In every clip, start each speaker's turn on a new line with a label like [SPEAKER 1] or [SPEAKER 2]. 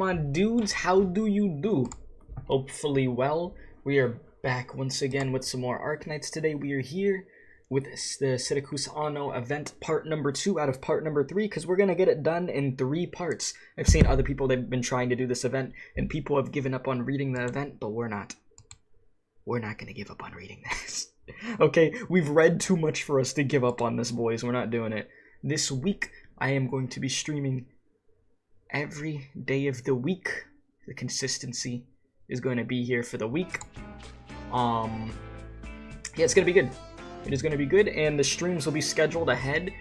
[SPEAKER 1] my dudes? How do you do? Hopefully well. We are back once again with some more Arknights today. We are here with the Siracusano event part number 2 out of part number 3 because we're going to get it done in 3 parts. I've seen other people that have been trying to do this event and people have given up on reading the event, but we're not. We're not going to give up on reading this. Okay, we've read too much for us to give up on this, boys. We're not doing it. This week, I am going to be streaming every day of the week. The consistency is going to be here for the week. Yeah, it's going to be good. It is going to be good, and the streams will be scheduled ahead.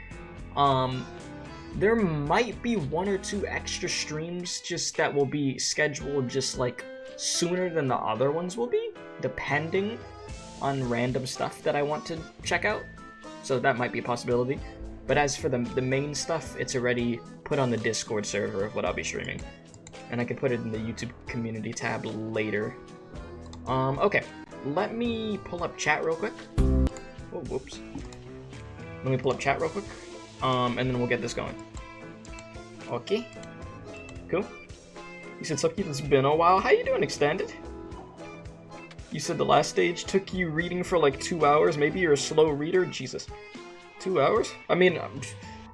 [SPEAKER 1] There might be 1 or 2 extra streams just that will be scheduled just like sooner than the other ones will be, depending on random stuff that I want to check out. So that might be a possibility. But as for the main stuff, it's already put on the Discord server of what I'll be streaming. And I can put it in the YouTube community tab later. Okay. Let me pull up chat real quick. Oh, whoops. Let me pull up chat real quick. And then we'll get this going. Okay. Cool. You said, Sucky, it's been a while. How you doing, Extended? You said the last stage took you reading for like 2 hours. Maybe you're a slow reader? Jesus. 2 hours? I mean,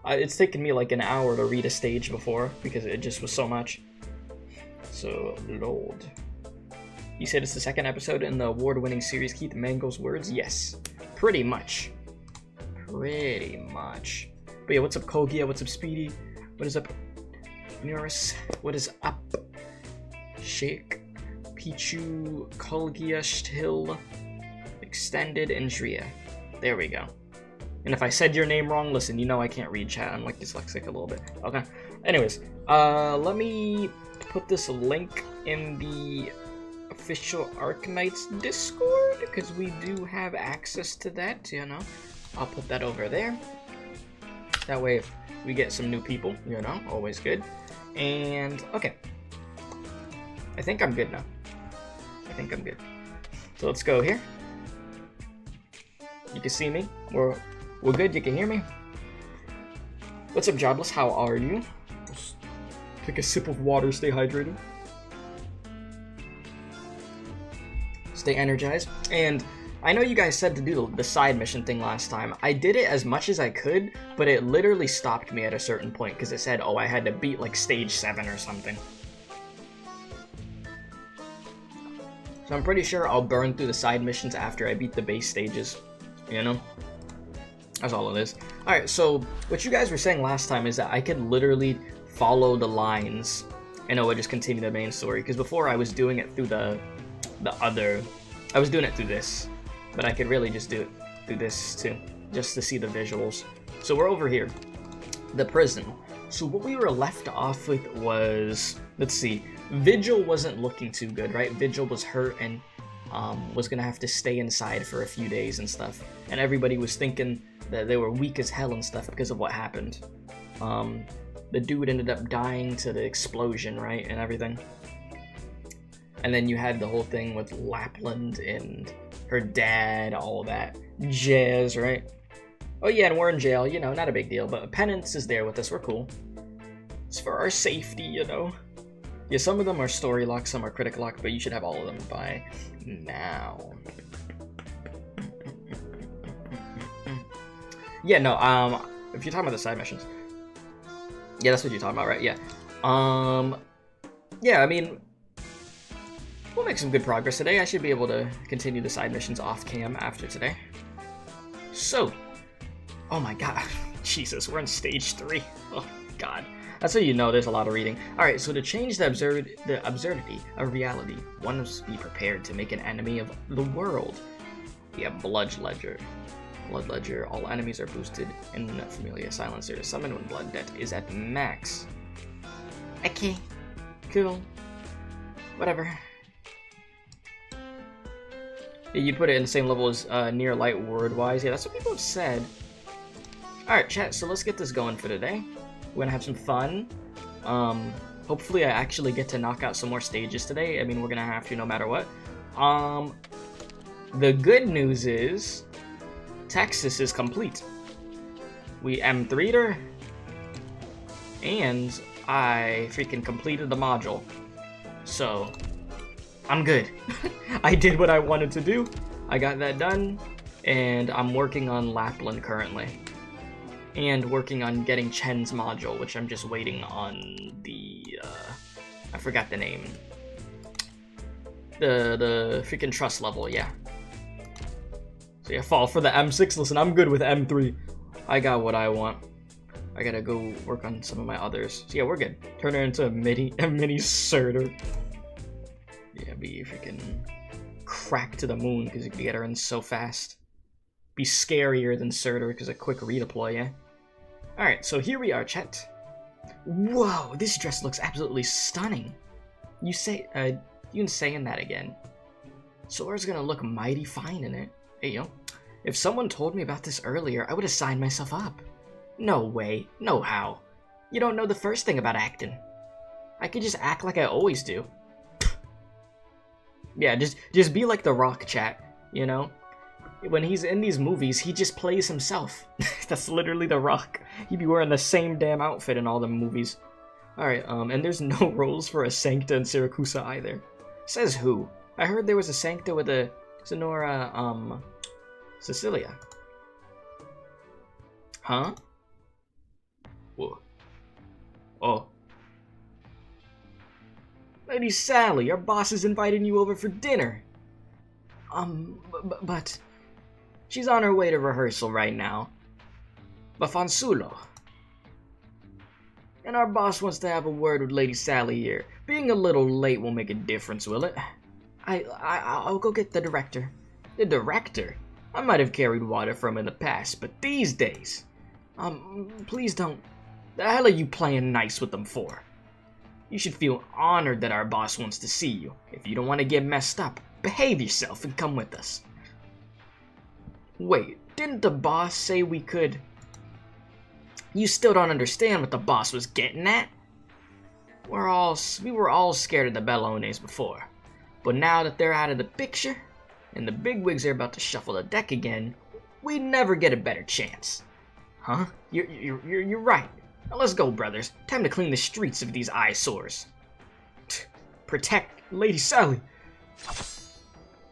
[SPEAKER 1] it's taken me like an hour to read a stage before because it just was so much. So, Lord. You said it's the 2nd episode in the award-winning series Keith Mango's Words? Yes. Pretty much. Pretty much. But yeah, what's up, Kogia? What's up, Speedy? What is up, Norris? What is up? Shake, Pichu, Kolgia, Still, Extended, and Shria. There we go. And if I said your name wrong, listen, you know I can't read chat. I'm like dyslexic a little bit. Okay. Anyways, let me put this link in the official Arknights Discord, because we do have access to that, you know. I'll put that over there. That way if we get some new people, you know, always good. And, okay. I think I'm good now. I think I'm good. So let's go here. You can see me. We're good. You can hear me. What's up, Jobless? How are you? Just take a sip of water. Stay hydrated. Stay energized. And I know you guys said to do the side mission thing last time. I did it as much as I could, but it literally stopped me at a certain point because it said, oh, I had to beat like stage 7 or something. So I'm pretty sure I'll burn through the side missions after I beat the base stages, you know? That's all it is. Alright, so what you guys were saying last time is that I could literally follow the lines and it would just continue the main story. Because before I was doing it through I was doing it through this. But I could really just do it through this too, just to see the visuals. So we're over here, the prison. So what we were left off with was, let's see, Vigil wasn't looking too good, right? Vigil was hurt and was gonna have to stay inside for a few days and stuff. And everybody was thinking that they were weak as hell and stuff because of what happened. The dude ended up dying to the explosion, right, and everything. And then you had the whole thing with Lapland and her dad, all that jazz, right? Oh yeah, and we're in jail, you know, not a big deal, but Penance is there with us, we're cool. It's for our safety, you know. Yeah, some of them are story lock, some are critic lock, but you should have all of them by now. Yeah, no, if you're talking about the side missions. Yeah, that's what you're talking about, right? Yeah. Yeah, I mean, we'll make some good progress today. I should be able to continue the side missions off cam after today. So, oh my god, Jesus, we're in stage 3. Oh god, that's how you know there's a lot of reading. Alright, so to change the absurdity of reality, one must be prepared to make an enemy of the world. We have Blood Ledger. Blood Ledger, all enemies are boosted in Familia Silencer. Summon when Blood Debt is at max. Okay, cool, whatever. Yeah, you put it in the same level as Near Light word-wise. Yeah, that's what people have said. Alright, chat, so let's get this going for today. We're gonna have some fun. Hopefully I actually get to knock out some more stages today. I mean, we're gonna have to no matter what. The good news is Texas is complete. We M3'd her, and I freaking completed the module. So, I'm good. I did what I wanted to do. I got that done, and I'm working on Lapland currently. And working on getting Chen's module, which I'm just waiting on the, I forgot the name. The freaking trust level, yeah. So yeah, fall for the M6. Listen, I'm good with M3. I got what I want. I gotta go work on some of my others. So yeah, we're good. Turn her into a mini Surtur. Yeah, be freaking crack to the moon because you can get her in so fast. Be scarier than Surtur because a quick redeploy, yeah? Alright, so here we are, chat. Whoa, this dress looks absolutely stunning. You can saying that again. Sora's gonna look mighty fine in it. Hey, yo. If someone told me about this earlier, I would have signed myself up. No way. No how. You don't know the first thing about acting. I could just act like I always do. Yeah, just be like The Rock, chat, you know? When he's in these movies, he just plays himself. That's literally The Rock. He'd be wearing the same damn outfit in all the movies. Alright, and there's no roles for a Sancta in Siracusa either. Says who? I heard there was a Sancta with a Sonora, Cecilia. Huh? Whoa. Oh. Lady Sally, our boss is inviting you over for dinner. But... She's on her way to rehearsal right now. Bafansulo. And our boss wants to have a word with Lady Sally here. Being a little late won't make a difference, will it? I'll go get the director. The director? I might have carried water for him in the past, but these days... please don't... The hell are you playing nice with them for? You should feel honored that our boss wants to see you. If you don't want to get messed up, behave yourself and come with us. Wait, didn't the boss say we could... You still don't understand what the boss was getting at? We were all scared of the Bellones before. But now that they're out of the picture, and the bigwigs are about to shuffle the deck again, we never get a better chance. Huh? You're right. Now let's go, brothers. Time to clean the streets of these eyesores. Protect Lady Sally.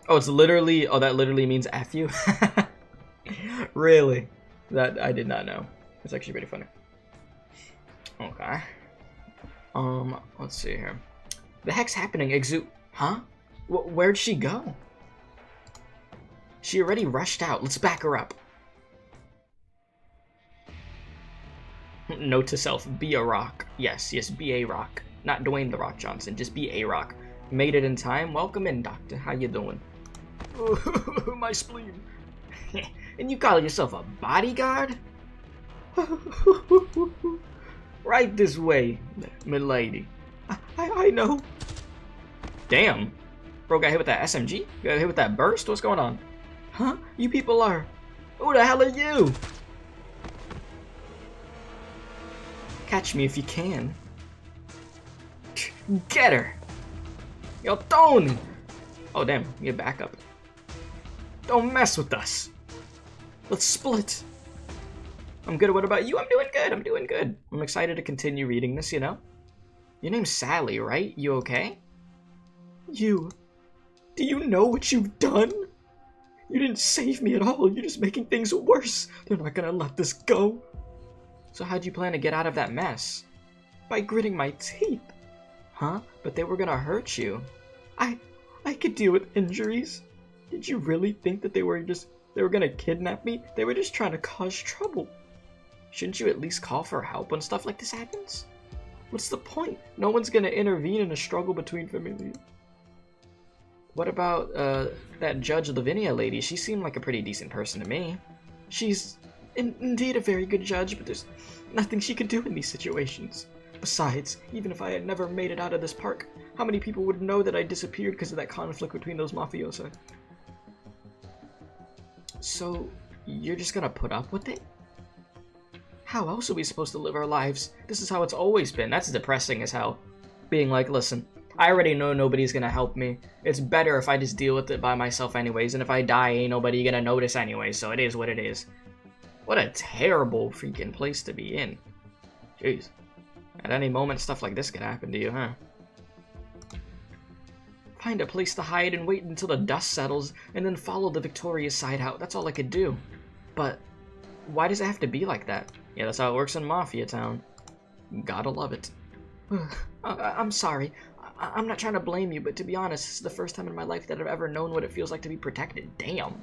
[SPEAKER 1] Oh, it's literally... Oh, that literally means F you? Really? That I did not know. It's actually pretty funny. Okay. Let's see here. The heck's happening, Exu... Huh? Where'd she go? She already rushed out. Let's back her up. Note to self, be a rock. Yes, be a rock. Not Dwayne The Rock Johnson, just be a rock. Made it in time. Welcome in, doctor. How you doing? My spleen. And you call yourself a bodyguard? Right this way, milady. I know. Damn. Bro got hit with that SMG? Got hit with that burst? What's going on? Huh? You people are... Who the hell are you? Catch me if you can. Get her! Yo, Tony! Oh, damn. Get back up. Don't mess with us. Let's split. I'm good. What about you? I'm doing good. I'm doing good. I'm excited to continue reading this, you know? Your name's Sally, right? You okay? You... Do you know what you've done? You didn't save me at all. You're just making things worse. They're not gonna let this go. So how'd you plan to get out of that mess? By gritting my teeth. Huh? But they were gonna hurt you. I could deal with injuries. Did you really think that they were gonna kidnap me? They were just trying to cause trouble. Shouldn't you at least call for help when stuff like this happens? What's the point? No one's gonna intervene in a struggle between families. What about, that Judge Lavinia lady? She seemed like a pretty decent person to me. She's indeed a very good judge, but there's nothing she could do in these situations. Besides, even if I had never made it out of this park, how many people would know that I disappeared because of that conflict between those mafiosi? So, you're just gonna put up with it? How else are we supposed to live our lives? This is how it's always been. That's depressing as hell. Being like, listen, I already know nobody's gonna help me. It's better if I just deal with it by myself anyways, and if I die, ain't nobody gonna notice anyways, so it is what it is. What a terrible freaking place to be in. Jeez. At any moment, stuff like this could happen to you, huh? Find a place to hide and wait until the dust settles, and then follow the victorious side out. That's all I could do. But why does it have to be like that? Yeah, that's how it works in Mafia Town. Gotta love it. I'm sorry. I'm not trying to blame you, but to be honest, this is the first time in my life that I've ever known what it feels like to be protected. Damn.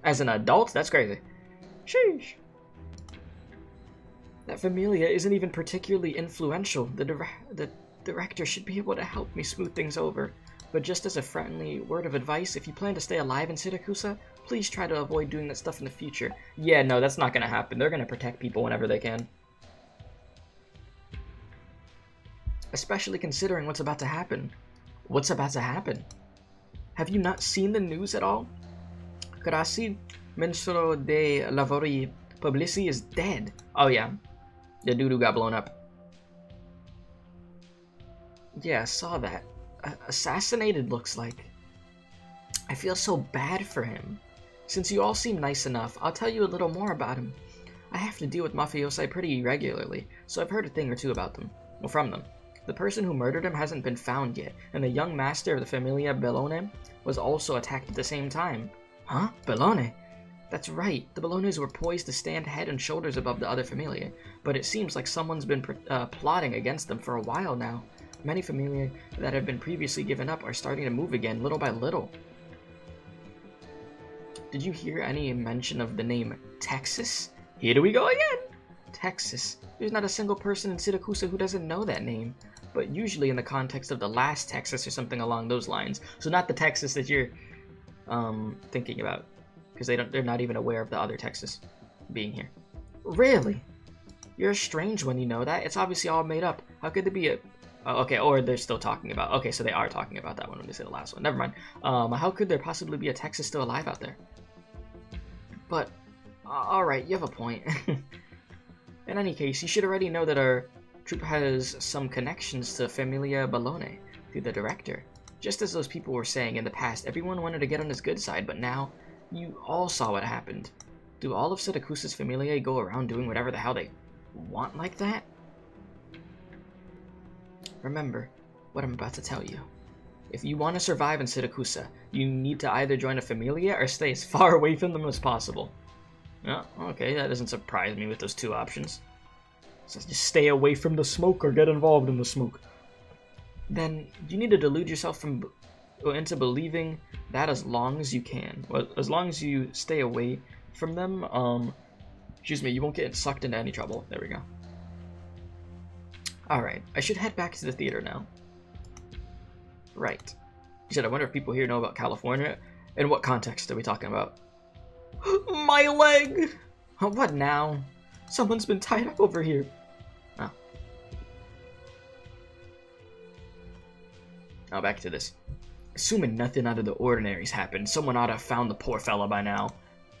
[SPEAKER 1] As an adult? That's crazy. Sheesh. That familia isn't even particularly influential. The director should be able to help me smooth things over. But just as a friendly word of advice, if you plan to stay alive in Siracusa, please try to avoid doing that stuff in the future. Yeah, no, that's not gonna happen. They're gonna protect people whenever they can. Especially considering what's about to happen. What's about to happen? Have you not seen the news at all? Grassi, Ministro de Lavori Publici, is dead. Oh yeah, the dude who got blown up. Yeah, I saw that. Assassinated, looks like. I feel so bad for him. Since you all seem nice enough, I'll tell you a little more about him. I have to deal with mafiosi pretty regularly, so I've heard a thing or two about them. Well, from them. The person who murdered him hasn't been found yet, and the young master of the Familia Bellone was also attacked at the same time. Huh? Bellone? That's right, the Bellones were poised to stand head and shoulders above the other Familia, but it seems like someone's been plotting against them for a while now. Many Familia that have been previously given up are starting to move again, little by little. Did you hear any mention of the name Texas? Here we go again! Texas. There's not a single person in Siracusa who doesn't know that name, but usually in the context of the last Texas or something along those lines. So not the Texas that you're thinking about, because they're not even aware of the other Texas being here. Really? You're a strange one, you know that? It's obviously all made up. How could there be a... Oh, okay, or they're still talking about... Okay, so they are talking about that one when they say the last one. Never mind. How could there possibly be a Texas still alive out there? But, alright, you have a point. In any case, you should already know that our troupe has some connections to Familia Bellone through the director. Just as those people were saying in the past, everyone wanted to get on his good side, but now, you all saw what happened. Do all of Siracusa's Familiae go around doing whatever the hell they want like that? Remember what I'm about to tell you. If you want to survive in Siracusa, you need to either join a Familia or stay as far away from them as possible. Oh, okay, that doesn't surprise me with those two options. So just stay away from the smoke or get involved in the smoke. Then you need to delude yourself into believing that as long as you can. Well, as long as you stay away from them, excuse me, you won't get sucked into any trouble. There we go. Alright, I should head back to the theater now. Right. He said, I wonder if people here know about California. In what context are we talking about? My leg! What now? Someone's been tied up over here. Oh. Now back to this. Assuming nothing out of the ordinary's happened, someone ought to have found the poor fella by now.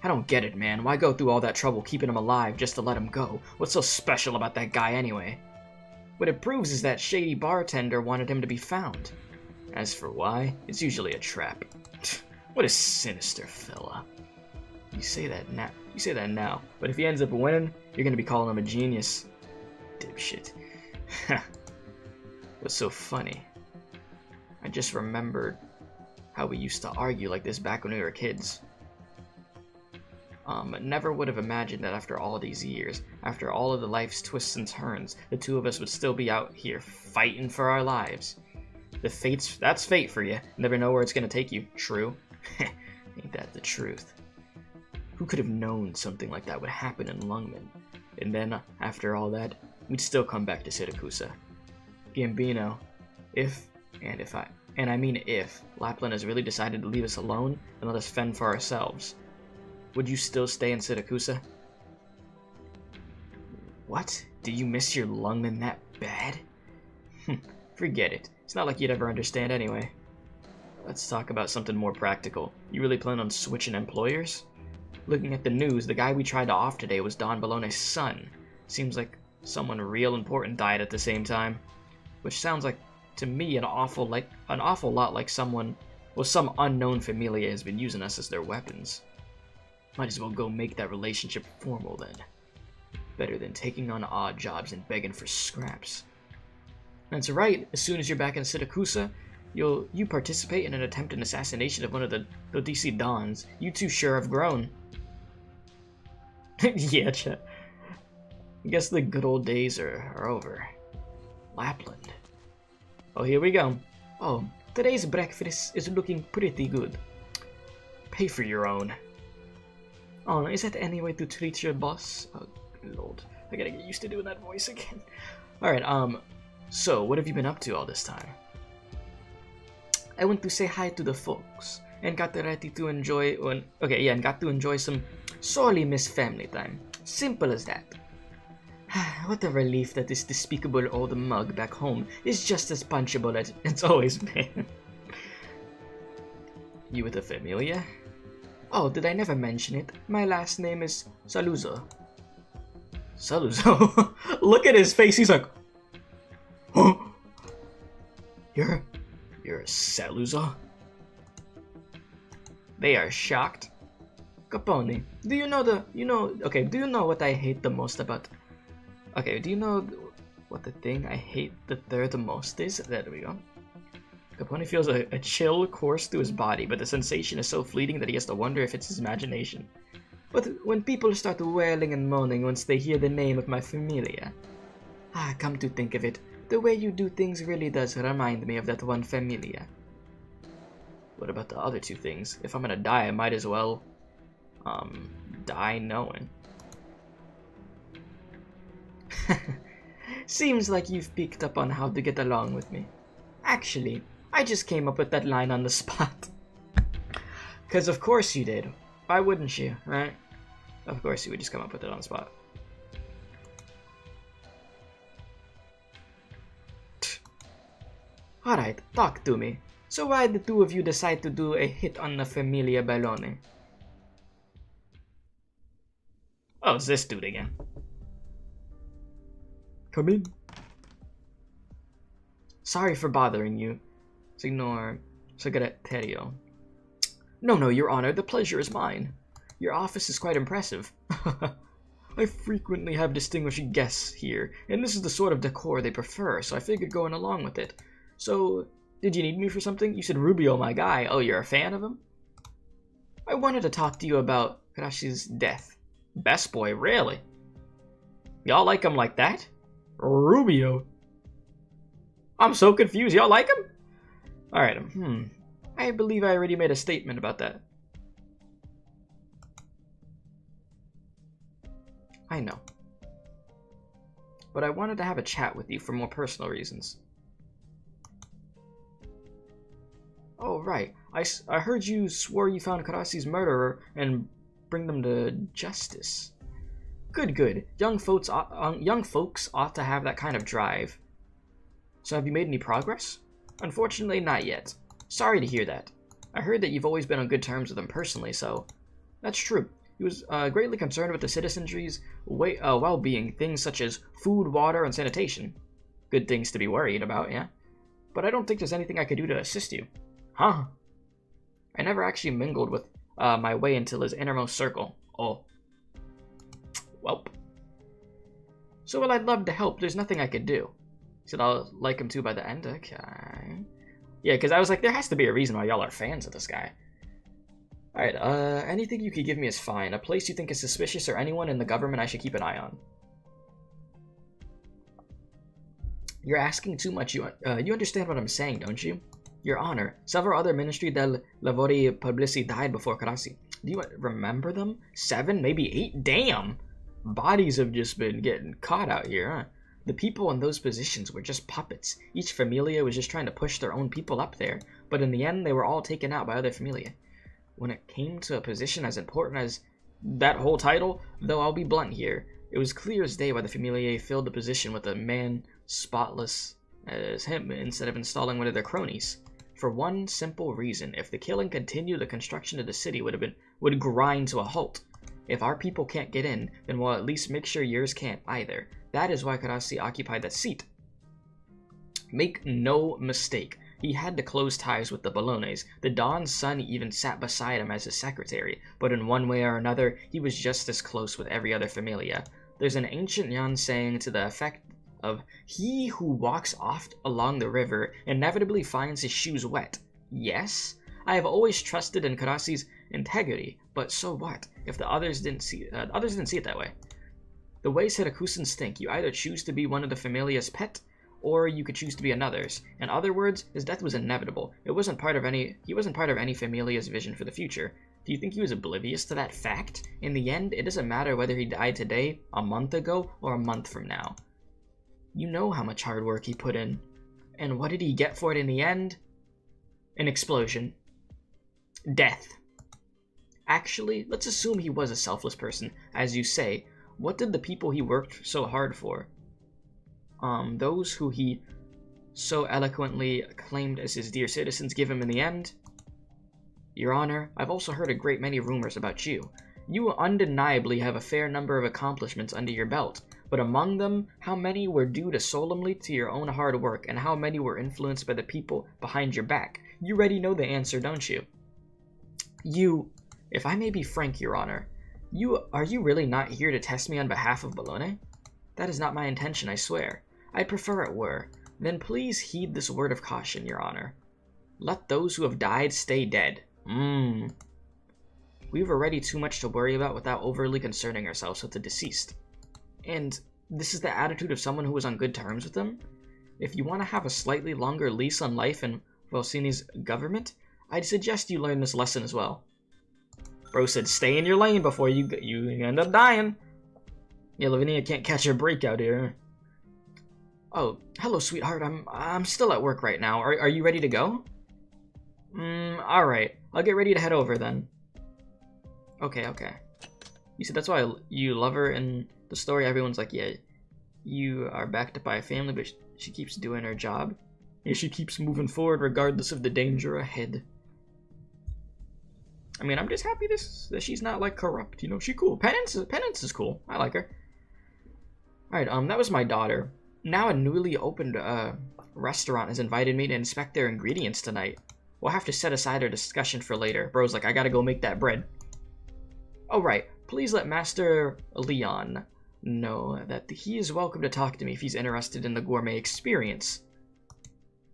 [SPEAKER 1] I don't get it, man. Why go through all that trouble keeping him alive just to let him go? What's so special about that guy anyway? What it proves is that shady bartender wanted him to be found. As for why, it's usually a trap. What a sinister fella. You say that now, but if he ends up winning, you're gonna be calling him a genius. Dipshit. What's so funny? I just remembered how we used to argue like this back when we were kids. Never would have imagined that after all these years, after all of the life's twists and turns, the two of us would still be out here fighting for our lives. That's fate for you. Never know where it's gonna take you. True? Ain't that the truth? Who could have known something like that would happen in Lungmen? And then, after all that, we'd still come back to Siracusa. Gambino, if Lapland has really decided to leave us alone and let us fend for ourselves, would you still stay in Siracusa? What? Do you miss your Lungmen that bad? Forget it. It's not like you'd ever understand anyway. Let's talk about something more practical. You really plan on switching employers? Looking at the news, the guy we tried to off today was Don Bellone's son. Seems like someone real important died at the same time. Which sounds like, to me, an awful lot like some unknown familia has been using us as their weapons. Might as well go make that relationship formal then. Better than taking on odd jobs and begging for scraps. That's right. As soon as you're back in Siracusa, you participate in an attempted assassination of one of the DC Dons. You two sure have grown. Yeah, chat. I guess the good old days are over. Lapland. Oh, here we go. Oh, today's breakfast is looking pretty good. Pay for your own. Oh, is that any way to treat your boss? Oh, Lord. I gotta get used to doing that voice again. Alright, so what have you been up to all this time? I went to say hi to the folks and got ready to enjoy and got to enjoy some sorely missed family time. Simple as that. What a relief that this despicable old mug back home is just as punchable as it's always been. You with a familia? Oh, did I never mention it? My last name is Saluzzo. Saluzzo? Look at his face, he's like, huh? You're a Saluzzo? They are shocked. Capone, do you know what I hate the most about... Okay, do you know what the thing I hate the third most is? There we go. Capone feels a chill course through his body, but the sensation is so fleeting that he has to wonder if it's his imagination. But when people start wailing and moaning once they hear the name of my familia... come to think of it, the way you do things really does remind me of that one familia. What about the other two things? If I'm gonna die, I might as well, die knowing. Seems like you've picked up on how to get along with me. Actually, I just came up with that line on the spot. 'Cause of course you did. Why wouldn't you, right? Of course you would just come up with it on the spot. Alright, talk to me. So why the two of you decide to do a hit on the Familia Ballone? Oh, it's this dude again. Come in. Sorry for bothering you, Signor Segreterio. No, Your Honor, the pleasure is mine. Your office is quite impressive. I frequently have distinguished guests here, and this is the sort of decor they prefer, so I figured going along with it. So, did you need me for something? You said Rubio, my guy. Oh, you're a fan of him? I wanted to talk to you about Karashi's death. Best boy, really? Y'all like him like that? Rubio? I'm so confused. Y'all like him? Alright, I believe I already made a statement about that. I know. But I wanted to have a chat with you for more personal reasons. Oh, right. I heard you swore you found Karasi's murderer and bring them to justice. Good. Young folks ought to have that kind of drive. So have you made any progress? Unfortunately, not yet. Sorry to hear that. I heard that you've always been on good terms with him personally, so... That's true. He was greatly concerned with the citizenry's well-being, things such as food, water, and sanitation. Good things to be worried about, yeah? But I don't think there's anything I could do to assist you. Huh? I never actually mingled with my way into his innermost circle. Oh. Welp. So, well, I'd love to help. There's nothing I could do. He said I'll like him too by the end. Okay. Yeah, because I was like, there has to be a reason why y'all are fans of this guy. Alright, anything you could give me is fine. A place you think is suspicious or anyone in the government I should keep an eye on. You're asking too much. You understand what I'm saying, don't you? Your Honor, several other Ministry del Lavori Publici died before Karasi. Do you remember them? 7, maybe 8? Damn! Bodies have just been getting caught out here, huh? The people in those positions were just puppets. Each familia was just trying to push their own people up there, but in the end they were all taken out by other familia. When it came to a position as important as that whole title, though I'll be blunt here, it was clear as day why the familia filled the position with a man spotless as him instead of installing one of their cronies. For one simple reason: if the killing continued, the construction of the city would grind to a halt. If our people can't get in, then we'll at least make sure yours can't either. That is why Karasi occupied that seat. Make no mistake, he had to close ties with the Ballones. The Don's son even sat beside him as his secretary, but in one way or another, he was just as close with every other familia. There's an ancient Yan saying to the effect of, "He who walks oft along the river inevitably finds his shoes wet." Yes, I have always trusted in Karasi's integrity, but so what if the others didn't see it that way? The way Siracusans think, you either choose to be one of the Familia's pet, or you could choose to be another's. In other words, his death was inevitable. He wasn't part of any Familia's vision for the future. Do you think he was oblivious to that fact? In the end, it doesn't matter whether he died today, a month ago, or a month from now. You know how much hard work he put in. And what did he get for it in the end? An explosion. Death. Actually, let's assume he was a selfless person. As you say, what did the people he worked so hard for? Those who he so eloquently claimed as his dear citizens give him in the end? Your Honor, I've also heard a great many rumors about you. You undeniably have a fair number of accomplishments under your belt, but among them, how many were due solemnly to your own hard work, and how many were influenced by the people behind your back? You already know the answer, don't you? If I may be frank, Your Honor, are you really not here to test me on behalf of Bologna? That is not my intention, I swear. I'd prefer it were. Then please heed this word of caution, Your Honor. Let those who have died stay dead. We've already too much to worry about without overly concerning ourselves with the deceased. And this is the attitude of someone who was on good terms with them? If you want to have a slightly longer lease on life in Volsini's government, I'd suggest you learn this lesson as well. Bro said stay in your lane before you end up dying. Yeah, Lavinia can't catch a break out here. Oh, hello, sweetheart. I'm still at work right now. Are you ready to go? Alright. I'll get ready to head over then. Okay. You said that's why you love her in the story. Everyone's like, yeah, you are backed up by a family, but she keeps doing her job. Yeah, she keeps moving forward regardless of the danger ahead. I mean, I'm just happy that she's not, like, corrupt, you know? She's cool. Penance is cool. I like her. Alright, that was my daughter. Now a newly opened, restaurant has invited me to inspect their ingredients tonight. We'll have to set aside our discussion for later. Bro's like, I gotta go make that bread. Oh, right. Please let Master Leon know that he is welcome to talk to me if he's interested in the gourmet experience.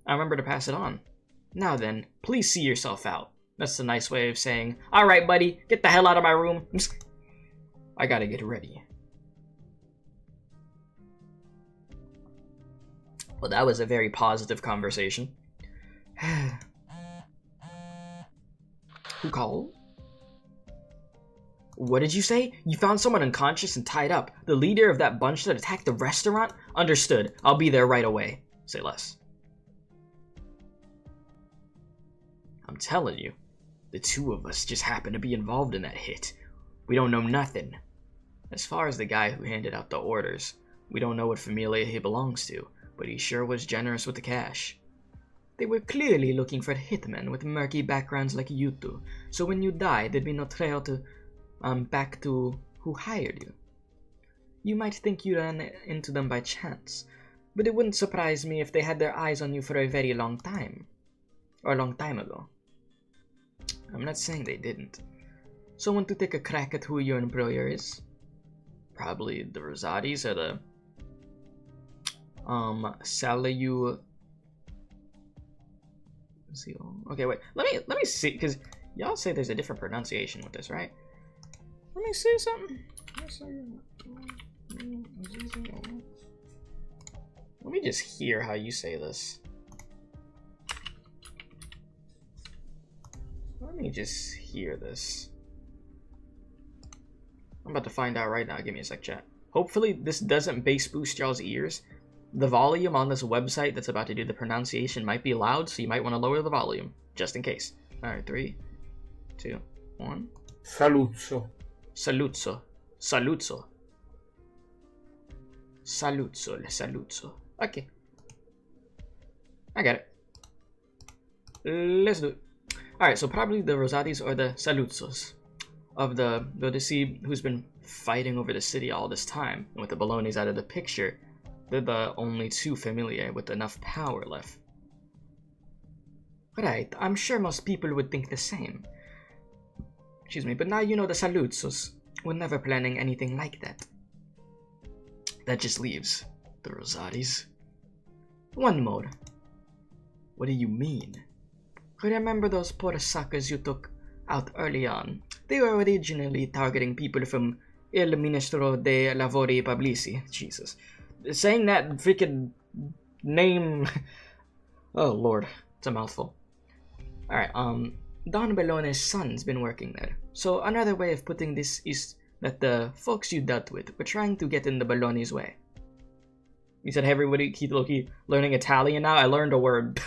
[SPEAKER 1] I'll remember to pass it on. Now then, please see yourself out. That's a nice way of saying, alright, buddy, get the hell out of my room. I gotta get ready. Well, that was a very positive conversation. Who called? What did you say? You found someone unconscious and tied up. The leader of that bunch that attacked the restaurant? Understood. I'll be there right away. Say less. I'm telling you, the two of us just happened to be involved in that hit. We don't know nothing. As far as the guy who handed out the orders, we don't know what familia he belongs to, but he sure was generous with the cash. They were clearly looking for hitmen with murky backgrounds like you two, so when you died, there'd be no trail to back to who hired you. You might think you ran into them by chance, but it wouldn't surprise me if they had their eyes on you for a very long time. Or a long time ago. I'm not saying they didn't. So want to take a crack at who your employer is? Probably the Rosatis or the Salayu. Okay, wait. Let me see, because y'all say there's a different pronunciation with this, right? Let me see something. Let me just hear how you say this. Let me just hear this. I'm about to find out right now. Give me a sec, chat. Hopefully this doesn't bass boost y'all's ears. The volume on this website that's about to do the pronunciation might be loud, so you might want to lower the volume, just in case. Alright, 3, 2, 1.
[SPEAKER 2] Saluzzo.
[SPEAKER 1] Saluzzo. Saluzzo. Saluzzo. Saluzzo. Okay. I got it. Let's do it. Alright, so probably the Rosatis or the Saluzzos of the deceased who's been fighting over the city all this time. And with the Bolognas out of the picture, they're the only two familia with enough power left. Right, I'm sure most people would think the same. Excuse me, but now you know the Saluzzos were never planning anything like that. That just leaves the Rosatis. One more. What do you mean? Remember those poor suckers you took out early on? They were originally targeting people from Il Ministro de Lavori Pubblici. Jesus. Saying that freaking name... Oh, Lord. It's a mouthful. Alright, Don Bellone's son's been working there. So another way of putting this is that the folks you dealt with were trying to get in the Bellone's way. You said everybody keep learning Italian now? I learned a word.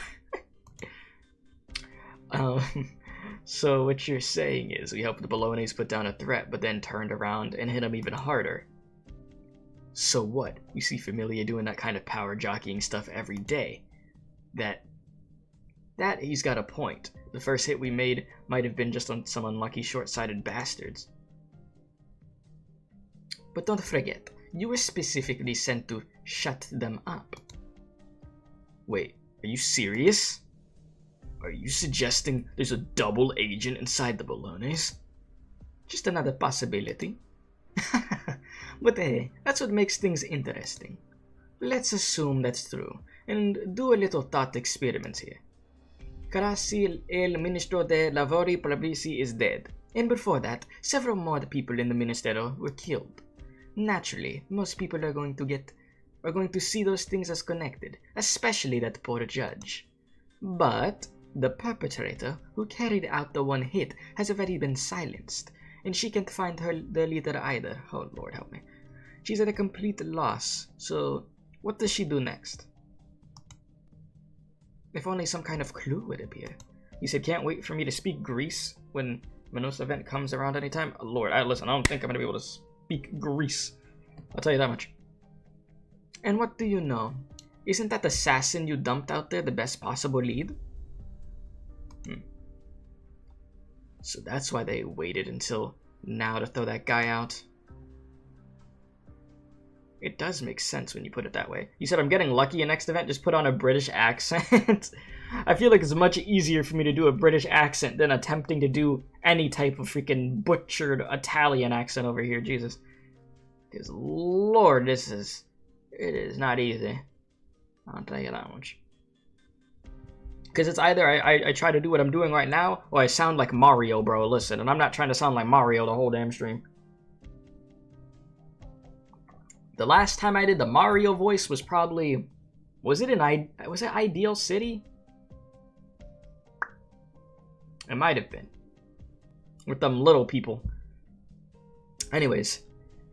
[SPEAKER 1] So what you're saying is we helped the Bellone's put down a threat, but then turned around and hit them even harder. So what? We see Familia doing that kind of power jockeying stuff every day. That he's got a point. The first hit we made might have been just on some unlucky short-sighted bastards. But don't forget, you were specifically sent to shut them up. Wait, are you serious? Are you suggesting there's a double agent inside the Bellone's? Just another possibility. But hey, that's what makes things interesting. Let's assume that's true, and do a little thought experiment here. Carassi el Ministro de Lavori Pubblici is dead, and before that, several more people in the Ministero were killed. Naturally, most people are going to see those things as connected, especially that poor judge. But the perpetrator who carried out the one hit has already been silenced, and she can't find the leader either. Oh, Lord help me. She's at a complete loss, so what does she do next? If only some kind of clue would appear. You said can't wait for me to speak Greece when Minos event comes around anytime? Oh, Lord, listen, I don't think I'm going to be able to speak Greece. I'll tell you that much. And what do you know? Isn't that assassin you dumped out there the best possible lead? So that's why they waited until now to throw that guy out. It does make sense when you put it that way. You said I'm getting lucky in next event, just put on a British accent. I feel like it's much easier for me to do a British accent than attempting to do any type of freaking butchered Italian accent over here, Jesus. Because Lord, it is not easy. I'll tell you that much. Because it's either I try to do what I'm doing right now, or I sound like Mario, bro. Listen, and I'm not trying to sound like Mario the whole damn stream. The last time I did the Mario voice was probably... Was it Ideal City? It might have been. With them little people. Anyways,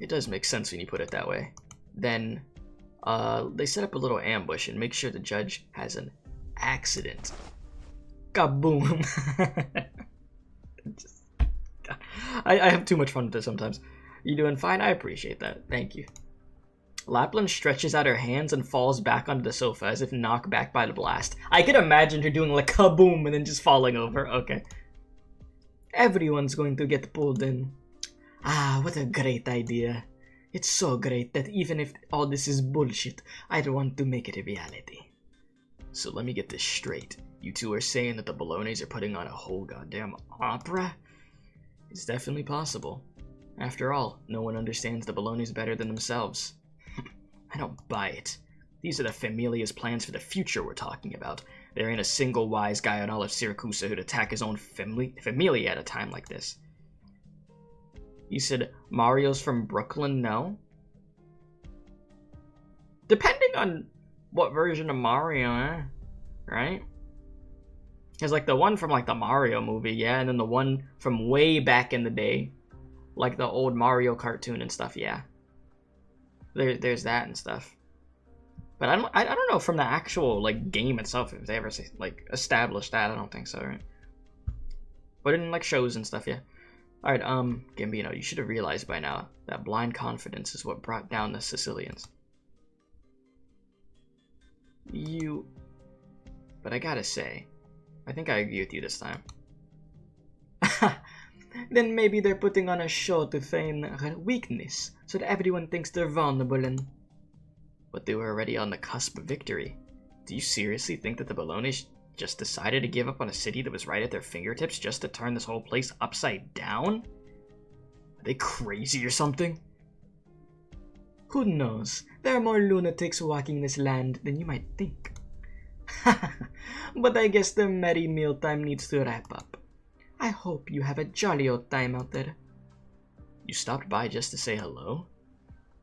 [SPEAKER 1] it does make sense when you put it that way. Then, they set up a little ambush and make sure the judge has an accident. Kaboom! I have too much fun with this sometimes. You doing fine? I appreciate that. Thank you. Lapland stretches out her hands and falls back onto the sofa as if knocked back by the blast. I could imagine her doing like kaboom and then just falling over. Okay. Everyone's going to get pulled in. Ah, what a great idea. It's so great that even if all this is bullshit, I'd want to make it a reality. So let me get this straight. You two are saying that the Bellone's are putting on a whole goddamn opera? It's definitely possible. After all, no one understands the Bellone's better than themselves. I don't buy it. These are the Familia's plans for the future we're talking about. There ain't a single wise guy on all of Siracusa who'd attack his own Familia at a time like this. You said Mario's from Brooklyn, no? Depending on what version of Mario, right? Because like the one from like the Mario movie, yeah, and then the one from way back in the day, like the old Mario cartoon and stuff, yeah. There's that and stuff. But I don't know from the actual like game itself if they ever like established that. I don't think so, right? But in like shows and stuff, yeah. All right, Gambino, you should have realized by now that blind confidence is what brought down the Sicilians. But I gotta say, I think I agree with you this time. Then maybe they're putting on a show to feign weakness, so that everyone thinks they're vulnerable and... But they were already on the cusp of victory. Do you seriously think that the Bellone's just decided to give up on a city that was right at their fingertips just to turn this whole place upside down? Are they crazy or something? Who knows? There are more lunatics walking this land than you might think. But I guess the merry mealtime needs to wrap up. I hope you have a jolly old time out there. You stopped by just to say hello?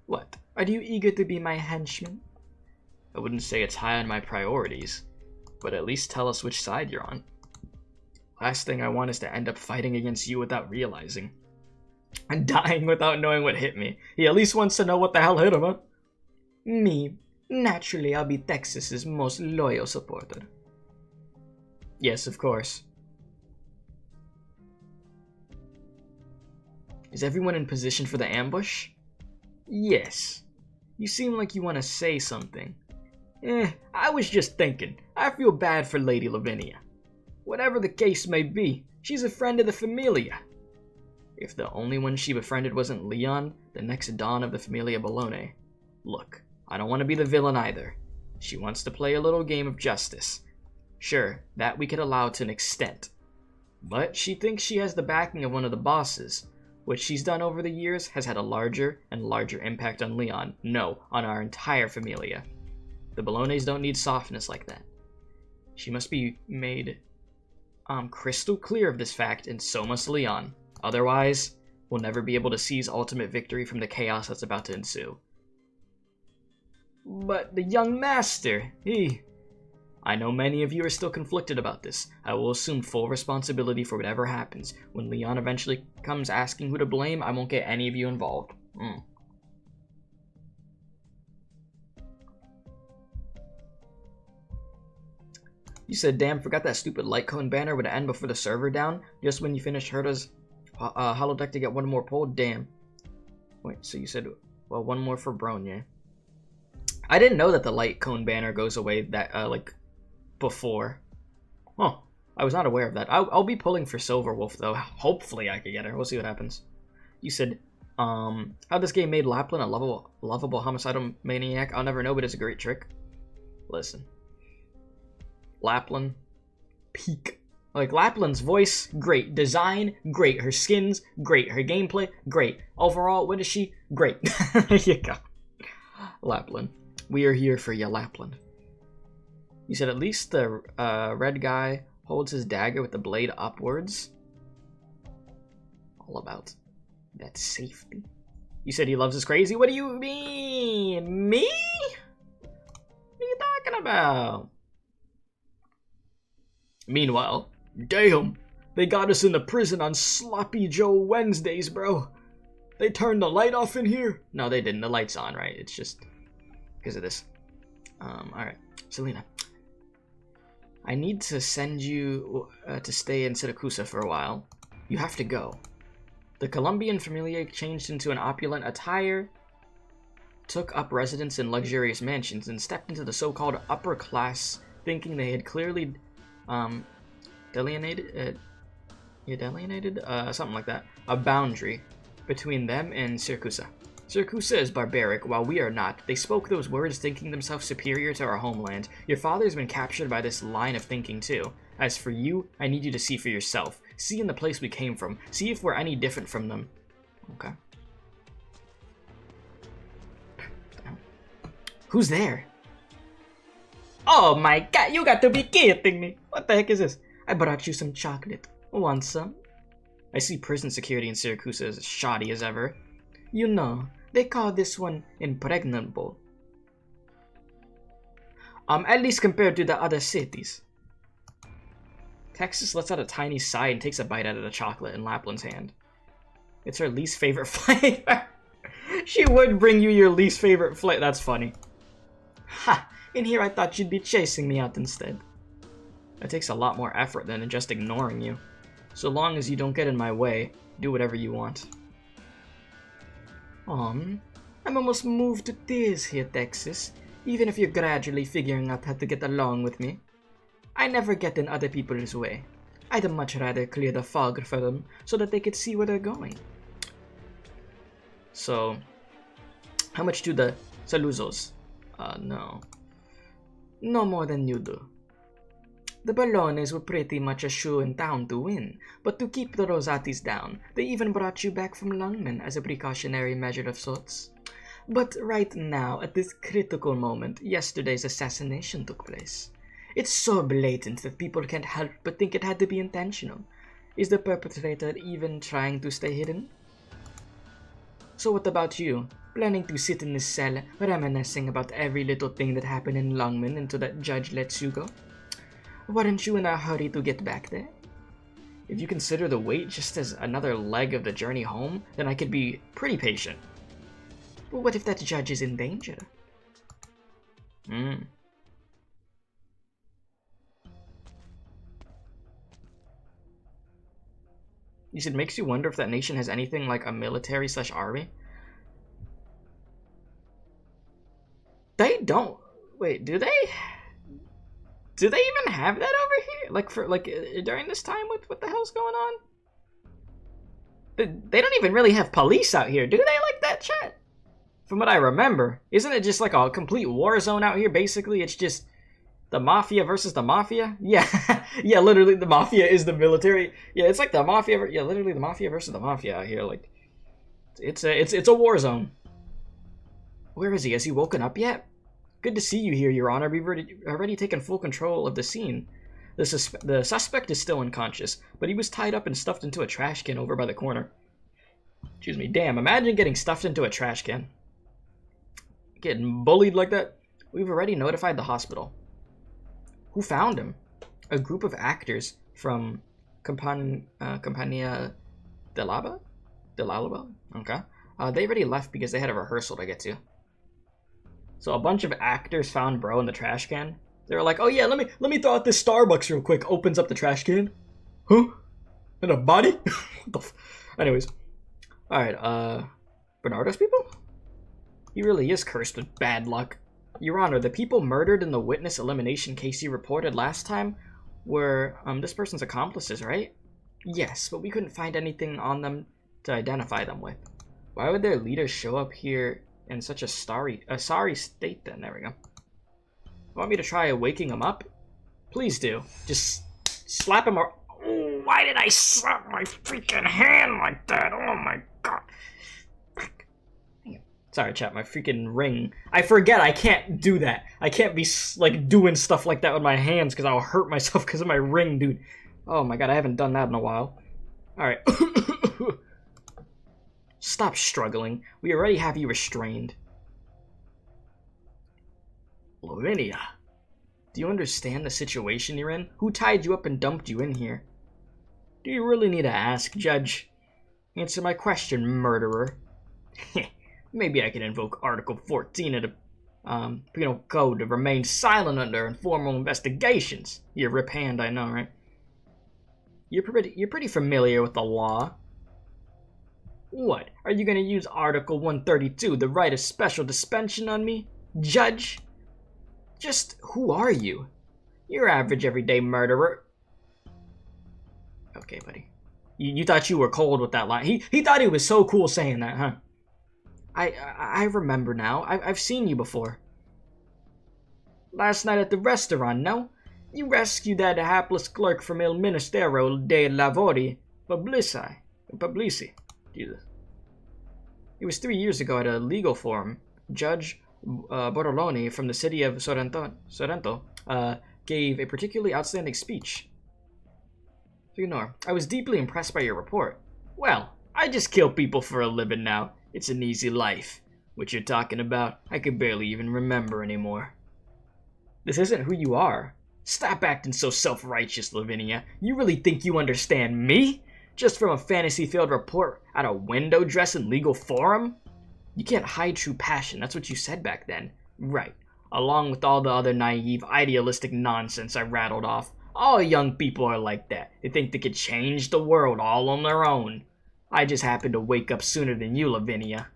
[SPEAKER 1] What, are you eager to be my henchman? I wouldn't say it's high on my priorities, but at least tell us which side you're on. Last thing I want is to end up fighting against you without realizing. And dying without knowing what hit me. He at least wants to know what the hell hit him, huh? Me. Naturally, I'll be Texas's most loyal supporter. Yes, of course. Is everyone in position for the ambush? Yes. You seem like you want to say something. I was just thinking. I feel bad for Lady Lavinia. Whatever the case may be, she's a friend of the Familia. If the only one she befriended wasn't Leon, the next Don of the Familia Bologna. Look, I don't want to be the villain either. She wants to play a little game of justice. Sure, that we could allow to an extent. But she thinks she has the backing of one of the bosses. What she's done over the years has had a larger and larger impact on Leon. No, on our entire Familia. The Bolognes don't need softness like that. She must be made crystal clear of this fact, and so must Leon. Otherwise, we'll never be able to seize ultimate victory from the chaos that's about to ensue. But the young master, I know many of you are still conflicted about this. I will assume full responsibility for whatever happens. When Leon eventually comes asking who to blame, I won't get any of you involved. You said, damn, forgot that stupid light cone banner would end before the server down, just when you finished Herta's holodeck to get one more pull? Damn. Wait, so you said, well, one more for Bronye. I didn't know that the light cone banner goes away that, before. Huh. I was not aware of that. I'll be pulling for Silverwolf, though. Hopefully I can get her. We'll see what happens. You said, how this game made Lapland a lovable homicidal maniac, I'll never know, but it's a great trick. Listen. Lapland, peak. Like, Lapland's voice, great. Design, great. Her skins, great. Her gameplay, great. Overall, what is she? Great. There you go. Lapland. We are here for you, Lapland. You said at least the red guy holds his dagger with the blade upwards. All about that safety. You said he loves us crazy? What do you mean? Me? What are you talking about? Meanwhile, damn, they got us in the prison on Sloppy Joe Wednesdays, bro. They turned the light off in here? No, they didn't. The light's on, right? It's just because of this. Alright. Selena. I need to send you to stay in Siracusa for a while. You have to go. The Colombian Familia changed into an opulent attire, took up residence in luxurious mansions, and stepped into the so-called upper class, thinking they had clearly delineated, something like that, a boundary between them and Siracusa. Siracusa is barbaric, while we are not. They spoke those words thinking themselves superior to our homeland. Your father's been captured by this line of thinking too. As for you, I need you to see for yourself. See in the place we came from. See if we're any different from them. Okay. Who's there? Oh my god, you got to be kidding me. What the heck is this? I brought you some chocolate. Want some? I see prison security in Siracusa as shoddy as ever. You know, they call this one impregnable. At least compared to the other cities. Texas lets out a tiny sigh and takes a bite out of the chocolate in Lapland's hand. It's her least favorite flavor. She would bring you your least favorite flavor. That's funny. Ha! In here I thought you'd be chasing me out instead. That takes a lot more effort than just ignoring you. So long as you don't get in my way, do whatever you want. I'm almost moved to tears here, Texas, even if you're gradually figuring out how to get along with me. I never get in other people's way. I'd much rather clear the fog for them so that they could see where they're going. So, how much do the Saluzos? No. No more than you do. The Ballones were pretty much a shoe in town to win, but to keep the Rosatis down, they even brought you back from Lungmen as a precautionary measure of sorts. But right now, at this critical moment, yesterday's assassination took place. It's so blatant that people can't help but think it had to be intentional. Is the perpetrator even trying to stay hidden? So what about you? Planning to sit in this cell, reminiscing about every little thing that happened in Longman until that judge lets you go? Weren't you in a hurry to get back there? If you consider the wait just as another leg of the journey home, then I could be pretty patient. But what if that judge is in danger? You said makes you wonder if that nation has anything like a military/army. They don't. Wait, do they? Do they even have that over here? Like for during this time, what the hell's going on? They don't even really have police out here, do they? Like that, chat? From what I remember, isn't it just like a complete war zone out here? Basically, it's just the mafia versus the mafia. Yeah, yeah. Literally, the mafia is the military. Yeah, it's like the mafia. Yeah, literally the mafia versus the mafia out here. Like, it's a war zone. Where is he? Has he woken up yet? Good to see you here, Your Honor. We've already taken full control of the scene. The suspect is still unconscious, but he was tied up and stuffed into a trash can over by the corner. Excuse me. Damn, imagine getting stuffed into a trash can. Getting bullied like that. We've already notified the hospital. Who found him? A group of actors from Compania dell'Alba? Okay. They already left because they had a rehearsal to get to. So a bunch of actors found bro in the trash can. They were like, "Oh yeah, let me throw out this Starbucks real quick." Opens up the trash can. Huh? And a body? Anyways. Alright, Bernardo's people? He really is cursed with bad luck. Your Honor, the people murdered in the witness elimination case you reported last time were, this person's accomplices, right? Yes, but we couldn't find anything on them to identify them with. Why would their leaders show up here in such a sorry state then? There we go. Want me to try waking him up? Please do. Just slap him or... Oh, why did I slap my freaking hand like that? Oh my god. Sorry, chat, my freaking ring. I forget I can't do that. I can't be, like, doing stuff like that with my hands because I'll hurt myself because of my ring, dude. Oh my god, I haven't done that in a while. Alright. Stop struggling. We already have you restrained. Lavinia, do you understand the situation you're in? Who tied you up and dumped you in here? Do you really need to ask, Judge? Answer my question, murderer. Maybe I can invoke Article 14 of the Penal Code to remain silent under informal investigations. You rip hand, I know, right? You're pretty familiar with the law. What? Are you gonna use Article 132, the right of special dispensation on me? Judge? Just who are you? Your average everyday murderer. Okay, buddy. You thought you were cold with that line. He thought he was so cool saying that, huh? I remember now. I've seen you before. Last night at the restaurant, no? You rescued that hapless clerk from Il Ministero dei Lavori Pubblici. Jesus. It was 3 years ago at a legal forum. Judge Bortoloni from the city of Sorrento gave a particularly outstanding speech. Ignore. I was deeply impressed by your report. Well, I just kill people for a living now. It's an easy life. What you're talking about, I can barely even remember anymore. This isn't who you are. Stop acting so self-righteous, Lavinia. You really think you understand me? Just from a fantasy-filled report at a window dressing legal forum? You can't hide true passion, that's what you said back then. Right. Along with all the other naive, idealistic nonsense I rattled off. All young people are like that. They think they could change the world all on their own. I just happened to wake up sooner than you, Lavinia.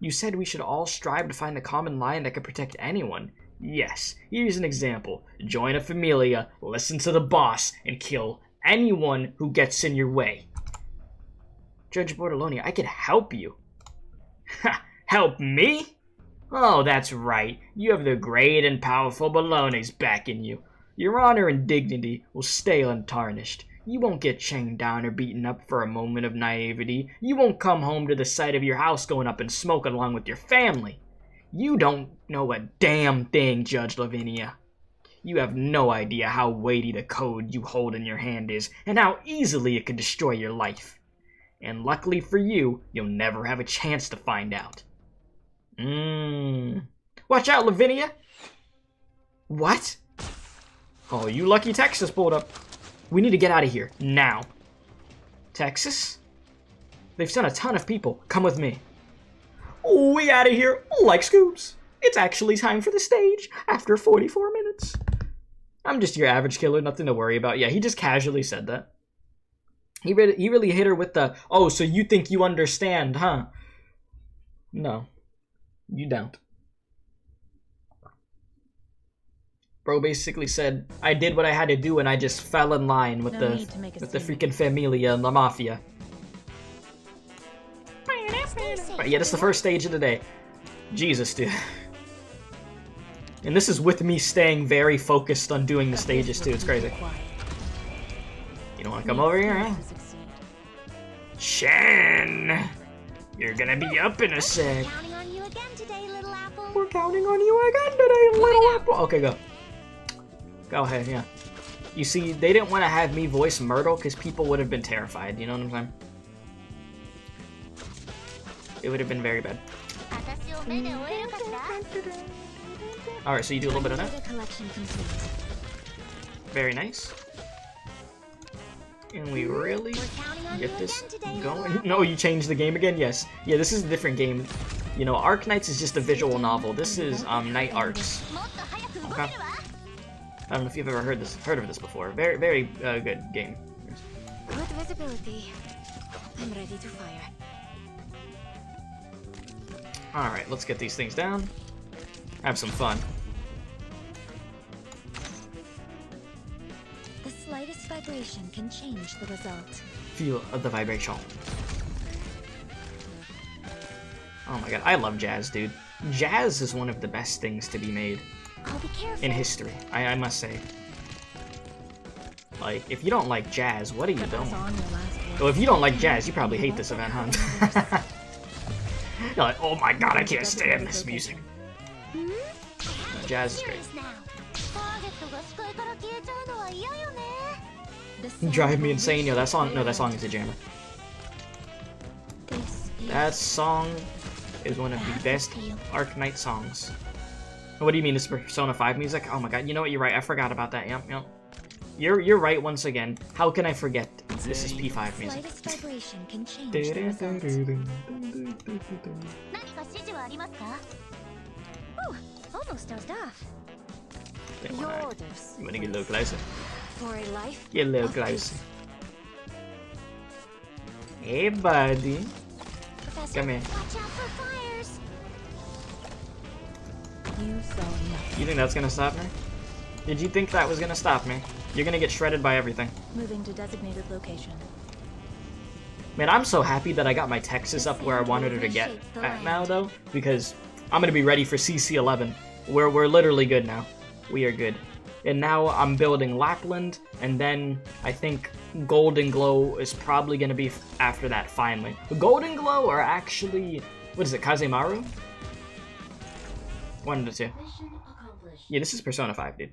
[SPEAKER 1] You said we should all strive to find a common line that could protect anyone. Yes, here's an example. Join a familia, listen to the boss, and kill anyone who gets in your way. Judge Bortoloni, I could help you. Ha! Help me? Oh, that's right. You have the great and powerful Ballones backing you. Your honor and dignity will stay untarnished. You won't get chained down or beaten up for a moment of naivety. You won't come home to the sight of your house going up in smoke along with your family. You don't know a damn thing, Judge Lavinia. You have no idea how weighty the code you hold in your hand is, and how easily it could destroy your life. And luckily for you, you'll never have a chance to find out. Watch out, Lavinia! What? Oh, you lucky Texas pulled up. We need to get out of here, now. Texas? They've sent a ton of people. Come with me. Oh, we out of here like Scoops. It's actually time for the stage after 44 minutes. I'm just your average killer, nothing to worry about. Yeah, he just casually said that. He really hit her with the, oh, so you think you understand, huh? No, you don't. Bro basically said, I did what I had to do and I just fell in line with the freaking Familia and the Mafia. Right, yeah, that's the first stage of the day. Jesus, dude. And this is with me staying very focused on doing the stages too, it's crazy. You don't want to come over here, huh? Shen! You're gonna be up in a sec.
[SPEAKER 2] We're counting on you again today, little apple.
[SPEAKER 1] We're counting on you again today, little apple. Okay, go. Go ahead, yeah. You see, they didn't want to have me voice Myrtle because people would have been terrified, you know what I'm saying? It would have been very bad. Alright, so you do a little bit of that. Very nice. And we really get this going. No, you changed the game again? Yes. Yeah, this is a different game. You know, Arknights is just a visual novel. This is Night Arcs. Okay. I don't know if you've ever heard of this before. Very good game.
[SPEAKER 2] Good visibility. I'm ready to fire.
[SPEAKER 1] Alright, let's get these things down. Have some fun.
[SPEAKER 2] The slightest vibration can change the result.
[SPEAKER 1] Feel the vibration. Oh my god, I love jazz, dude. Jazz is one of the best things to be made
[SPEAKER 2] I'll be careful.
[SPEAKER 1] in history, I must say. Like, if you don't like jazz, what are you doing? Well, if you don't like jazz, you probably hate this event, huh? You're like, oh my god, I can't stand this music. Jazz is great. Drive me insane, yo. That song is a jammer. That song is one of the best Arknight songs. What do you mean, this is Persona 5 music? Oh my god, you know what? You're right. I forgot about that. Yep. You're right once again. How can I forget? This is P5 music.
[SPEAKER 2] Almost dozed off.
[SPEAKER 1] You wanna get a little closer?
[SPEAKER 2] For a life.
[SPEAKER 1] Get a little closer. Hey, buddy.
[SPEAKER 2] Professor,
[SPEAKER 1] Come here.
[SPEAKER 2] watch out for fires.
[SPEAKER 1] You think that's gonna stop me? Did you think that was gonna stop me? You're gonna get shredded by everything.
[SPEAKER 2] Moving to designated location.
[SPEAKER 1] Man, I'm so happy that I got my Texas up where I wanted her to get at now, though, because I'm gonna be ready for CC11. We're literally good now. We are good. And now I'm building Lapland, and then I think Golden Glow is probably gonna be after that finally. Golden Glow or actually, what is it, Kazemaru? One of the two. Yeah, this is Persona 5, dude.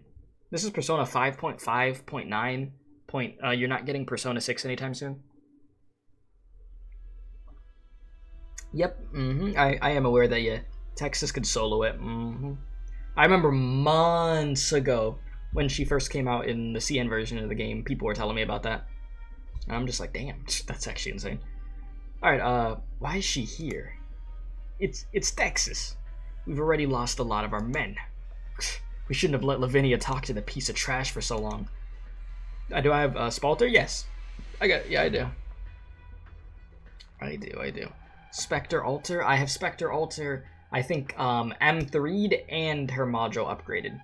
[SPEAKER 1] This is Persona 5.5.9. You're not getting Persona 6 anytime soon. Yep, I am aware that, yeah, Texas could solo it. I remember months ago when she first came out in the CN version of the game, people were telling me about that. And I'm just like, damn, that's actually insane. Alright, why is she here? It's Texas. We've already lost a lot of our men. We shouldn't have let Lavinia talk to the piece of trash for so long. Do I have Spalter? Yes. I do. I do. Spectre Alter? I have Spectre Alter, I think, M3'd and her module upgraded.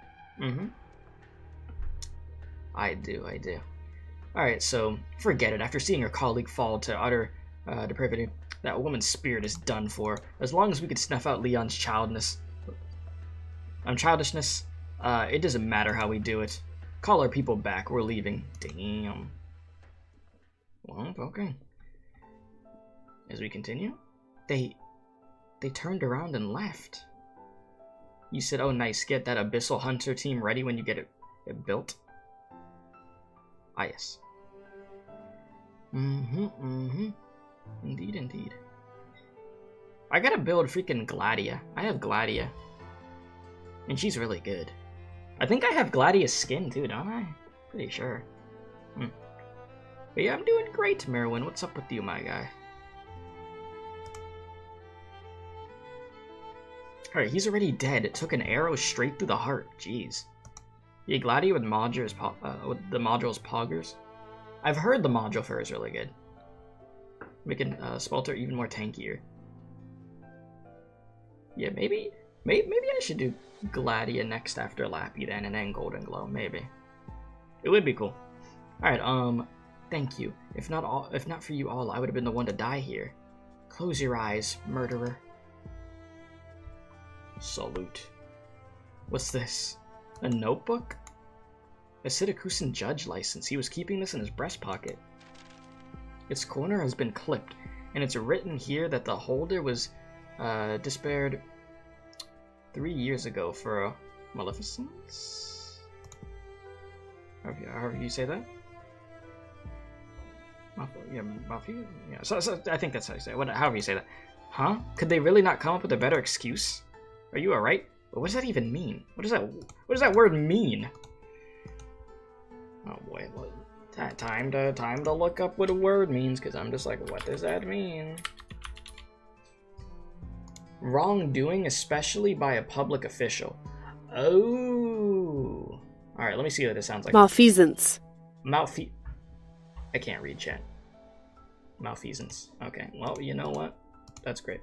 [SPEAKER 1] I do. Alright, so, forget it. After seeing her colleague fall to utter depravity, that woman's spirit is done for. As long as we could snuff out Leon's childishness, it doesn't matter how we do it. Call our people back. We're leaving. Damn. Well, okay. As we continue, they turned around and left. You said, oh nice, get that Abyssal Hunter team ready when you get it built. Ah, yes. Indeed, indeed. I gotta build freaking Gladia. I have Gladia. And she's really good. I think I have Gladia's skin too, don't I? Pretty sure. But yeah, I'm doing great, Merwin. What's up with you, my guy? Alright, he's already dead. It took an arrow straight through the heart. Jeez. Yeah, Gladia with the module's poggers. I've heard the module fur is really good. Making Spalter even more tankier. Yeah, maybe I should do Gladia next after Lappy then, and then Golden Glow. Maybe it would be cool. All right, thank you. If not for you all, I would have been the one to die here. Close your eyes, murderer. Salute. What's this? A notebook? A Siracusan judge license. He was keeping this in his breast pocket. Its corner has been clipped, and it's written here that the holder was disbarred 3 years ago for maleficence? However you say that? Yeah, so I think that's how you say it. However you say that. Huh? Could they really not come up with a better excuse? Are you alright? What does that even mean? What does that word mean? Oh boy, time to look up what a word means, because I'm just like, what does that mean? Wrongdoing, especially by a public official. Oh. Alright, let me see what this sounds like.
[SPEAKER 3] Malfeasance.
[SPEAKER 1] I can't read chat. Malfeasance. Okay, well, you know what? That's great.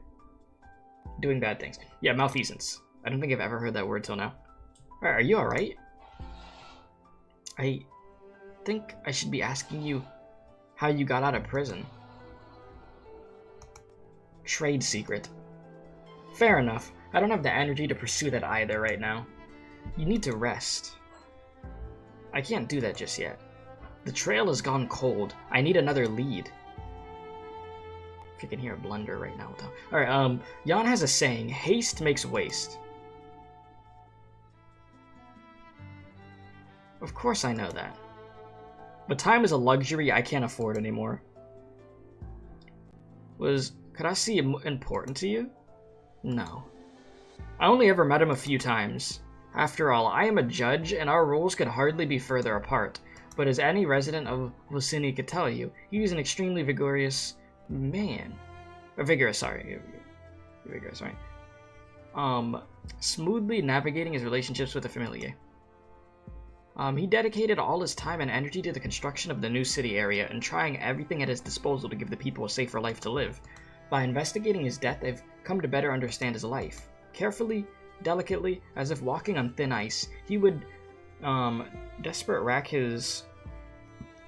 [SPEAKER 1] Doing bad things. Yeah, malfeasance. I don't think I've ever heard that word till now. Alright, are you alright? I think I should be asking you how you got out of prison. Trade secret. Fair enough. I don't have the energy to pursue that either right now. You need to rest. I can't do that just yet. The trail has gone cold. I need another lead. If you can hear a blunder right now. Alright, Jan has a saying, haste makes waste. Of course I know that. But time is a luxury I can't afford anymore. Was Karasi important to you? No. I only ever met him a few times. After all, I am a judge, and our roles could hardly be further apart. But as any resident of Lucini could tell you, he is an extremely vigorous man. Vigorous, right? Smoothly navigating his relationships with the familiar. He dedicated all his time and energy to the construction of the new city area and trying everything at his disposal to give the people a safer life to live. By investigating his death, I've come to better understand his life. Carefully, delicately, as if walking on thin ice, he would desperate rack his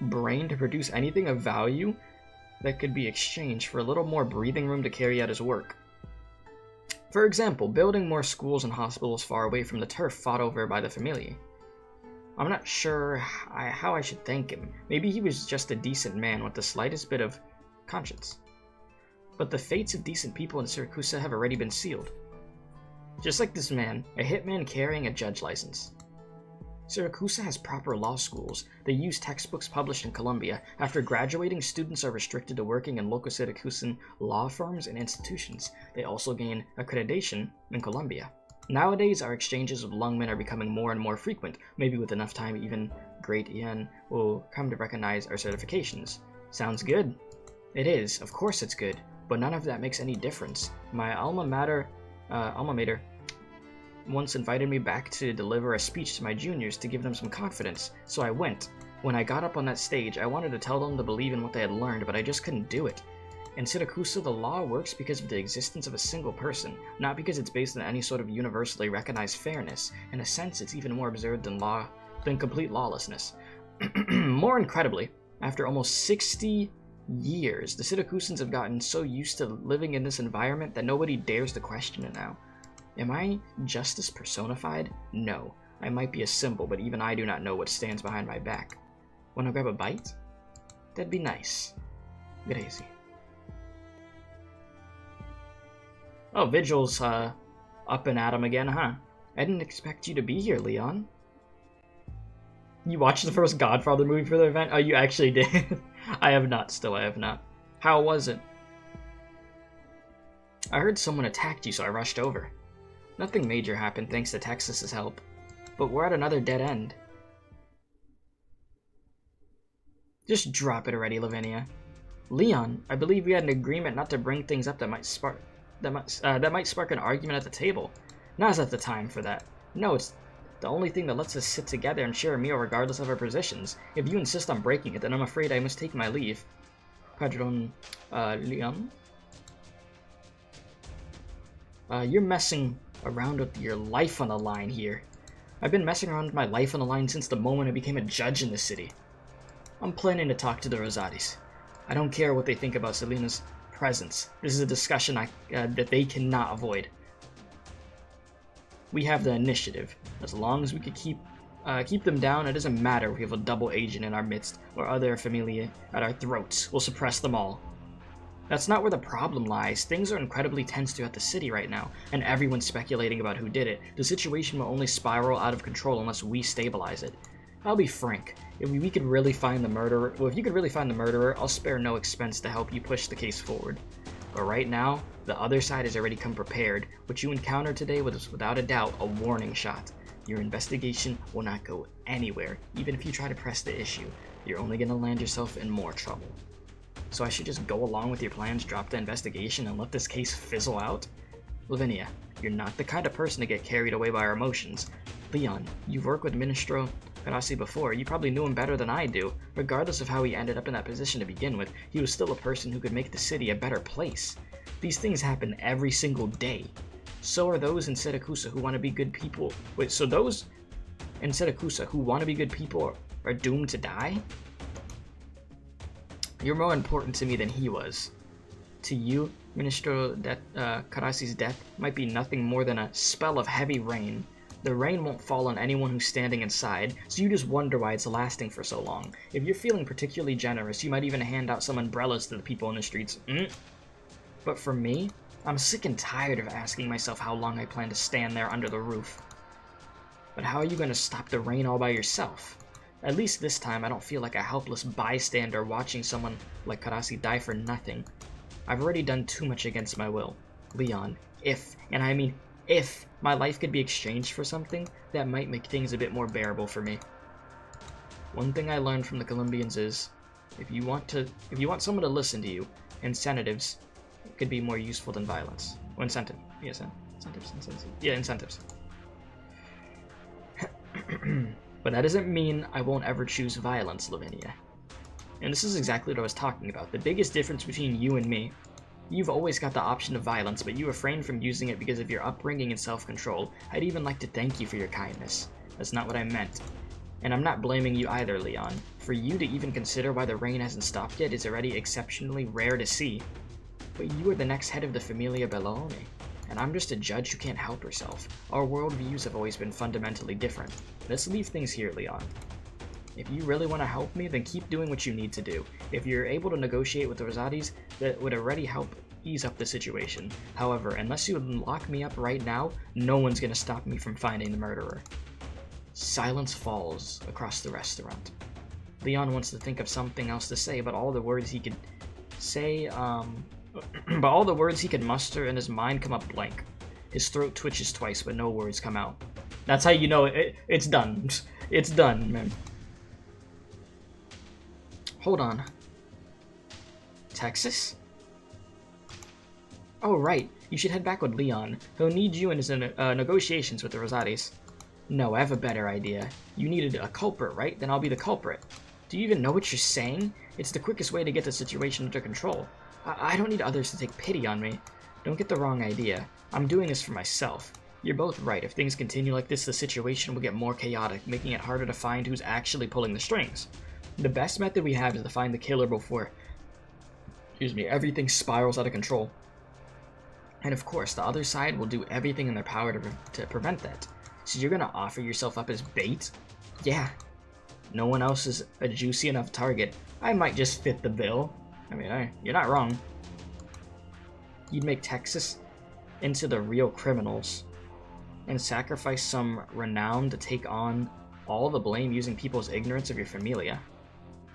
[SPEAKER 1] brain to produce anything of value that could be exchanged for a little more breathing room to carry out his work. For example, building more schools and hospitals far away from the turf fought over by the familia. I'm not sure how I should thank him. Maybe he was just a decent man with the slightest bit of conscience. But the fates of decent people in Siracusa have already been sealed. Just like this man, a hitman carrying a judge license. Siracusa has proper law schools. They use textbooks published in Colombia. After graduating, students are restricted to working in local Siracusan law firms and institutions. They also gain accreditation in Colombia. Nowadays, our exchanges with Lungmen are becoming more and more frequent. Maybe with enough time, even Great Ian will come to recognize our certifications. Sounds good. It is. Of course it's good. But none of that makes any difference. My alma mater once invited me back to deliver a speech to my juniors to give them some confidence, so I went. When I got up on that stage, I wanted to tell them to believe in what they had learned, but I just couldn't do it. In Siracusa, the law works because of the existence of a single person, not because it's based on any sort of universally recognized fairness. In a sense, it's even more absurd than complete lawlessness. More incredibly, after almost 60 years, the Siracusans have gotten so used to living in this environment that nobody dares to question it now. Am I justice personified? No. I might be a symbol, but even I do not know what stands behind my back. Wanna grab a bite? That'd be nice. Gracie. Oh, Vigil's, up and at 'em again, huh? I didn't expect you to be here, Leon. You watched the first Godfather movie for the event? Oh, you actually did? I have not, still I have not. How was it? I heard someone attacked you, so I rushed over. Nothing major happened thanks to Texas's help, but we're at another dead end. Just drop it already, Lavinia. Leon, I believe we had an agreement not to bring things up that might spark an argument at the table. Now's not the time for that. No, it's the only thing that lets us sit together and share a meal regardless of our positions. If you insist on breaking it, then I'm afraid I must take my leave. Padron, Leon? You're messing around with your life on the line here. I've been messing around with my life on the line since the moment I became a judge in the city. I'm planning to talk to the Rosatis. I don't care what they think about Selena's presence. This is a discussion that they cannot avoid. We have the initiative. As long as we could keep them down, it doesn't matter if we have a double agent in our midst or other familia at our throats. We'll suppress them all. That's not where the problem lies. Things are incredibly tense throughout the city right now, and everyone's speculating about who did it. The situation will only spiral out of control unless we stabilize it. I'll be frank. If you could really find the murderer, I'll spare no expense to help you push the case forward. But right now, the other side has already come prepared. What you encountered today was without a doubt a warning shot. Your investigation will not go anywhere. Even if you try to press the issue, you're only going to land yourself in more trouble. So I should just go along with your plans, drop the investigation, and let this case fizzle out? Lavinia, you're not the kind of person to get carried away by our emotions. Leon, you've worked with Ministro Karasi before. You probably knew him better than I do. Regardless of how he ended up in that position to begin with, he was still a person who could make the city a better place. These things happen every single day. So are those in Siracusa who want to be good people. Wait, so those in Siracusa who want to be good people are doomed to die? You're more important to me than he was. To you, Ministro Karasi's death might be nothing more than a spell of heavy rain. The rain won't fall on anyone who's standing inside, so you just wonder why it's lasting for so long. If you're feeling particularly generous, you might even hand out some umbrellas to the people in the streets. But for me, I'm sick and tired of asking myself how long I plan to stand there under the roof. But how are you going to stop the rain all by yourself? At least this time I don't feel like a helpless bystander watching someone like Karasi die for nothing. I've already done too much against my will. Leon, if, and I mean if, my life could be exchanged for something, that might make things a bit more bearable for me. One thing I learned from the Colombians is, if you want someone to listen to you, incentives could be more useful than violence. Or incentive. Yes, incentives. Yeah, incentives. But that doesn't mean I won't ever choose violence, Lavinia. And this is exactly what I was talking about. The biggest difference between you and me. You've always got the option of violence, but you refrain from using it because of your upbringing and self-control. I'd even like to thank you for your kindness. That's not what I meant. And I'm not blaming you either, Leon. For you to even consider why the rain hasn't stopped yet is already exceptionally rare to see. But you are the next head of the Familia Bellone, and I'm just a judge who can't help herself. Our worldviews have always been fundamentally different. Let's leave things here, Leon. If you really want to help me, then keep doing what you need to do. If you're able to negotiate with the Rosatis, that would already help ease up the situation. However, unless you lock me up right now, no one's going to stop me from finding the murderer. Silence falls across the restaurant. Leon wants to think of something else to say, but all the words he could say, but all the words he could muster in his mind come up blank. His throat twitches twice, but no words come out. That's how you know it's done. It's done, man. Hold on. Texas? Oh, right. You should head back with Leon. He'll need you in his negotiations with the Rosatis. No, I have a better idea. You needed a culprit, right? Then I'll be the culprit. Do you even know what you're saying? It's the quickest way to get the situation under control. I don't need others to take pity on me. Don't get the wrong idea. I'm doing this for myself. You're both right. If things continue like this, the situation will get more chaotic, making it harder to find who's actually pulling the strings. The best method we have is to find the killer before, everything spirals out of control. And of course, the other side will do everything in their power to prevent that. So you're gonna offer yourself up as bait? Yeah. No one else is a juicy enough target. I might just fit the bill. I mean, you're not wrong. You'd make Texas into the real criminals and sacrifice some renown to take on all the blame using people's ignorance of your familia.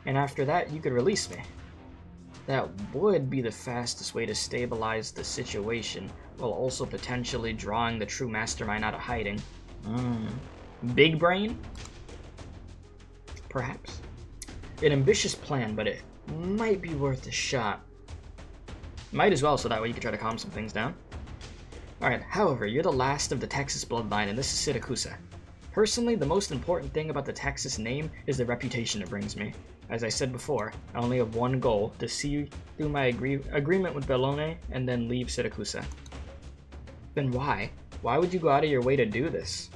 [SPEAKER 1] And after that, you could release me. That would be the fastest way to stabilize the situation, while also potentially drawing the true mastermind out of hiding. Big brain? Perhaps. An ambitious plan, but it might be worth a shot. Might as well, so that way you can try to calm some things down. Alright, however, you're the last of the Texas bloodline, and this is Siracusa. Personally, the most important thing about the Texas name is the reputation it brings me. As I said before, I only have one goal, to see through my agreement with Bellone and then leave Siracusa. Then why? Why would you go out of your way to do this?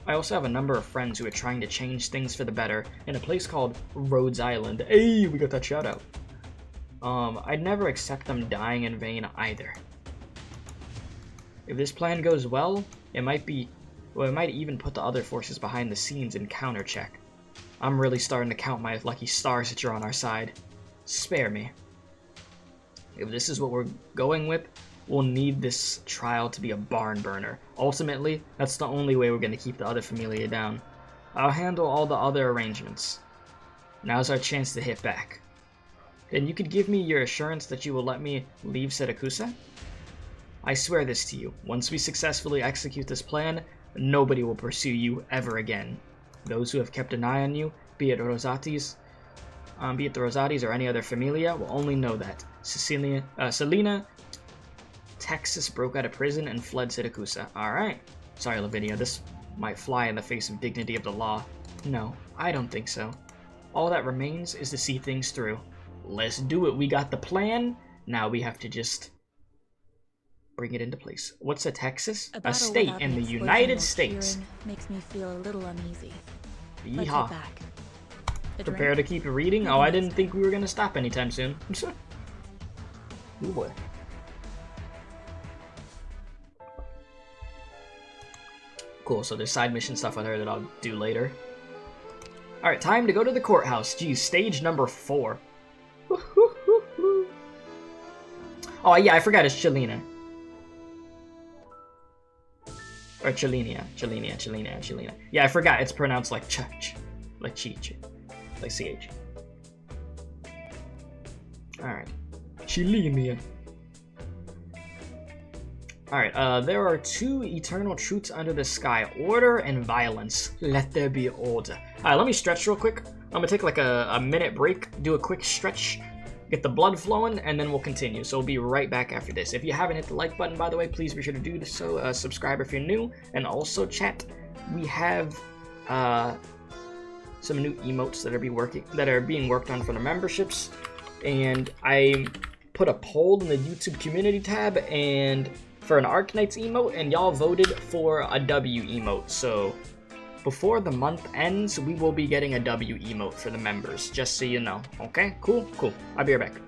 [SPEAKER 1] I also have a number of friends who are trying to change things for the better in a place called Rhodes Island. Hey, we got that shout out. I'd never accept them dying in vain either. If this plan goes well, it might even put the other forces behind the scenes in counter-check. I'm really starting to count my lucky stars that you're on our side. Spare me. If this is what we're going with, we'll need this trial to be a barn burner. Ultimately, that's the only way we're going to keep the other familia down. I'll handle all the other arrangements. Now's our chance to hit back. Then you could give me your assurance that you will let me leave Siracusa? I swear this to you. Once we successfully execute this plan, nobody will pursue you ever again. Those who have kept an eye on you, be it the Rosatis or any other familia, will only know that Selena, Texas broke out of prison and fled Siracusa. Alright. Sorry, Lavinia, this might fly in the face of dignity of the law. No, I don't think so. All that remains is to see things through. Let's do it. We got the plan. Now we have to just bring it into place. What's a Texas? A state in the United States.
[SPEAKER 3] Makes me feel a little uneasy.
[SPEAKER 1] Yeehaw. Prepare to keep reading? Oh, I didn't think we were going to stop anytime soon. Oh boy. Cool, so there's side mission stuff with her that I'll do later. Alright, time to go to the courthouse. Geez, stage number 4. Oh yeah, I forgot it's Chelina. Or Chelina. Yeah, I forgot it's pronounced like ch, like ch, like ch. Alright. Chelina. Alright, there are 2 eternal truths under the sky. Order and violence. Let there be order. Alright, let me stretch real quick. I'm gonna take like a minute break, do a quick stretch, get the blood flowing, and then we'll continue. So we'll be right back after this. If you haven't hit the like button, by the way, please be sure to do so. Subscribe if you're new. And also, chat, we have some new emotes that are being worked on for the memberships. And I put a poll in the YouTube community tab and for an Arknights emote, and y'all voted for a W emote. So before the month ends, we will be getting a W emote for the members, just so you know. Okay, cool. I'll be right back.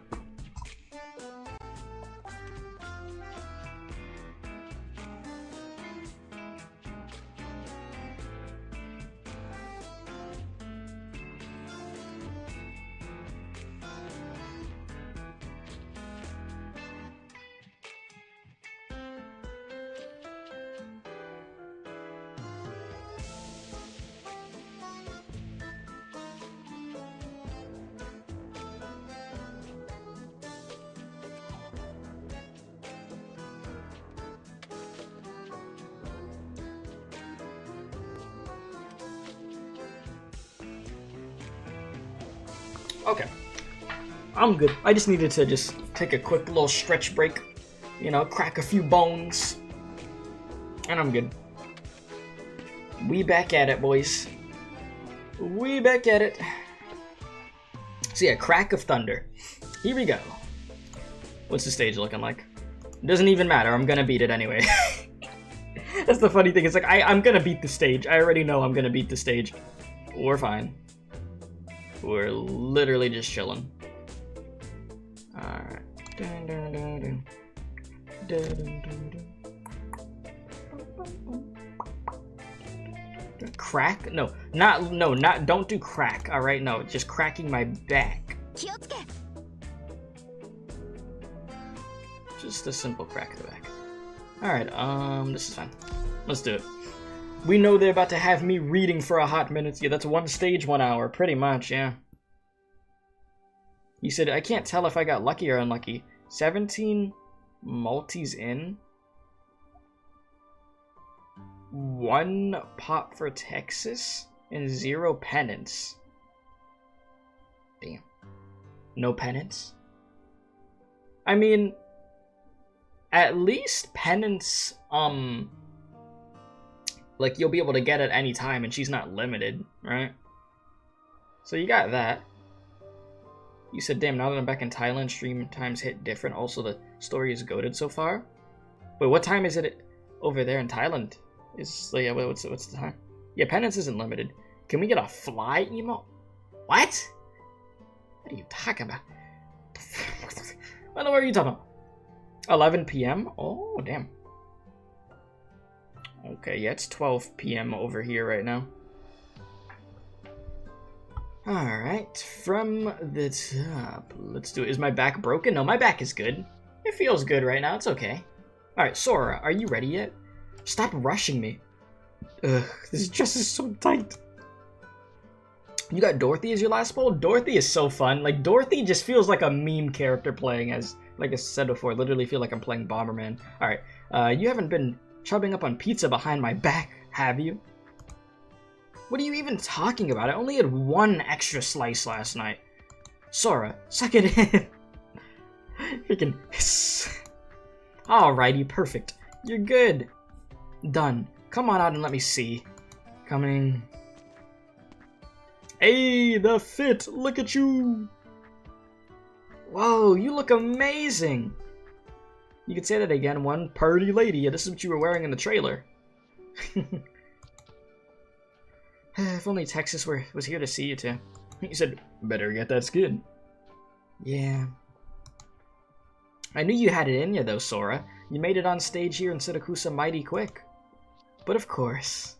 [SPEAKER 1] Okay, I'm good. I just needed to just take a quick little stretch break, you know, crack a few bones, and I'm good. We back at it, boys. We back at it. So yeah, Crack of Thunder. Here we go. What's the stage looking like? Doesn't even matter, I'm gonna beat it anyway. That's the funny thing, it's like, I'm gonna beat the stage. I already know I'm gonna beat the stage. We're fine. We're literally just chilling. Alright. Crack? No, don't do crack, alright? No, just cracking my back. Just a simple crack in the back. Alright, this is fine. Let's do it. We know they're about to have me reading for a hot minute. Yeah, that's one stage, 1 hour. Pretty much, yeah. He said, I can't tell if I got lucky or unlucky. 17 multis in. 1 pop for Texas. And 0 penance. Damn. No penance? I mean, at least penance, like, you'll be able to get at any time and she's not limited, right? So you got that. You said, damn, now that I'm back in Thailand, stream times hit different. Also, the story is goated so far. Wait, what time is it over there in Thailand? Yeah, what's the time? Yeah, penance isn't limited. Can we get a fly emote? What? What are you talking about? What are you talking about? 11 p.m.? Oh, damn. Okay, yeah, it's 12 p.m. over here right now. Alright, from the top. Let's do it. Is my back broken? No, my back is good. It feels good right now. It's okay. Alright, Sora, are you ready yet? Stop rushing me. Ugh, this dress is so tight. You got Dorothy as your last poll? Dorothy is so fun. Like, Dorothy just feels like a meme character playing as, like I said before, literally feel like I'm playing Bomberman. Alright, you haven't been chubbing up on pizza behind my back, have you? What are you even talking about? I only had 1 extra slice last night. Sora, suck it in. Freaking hiss. Alrighty, perfect. You're good. Done. Come on out and let me see. Coming. Hey, the fit! Look at you! Whoa, you look amazing! You could say that again, one party lady. Yeah, this is what you were wearing in the trailer. If only Texas was here to see you two. He said, better get that skin. Yeah. I knew you had it in you though, Sora. You made it on stage here in Siracusa mighty quick. But of course,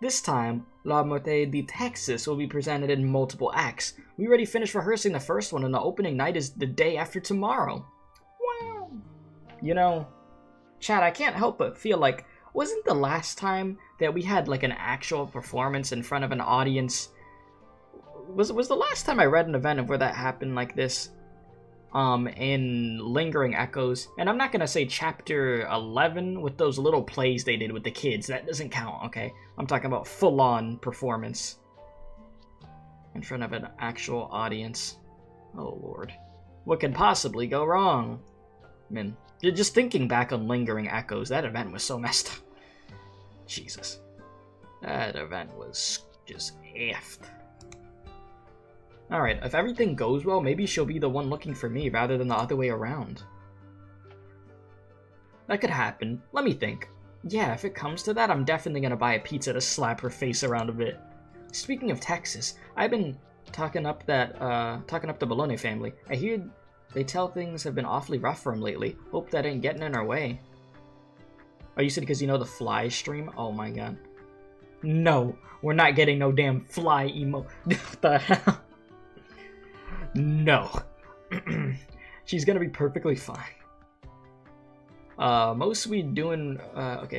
[SPEAKER 1] this time, La Muerte de Texas will be presented in multiple acts. We already finished rehearsing the first one and the opening night is the day after tomorrow. Wow. You know, Chad, I can't help but feel like, wasn't the last time that we had like an actual performance in front of an audience? Was the last time I read an event of where that happened like this? In Lingering Echoes. And I'm not gonna say chapter 11 with those little plays they did with the kids. That doesn't count, okay? I'm talking about full-on performance in front of an actual audience. Oh lord. What could possibly go wrong? I mean, just thinking back on Lingering Echoes, that event was so messed up. Jesus. That event was just effed. Alright, if everything goes well, maybe she'll be the one looking for me rather than the other way around. That could happen. Let me think. Yeah, if it comes to that, I'm definitely gonna buy a pizza to slap her face around a bit. Speaking of Texas, I've been talking up the Bologna family. I hear they tell things have been awfully rough for him lately. Hope that ain't getting in our way. Oh, you said because you know the fly stream? Oh my god. No, we're not getting no damn fly emo. What the hell? No. She's gonna be perfectly fine. Most we doing right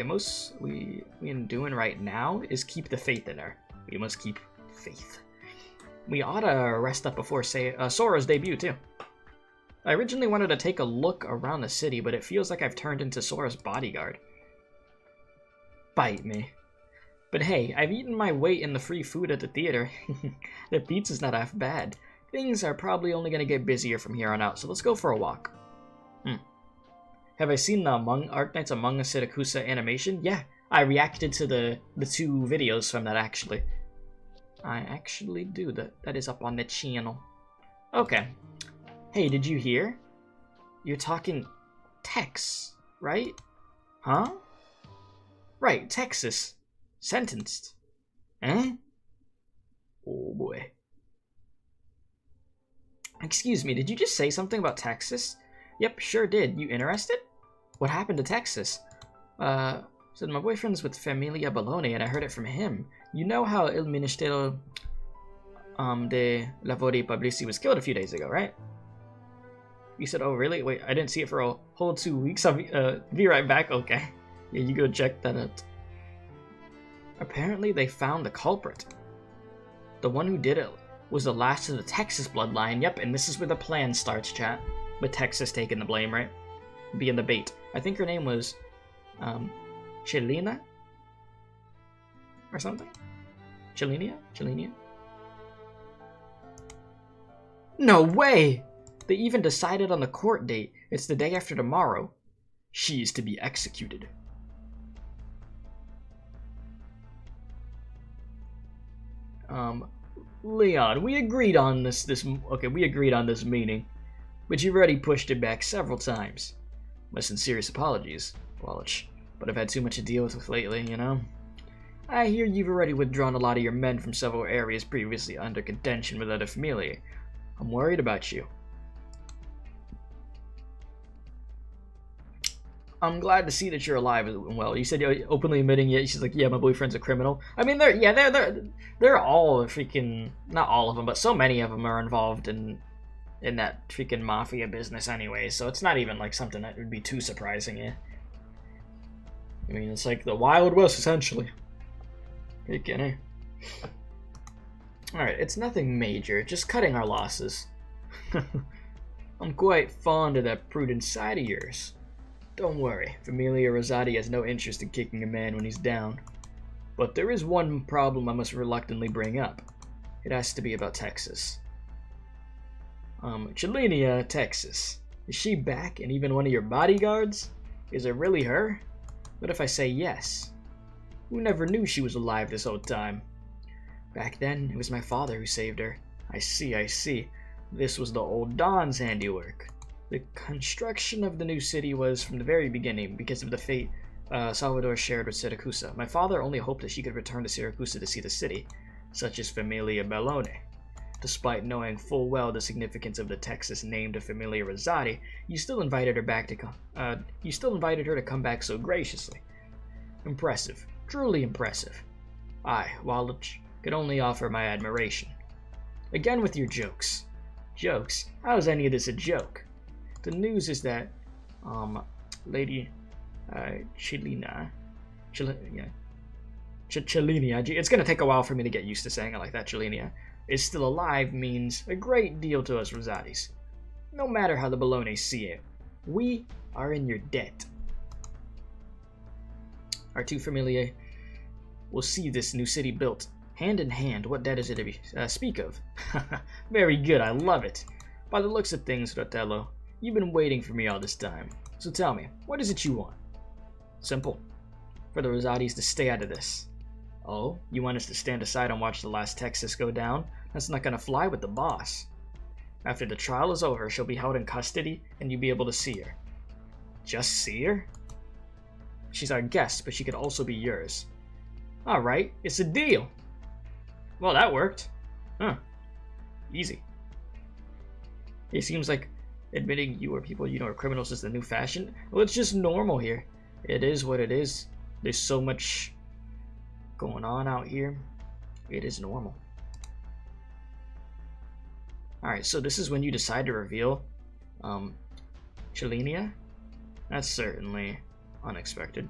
[SPEAKER 1] now is keep the faith in her. We must keep faith. We ought to rest up before Sora's debut too. I originally wanted to take a look around the city, but it feels like I've turned into Sora's bodyguard. Bite me. But hey, I've eaten my weight in the free food at the theater. The pizza's not half bad. Things are probably only going to get busier from here on out, so let's go for a walk. Have I seen the Arknights Among Us Siracusa animation? Yeah, I reacted to the 2 videos from that actually. I actually do. That is up on the channel. Okay. Hey, did you hear? You're talking Tex, right? Huh? Right, Texas. Sentenced. Eh? Oh boy. Excuse me, did you just say something about Texas? Yep, sure did. You interested? What happened to Texas? Said my boyfriend's with Familia Bologna and I heard it from him. You know how Il Ministerio de la Voix de Publici was killed a few days ago, right? You said, oh, really? Wait, I didn't see it for a whole 2 weeks. I'll be right back. Okay. Yeah, you go check that out. Apparently, they found the culprit. The one who did it was the last of the Texas bloodline. Yep, and this is where the plan starts, chat. With Texas taking the blame, right? Being the bait. I think her name was, Chelina? Or something? Chelinia? No way! They even decided on the court date. It's the day after tomorrow. She is to be executed. Leon, we agreed on this we agreed on this meeting, but you've already pushed it back several times. My sincerest apologies, Wallach, but I've had too much to deal with lately, you know? I hear you've already withdrawn a lot of your men from several areas previously under contention with other familiae. I'm worried about you. I'm glad to see that you're alive and well. You said you're openly admitting it. She's like, yeah, my boyfriend's a criminal. I mean, they're all freaking, not all of them, but so many of them are involved in that freaking mafia business anyway. So it's not even like something that would be too surprising, yeah. I mean, it's like the Wild West essentially. Alright, it's nothing major, just cutting our losses. I'm quite fond of that prudent side of yours. Don't worry, Familia Rosati has no interest in kicking a man when he's down. But there is one problem I must reluctantly bring up. It has to be about Texas. Chelinia, Texas. Is she back and even one of your bodyguards? Is it really her? What if I say yes? Who never knew she was alive this whole time? Back then, it was my father who saved her. I see. This was the old Don's handiwork. The construction of the new city was from the very beginning because of the fate Salvador shared with Siracusa. My father only hoped that she could return to Siracusa to see the city, such as Familia Bellone. Despite knowing full well the significance of the Texas name to Familia Rosati, you still invited her to come back so graciously. Impressive, truly impressive. I, Wallach, could only offer my admiration. Again with your jokes. Jokes? How is any of this a joke? The news is that, Lady, Chelinia, it's gonna take a while for me to get used to saying it like that, Chelinia, is still alive means a great deal to us Rosatis. No matter how the Bolognas see it, we are in your debt. Our two familiae will see this new city built, hand in hand. What debt is it to speak of? Very good, I love it. By the looks of things, Rotello, you've been waiting for me all this time. So tell me, what is it you want? Simple. For the Rosatis to stay out of this. Oh, you want us to stand aside and watch the last Texas go down? That's not gonna fly with the boss. After the trial is over, she'll be held in custody, and you'll be able to see her. Just see her? She's our guest, but she could also be yours. Alright, it's a deal. Well, that worked. Huh. Easy. It seems like admitting you or people you know are criminals is the new fashion. Well, it's just normal here. It is what it is. There's so much going on out here. It is normal. Alright, so this is when you decide to reveal Chelinia? That's certainly unexpected.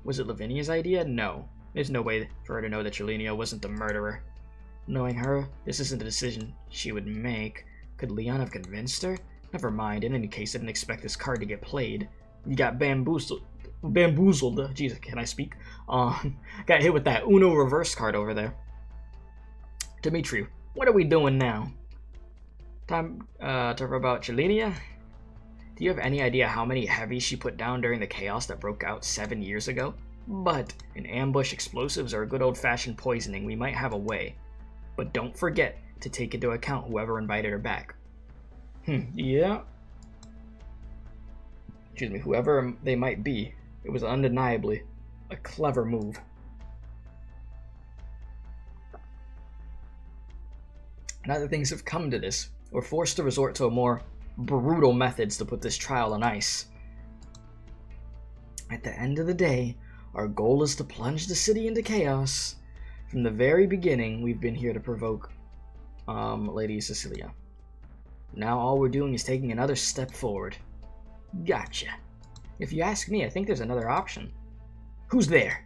[SPEAKER 1] Was it Lavinia's idea? No. There's no way for her to know that Chelinia wasn't the murderer. Knowing her, this isn't a decision she would make. Could Leon have convinced her? Never mind, in any case, I didn't expect this card to get played. You got bamboozled. Jesus, can I speak? Got hit with that Uno reverse card over there. Dimitri, what are we doing now? Time to talk about Chelinia? Do you have any idea how many heavies she put down during the chaos that broke out 7 years ago? But an ambush, explosives, or a good old-fashioned poisoning, we might have a way. But don't forget to take into account whoever invited her back. Yeah. Excuse me, whoever they might be, it was undeniably a clever move. Now that things have come to this, we're forced to resort to a more brutal methods to put this trial on ice. At the end of the day, our goal is to plunge the city into chaos. From the very beginning, we've been here to provoke Lady Cecilia. Now all we're doing is taking another step forward. Gotcha. If you ask me, I think there's another option. Who's there?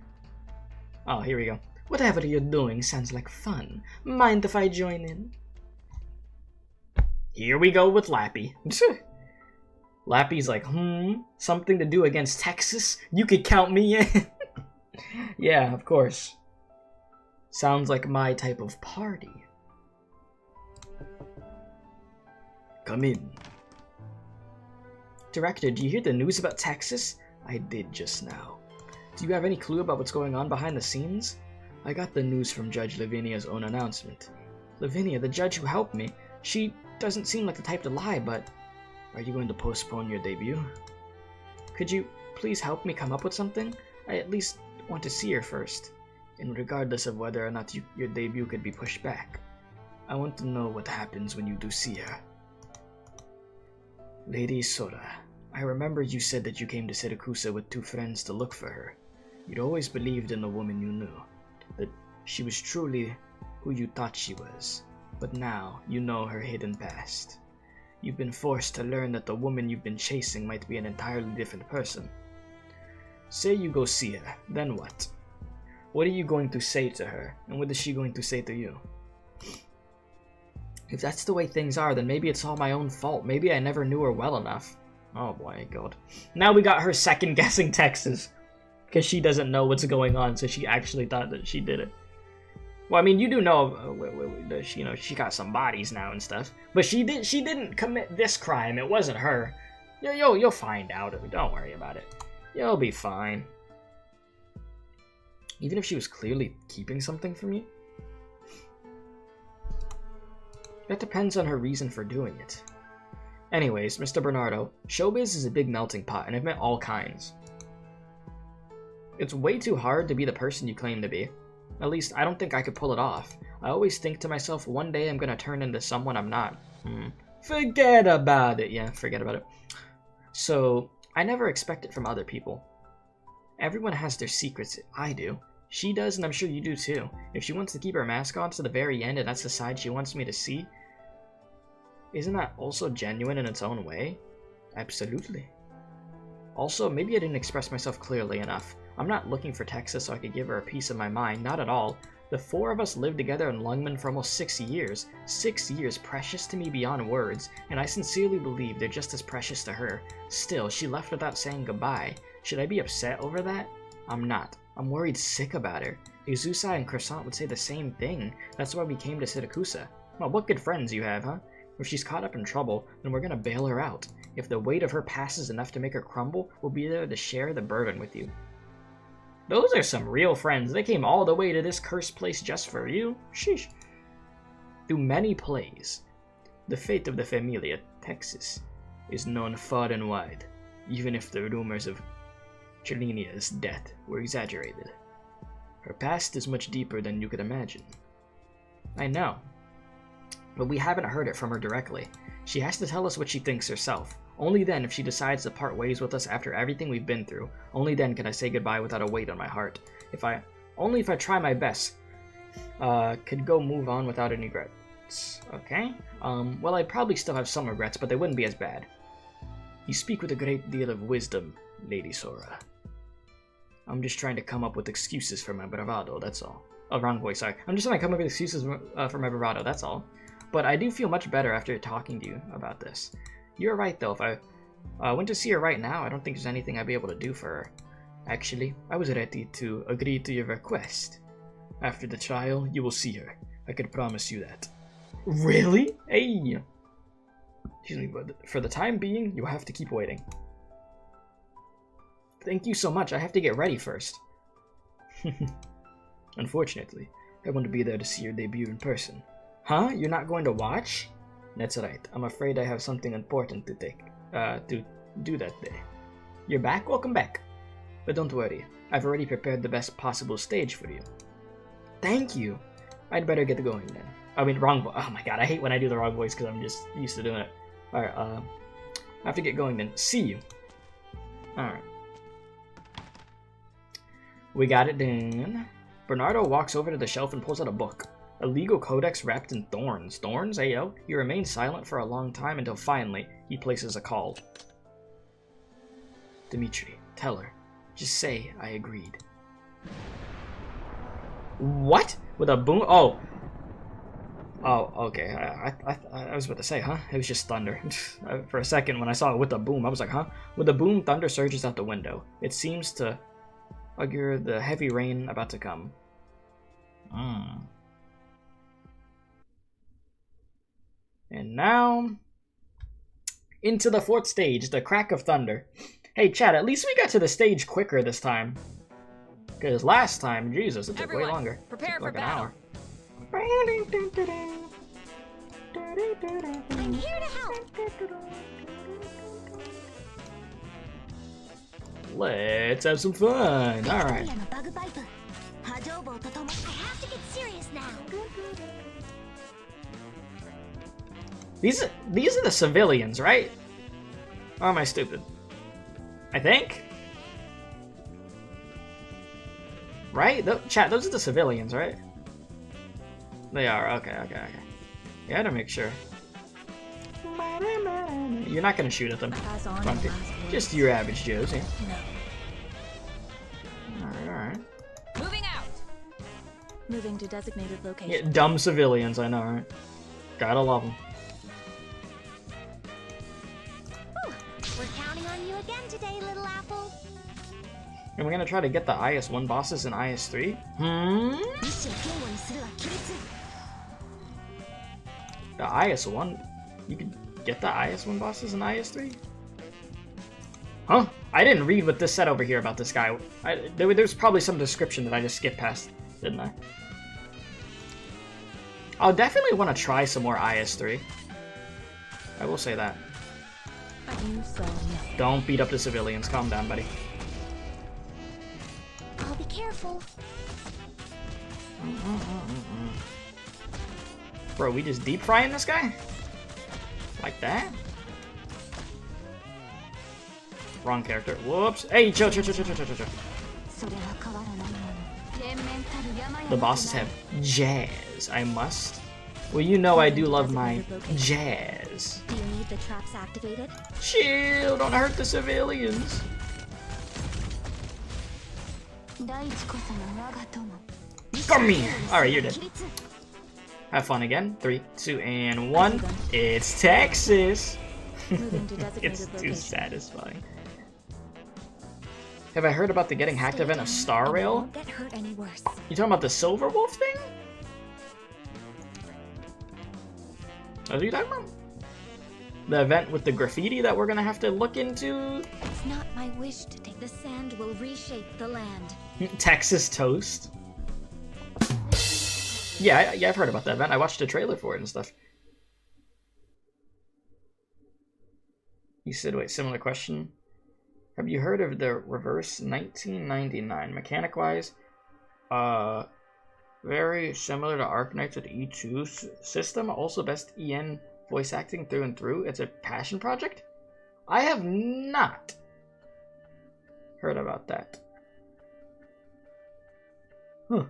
[SPEAKER 1] Oh, here we go. Whatever you're doing sounds like fun. Mind if I join in? Here we go with Lappy. Lappy's like, something to do against Texas? You could count me in. Yeah, of course. Sounds like my type of party. Come in. Director, do you hear the news about Texas? I did just now. Do you have any clue about what's going on behind the scenes? I got the news from Judge Lavinia's own announcement. Lavinia, the judge who helped me, she doesn't seem like the type to lie, but... Are you going to postpone your debut? Could you please help me come up with something? I at least want to see her first. And regardless of whether or not your debut could be pushed back, I want to know what happens when you do see her. Lady Sora, I remember you said that you came to Siracusa with 2 friends to look for her. You'd always believed in the woman you knew, that she was truly who you thought she was. But now, you know her hidden past. You've been forced to learn that the woman you've been chasing might be an entirely different person. Say you go see her, then what? What are you going to say to her, and what is she going to say to you? If that's the way things are, then maybe it's all my own fault. Maybe I never knew her well enough. Oh boy, God. Now we got her second guessing Texas. Because she doesn't know what's going on, so she actually thought that she did it. Well, I mean, you do know, you know, she got some bodies now and stuff. But she didn't commit this crime. It wasn't her. You'll find out. Don't worry about it. You'll be fine. Even if she was clearly keeping something from you? That depends on her reason for doing it. Anyways, Mr. Bernardo, showbiz is a big melting pot, and I've met all kinds. It's way too hard to be the person you claim to be. At least, I don't think I could pull it off. I always think to myself, one day I'm gonna turn into someone I'm not. Forget about it. Yeah, forget about it. So, I never expect it from other people. Everyone has their secrets. I do. She does, and I'm sure you do too. If she wants to keep her mask on to the very end and that's the side she wants me to see, isn't that also genuine in its own way? Absolutely. Also, maybe I didn't express myself clearly enough. I'm not looking for Texas so I could give her a piece of my mind, not at all. The 4 of us lived together in Lungman for almost 6 years. 6 years precious to me beyond words, and I sincerely believe they're just as precious to her. Still, she left without saying goodbye. Should I be upset over that? I'm not. I'm worried sick about her. Izusa and Croissant would say the same thing. That's why we came to Siracusa. Well, what good friends you have, huh? If she's caught up in trouble, then we're gonna bail her out. If the weight of her past is enough to make her crumble, we'll be there to share the burden with you. Those are some real friends. They came all the way to this cursed place just for you. Sheesh. Through many plays, the fate of the Familia, Texas, is known far and wide, even if the rumors of Chelinia's death were exaggerated. Her past is much deeper than you could imagine. I know, but we haven't heard it from her directly. She has to tell us what she thinks herself. Only then, if she decides to part ways with us after everything we've been through, only then can I say goodbye without a weight on my heart. Only if I try my best, could go move on without any regrets. Okay? Well, I'd probably still have some regrets, but they wouldn't be as bad. You speak with a great deal of wisdom, Lady Sora. I'm just trying to come up with excuses for my bravado, that's all. Oh, wrong voice, sorry. I'm just trying to come up with excuses for my bravado, that's all. But I do feel much better after talking to you about this. You're right, though. If I went to see her right now, I don't think there's anything I'd be able to do for her. Actually, I was ready to agree to your request. After the trial, you will see her. I can promise you that. Really? Hey! Excuse me, but for the time being, you have to keep waiting. Thank you so much. I have to get ready first. Unfortunately, I want to be there to see your debut in person. Huh? You're not going to watch? That's right. I'm afraid I have something important to do that day. You're back? Welcome back. But don't worry. I've already prepared the best possible stage for you. Thank you. I'd better get going then. I mean, wrong voice. Oh my god, I hate when I do the wrong voice because I'm just used to doing it. Alright, I have to get going then. See you. Alright. We got it done. Bernardo walks over to the shelf and pulls out a book. A legal codex wrapped in thorns. Thorns, ayo? He remains silent for a long time until finally he places a call. Dimitri, tell her. Just say I agreed. What? With a boom? Oh. Oh, okay. I was about to say, huh? It was just thunder. For a second, when I saw it with a boom, I was like, huh? With a boom, thunder surges out the window. It seems to augur the heavy rain about to come. And now, into the 4th stage, the crack of thunder. Hey, Chad, at least we got to the stage quicker this time. Because last time, Jesus, it took way longer.
[SPEAKER 2] Prepare for
[SPEAKER 1] like an
[SPEAKER 2] battle.
[SPEAKER 1] hour.
[SPEAKER 2] I'm here to help.
[SPEAKER 1] Let's have some fun. Alright.
[SPEAKER 2] I have to get serious now.
[SPEAKER 1] These are the civilians, right? Or am I stupid? I think? Right? Chat, those are the civilians, right? They are. Okay. You gotta make sure. You're not gonna shoot at them. Just your average Joes, yeah. Alright.
[SPEAKER 2] Moving out.
[SPEAKER 3] Moving to designated location.
[SPEAKER 1] Yeah, dumb civilians, I know, right? Gotta love them.
[SPEAKER 2] We're counting on you again today, little apple.
[SPEAKER 1] And we're gonna try to get the IS-1 bosses in IS-3? The IS-1? You could get the IS-1 bosses in IS-3? Huh? I didn't read what this said over here about this guy. There's probably some description that I just skipped past, didn't I? I'll definitely want to try some more IS-3. I will say that. Don't beat up the civilians. Calm down, buddy.
[SPEAKER 2] I'll be careful.
[SPEAKER 1] Bro, we just deep frying this guy? Like that? Wrong character. Whoops. Hey, chill. The bosses have jazz. I must. Well, you know I do love my jazz.
[SPEAKER 2] Do you need the traps activated?
[SPEAKER 1] Chill, don't hurt the civilians. Come here. Alright, you're dead. Have fun again. 3, 2, and 1. It's Texas. It's too satisfying. Have I heard about the getting hacked event of Star Rail?
[SPEAKER 2] Get hurt any worse.
[SPEAKER 1] You talking about the Silver Wolf thing? What are you talking about? The event with the graffiti that we're gonna have to look into?
[SPEAKER 2] It's not my wish to take the sand will reshape the land.
[SPEAKER 1] Texas toast. Yeah, I've heard about that event. I watched a trailer for it and stuff. You said, wait, similar question. Have you heard of the reverse 1999? Mechanic-wise, very similar to Arknights with E2 system. Also best EN voice acting through and through. It's a passion project? I have not heard about that. Huh.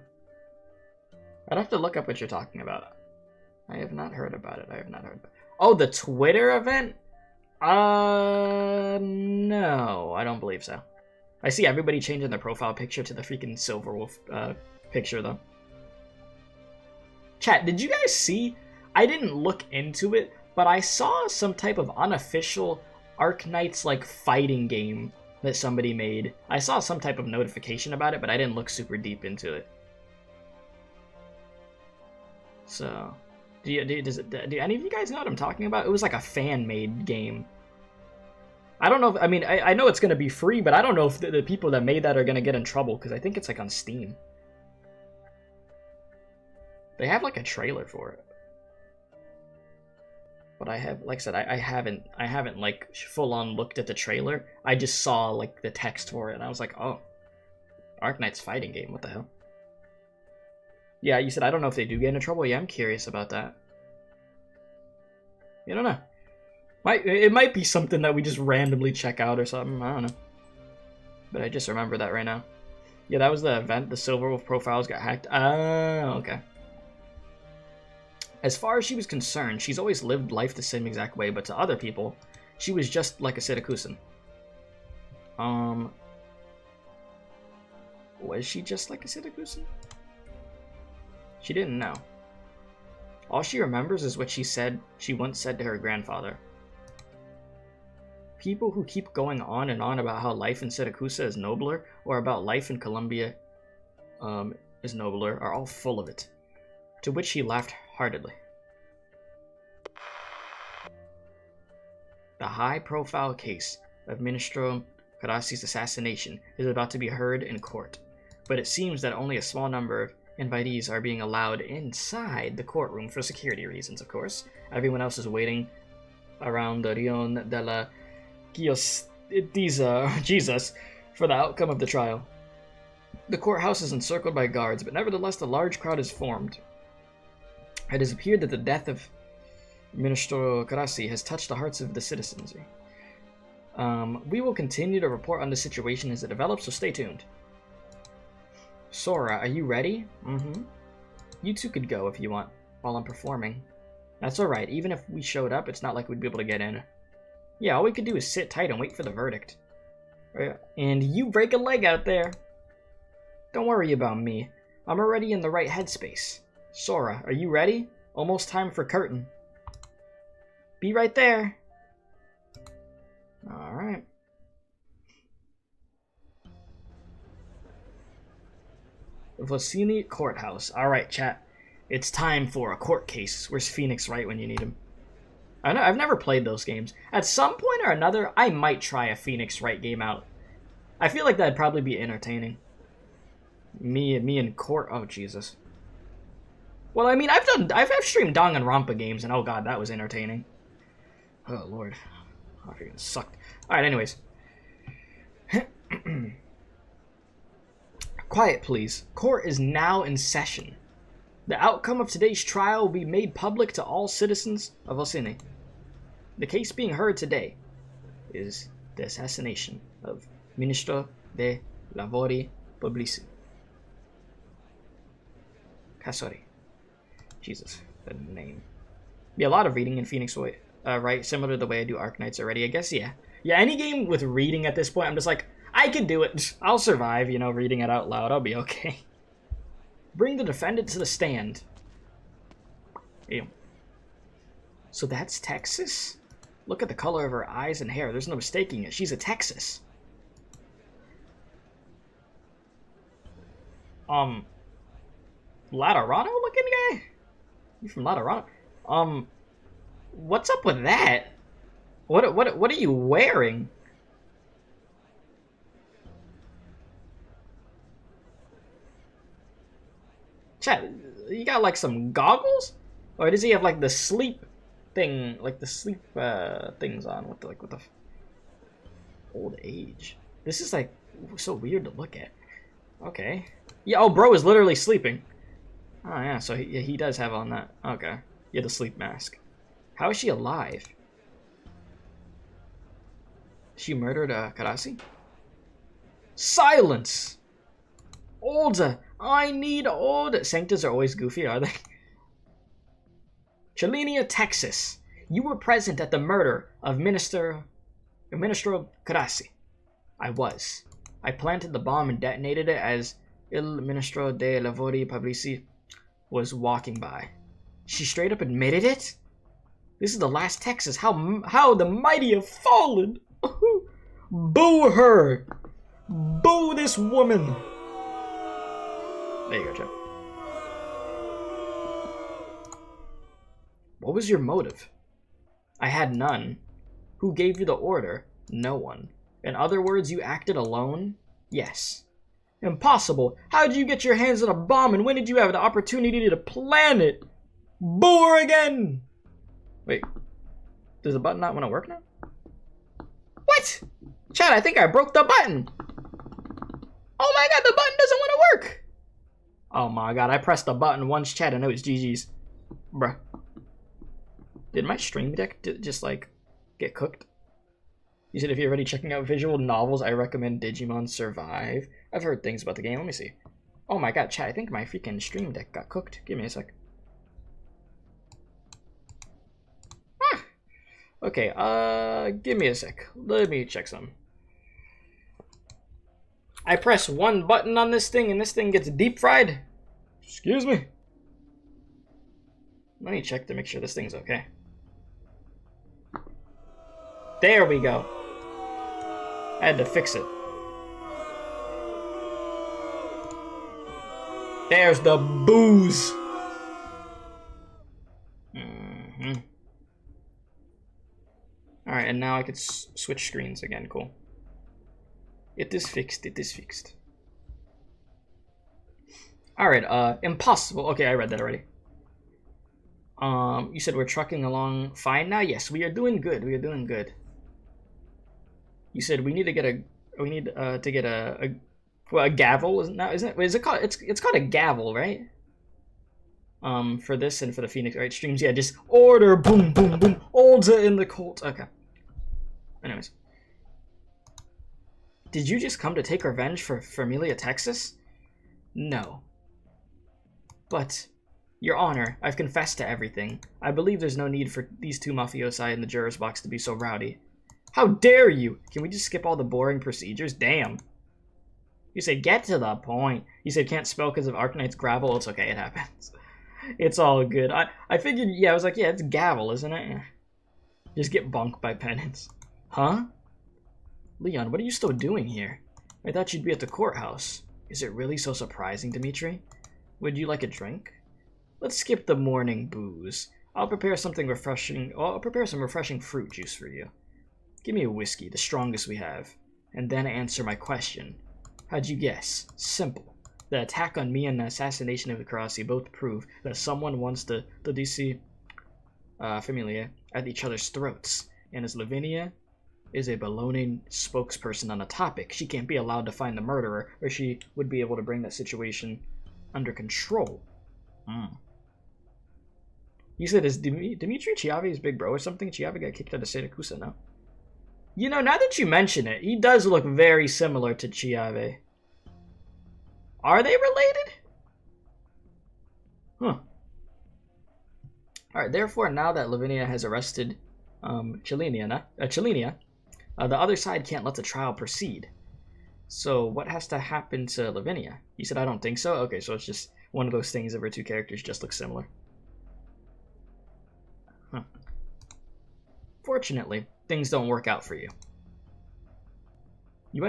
[SPEAKER 1] I'd have to look up what you're talking about. I have not heard about it. Oh, the Twitter event? No, I don't believe so. I see everybody changing their profile picture to the freaking Silver Wolf picture, though. Chat, did you guys see? I didn't look into it, but I saw some type of unofficial Arknights like fighting game that somebody made. I saw some type of notification about it, but I didn't look super deep into it. So, do any of you guys know what I'm talking about? It was like a fan-made game. I don't know if, I mean, I know it's going to be free, but I don't know if the people that made that are going to get in trouble, because I think it's like on Steam. They have like a trailer for it. But I have, like I said, I haven't like full-on looked at the trailer. I just saw like the text for it, and I was like, oh, Arknights fighting game, what the hell? Yeah, you said I don't know if they do get into trouble. Yeah, I'm curious about that. You don't know. It might be something that we just randomly check out or something. I don't know. But I just remember that right now. Yeah, that was the event. The Silverwolf profiles got hacked. Oh, okay. As far as she was concerned, she's always lived life the same exact way, but to other people, she was just like a Siracusan. Was she just like a Siracusan? She didn't know. All she remembers is what she once said to her grandfather. People who keep going on and on about how life in Siracusa is nobler, or about life in Colombia is nobler, are all full of it. To which he laughed heartedly. The high-profile case of Ministro Carasi's assassination is about to be heard in court, but it seems that only a small number of invitees are being allowed inside the courtroom for security reasons, of course. Everyone else is waiting around the Rion de la Jesus for the outcome of the trial. The courthouse is encircled by guards, but nevertheless a large crowd is formed. It has appeared that the death of Ministro Carasi has touched the hearts of the citizens. We will continue to report on the situation as it develops, so stay tuned. Sora, are you ready? Mm-hmm. You two could go if you want, while I'm performing. That's alright, even if we showed up, it's not like we'd be able to get in. Yeah, all we could do is sit tight and wait for the verdict. And you break a leg out there. Don't worry about me. I'm already in the right headspace. Sora, are you ready? Almost time for curtain. Be right there. Alright. Vocini Courthouse. Alright, chat. It's time for a court case. Where's Phoenix Wright when you need him? I've never played those games. At some point or another, I might try a Phoenix Wright game out. I feel like that'd probably be entertaining. Me in court. Oh, Jesus. Well, I mean, I've streamed Danganronpa games, and oh god, that was entertaining. Oh, Lord. Oh, freaking sucked. Alright, anyways. Quiet, please. Court is now in session. The outcome of today's trial will be made public to all citizens of Vocini. The case being heard today is the assassination of Ministro de Lavori Pubblici. Casori. Jesus, the name. Yeah, a lot of reading in Phoenix Wright, similar to the way I do Arknights already, I guess, yeah. Yeah, any game with reading at this point, I'm just like, I can do it. I'll survive, you know, reading it out loud. I'll be okay. Bring the defendant to the stand. Ew. So that's Texas? Look at the color of her eyes and hair. There's no mistaking it. She's a Texas. Laterano looking guy? You from Laterano? What's up with that? What are you wearing? Chat, you got like some goggles? Or does he have like the sleep thing, like the sleep things on with the old age? This is like so weird to look at. Okay. Yeah, oh, bro is literally sleeping. Oh yeah, so he does have on that. Okay. Yeah, the sleep mask. How is she alive? She murdered Carasi? Silence! Older! I need older! Sanctas are always goofy, are they? Chilinia, Texas. You were present at the murder of Ministro Carasi. I was. I planted the bomb and detonated it as Il Ministro de Lavori Pubblici was walking by. She straight up admitted it? This is the last Texas. How the mighty have fallen! Boo her! Boo this woman! There you go, Jeff. What was your motive? I had none. Who gave you the order? No one. In other words, you acted alone? Yes. Impossible. How did you get your hands on a bomb, and when did you have the opportunity to plan it? Boo her again! Wait. Does the button not want to work now? What? Chad, I think I broke the button. Oh my god, the button doesn't want to work. Oh my god, I pressed the button once, Chad, and it was GG's. Bruh. Did my stream deck just, like, get cooked? You said if you're already checking out visual novels, I recommend Digimon Survive. I've heard things about the game. Let me see. Oh my god, chat, I think my freaking stream deck got cooked. Give me a sec. Ah! Okay, give me a sec. Let me check some. I press one button on this thing and this thing gets deep fried. Excuse me. Let me check to make sure this thing's okay. There we go. I had to fix it. There's the booze. Alright, and now I could switch screens again. Cool. It is fixed. It is fixed. Alright, impossible. Okay, I read that already. You said we're trucking along fine now? Yes, we are doing good. We are doing good. You said we need to get a well, a gavel, isn't it? Is it called? It's called a gavel, right? For this and for the Phoenix right streams, yeah. Just order, boom, boom, boom. Order in the cult. Okay. Anyways, did you just come to take revenge for Familia, Texas? No. But, Your Honor, I've confessed to everything. I believe there's no need for these two mafiosi in the juror's box to be so rowdy. How dare you? Can we just skip all the boring procedures? Damn. You said get to the point. You said can't spell because of Arknights gravel. It's okay, it happens. It's all good. I figured, yeah, I was like, yeah, it's gavel, isn't it? Yeah. Just get bonked by penance. Huh? Leon, what are you still doing here? I thought you'd be at the courthouse. Is it really so surprising, Dimitri? Would you like a drink? Let's skip the morning booze. I'll prepare something refreshing. I'll prepare some refreshing fruit juice for you. Give me a whiskey, the strongest we have, and then answer my question. How'd you guess? Simple. The attack on me and the assassination of the Karasi both prove that someone wants the DC Familia at each other's throats, and as Lavinia is a baloney spokesperson on the topic, she can't be allowed to find the murderer, or she would be able to bring that situation under control. You said, is Dimitri Chiave's big bro or something? Chiave got kicked out of Siracusano. You know, now that you mention it, he does look very similar to Chiave. Are they related? Huh. Alright, therefore, now that Lavinia has arrested Chelinia, the other side can't let the trial proceed. So, what has to happen to Lavinia? You said, I don't think so? Okay, so it's just one of those things of our two characters just look similar. Huh. Fortunately, things don't work out for you. You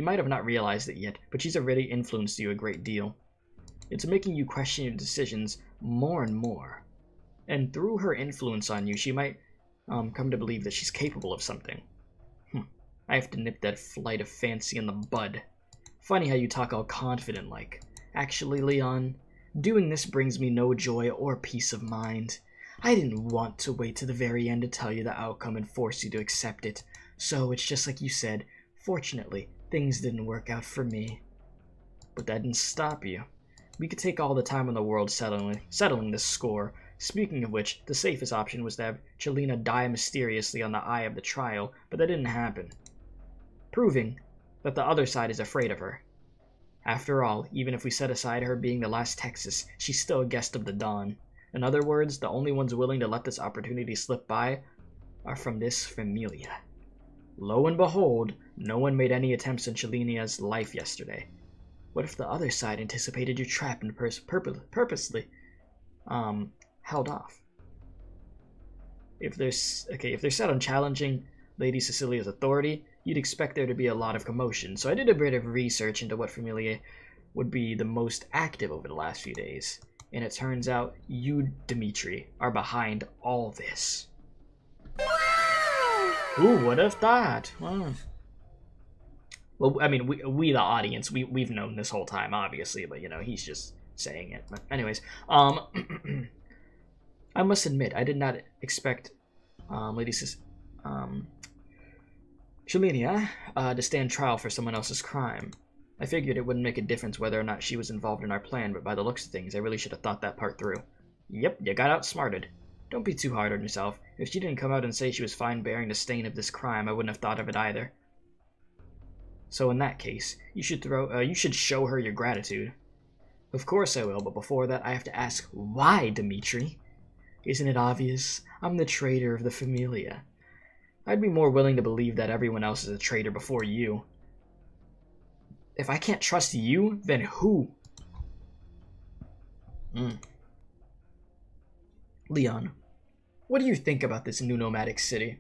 [SPEAKER 1] might have not realized it yet, but she's already influenced you a great deal. It's making you question your decisions more and more. And through her influence on you, she might come to believe that she's capable of something. I have to nip that flight of fancy in the bud. Funny how you talk all confident like. Actually, Leon, doing this brings me no joy or peace of mind. I didn't want to wait to the very end to tell you the outcome and force you to accept it. So it's just like you said. Fortunately, things didn't work out for me. But that didn't stop you. We could take all the time in the world settling this score. Speaking of which, the safest option was to have Chelina die mysteriously on the eye of the trial, but that didn't happen. Proving that the other side is afraid of her. After all, even if we set aside her being the last Texas, she's still a guest of the Dawn. In other words, the only ones willing to let this opportunity slip by are from this Familia. Lo and behold, no one made any attempts on Chelinia's life yesterday. What if the other side anticipated your trap and purposely held off? If they're set on challenging Lady Cecilia's authority, you'd expect there to be a lot of commotion. So I did a bit of research into what Familia would be the most active over the last few days. And it turns out you, Dimitri, are behind all this. Ooh, what if that? Wow. Well, I mean, we the audience, we've known this whole time, obviously, but, you know, he's just saying it. But anyways, I must admit, I did not expect Chelinia to stand trial for someone else's crime. I figured it wouldn't make a difference whether or not she was involved in our plan, but by the looks of things, I really should have thought that part through. Yep, you got outsmarted. Don't be too hard on yourself. If she didn't come out and say she was fine bearing the stain of this crime, I wouldn't have thought of it either. So in that case, you should show her your gratitude. Of course I will, but before that I have to ask, why, Dimitri? Isn't it obvious? I'm the traitor of the Familia. I'd be more willing to believe that everyone else is a traitor before you. If I can't trust you, then who? Leon, what do you think about this new nomadic city?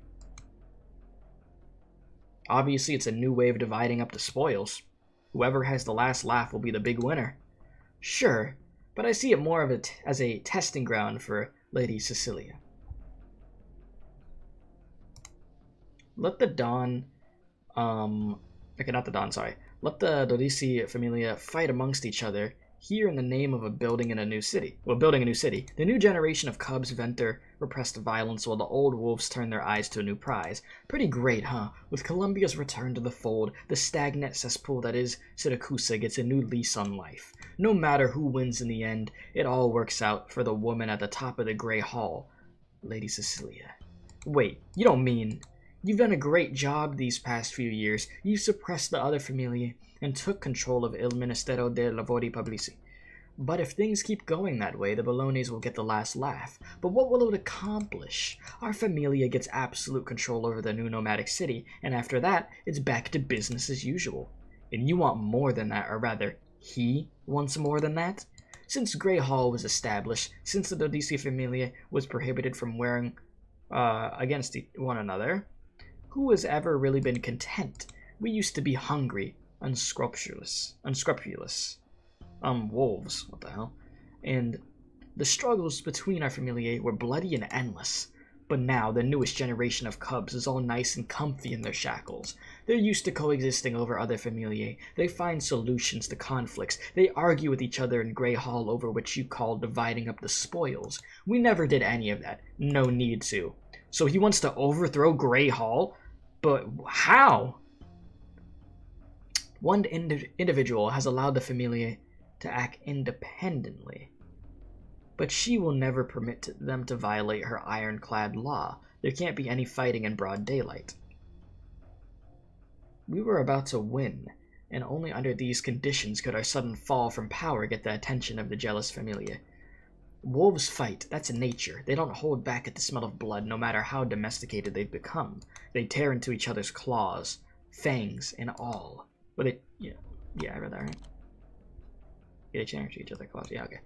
[SPEAKER 1] Obviously, it's a new way of dividing up the spoils. Whoever has the last laugh will be the big winner. Sure, but I see it more of as a testing ground for Lady Cecilia. Let the Dawn, let the Dodici Familia fight amongst each other here in the name of building a new city. The new generation of cubs vent their repressed violence while the old wolves turn their eyes to a new prize. Pretty great, huh? With Columbia's return to the fold, the stagnant cesspool that is Siracusa gets a new lease on life. No matter who wins in the end, it all works out for the woman at the top of the Grey Hall, Lady Cecilia. Wait, you don't mean... You've done a great job these past few years. You suppressed the other familiae and took control of Il Ministero de Lavori Pubblici. But if things keep going that way, the Bolognas will get the last laugh. But what will it accomplish? Our familia gets absolute control over the new nomadic city, and after that, it's back to business as usual. And you want more than that, or rather, he wants more than that? Since Grey Hall was established, since the Dodici familia was prohibited from wearing against one another, who has ever really been content? We used to be hungry, unscrupulous, wolves, what the hell? And the struggles between our familiae were bloody and endless. But now, the newest generation of cubs is all nice and comfy in their shackles. They're used to coexisting over other familiae. They find solutions to conflicts. They argue with each other in Grey Hall over what you call dividing up the spoils. We never did any of that. No need to. So he wants to overthrow Grey Hall? But how? One individual has allowed the familia to act independently, but she will never permit them to violate her ironclad law. There can't be any fighting in broad daylight. We were about to win, and only under these conditions could our sudden fall from power get the attention of the jealous familia. Wolves fight, that's nature. They don't hold back at the smell of blood, no matter how domesticated they've become. They tear into each other's claws, fangs and all. But I read that right. Yeah, they tear into each other's claws, yeah, okay.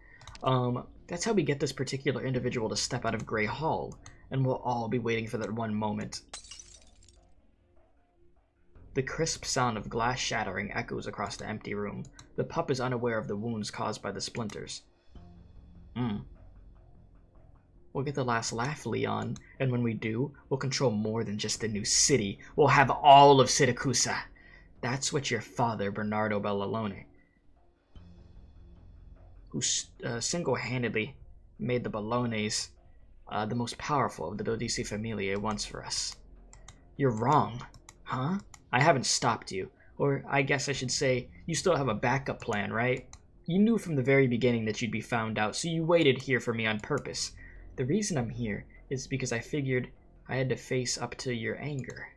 [SPEAKER 1] That's how we get this particular individual to step out of Grey Hall, and we'll all be waiting for that one moment. The crisp sound of glass shattering echoes across the empty room. The pup is unaware of the wounds caused by the splinters. We'll get the last laugh, Leon, and when we do, we'll control more than just the new city. We'll have all of Siracusa. That's what your father, Bernardo Bellalone, who single-handedly made the Bolognas the most powerful of the Dodici Familiae, wants for us. You're wrong, huh? I haven't stopped you. Or I guess I should say, you still have a backup plan, right? You knew from the very beginning that you'd be found out, so you waited here for me on purpose. The reason I'm here is because I figured I had to face up to your anger.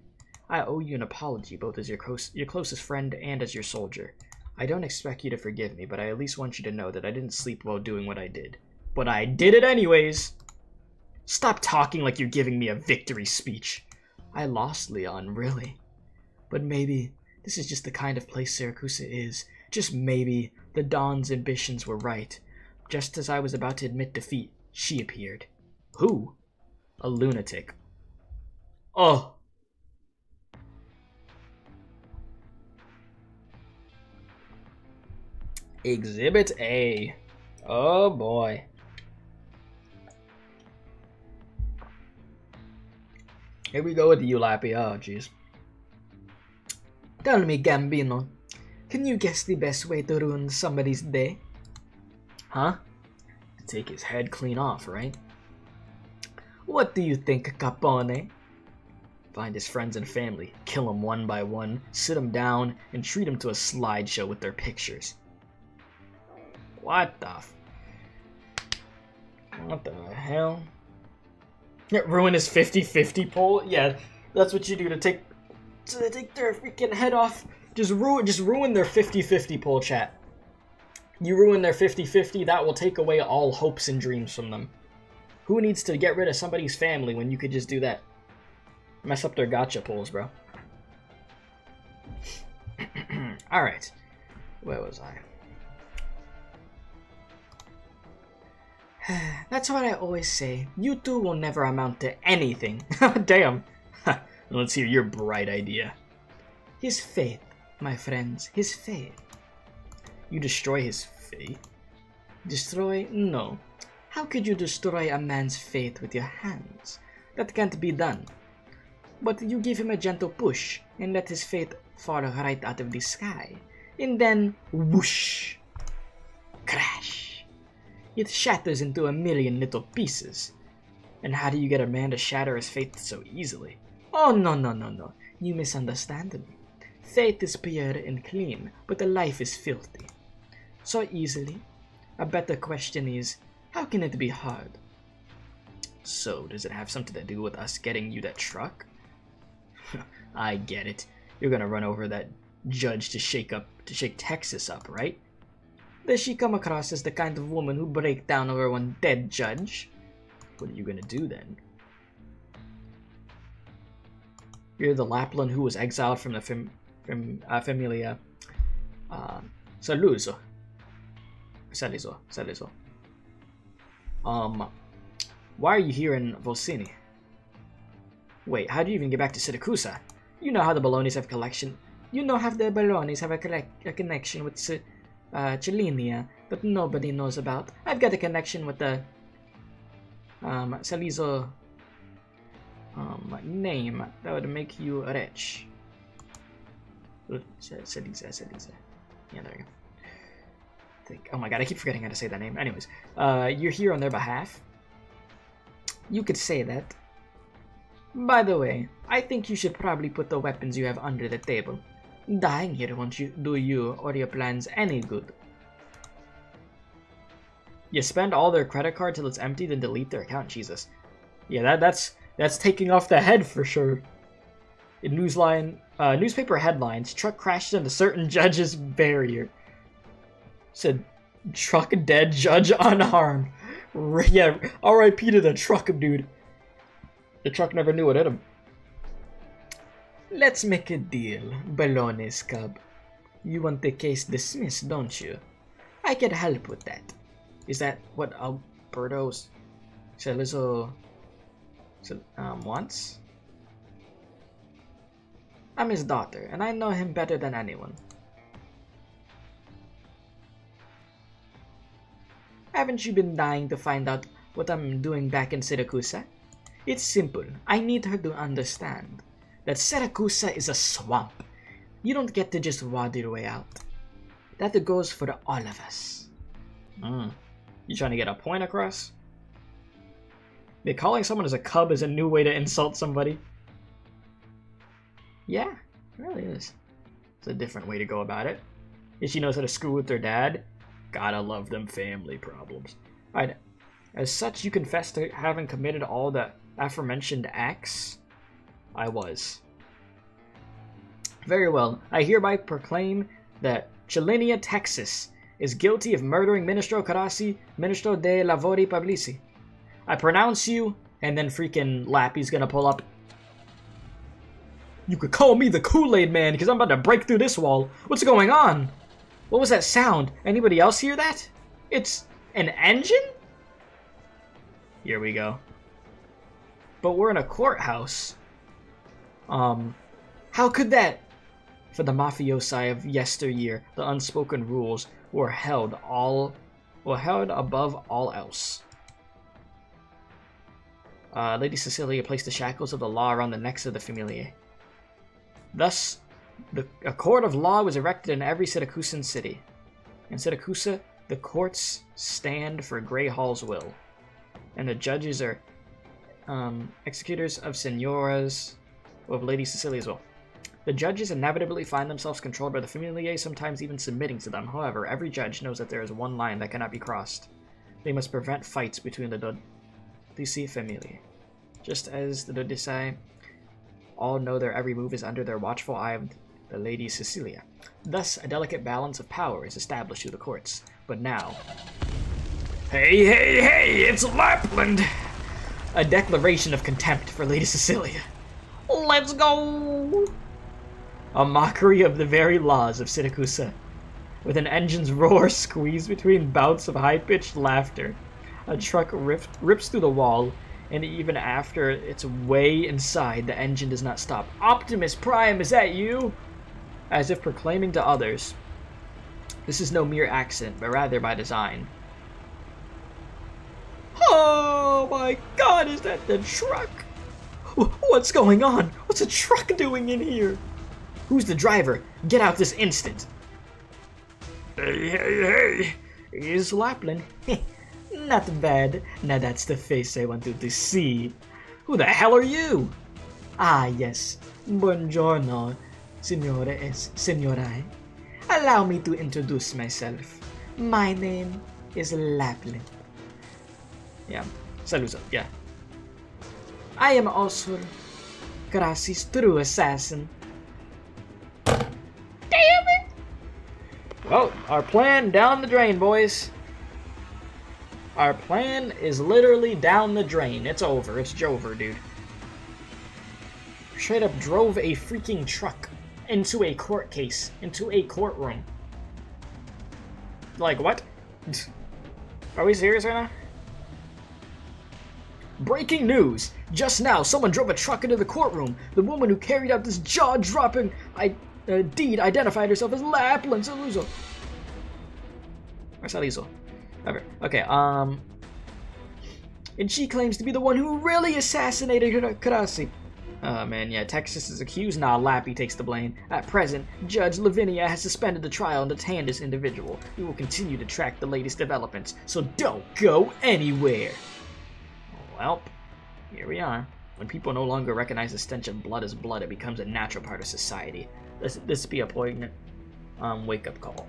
[SPEAKER 1] I owe you an apology, both as your closest friend and as your soldier. I don't expect you to forgive me, but I at least want you to know that I didn't sleep well doing what I did. But I did it anyways! Stop talking like you're giving me a victory speech. I lost, Leon, really. But maybe this is just the kind of place Siracusa is. Just maybe the Dawn's ambitions were right. Just as I was about to admit defeat, she appeared. Who? A lunatic. Oh! Exhibit A. Oh boy. Here we go with you, Lappy. Oh, jeez. Tell me, Gambino, can you guess the best way to ruin somebody's day? Huh? To take his head clean off, right? What do you think, Capone? Find his friends and family, kill them one by one, sit them down, and treat them to a slideshow with their pictures. What the hell? Yeah, ruin his 50-50 poll? Yeah, that's what you do to take their freaking head off. Just ruin their 50-50 poll, chat. You ruin their 50-50, that will take away all hopes and dreams from them. Who needs to get rid of somebody's family when you could just do that? Mess up their gotcha polls, bro. Alright. Where was I? That's what I always say. You two will never amount to anything. Damn. Let's hear your bright idea. His faith, my friends. His faith. You destroy his faith? Destroy? No. How could you destroy a man's faith with your hands? That can't be done. But you give him a gentle push and let his faith fall right out of the sky. And then, whoosh! Crash! It shatters into a million little pieces. And how do you get a man to shatter his faith so easily? Oh, no. You misunderstand me. Faith is pure and clean, but the life is filthy. So easily? A better question is, how can it be hard? So, does it have something to do with us getting you that truck? I get it. You're gonna run over that judge to shake Texas up, right? Does she come across as the kind of woman who break down over one dead judge? What are you gonna do then? You're the Lapland who was exiled from the Familia Salizo. Why are you here in Volsini? Wait, how do you even get back to Siracusa? You know how the Bolognas have connection. You know how the Bolognas have a connection with Chilinia that nobody knows about. I've got a connection with the Salizo name that would make you rich. Saliza. Yeah, there you go. Oh my god, I keep forgetting how to say that name. Anyways, you're here on their behalf. You could say that. By the way, I think you should probably put the weapons you have under the table. Dying here won't do you or your plans any good. You spend all their credit card till it's empty, then delete their account. Jesus. Yeah, that's taking off the head for sure. In newspaper headlines, truck crashes into certain judge's barrier. Said, truck dead, judge unharmed. Yeah, R.I.P. to the truck, dude. The truck never knew what hit him. Let's make a deal, Ballones Cub. You want the case dismissed, don't you? I can help with that. Is that what Alberto Salizo wants? I'm his daughter, and I know him better than anyone. Haven't you been dying to find out what I'm doing back in Siracusa? It's simple. I need her to understand that Siracusa is a swamp. You don't get to just water your way out. That goes for all of us. You trying to get a point across? Yeah, calling someone as a cub is a new way to insult somebody. Yeah, it really is. It's a different way to go about it. If she knows how to screw with her dad, gotta love them family problems. Alright, as such, you confess to having committed all the aforementioned acts? I was. Very well. I hereby proclaim that Chilinia, Texas, is guilty of murdering Ministro Carassi, Ministro de Lavori Publici. I pronounce you, and then freaking Lappy's gonna pull up. You could call me the Kool-Aid Man, because I'm about to break through this wall. What's going on? What was that sound? Anybody else hear that? It's an engine? Here we go. But we're in a courthouse. How could that? For the mafiosi of yesteryear, the unspoken rules were held above all else. Lady Cecilia placed the shackles of the law around the necks of the familiae. Thus, a court of law was erected in every Siracusan city. In Siracusa, the courts stand for Grey Hall's will, and the judges are executors of Senoras of Lady Cecilia's will. The judges inevitably find themselves controlled by the familiae, sometimes even submitting to them. However, every judge knows that there is one line that cannot be crossed. They must prevent fights between the Dodici familiae. just as the Dodicai all know their every move is under their watchful eye of the Lady Cecilia. Thus, a delicate balance of power is established through the courts. But now... Hey, hey, hey! It's Lapland! A declaration of contempt for Lady Cecilia. Let's go! A mockery of the very laws of Siracusa. With an engine's roar squeezed between bouts of high-pitched laughter, a truck rips through the wall, and even after it's way inside, the engine does not stop. Optimus Prime, is that you? As if proclaiming to others, this is no mere accident, but rather by design. Oh my god, is that the truck? What's going on? What's a truck doing in here? Who's the driver? Get out this instant. Hey, hey, hey. Here's Lapland. Not bad. Now that's the face I wanted to see. Who the hell are you? Ah, yes. Buongiorno, signores, signorai. Allow me to introduce myself. My name is Lapland. Yeah, saluto, yeah. I am also Graci's true assassin. Damn it! Well, our plan down the drain, boys. Our plan is literally down the drain. It's over. It's Jover, dude. Straight up drove a freaking truck into a court case, into a courtroom. Like, what? Are we serious right now? Breaking news! Just now, someone drove a truck into the courtroom. The woman who carried out this jaw-dropping deed identified herself as Lapland Saluso. Or Salizo. Whatever. Okay, and she claims to be the one who really assassinated Karasi. Oh man, yeah, Texas is accused. Nah, Lappy takes the blame. At present, Judge Lavinia has suspended the trial and detained this individual. We will continue to track the latest developments, so don't go anywhere. Well, here we are. When people no longer recognize the stench of blood as blood, it becomes a natural part of society. This be a poignant wake-up call.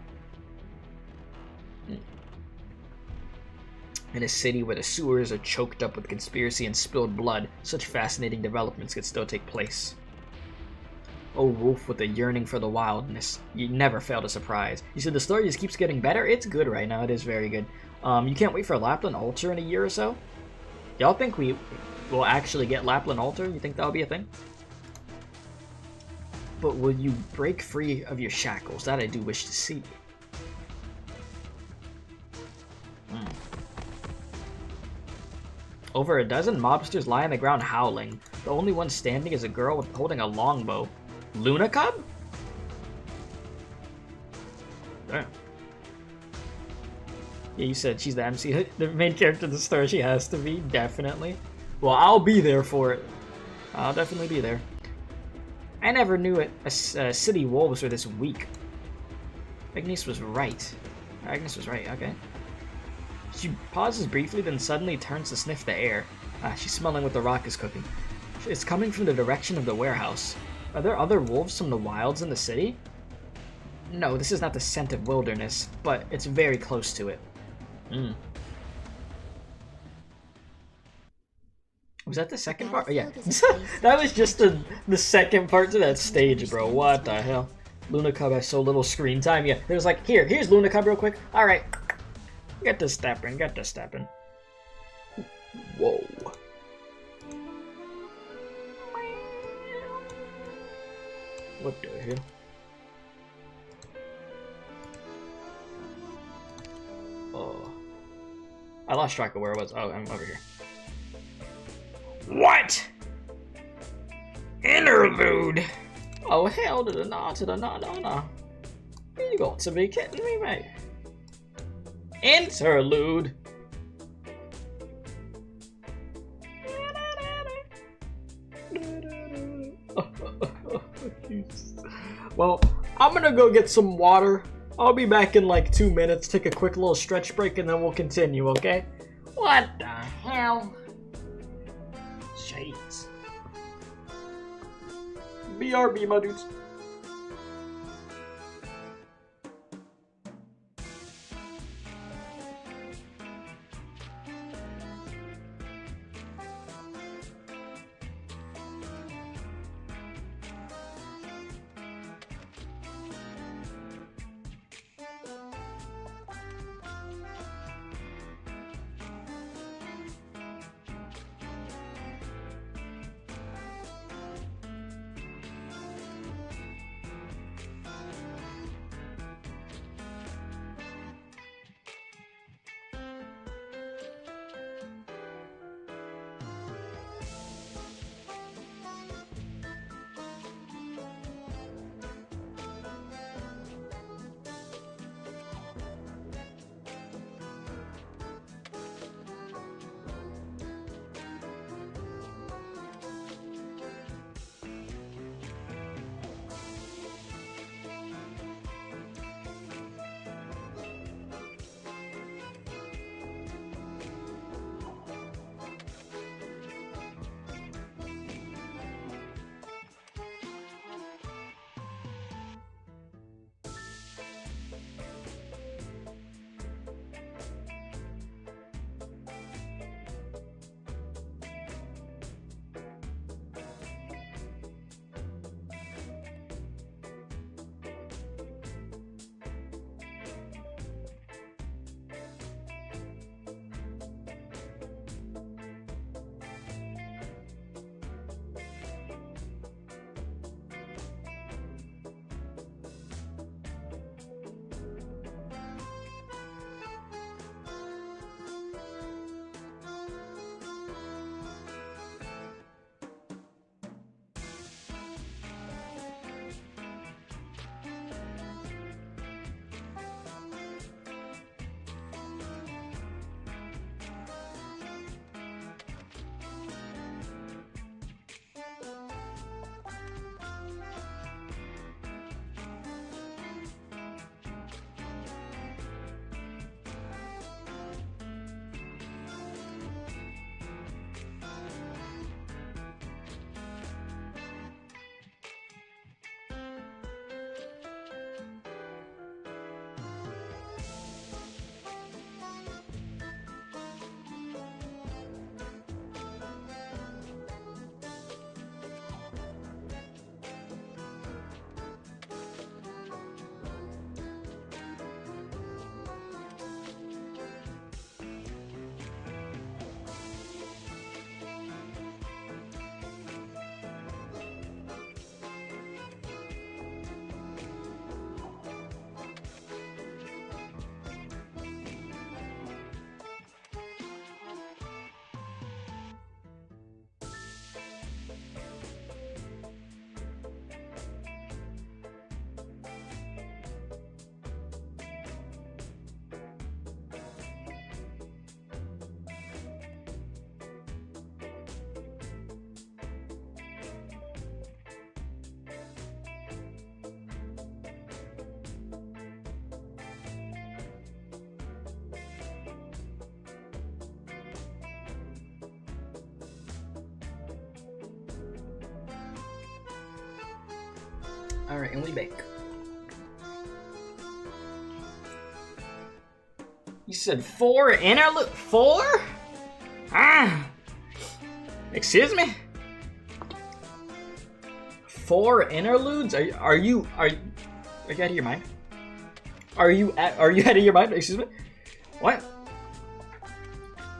[SPEAKER 1] In a city where the sewers are choked up with conspiracy and spilled blood, such fascinating developments could still take place. Oh, wolf with a yearning for the wildness. You never fail to surprise. You said the story just keeps getting better? It's good right now. It is very good. You can't wait for Lapland Altar in a year or so? Y'all think we will actually get Lapland Altar? You think that'll be a thing? But will you break free of your shackles? That I do wish to see. Over a dozen mobsters lie on the ground howling. The only one standing is a girl holding a longbow. Luna Cub? Damn. Yeah, you said she's the MC, the main character of the story. She has to be, definitely. Well, I'll be there for it. I'll definitely be there. I never knew city wolves were this weak. Agnes was right. Agnes was right, okay. She pauses briefly, then suddenly turns to sniff the air. She's smelling what the rock is cooking. It's coming from the direction of the warehouse. Are there other wolves from the wilds in the city? No, this is not the scent of wilderness, but it's very close to it. Was that the second part? Oh, yeah. That was just the second part to that stage, bro. What the hell? Luna Cub has so little screen time. Yeah, there's like, here's Luna Cub real quick. Alright. Get to stepping, get to stepping. Whoa. What the hell? Oh. I lost track of where it was. Oh, I'm over here. What? Interlude! Oh, hell to the nah, to the nah, nah, nah. You got to be kidding me, mate. Interlude. Well, I'm gonna go get some water. I'll be back in like 2 minutes, take a quick little stretch break, and then we'll continue, okay? What the hell? Jeez. BRB, my dudes. Alright, and we back. You said 4 interlude? 4? Ah! Excuse me? 4 interludes? Are you out of your mind? Are you out of your mind? Excuse me? What?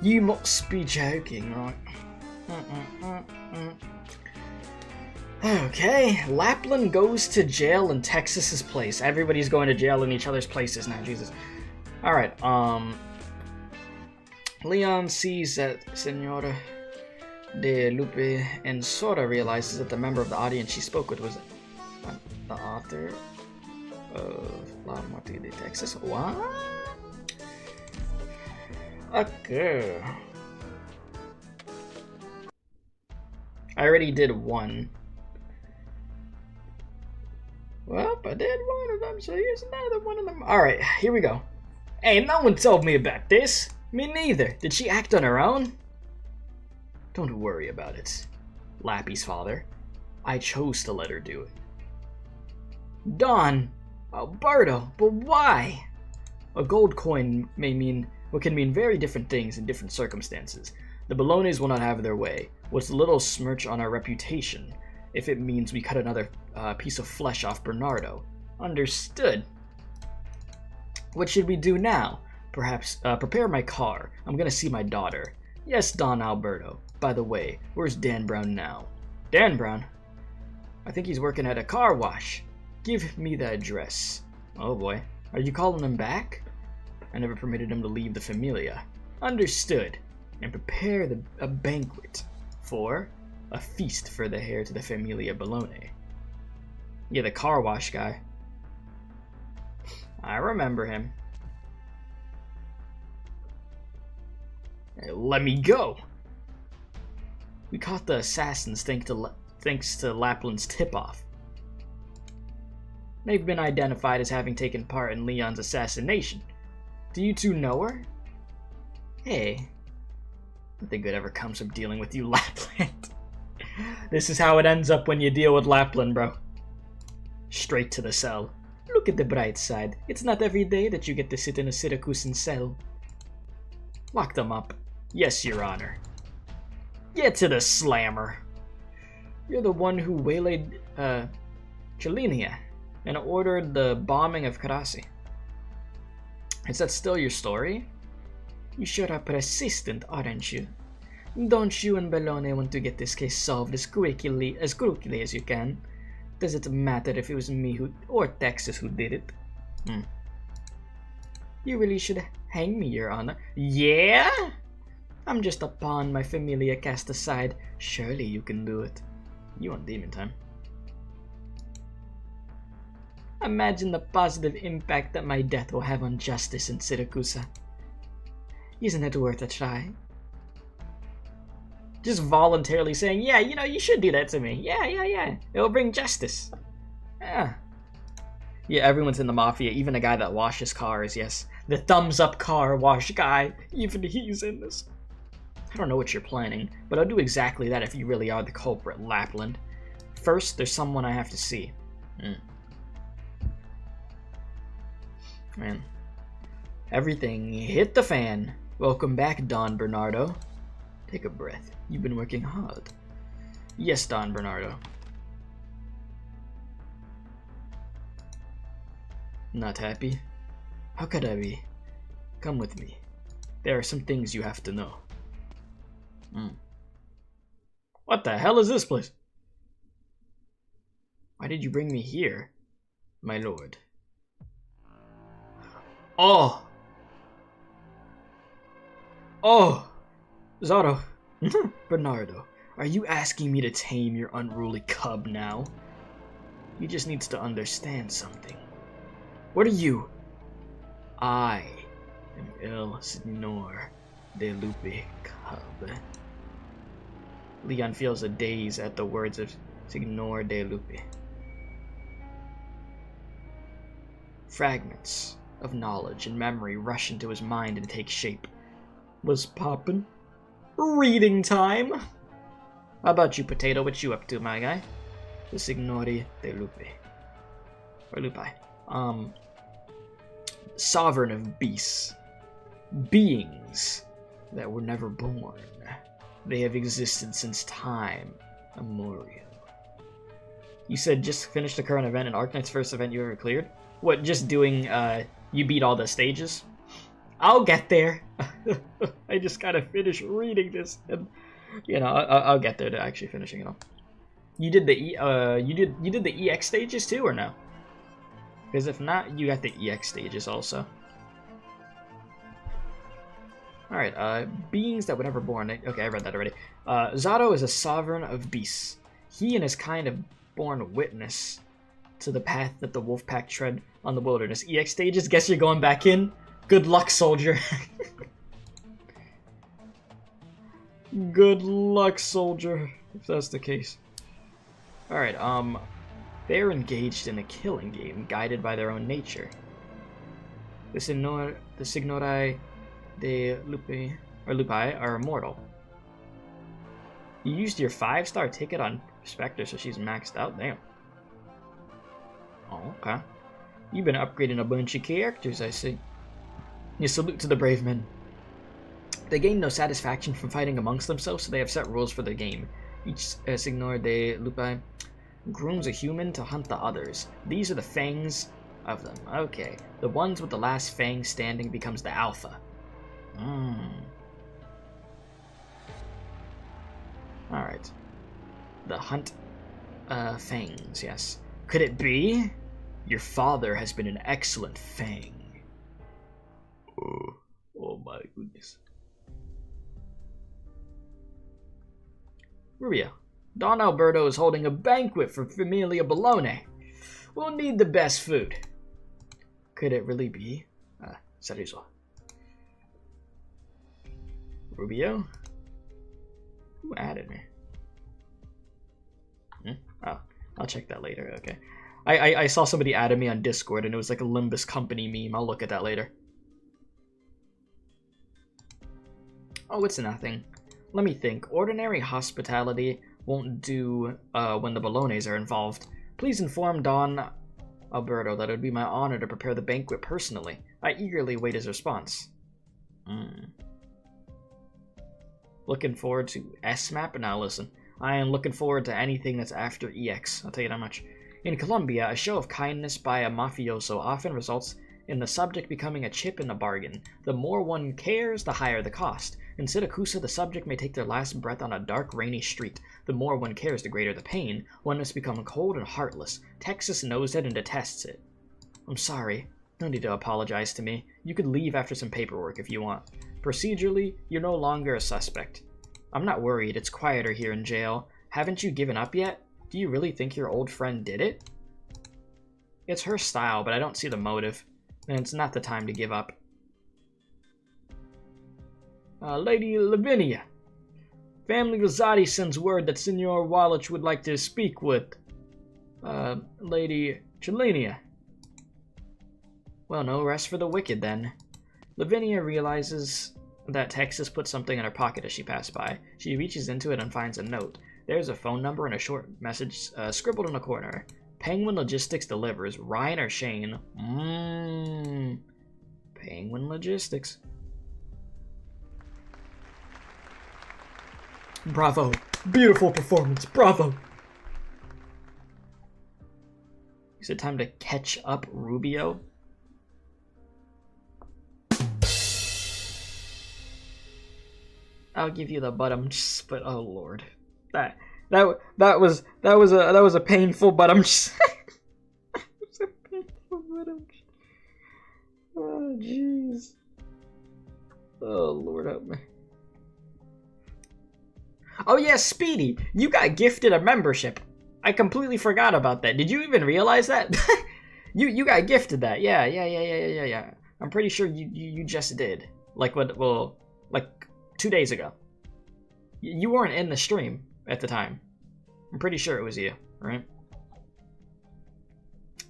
[SPEAKER 1] You must be joking, right? Okay, Lapland goes to jail in Texas's place. Everybody's going to jail in each other's places now, Jesus. Alright, Leon sees that Senora de Lupe and Sora realizes that the member of the audience she spoke with was the author of La Muerte de Texas. What? Okay. I already did one. Well, I did one of them, so here's another one of them. Alright, here we go. Hey, no one told me about this. Me neither. Did she act on her own? Don't worry about it, Lappy's father. I chose to let her do it. Don, Alberto, but why? A gold coin can mean very different things in different circumstances. The Ballones will not have their way. What's a little smirch on our reputation if it means we cut another piece of flesh off Bernardo? Understood. What should we do now? Perhaps prepare my car. I'm gonna see my daughter. Yes, Don Alberto. By the way, where's Dan Brown now? Dan Brown? I think he's working at a car wash. Give me the address. Oh boy. Are you calling him back? I never permitted him to leave the Familia. Understood. And prepare a banquet for a feast for the heir to the Familia Bologna. Yeah, the car wash guy. I remember him. Hey, let me go! We caught the assassins thanks to Lapland's tip-off. They've been identified as having taken part in Leon's assassination. Do you two know her? Hey, nothing good ever comes from dealing with you, Lapland. This is how it ends up when you deal with Lapland, bro. Straight to the cell. Look at the bright side. It's not every day that you get to sit in a Siracusan cell. Lock them up. Yes, Your Honor. Get to the slammer. You're the one who waylaid, Chilinia and ordered the bombing of Karasi. Is that still your story? You sure are persistent, aren't you? Don't you and Bellone want to get this case solved as quickly as you can? Does it matter if it was me or Texas who did it? You really should hang me, Your Honor. Yeah? I'm just a pawn my Familia cast aside. Surely you can do it. You want demon time. Imagine the positive impact that my death will have on justice in Siracusa. Isn't it worth a try? Just voluntarily saying, yeah, you know, you should do that to me. Yeah. It'll bring justice. Yeah, everyone's in the Mafia, even the guy that washes cars, yes. The thumbs up car wash guy, even he's in this. I don't know what you're planning, but I'll do exactly that if you really are the culprit, Lapland. First, there's someone I have to see. Man. Everything hit the fan. Welcome back, Don Bernardo. Take a breath. You've been working hard. Yes, Don Bernardo. Not happy? How could I be? Come with me. There are some things you have to know. What the hell is this place? Why did you bring me here, my lord? Oh! Zoro. Bernardo, are you asking me to tame your unruly cub now? He just needs to understand something. What are you? I am El Signor de Lupe Cub. Leon feels a daze at the words of Signor de Lupe. Fragments of knowledge and memory rush into his mind and take shape. Was poppin'? Reading time! How about you, Potato? What you up to, my guy? The Signori de Lupe. or Lupai. Sovereign of beasts. Beings that were never born. They have existed since time immemorial. You said just finished the current event and Arknights' first event you ever cleared? What, just doing, you beat all the stages? I'll get there. I just gotta finish reading this, and you know, I'll get there to actually finishing it all. You did the you did the EX stages too, or no? Because if not, you got the EX stages also. All right, beings that were never born. Okay, I read that already. Zato is a sovereign of beasts. He and his kind have borne witness to the path that the wolf pack tread on the wilderness. EX stages. Guess you're going back in. Good luck, soldier. Good luck, soldier, if that's the case. Alright, they're engaged in a killing game, guided by their own nature. The Signorai de Lupai are immortal. You used your 5-star ticket on Spectre, so she's maxed out. Damn. Oh, okay. You've been upgrading a bunch of characters, I see. You salute to the brave men. They gain no satisfaction from fighting amongst themselves, so they have set rules for the game. Each Signor de Lupai grooms a human to hunt the others. These are the fangs of them. Okay. The ones with the last fang standing becomes the alpha. Alright. The hunt fangs, yes. Could it be? Your father has been an excellent fang. Oh my goodness. Rubio. Don Alberto is holding a banquet for Familia Bologna. We'll need the best food. Could it really be? Sarizo. Rubio? Who added me? Oh, I'll check that later, okay. I saw somebody added me on Discord and it was like a Limbus Company meme. I'll look at that later. Oh, it's nothing. Let me think. Ordinary hospitality won't do when the Bolognes are involved. Please inform Don Alberto that it would be my honor to prepare the banquet personally. I eagerly wait his response. Looking forward to S-Map? Now listen, I am looking forward to anything that's after EX. I'll tell you that much. In Colombia, a show of kindness by a mafioso often results in the subject becoming a chip in the bargain. The more one cares, the higher the cost. In Siracusa, the subject may take their last breath on a dark, rainy street. The more one cares, the greater the pain. One must become cold and heartless. Texas knows it and detests it. I'm sorry. No need to apologize to me. You could leave after some paperwork if you want. Procedurally, you're no longer a suspect. I'm not worried. It's quieter here in jail. Haven't you given up yet? Do you really think your old friend did it? It's her style, but I don't see the motive. And it's not the time to give up. Lady Lavinia. Family Rosati sends word that Signor Wallach would like to speak with Lady Chelinia. Well, no rest for the wicked then. Lavinia realizes that Texas put something in her pocket as she passed by. She reaches into it and finds a note. There's a phone number and a short message scribbled in a corner. Penguin Logistics delivers. Ryan or Shane? Penguin Logistics. Bravo. Beautiful performance. Bravo. Is it time to catch up, Rubio? I'll give you the bottom, but oh lord, that was a painful bottom. Oh jeez. Oh lord help me. Oh yeah, Speedy, you got gifted a membership. I completely forgot about that. Did you even realize that? you got gifted that. Yeah. I'm pretty sure you just did. Like what? Well, like 2 days ago. You weren't in the stream at the time. I'm pretty sure it was you, right?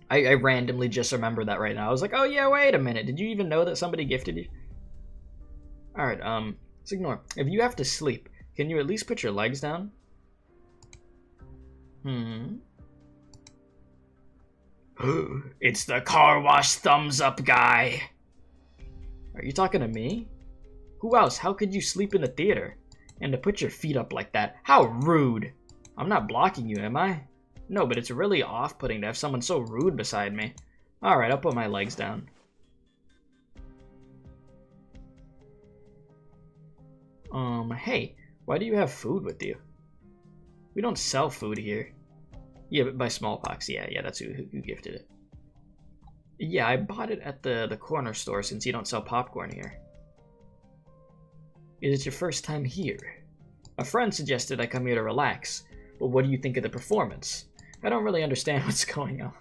[SPEAKER 1] I randomly just remember that right now. I was like, oh yeah, wait a minute. Did you even know that somebody gifted you? Alright, Signor, if you have to sleep, can you at least put your legs down? It's the car wash thumbs up guy. Are you talking to me? Who else? How could you sleep in the theater? And to put your feet up like that? How rude. I'm not blocking you, am I? No, but it's really off-putting to have someone so rude beside me. Alright, I'll put my legs down. Hey, why do you have food with you? We don't sell food here. Yeah, but by Smallpox, yeah, that's who gifted it. Yeah, I bought it at the corner store since you don't sell popcorn here. Is it your first time here? A friend suggested I come here to relax, but what do you think of the performance? I don't really understand what's going on.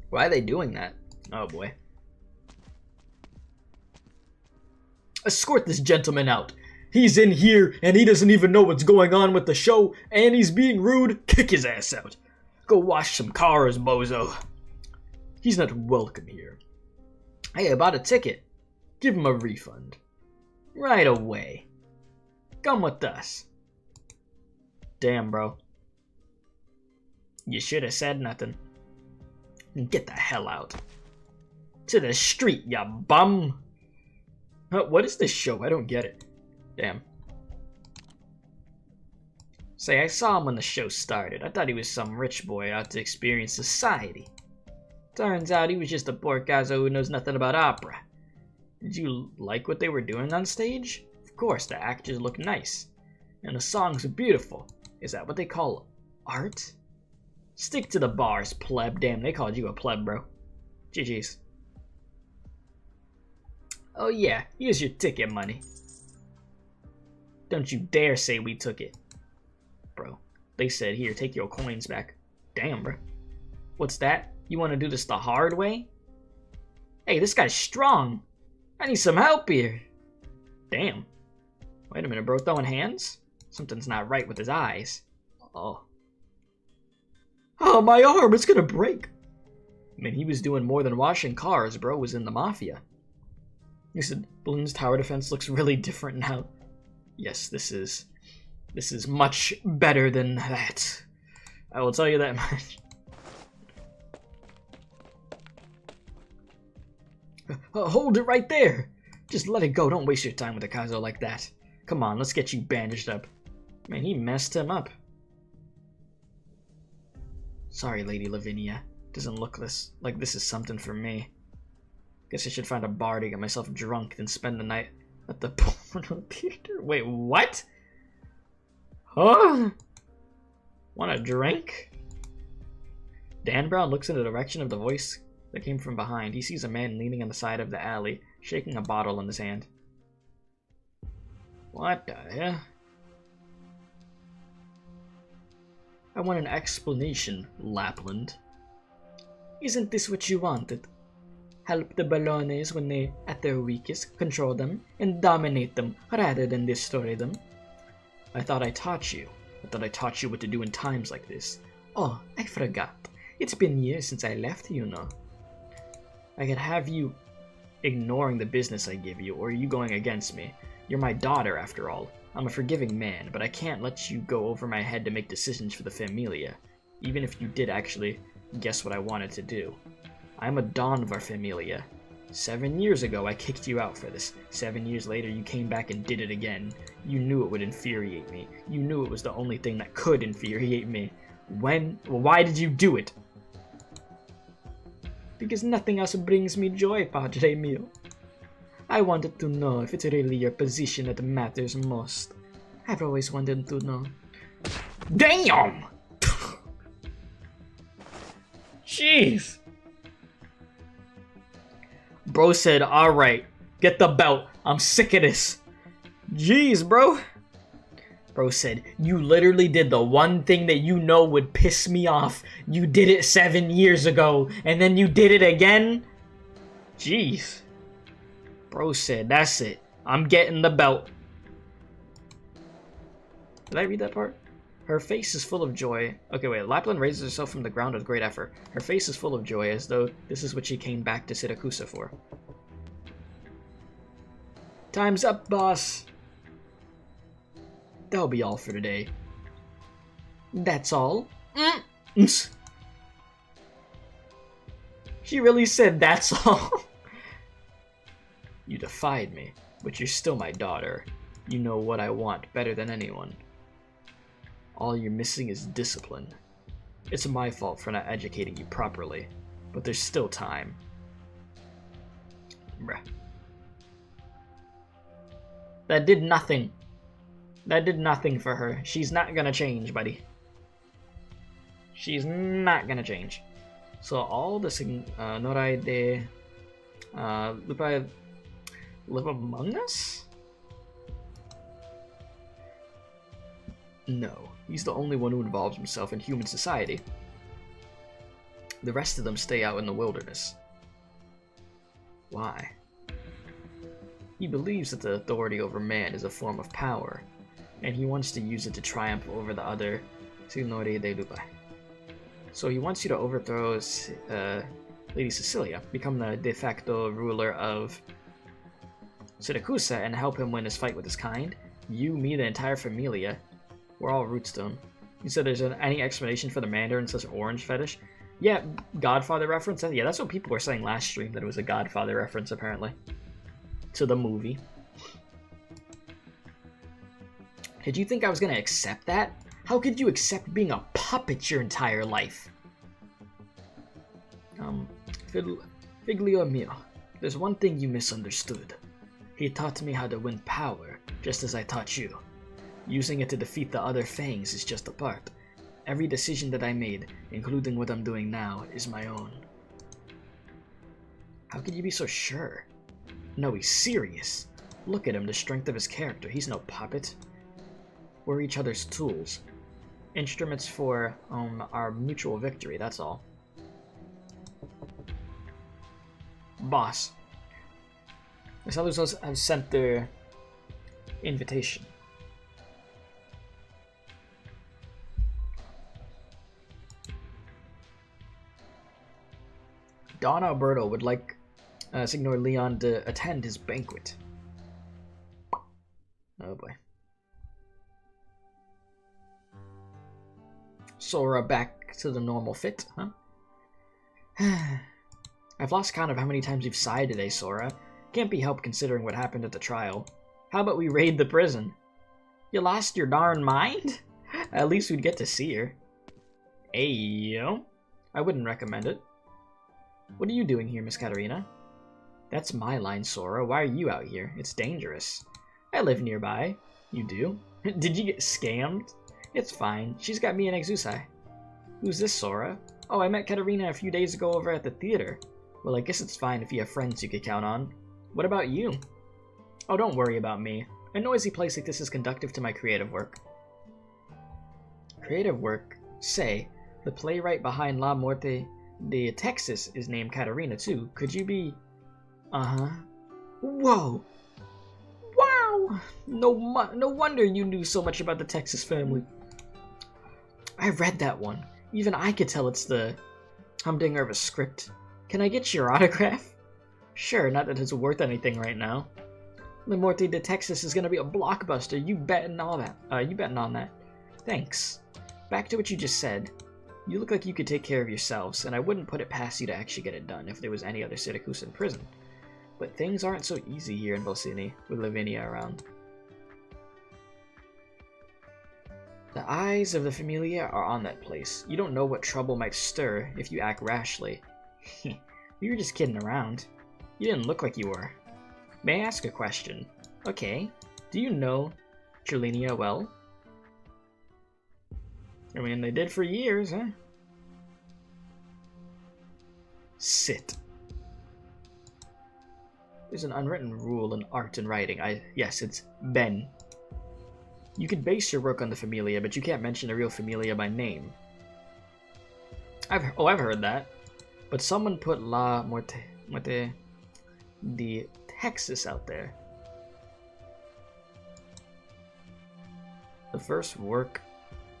[SPEAKER 1] Why are they doing that? Oh boy. Escort this gentleman out. He's in here and he doesn't even know what's going on with the show and he's being rude. Kick his ass out. Go wash some cars, bozo. He's not welcome here. Hey, I bought a ticket. Give him a refund. Right away. Come with us. Damn, bro. You should have said nothing. Get the hell out. To the street, ya bum. What is this show? I don't get it. Damn. Say, I saw him when the show started. I thought he was some rich boy out to experience society. Turns out he was just a poor cazzo who knows nothing about opera. Did you like what they were doing on stage? Of course, the actors look nice. And the songs are beautiful. Is that what they call art? Stick to the bars, pleb. Damn, they called you a pleb, bro. GG's. Oh yeah, here's your ticket money. Don't you dare say we took it. Bro, they said, here, take your coins back. Damn, bro. What's that? You want to do this the hard way? Hey, this guy's strong. I need some help here. Damn. Wait a minute, bro. Throwing hands? Something's not right with his eyes. Oh. Oh, my arm. It's gonna break. I mean, he was doing more than washing cars. Bro was in the mafia. He said, Bloom's tower defense looks really different now. Yes, this is much better than that. I will tell you that much. Hold it right there! Just let it go, don't waste your time with a Kazo like that. Come on, let's get you bandaged up. Man, he messed him up. Sorry, Lady Lavinia. Doesn't look like this is something for me. Guess I should find a bar to get myself drunk, then spend the night at the porno theater. Wait, what? Huh? Want a drink? Dan Brown looks in the direction of the voice that came from behind. He sees a man leaning on the side of the alley, shaking a bottle in his hand. What the hell? I want an explanation, Lapland. Isn't this what you wanted? Help the Ballones when they, at their weakest, control them and dominate them rather than destroy them? I thought I taught you. I thought I taught you what to do in times like this. Oh, I forgot. It's been years since I left, you know. I could have you ignoring the business I give you, or you going against me. You're my daughter, after all. I'm a forgiving man, but I can't let you go over my head to make decisions for the Familia, even if you did actually guess what I wanted to do. I'm a Don of our Familia. 7 years ago, I kicked you out for this. 7 years later, you came back and did it again. You knew it would infuriate me. You knew it was the only thing that could infuriate me. Why did you do it? Because nothing else brings me joy, Padre mio. I wanted to know if it's really your position that matters most. I've always wanted to know. Damn! Jeez! Bro said, alright, get the belt. I'm sick of this. Jeez, bro. Bro said, you literally did the one thing that you know would piss me off. You did it 7 years ago, and then you did it again? Jeez. Bro said, that's it. I'm getting the belt. Did I read that part? Her face is full of joy. Okay, wait. Lapland raises herself from the ground with great effort. Her face is full of joy, as though this is what she came back to Siracusa for. Time's up, boss. That'll be all for today. That's all. She really said that's all. You defied me, but you're still my daughter. You know what I want better than anyone. All you're missing is discipline. It's my fault for not educating you properly, but there's still time. Bruh. That did nothing. That did nothing for her. She's not gonna change, buddy. She's not gonna change. So all the Norai de live among us? No, he's the only one who involves himself in human society. The rest of them stay out in the wilderness. Why? He believes that the authority over man is a form of power, and he wants to use it to triumph over the other Signori de Lupa. So he wants you to overthrow Lady Cecilia, become the de facto ruler of Siracusa, and help him win his fight with his kind. You, me, the entire familia, we're all Rootstone. You said there's any explanation for the Mandarin's such orange fetish? Yeah, Godfather reference? Yeah, that's what people were saying last stream, that it was a Godfather reference, apparently. To the movie. Did you think I was gonna accept that? How could you accept being a puppet your entire life? Figlio mio, there's one thing you misunderstood. He taught me how to win power, just as I taught you. Using it to defeat the other Fangs is just a part. Every decision that I made, including what I'm doing now, is my own. How could you be so sure? No, he's serious. Look at him, the strength of his character. He's no puppet. We're each other's tools. Instruments for our mutual victory, that's all. Boss. The sellers have sent their invitation. Don Alberto would like Signor Leon to attend his banquet. Oh boy. Sora back to the normal fit, huh? I've lost count of how many times you've sighed today, Sora. Can't be helped considering what happened at the trial. How about we raid the prison? You lost your darn mind? At least we'd get to see her. Ayo. I wouldn't recommend it. What are you doing here, Miss Katarina? That's my line, Sora. Why are you out here? It's dangerous. I live nearby. You do? Did you get scammed? It's fine. She's got me and Exusai. Who's this, Sora? Oh, I met Katarina a few days ago over at the theater. Well, I guess it's fine if you have friends you could count on. What about you? Oh, don't worry about me. A noisy place like this is conducive to my creative work. Creative work? Say, the playwright behind La Muerte de Texas is named Katarina, too. Could you be... Uh-huh. Whoa! Wow! No wonder you knew so much about the Texas family. I read that one. Even I could tell it's the humdinger of a script. Can I get your autograph? Sure, not that it's worth anything right now. La Muerte de Texas is gonna be a blockbuster. You betting on that. Thanks. Back to what you just said. You look like you could take care of yourselves, and I wouldn't put it past you to actually get it done if there was any other Syracuse in prison. But things aren't so easy here in Volsini, with Lavinia around. The eyes of the Familia are on that place. You don't know what trouble might stir if you act rashly. We were just kidding around. You didn't look like you were. May I ask a question? Okay. Do you know Trilinia well? I mean, they did for years, huh? Sit. There's an unwritten rule in art and writing. Yes, it's Ben. You can base your work on the Familia, but you can't mention the real Familia by name. I've heard that. But someone put La Muerte de Texas out there. The first work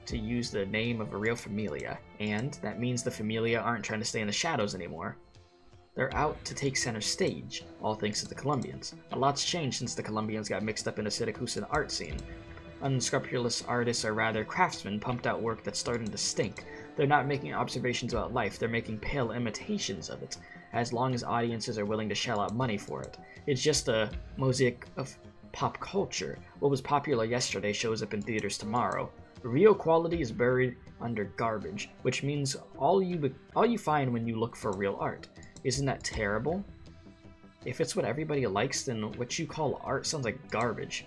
[SPEAKER 1] to use the name of a real Familia, and that means the Familia aren't trying to stay in the shadows anymore. They're out to take center stage, all thanks to the Colombians. A lot's changed since the Colombians got mixed up in the Siracusan art scene. unscrupulous artists or rather craftsmen pumped out work that's starting to stink. They're not making observations about life, they're making pale imitations of it, as long as audiences are willing to shell out money for it. It's just a mosaic of pop culture. What was popular yesterday shows up in theaters tomorrow. Real quality is buried under garbage, which means all you find when you look for real art. Isn't that terrible? If it's what everybody likes, then what you call art sounds like garbage.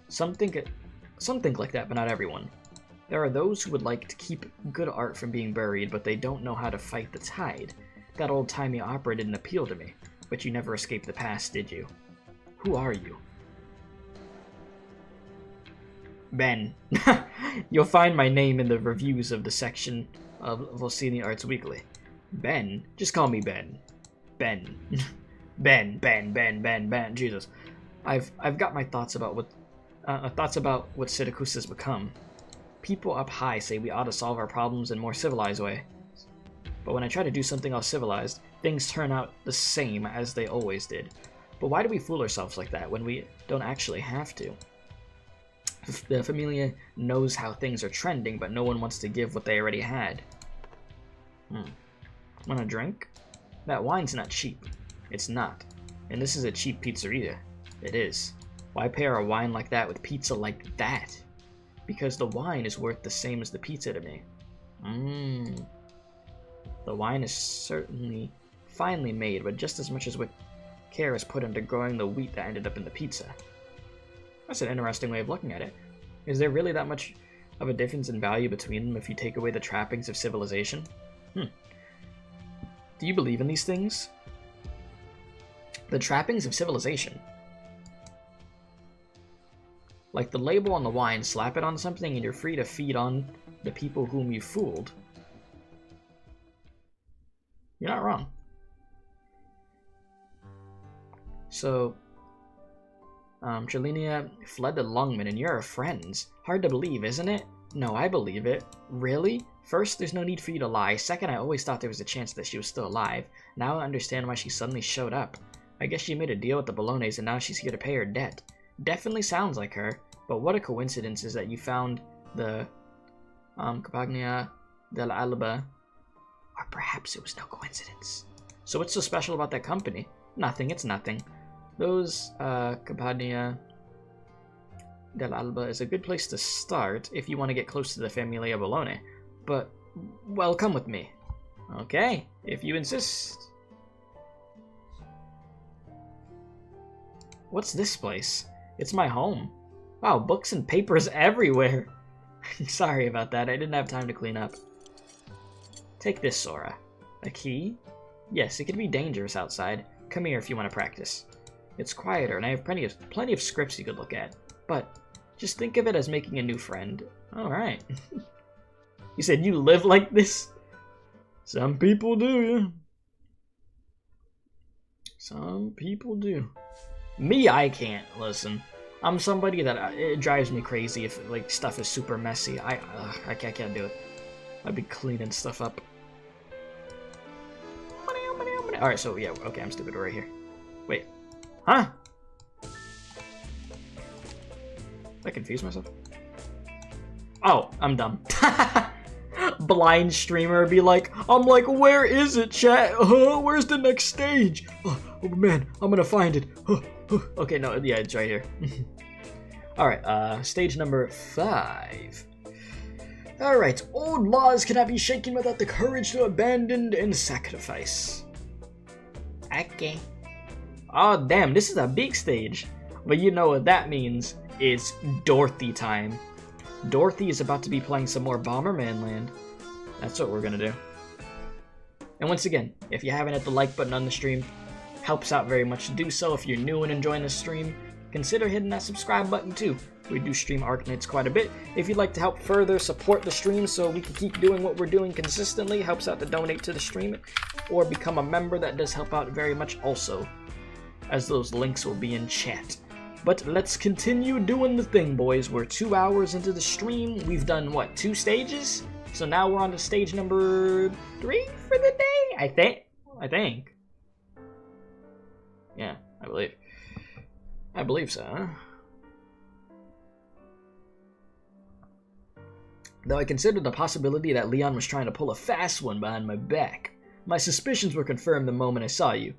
[SPEAKER 1] Some think like that, but not everyone. There are those who would like to keep good art from being buried, but they don't know how to fight the tide. That old-timey opera didn't appeal to me, but you never escaped the past, did you? Who are you? Ben. You'll find my name in the reviews of the section of Volcini Arts Weekly. Ben? Just call me Ben. Ben. Ben. Jesus. I've got my thoughts about what Syracuse has become. People up high say we ought to solve our problems in a more civilized way. But when I try to do something all civilized, things turn out the same as they always did. But why do we fool ourselves like that when we don't actually have to? The Familia knows how things are trending, but no one wants to give what they already had. Want a drink? That wine's not cheap. It's not. And this is a cheap pizzeria. It is. Why pair a wine like that with pizza like that? Because the wine is worth the same as the pizza to me. The wine is certainly finely made, but just as much as what care is put into growing the wheat that ended up in the pizza. That's an interesting way of looking at it. Is there really that much of a difference in value between them if you take away the trappings of civilization? Do you believe in these things? The trappings of civilization? Like the label on the wine, slap it on something and you're free to feed on the people whom you fooled. You're not wrong. So, Trilinia fled to Lungman and you're her friends. Hard to believe, isn't it? No, I believe it. Really? First, there's no need for you to lie. Second, I always thought there was a chance that she was still alive. Now I understand why she suddenly showed up. I guess she made a deal with the Bolognes and now she's here to pay her debt. Definitely sounds like her, but what a coincidence is that you found the Compagnia dell'Alba. Or perhaps it was no coincidence. So what's so special about that company? Nothing, it's nothing. Those Compagnia dell'Alba is a good place to start if you want to get close to the Familia Bologna. But, well, come with me. Okay, if you insist. What's this place? It's my home. Wow, books and papers everywhere. Sorry about that, I didn't have time to clean up. Take this, Sora. A key? Yes, it can be dangerous outside. Come here if you want to practice. It's quieter, and I have plenty of scripts you could look at. But just think of it as making a new friend. Alright. You said you live like this? Some people do, yeah. Some people do. Me, I can't. Listen, I'm somebody that it drives me crazy if like stuff is super messy. I can't do it. I'd be cleaning stuff up. All right, so yeah, okay, I'm stupid. We're right here. Wait, huh? I confused myself. Oh, I'm dumb. Blind streamer be like, I'm like, where is it, chat? Where's the next stage? Oh man, I'm gonna find it. Okay, no, yeah, it's right here. Alright, stage number 5. Alright, old laws cannot be shaken without the courage to abandon and sacrifice. Okay. Oh, damn, this is a big stage. But you know what that means. It's Dorothy time. Dorothy is about to be playing some more Bomberman Land. That's what we're gonna do. And once again, if you haven't hit the like button on the stream, helps out very much to do so. If you're new and enjoying the stream, consider hitting that subscribe button too. We do stream Arknights quite a bit. If you'd like to help further support the stream so we can keep doing what we're doing consistently, helps out to donate to the stream or become a member. That does help out very much also, as those links will be in chat. But let's continue doing the thing, boys. We're 2 hours into the stream. We've done, what, 2 stages? So now we're on to stage number 3 for the day, I think. Yeah, I believe so, huh? though I considered the possibility that Leon was trying to pull a fast one behind my back. My suspicions were confirmed the moment I saw you.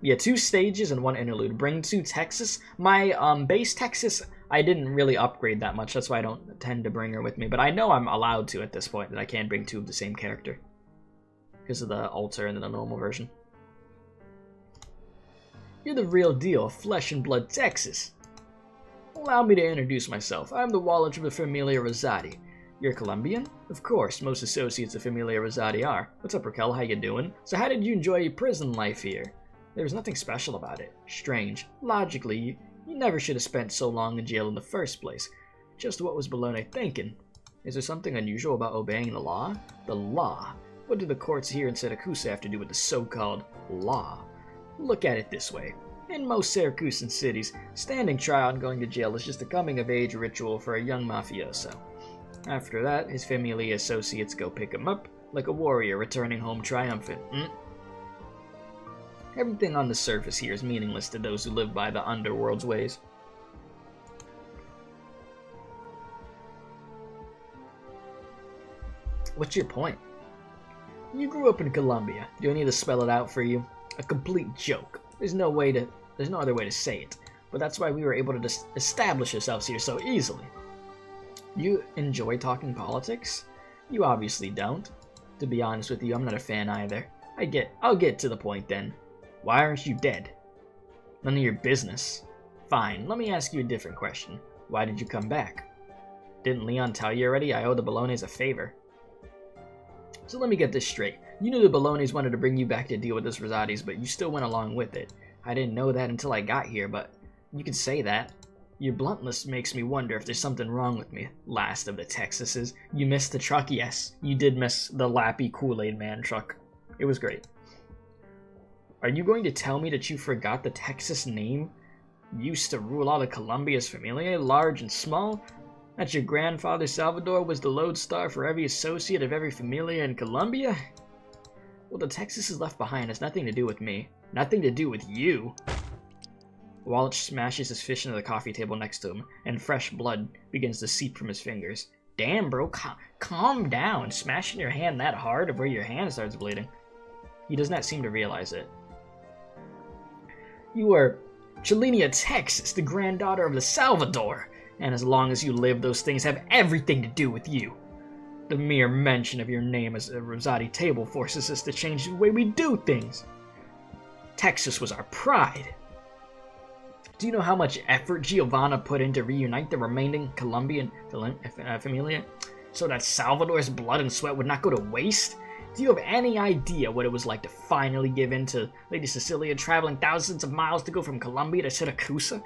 [SPEAKER 1] Yeah, 2 stages and 1 interlude. Bring to Texas. My base Texas, I didn't really upgrade that much. That's why I don't tend to bring her with me. But I know I'm allowed to at this point, that I can't bring 2 of the same character. Because of the altar and the normal version. You're the real deal, flesh and blood Texas. Allow me to introduce myself. I'm the Wallet of the Familia Rosati. You're Colombian? Of course, most associates of Familia Rosati are. What's up, Raquel? How you doing? So how did you enjoy your prison life here? There was nothing special about it. Strange. Logically, you never should have spent so long in jail in the first place. Just what was Bologna thinking? Is there something unusual about obeying the law? The law? What do the courts here in Siracusa have to do with the so-called law? Look at it this way. In most Siracusan cities, standing trial and going to jail is just a coming-of-age ritual for a young mafioso. After that, his familia associates go pick him up, like a warrior returning home triumphant. Everything on the surface here is meaningless to those who live by the underworld's ways. What's your point? You grew up in Colombia. Do I need to spell it out for you? A complete joke. There's no other way to say it. But that's why we were able to establish ourselves here so easily. You enjoy talking politics? You obviously don't. To be honest with you, I'm not a fan either. I'll get to the point then. Why aren't you dead? None of your business. Fine, let me ask you a different question. Why did you come back? Didn't Leon tell you already? I owe the Bolognes a favor. So let me get this straight. You knew the Bolognes wanted to bring you back to deal with this Rosatis, but you still went along with it. I didn't know that until I got here, but you can say that. Your bluntness makes me wonder if there's something wrong with me. Last of the Texases. You missed the truck? Yes, you did miss the Lappy Kool-Aid Man truck. It was great. Are you going to tell me that you forgot the Texas name used to rule all of Colombia's familia, large and small? That your grandfather Salvador was the lodestar for every associate of every familia in Colombia? Well, the Texas is left behind has nothing to do with me. Nothing to do with you. Wallet smashes his fist into the coffee table next to him, and fresh blood begins to seep from his fingers. Damn, bro, calm down. Smashing your hand that hard of where your hand starts bleeding. He does not seem to realize it. You are Chilinia, Texas, the granddaughter of the Salvador, and as long as you live, those things have everything to do with you. The mere mention of your name as a Rosati table forces us to change the way we do things. Texas was our pride. Do you know how much effort Giovanna put in to reunite the remaining Colombian familia, so that Salvador's blood and sweat would not go to waste? Do you have any idea what it was like to finally give in to Lady Cecilia, traveling thousands of miles to go from Colombia to Siracusa?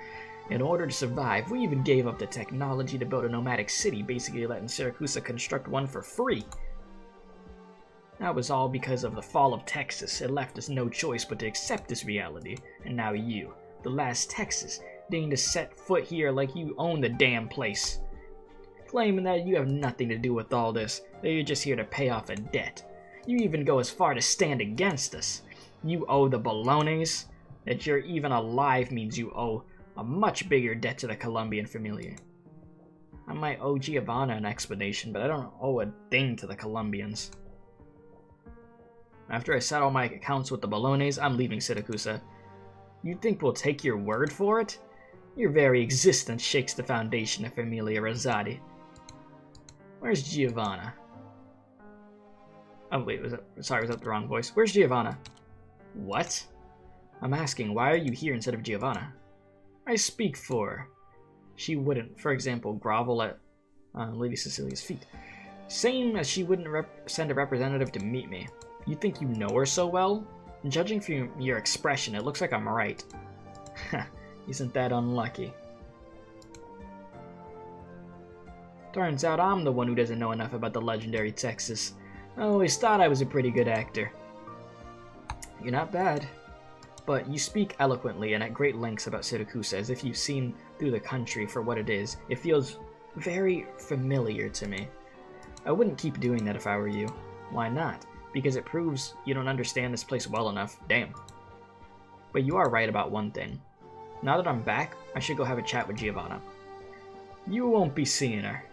[SPEAKER 1] In order to survive, we even gave up the technology to build a nomadic city, basically letting Siracusa construct one for free. That was all because of the fall of Texas. It left us no choice but to accept this reality. And now you, the last Texas, deign to set foot here like you own the damn place. Claiming that you have nothing to do with all this, that you're just here to pay off a debt. You even go as far to stand against us. You owe the Bolognes. That you're even alive means you owe a much bigger debt to the Colombian familia. I might owe Giovanna an explanation, but I don't owe a thing to the Colombians. After I settle my accounts with the Bolognes, I'm leaving Siracusa. You think we'll take your word for it? Your very existence shakes the foundation of Familia Rosati. Where's Giovanna? Oh wait, was that the wrong voice? Where's Giovanna? What? I'm asking, why are you here instead of Giovanna? I speak for her. She wouldn't, for example, grovel at Lady Cecilia's feet. Same as she wouldn't send a representative to meet me. You think you know her so well? Judging from your expression, it looks like I'm right. Isn't that unlucky? Turns out I'm the one who doesn't know enough about the legendary Texas. I always thought I was a pretty good actor. You're not bad. But you speak eloquently and at great lengths about Siracusa, as if you've seen through the country for what it is. It feels very familiar to me. I wouldn't keep doing that if I were you. Why not? Because it proves you don't understand this place well enough. Damn. But you are right about one thing. Now that I'm back, I should go have a chat with Giovanna. You won't be seeing her.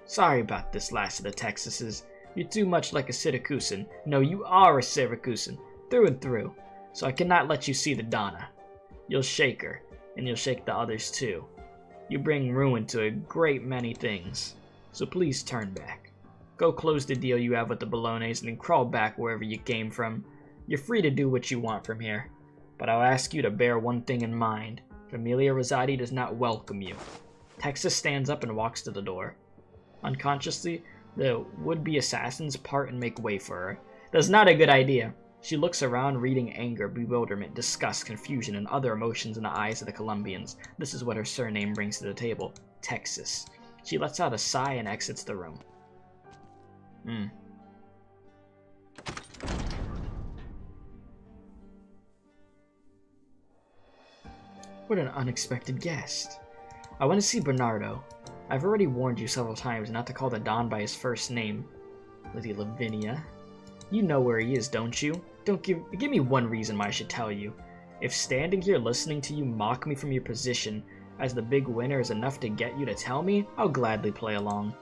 [SPEAKER 1] Sorry about this, last of the Texases. You're too much like a Siracusan. No, you are a Siracusan, through and through. So I cannot let you see the Donna. You'll shake her, and you'll shake the others too. You bring ruin to a great many things. So please turn back. Go close the deal you have with the Bolognes and then crawl back wherever you came from. You're free to do what you want from here. But I'll ask you to bear one thing in mind. Familia Rosati does not welcome you. Texas stands up and walks to the door. Unconsciously, the would-be assassins part and make way for her. That's not a good idea. She looks around, reading anger, bewilderment, disgust, confusion, and other emotions in the eyes of the Colombians. This is what her surname brings to the table. Texas. She lets out a sigh and exits the room. What an unexpected guest. I want to see Bernardo. I've already warned you several times not to call the Don by his first name. Lady Lavinia. You know where he is, don't you? Give me one reason why I should tell you. If standing here listening to you mock me from your position as the big winner is enough to get you to tell me, I'll gladly play along.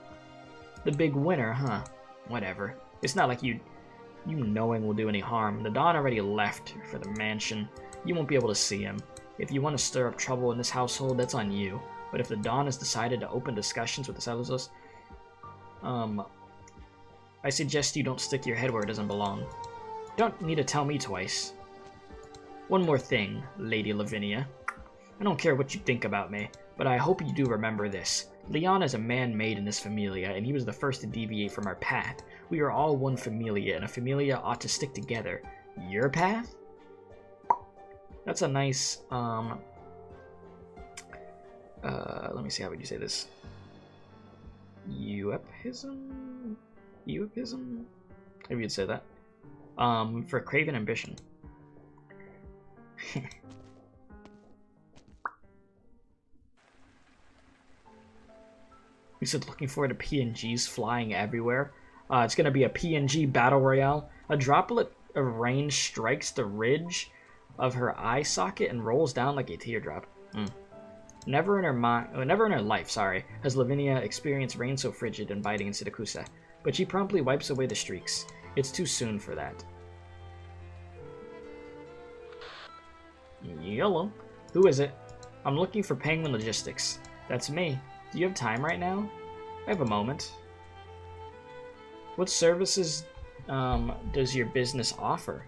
[SPEAKER 1] The big winner, huh? Whatever. It's not like you knowing will do any harm. The Don already left for the mansion. You won't be able to see him. If you want to stir up trouble in this household, that's on you. But if the Don has decided to open discussions with the Salazars, I suggest you don't stick your head where it doesn't belong. Don't need to tell me twice. One more thing, Lady Lavinia. I don't care what you think about me, but I hope you do remember this. Leon is a man made in this familia, and he was the first to deviate from our path. We are all one familia, and a familia ought to stick together. Your path? That's a nice, let me see, how would you say this? Euepism? Euepism? Maybe you'd say that. For craven ambition. You said looking forward to PNGs flying everywhere. It's gonna be a PNG battle royale. A droplet of rain strikes the ridge of her eye socket and rolls down like a teardrop. Never in her life, has Lavinia experienced rain so frigid and biting in Siracusa, but she promptly wipes away the streaks. It's too soon for that. Hello. Who is it? I'm looking for Penguin Logistics. That's me. Do you have time right now? I have a moment. What services does your business offer?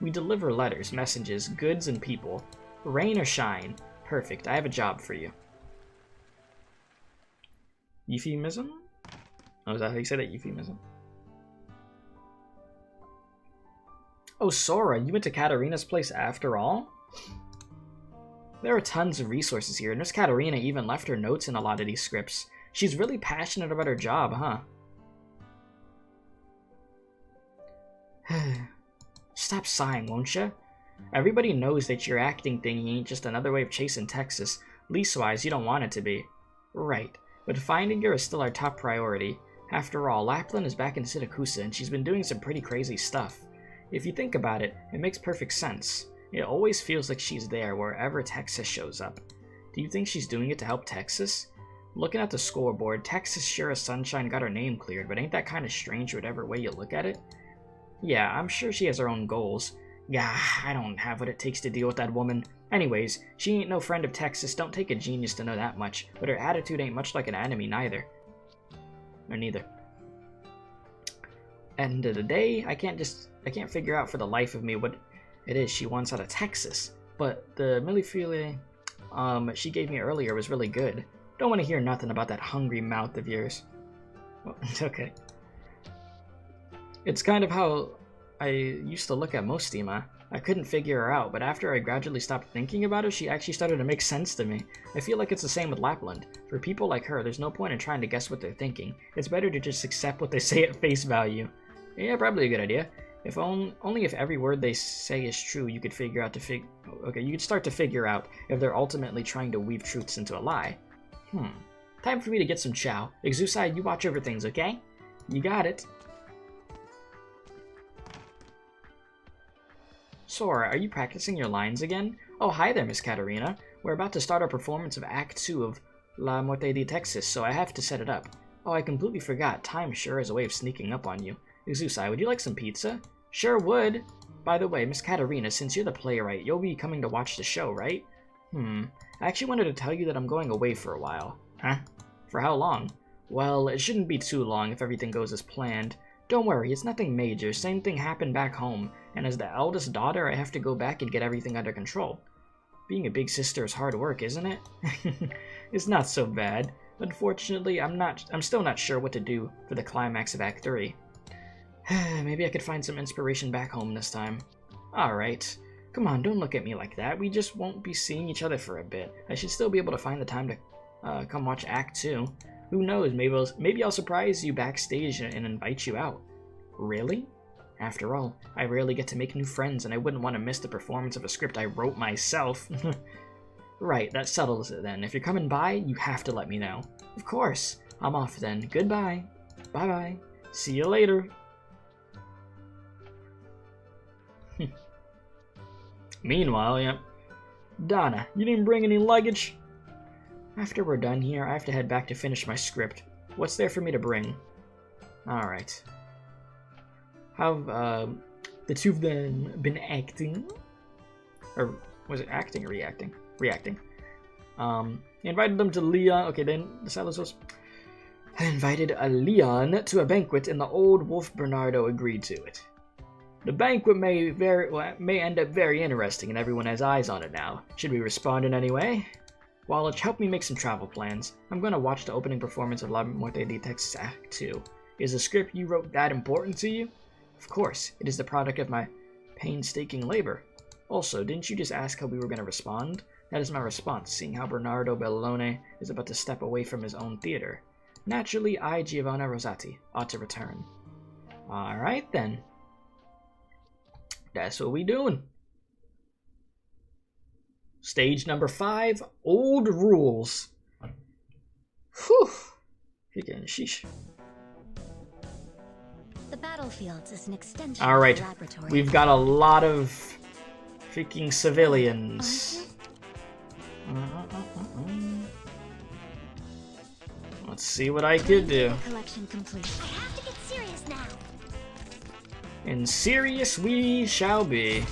[SPEAKER 1] We deliver letters, messages, goods, and people. Rain or shine. Perfect. I have a job for you. Euphemism? Oh, is that how you say that? Euphemism? Oh, Sora, you went to Katarina's place after all? There are tons of resources here, and Miss Katarina even left her notes in a lot of these scripts. She's really passionate about her job, huh? Stop sighing, won't ya? Everybody knows that your acting thingy ain't just another way of chasing Texas. Leastwise, you don't want it to be. Right, but finding her is still our top priority. After all, Lapland is back in Siracusa, and she's been doing some pretty crazy stuff. If you think about it, it makes perfect sense. It always feels like she's there wherever Texas shows up. Do you think she's doing it to help Texas? Looking at the scoreboard, Texas sure as sunshine got her name cleared, but ain't that kind of strange whatever way you look at it? Yeah, I'm sure she has her own goals. Yeah, I don't have what it takes to deal with that woman. Anyways, she ain't no friend of Texas, don't take a genius to know that much, but her attitude ain't much like an enemy neither. Or neither. End of the day, I can't figure out for the life of me what it is she wants out of Texas. But the millefeuille she gave me earlier was really good. Don't want to hear nothing about that hungry mouth of yours. Well, okay. It's kind of how I used to look at Mostima. I couldn't figure her out, but after I gradually stopped thinking about her, she actually started to make sense to me. I feel like it's the same with Lapland. For people like her, there's no point in trying to guess what they're thinking. It's better to just accept what they say at face value. Yeah, probably a good idea. If only if every word they say is true, you could figure out you could start to figure out if they're ultimately trying to weave truths into a lie. Time for me to get some chow. Exusai, you watch over things, okay? You got it. Sora, are you practicing your lines again? Oh, hi there, Miss Katarina. We're about to start our performance of Act 2 of La Muerte de Texas, so I have to set it up. Oh, I completely forgot. Time sure is a way of sneaking up on you. Uzusai, would you like some pizza? Sure would. By the way, Miss Katarina, since you're the playwright, you'll be coming to watch the show, right? I actually wanted to tell you that I'm going away for a while. Huh? For how long? Well, it shouldn't be too long if everything goes as planned. Don't worry, it's nothing major. Same thing happened back home, and as the eldest daughter, I have to go back and get everything under control. Being a big sister is hard work, isn't it? It's not so bad. Unfortunately, I'm still not sure what to do for the climax of Act 3. Maybe I could find some inspiration back home this time. Alright. Come on, don't look at me like that. We just won't be seeing each other for a bit. I should still be able to find the time to come watch Act 2. Who knows, maybe I'll surprise you backstage and invite you out. Really? After all, I rarely get to make new friends, and I wouldn't want to miss the performance of a script I wrote myself. Right, that settles it then. If you're coming by, you have to let me know. Of course. I'm off then. Goodbye. Bye-bye. See you later. Meanwhile, yep. Donna, you didn't bring any luggage? After we're done here, I have to head back to finish my script. What's there for me to bring? Alright. How have the two of them been acting? Or was it acting or reacting? Reacting. He invited them to Leon. Okay, then the Silas was. I invited a Leon to a banquet, and the old wolf Bernardo agreed to it. The banquet may end up very interesting, and everyone has eyes on it now. Should we respond in any way? Wallach, help me make some travel plans. I'm going to watch the opening performance of La Muerte de Texas Act 2. Is the script you wrote that important to you? Of course, it is the product of my painstaking labor. Also, didn't you just ask how we were going to respond? That is my response, seeing how Bernardo Bellone is about to step away from his own theater. Naturally, I, Giovanna Rosati, ought to return. Alright then. That's what we doing. Stage number 5, Old Rules. Whew. Freaking sheesh.
[SPEAKER 2] The battlefield is an extension
[SPEAKER 1] Alright,
[SPEAKER 2] of the laboratory.
[SPEAKER 1] we've got a lot of freaking civilians. Let's see what I could do.
[SPEAKER 2] Collection complete. I have to get serious now.
[SPEAKER 1] And serious we shall be.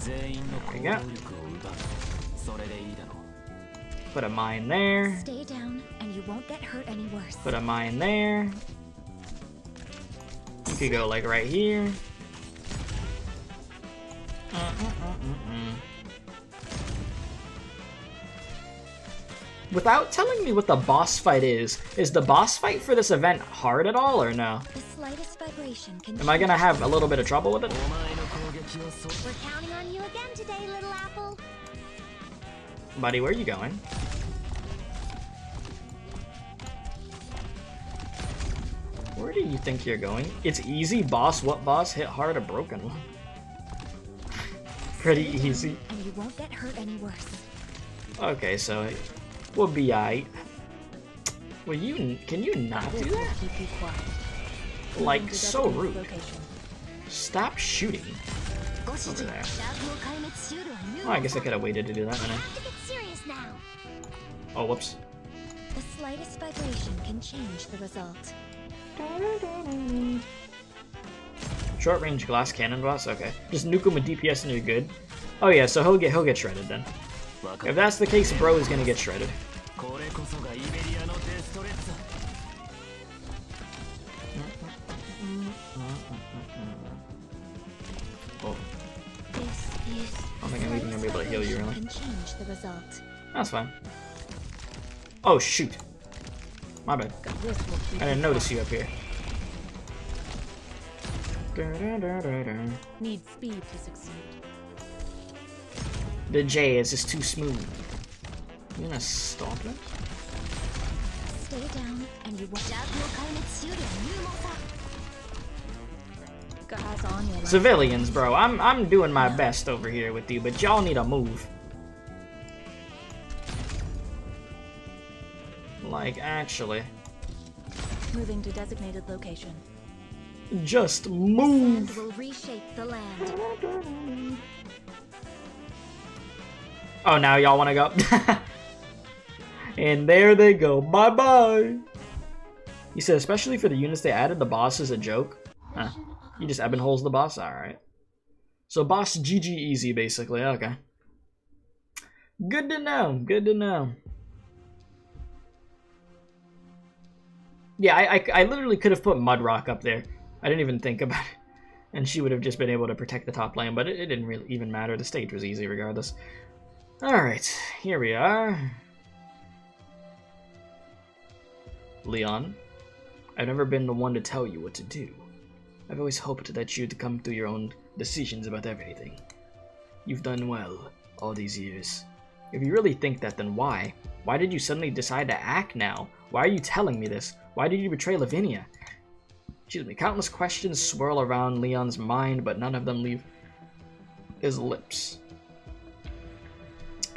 [SPEAKER 1] There we go. Put a mine there.
[SPEAKER 2] Stay down, and you won't get hurt any worse.
[SPEAKER 1] Put a mine there. You could go like right here. Without telling me what the boss fight is the boss fight for this event hard at all or no?
[SPEAKER 2] The slightest vibration can.
[SPEAKER 1] Am I gonna have a little bit of trouble with it?
[SPEAKER 2] We're counting on you again today, little apple.
[SPEAKER 1] Buddy, where are you going? Where do you think you're going? It's easy, boss. What boss? Hit hard, a broken one. Pretty easy.
[SPEAKER 2] And you won't get hurt any worse.
[SPEAKER 1] Okay, so we'll be aight. Well, can you not do that?
[SPEAKER 3] Keep you quiet.
[SPEAKER 1] Like, so
[SPEAKER 3] Designated
[SPEAKER 1] rude.
[SPEAKER 3] location.
[SPEAKER 1] Stop shooting. Over there. Oh, I guess I could have waited to do that, didn't I?
[SPEAKER 2] have to get serious now.
[SPEAKER 1] Oh, whoops.
[SPEAKER 2] The slightest vibration can change the result.
[SPEAKER 1] Short range glass cannon boss. Okay, just nuke him with DPS and you're good. Oh yeah, so he'll get shredded then. If that's the case, bro is gonna get shredded. Oh. I don't think I'm even gonna be able to heal you, really.
[SPEAKER 2] Can change the result.
[SPEAKER 1] That's fine. Oh shoot. My bad.
[SPEAKER 3] This will keep
[SPEAKER 1] I didn't
[SPEAKER 3] you
[SPEAKER 1] notice
[SPEAKER 3] quiet.
[SPEAKER 1] you up here.
[SPEAKER 3] Need speed to succeed.
[SPEAKER 1] The J is just too smooth. You gonna stop it?
[SPEAKER 2] Stay down, and you won't.
[SPEAKER 3] Guys on your left.
[SPEAKER 1] Civilians, bro. I'm doing my best over here with you, but y'all need to move. Like, actually.
[SPEAKER 3] Moving to designated location.
[SPEAKER 1] Just
[SPEAKER 2] Sand
[SPEAKER 1] move.
[SPEAKER 2] will reshape the land.
[SPEAKER 1] Oh, now y'all want to go? And there they go. Bye-bye. He said, especially for the units they added, the boss is a joke. Huh. You just ebb and holes the boss? Alright. So boss GG easy, basically. Okay. Good to know. Good to know. Yeah, I literally could have put Mudrock up there. I didn't even think about it. And she would have just been able to protect the top lane, but it didn't really even matter. The stage was easy regardless. Alright, here we are. Leon, I've never been the one to tell you what to do. I've always hoped that you'd come to your own decisions about everything. You've done well all these years. If you really think that, then why? Why did you suddenly decide to act now? Why are you telling me this? Why did you betray Lavinia? Excuse me, countless questions swirl around Leon's mind, but none of them leave his lips.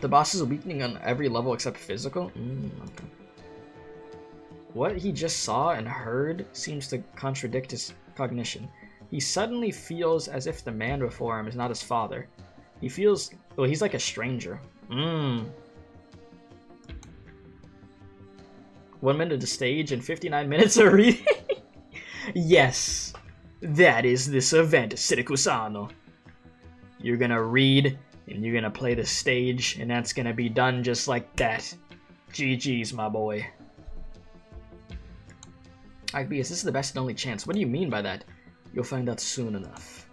[SPEAKER 1] The boss is weakening on every level except physical? Okay. What he just saw and heard seems to contradict his cognition. He suddenly feels as if the man before him is not his father. He feels... well, he's like a stranger. 1 minute of stage and 59 minutes of reading? Yes, that is this event, Siracusano. You're gonna read, and you're gonna play the stage, and that's gonna be done just like that. GG's, my boy. This is the best and only chance. What do you mean by that? You'll find out soon enough.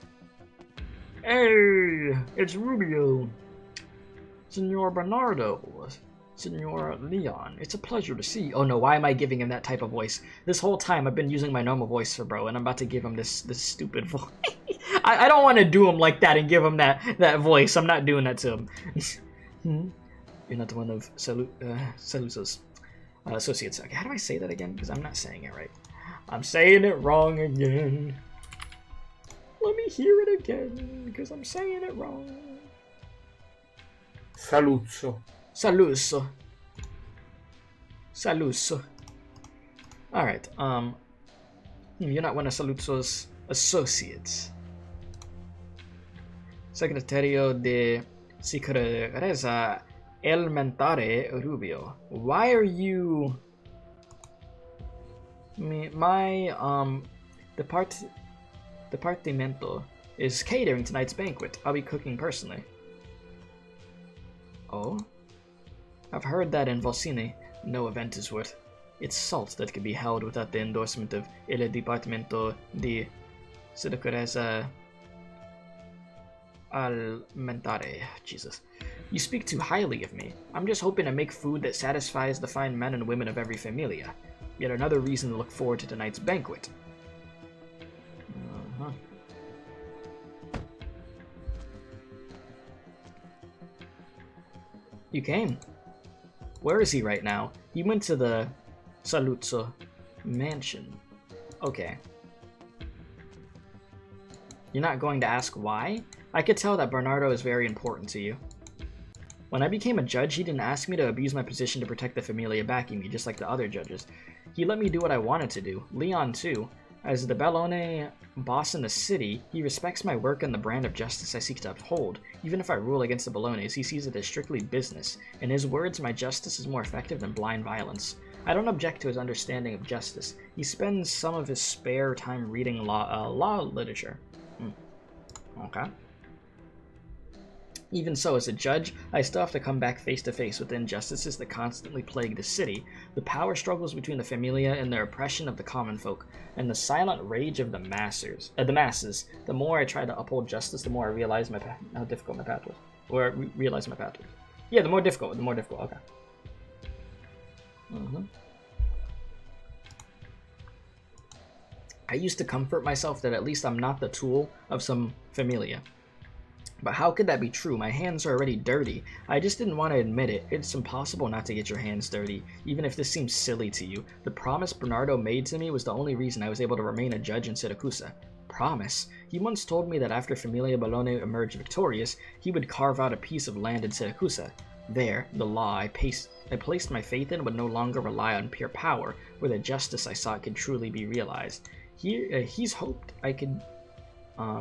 [SPEAKER 1] Hey, it's Rubio. Senor Bernardo. Senor Leon. It's a pleasure to see. Oh no, why am I giving him that type of voice? This whole time I've been using my normal voice for bro, and I'm about to give him this stupid voice. I don't want to do him like that and give him that voice. I'm not doing that to him. You're not one of Saluso's associates. Okay, how do I say that again? Because I'm not saying it right. I'm saying it wrong again. Let me hear it again, because I'm saying it wrong.
[SPEAKER 4] Saluzzo.
[SPEAKER 1] Saluso. Saluso. Alright, you're not one of Saluzzo's associates. Secretario de Sicurezza Elementare Rubio. Why are you... My departamento is catering tonight's banquet. I'll be cooking personally. Oh? I've heard that in Volsini, no event is worth its salt that can be held without the endorsement of El Departamento de Siracusano Alimentare. Jesus. You speak too highly of me. I'm just hoping to make food that satisfies the fine men and women of every familia. Yet another reason to look forward to tonight's banquet. You came. Where is he right now? He went to the Saluzzo mansion. Okay. You're not going to ask why? I could tell that Bernardo is very important to you. When I became a judge, he didn't ask me to abuse my position to protect the Familia backing me, just like the other judges. He let me do what I wanted to do. Leon, too. As the Bellone boss in the city, he respects my work and the brand of justice I seek to uphold. Even if I rule against the Bellones, he sees it as strictly business. In his words, my justice is more effective than blind violence. I don't object to his understanding of justice. He spends some of his spare time reading law literature. Okay. Even so, as a judge, I still have to come back face to face with the injustices that constantly plague the city, the power struggles between the Familia and their oppression of the common folk, and the silent rage of the masses. The more I try to uphold justice, the more I realize how difficult my path was. Or realize my path was. Yeah, the more difficult, okay. I used to comfort myself that at least I'm not the tool of some Familia. But how could that be true? My hands are already dirty. I just didn't want to admit it. It's impossible not to get your hands dirty, even if this seems silly to you. The promise Bernardo made to me was the only reason I was able to remain a judge in Siracusa. Promise? He once told me that after Familia Bellone emerged victorious, he would carve out a piece of land in Siracusa. There, the law I placed my faith in would no longer rely on pure power, where the justice I sought could truly be realized. He's hoped I could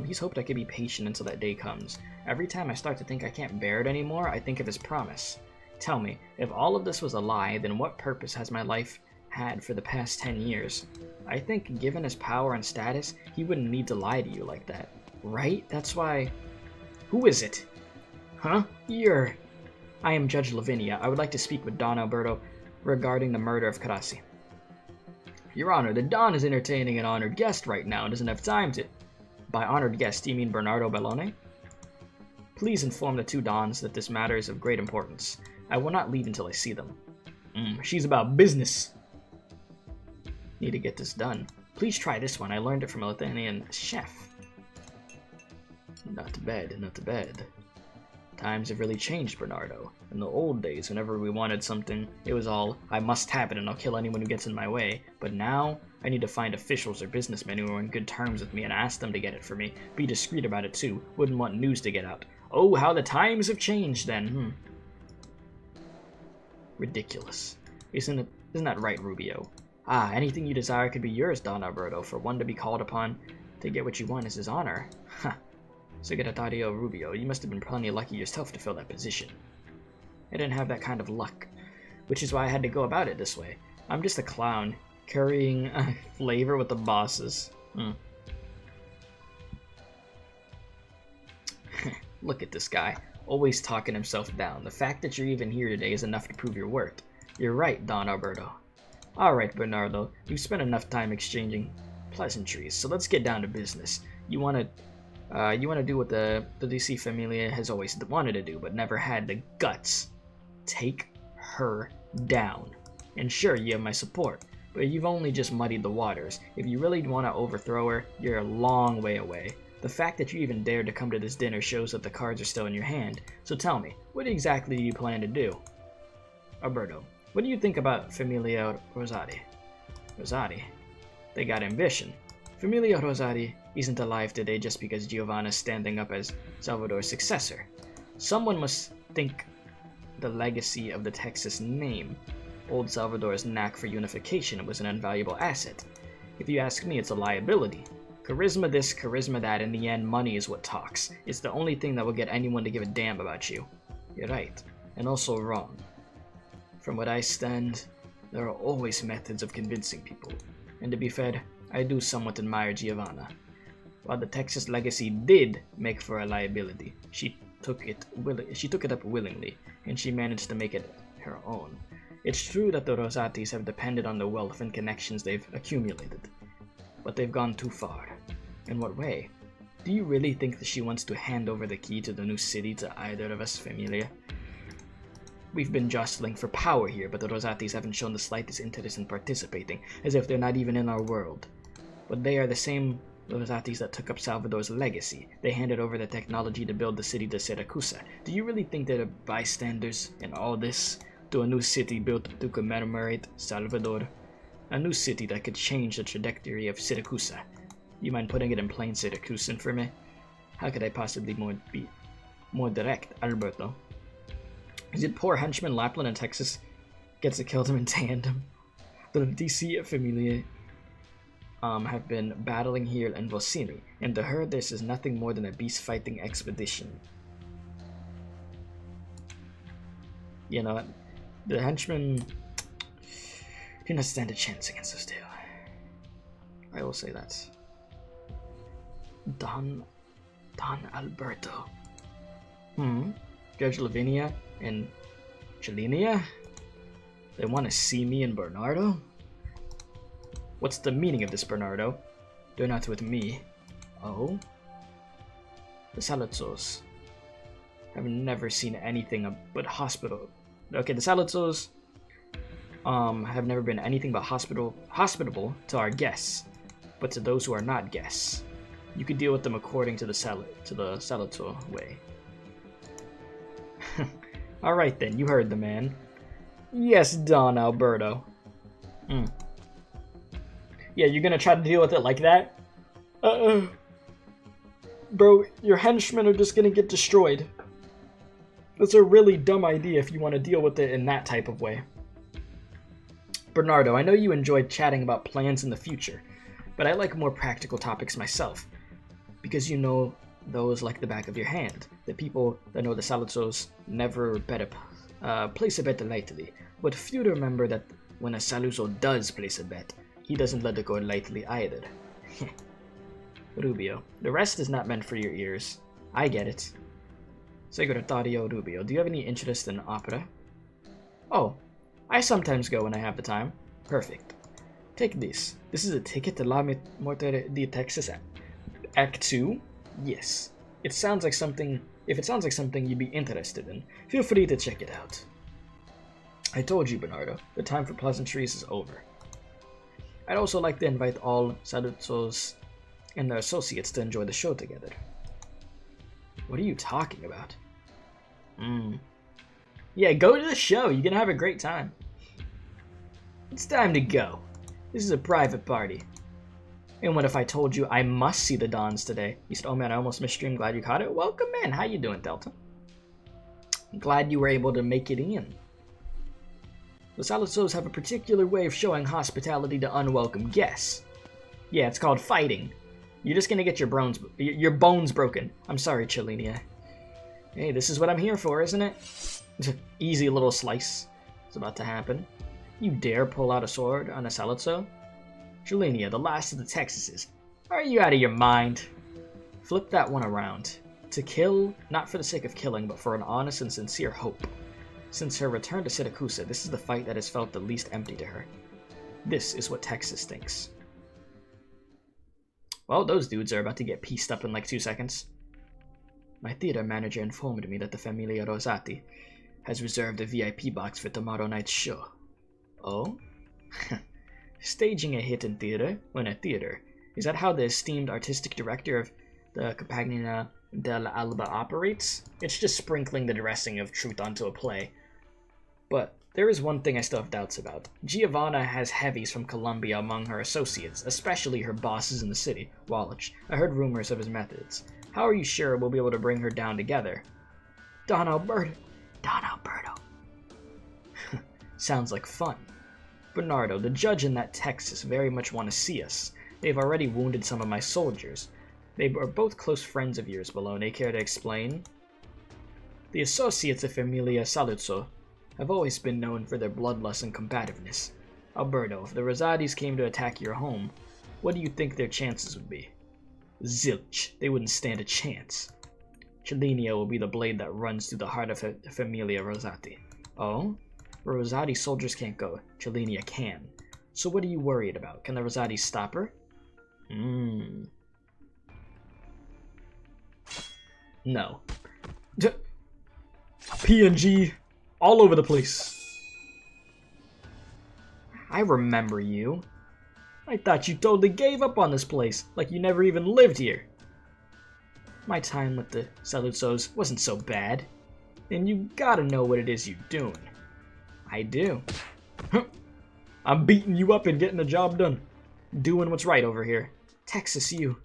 [SPEAKER 1] He's hoped I could be patient until that day comes. Every time I start to think I can't bear it anymore, I think of his promise. Tell me, if all of this was a lie, then what purpose has my life had for the past 10 years? I think, given his power and status, he wouldn't need to lie to you like that. Right? That's why... Who is it? Huh? I am Judge Lavinia. I would like to speak with Don Alberto regarding the murder of Karasi. Your Honor, the Don is entertaining an honored guest right now and doesn't have time to... By honored guest, do you mean Bernardo Bellone? Please inform the two Dons that this matter is of great importance. I will not leave until I see them. She's about business. Need to get this done. Please try this one. I learned it from a Lithuanian chef. Not bad, not bad. Times have really changed, Bernardo. In the old days, whenever we wanted something, it was all, I must have it and I'll kill anyone who gets in my way. But now, I need to find officials or businessmen who are on good terms with me and ask them to get it for me. Be discreet about it too. Wouldn't want news to get out. Oh, how the times have changed then, Ridiculous. Isn't that right, Rubio? Ah, anything you desire could be yours, Don Alberto. For one to be called upon to get what you want is his honor. Huh. Segretario Rubio, you must have been plenty lucky yourself to fill that position. I didn't have that kind of luck, which is why I had to go about it this way. I'm just a clown, carrying flavor with the bosses. Look at this guy, always talking himself down. The fact that you're even here today is enough to prove your worth. You're right, Don Alberto. Alright, Bernardo, we've spent enough time exchanging pleasantries, so let's get down to business. You wanna do what the DC Familia has always wanted to do, but never had the guts. Take her down. And sure, you have my support, but you've only just muddied the waters. If you really want to overthrow her, you're a long way away. The fact that you even dared to come to this dinner shows that the cards are still in your hand. So tell me, what exactly do you plan to do? Alberto, what do you think about Familia Rosati? Rosati? They got ambition. Familia Rosati isn't alive today just because Giovanna's standing up as Salvador's successor. Someone must think the legacy of the Texas name. Old Salvador's knack for unification was an invaluable asset. If you ask me, it's a liability. Charisma this, charisma that, in the end, money is what talks. It's the only thing that will get anyone to give a damn about you. You're right, and also wrong. From what I stand, there are always methods of convincing people. And to be fair, I do somewhat admire Giovanna. While the Texas legacy did make for a liability, she took it up willingly, and she managed to make it her own. It's true that the Rosatis have depended on the wealth and connections they've accumulated, but they've gone too far. In what way? Do you really think that she wants to hand over the key to the new city to either of us, Familia? We've been jostling for power here, but the Rosatis haven't shown the slightest interest in participating, as if they're not even in our world. But they are the same Rosatis that took up Salvador's legacy. They handed over the technology to build the city to Siracusa. Do you really think they're bystanders in all this? To a new city built to commemorate Salvador? A new city that could change the trajectory of Siracusa. You mind putting it in plain Siracusan for me? How could I possibly be more direct, Alberto? Is it poor henchman Lapland in Texas gets to kill them in tandem? The DC Familia have been battling here in Vocini, and to her this is nothing more than a beast-fighting expedition. You know, the henchmen do not stand a chance against us, too. I will say that. Don Alberto. Judge Lavinia and Chelinia? They want to see me and Bernardo? What's the meaning of this, Bernardo? They're not with me. Oh? The Salazos have never seen anything but hospital. Okay, the Salazos have never been anything but hospitable to our guests, but to those who are not guests, you could deal with them according to the Salazzo way. All right then, you heard the man. Yes, Don Alberto. Yeah, you're gonna try to deal with it like that? Bro, your henchmen are just gonna get destroyed. That's a really dumb idea if you want to deal with it in that type of way. Bernardo, I know you enjoyed chatting about plans in the future, but I like more practical topics myself. because you know those like the back of your hand. The people that know the Saluzos never bet place a bet lightly, but few remember that when a Saluzo does place a bet, he doesn't let it go lightly either. Rubio. The rest is not meant for your ears. I get it. Segretario Rubio. Do you have any interest in opera? Oh, I sometimes go when I have the time. Perfect. Take this. This is a ticket to La Morte de Texas Act 2? Yes. It sounds like something... If it sounds like something you'd be interested in, feel free to check it out. I told you, Bernardo, the time for pleasantries is over. I'd also like to invite all Saluzos and their associates to enjoy the show together. What are you talking about? Yeah, go to the show. You're gonna have a great time. It's time to go. This is a private party. And what if I told you I must see the Dons today? You said, oh man, I almost missed stream. Glad you caught it. Welcome in. How you doing, Delta? I'm glad you were able to make it in. The Saluzos have a particular way of showing hospitality to unwelcome guests. Yeah, it's called fighting. You're just gonna get your bones broken. I'm sorry, Chilinia. Hey, this is what I'm here for, isn't it? Easy little slice. It's about to happen. You dare pull out a sword on a Saluzo? Chilinia, the last of the Texases. Are you out of your mind? Flip that one around. To kill, not for the sake of killing, but for an honest and sincere hope. Since her return to Siracusa, this is the fight that has felt the least empty to her. This is what Texas thinks. Well, those dudes are about to get pieced up in like 2 seconds. My theater manager informed me that the Familia Rosati has reserved a VIP box for tomorrow night's show. Oh? Staging a hit in theater when at theater. Is that how the esteemed artistic director of the Compagnia dell'Alba operates? It's just sprinkling the dressing of truth onto a play. But there is one thing I still have doubts about. Giovanna has heavies from Colombia among her associates, especially her bosses in the city, Wallach. I heard rumors of his methods. How are you sure we'll be able to bring her down together? Don Alberto. Sounds like fun. Bernardo, the judge in that Texas very much want to see us. They've already wounded some of my soldiers. They are both close friends of yours, Bologna. Care to explain? The associates of Familia Saluzzo have always been known for their bloodlust and combativeness. Alberto, if the Rosatis came to attack your home, what do you think their chances would be? Zilch. They wouldn't stand a chance. Cellini will be the blade that runs through the heart of Familia Rosati. Oh? Where Rosati soldiers can't go, Cellini can. So what are you worried about? Can the Rosatis stop her? No. PNG all over the place. I remember you. I thought you totally gave up on this place, like you never even lived here. My time with the Saluzos wasn't so bad. And you gotta know what it is you're doing. I do. I'm beating you up and getting the job done. Doing what's right over here. Texas, you.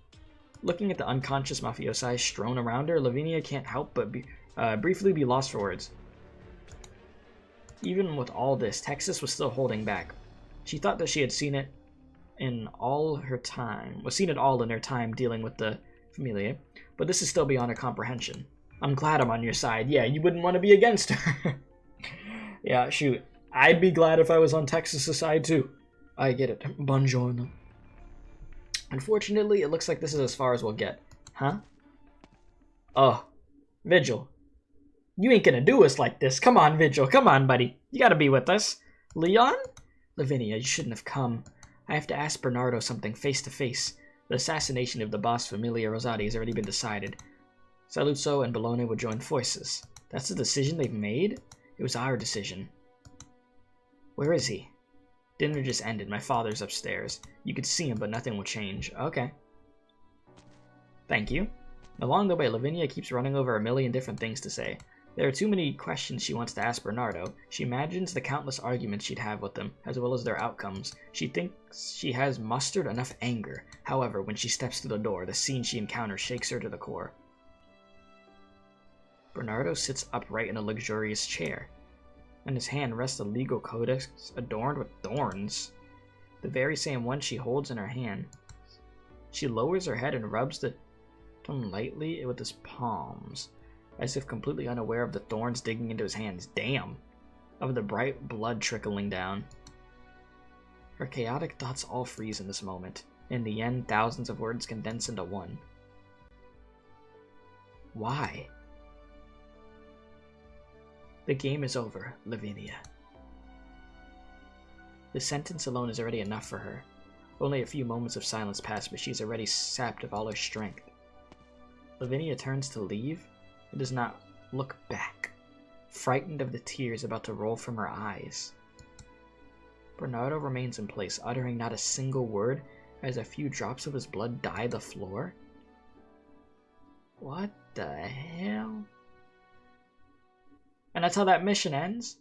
[SPEAKER 1] Looking at the unconscious mafiosi strewn around her, Lavinia can't help but briefly be lost for words. Even with all this, Texas was still holding back. She thought that she had seen it all in her time dealing with the Familia, but this is still beyond her comprehension. I'm glad I'm on your side. Yeah, you wouldn't want to be against her. Yeah, shoot. I'd be glad if I was on Texas' side too. I get it. Buongiorno. Unfortunately, it looks like this is as far as we'll get. Huh? Oh, Vigil. You ain't gonna do us like this. Come on, Vigil. Come on, buddy. You gotta be with us. Leon? Lavinia, you shouldn't have come. I have to ask Bernardo something face to face. The assassination of the boss Familia Rosati has already been decided. Saluzzo and Bologna will join forces. That's the decision they've made? It was our decision. Where is he? Dinner just ended. My father's upstairs. You could see him, but nothing will change. Okay. Thank you. Along the way, Lavinia keeps running over a million different things to say. There are too many questions she wants to ask Bernardo. She imagines the countless arguments she'd have with them, as well as their outcomes. She thinks she has mustered enough anger. However, when she steps through the door, the scene she encounters shakes her to the core. Bernardo sits upright in a luxurious chair. In his hand rests a legal codex adorned with thorns, the very same one she holds in her hand. She lowers her head and rubs the Turn lightly with his palms, as if completely unaware of the thorns digging into his hands. Damn! Of the bright blood trickling down. Her chaotic thoughts all freeze in this moment. In the end, thousands of words condense into one. Why? The game is over, Lavinia. The sentence alone is already enough for her. Only a few moments of silence pass, but she's already sapped of all her strength. Lavinia turns to leave and does not look back, frightened of the tears about to roll from her eyes. Bernardo remains in place, uttering not a single word as a few drops of his blood dye the floor. What the hell? And that's how that mission ends?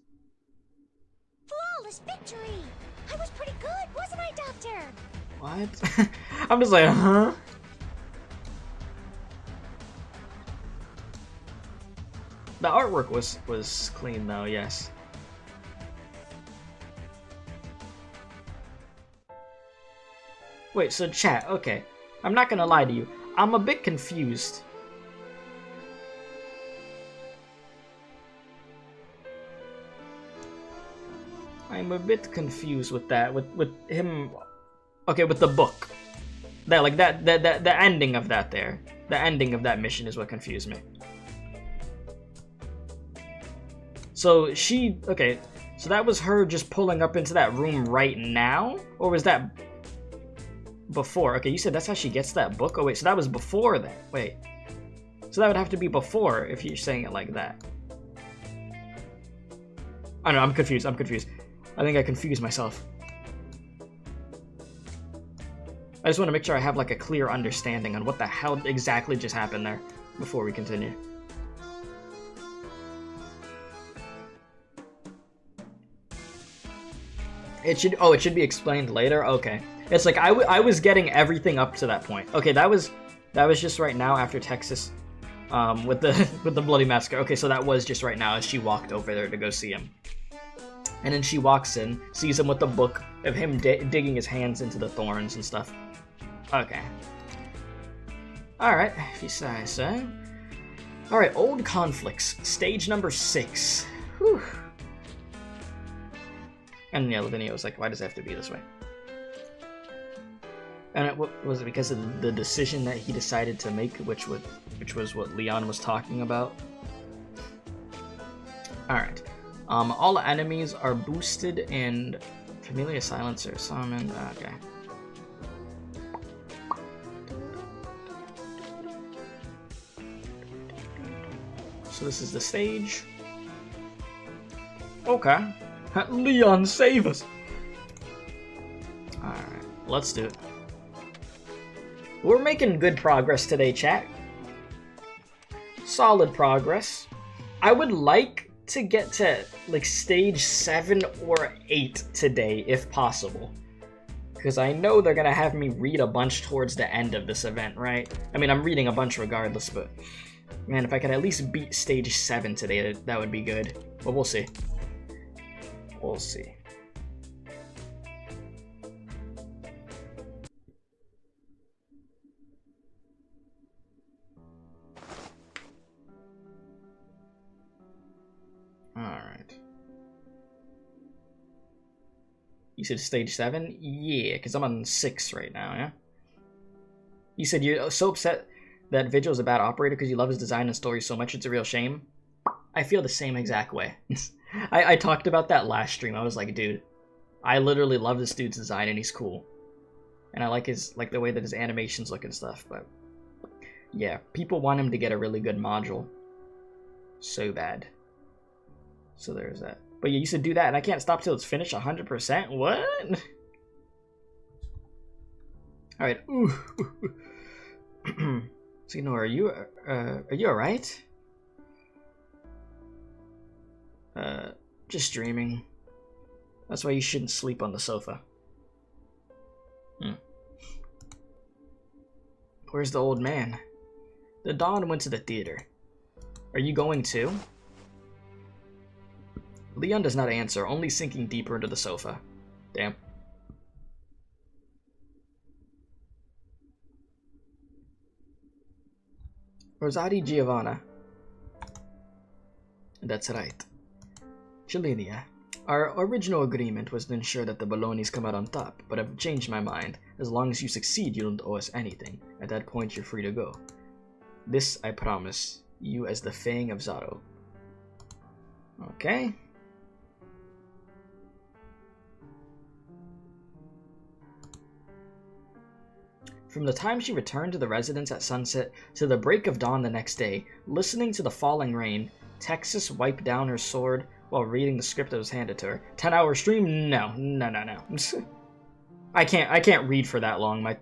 [SPEAKER 2] Flawless victory! I was pretty good, wasn't I, Doctor?
[SPEAKER 1] What? I'm just like, huh? The artwork was clean though, yes. Wait, so chat, okay. I'm not gonna lie to you. I'm a bit confused. I'm a bit confused with that, with him. Okay, with the book. That like the ending of that there. The ending of that mission is what confused me. So she, okay, so that was her just pulling up into that room right now? Or was that before? Okay, you said that's how she gets that book? Oh wait, so that was before that. Wait. So that would have to be before if you're saying it like that. I don't know, I'm confused. I think I confused myself. I just want to make sure I have like a clear understanding on what the hell exactly just happened there before we continue. It should be explained later. Okay, it's like I was getting everything up to that point. Okay, that was just right now after Texas, with the bloody massacre. Okay, so that was just right now as she walked over there to go see him, and then she walks in, sees him with the book of him digging his hands into the thorns and stuff. Okay. All right, if you say so. All right, old conflicts, stage number 6. Whew. And yeah, Lavinia was like, why does it have to be this way? And was it because of the decision that he decided to make, which was what Leon was talking about? Alright. All enemies are boosted and Familiar Silencer summoned. Okay. So this is the stage. Okay. Leon, save us! Alright, let's do it. We're making good progress today, chat. Solid progress. I would like to get to, like, stage 7 or 8 today, if possible. Because I know they're gonna have me read a bunch towards the end of this event, right? I mean, I'm reading a bunch regardless, but... Man, if I could at least beat stage 7 today, that would be good. But we'll see. We'll see. Alright. You said stage 7? Yeah, because I'm on 6 right now, yeah? You said you're so upset that Vigil's a bad operator because you love his design and story so much it's a real shame? I feel the same exact way. I talked about that last stream. I was like, dude, I literally love this dude's design and he's cool. And I like the way that his animations look and stuff, but yeah, people want him to get a really good module. So bad. So there's that. But yeah, you should do that and I can't stop till it's finished 100%? What? Alright. Ooh. So, you know, are you alright? Just dreaming. That's why you shouldn't sleep on the sofa. Where's the old man? The Don went to the theater. Are you going too? Leon does not answer, only sinking deeper into the sofa. Damn. Rosati Giovanna. That's right. Chilinia. Our original agreement was to ensure that the Balonies come out on top, but I've changed my mind. As long as you succeed, you don't owe us anything. At that point, you're free to go. This, I promise, you as the Fang of Zaro. Okay. From the time she returned to the residence at sunset to the break of dawn the next day, listening to the falling rain, Texas wiped down her sword while reading the script that was handed to her. 10-hour stream? No. I can't read for that long. My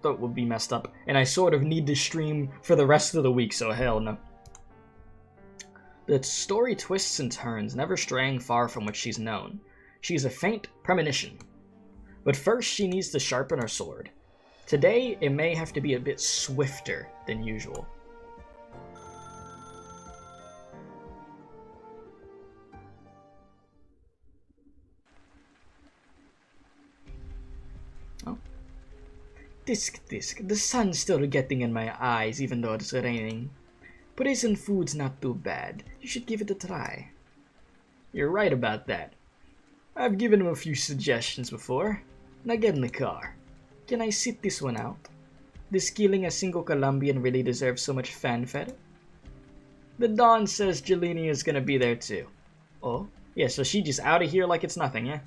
[SPEAKER 1] throat would be messed up, and I sort of need to stream for the rest of the week, so hell no. The story twists and turns, never straying far from what she's known. She's a faint premonition. But first she needs to sharpen her sword. Today, it may have to be a bit swifter than usual. Oh. Disk. The sun's still getting in my eyes even though it's raining. Prison food's not too bad. You should give it a try. You're right about that. I've given him a few suggestions before. Now get in the car. Can I sit this one out? This killing a single Colombian really deserves so much fanfare? The Don says Jelini is gonna be there too. Oh? Yeah, so she just out of here like it's nothing, yeah?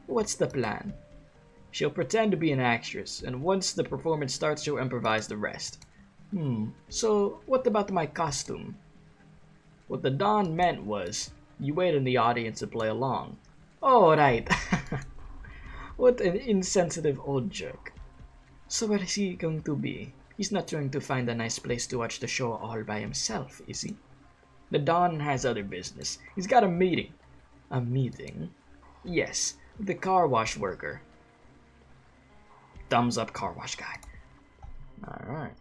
[SPEAKER 1] What's the plan? She'll pretend to be an actress, and once the performance starts, she'll improvise the rest. So what about my costume? What the Don meant was, you wait in the audience to play along. Oh, right. What an insensitive old jerk. So where is he going to be? He's not going to find a nice place to watch the show all by himself, is he? The Don has other business. He's got a meeting. A meeting? Yes, with the car wash worker. Thumbs up, car wash guy. Alright.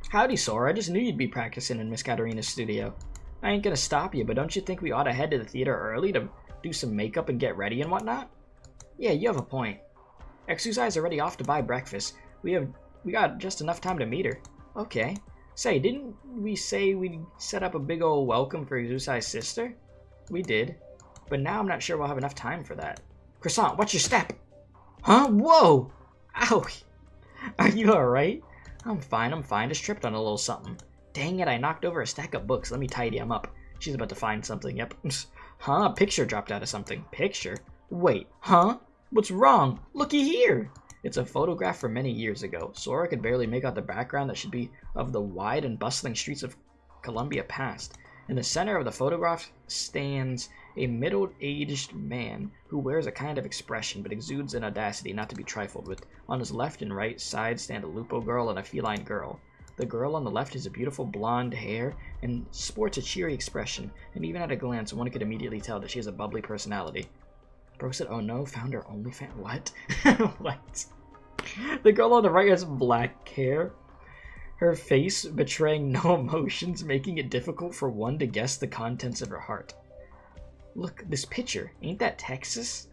[SPEAKER 1] Howdy, Sora. I just knew you'd be practicing in Miss Katarina's studio. I ain't gonna stop you, but don't you think we ought to head to the theater early to do some makeup and get ready and whatnot? Yeah, you have a point. Exusai's already off to buy breakfast. We got just enough time to meet her. Okay. Say, didn't we say we'd set up a big old welcome for Exusai's sister? We did. But now I'm not sure we'll have enough time for that. Croissant, watch your step! Huh? Whoa! Ow! Are you alright? I'm fine. Just tripped on a little something. Dang it, I knocked over a stack of books. Let me tidy them up. She's about to find something, yep. Huh? A picture dropped out of something. Picture? Wait, huh? What's wrong? Looky here! It's a photograph from many years ago. Sora could barely make out the background that should be of the wide and bustling streets of Columbia past. In the center of the photograph stands a middle-aged man who wears a kind of expression but exudes an audacity not to be trifled with. On his left and right side stand a Lupo girl and a feline girl. The girl on the left has a beautiful blonde hair and sports a cheery expression, and even at a glance one could immediately tell that she has a bubbly personality. Bro said, oh no, found her OnlyFans. What? What? The girl on the right has black hair, her face betraying no emotions, making it difficult for one to guess the contents of her heart. Look, this picture, ain't that Texas?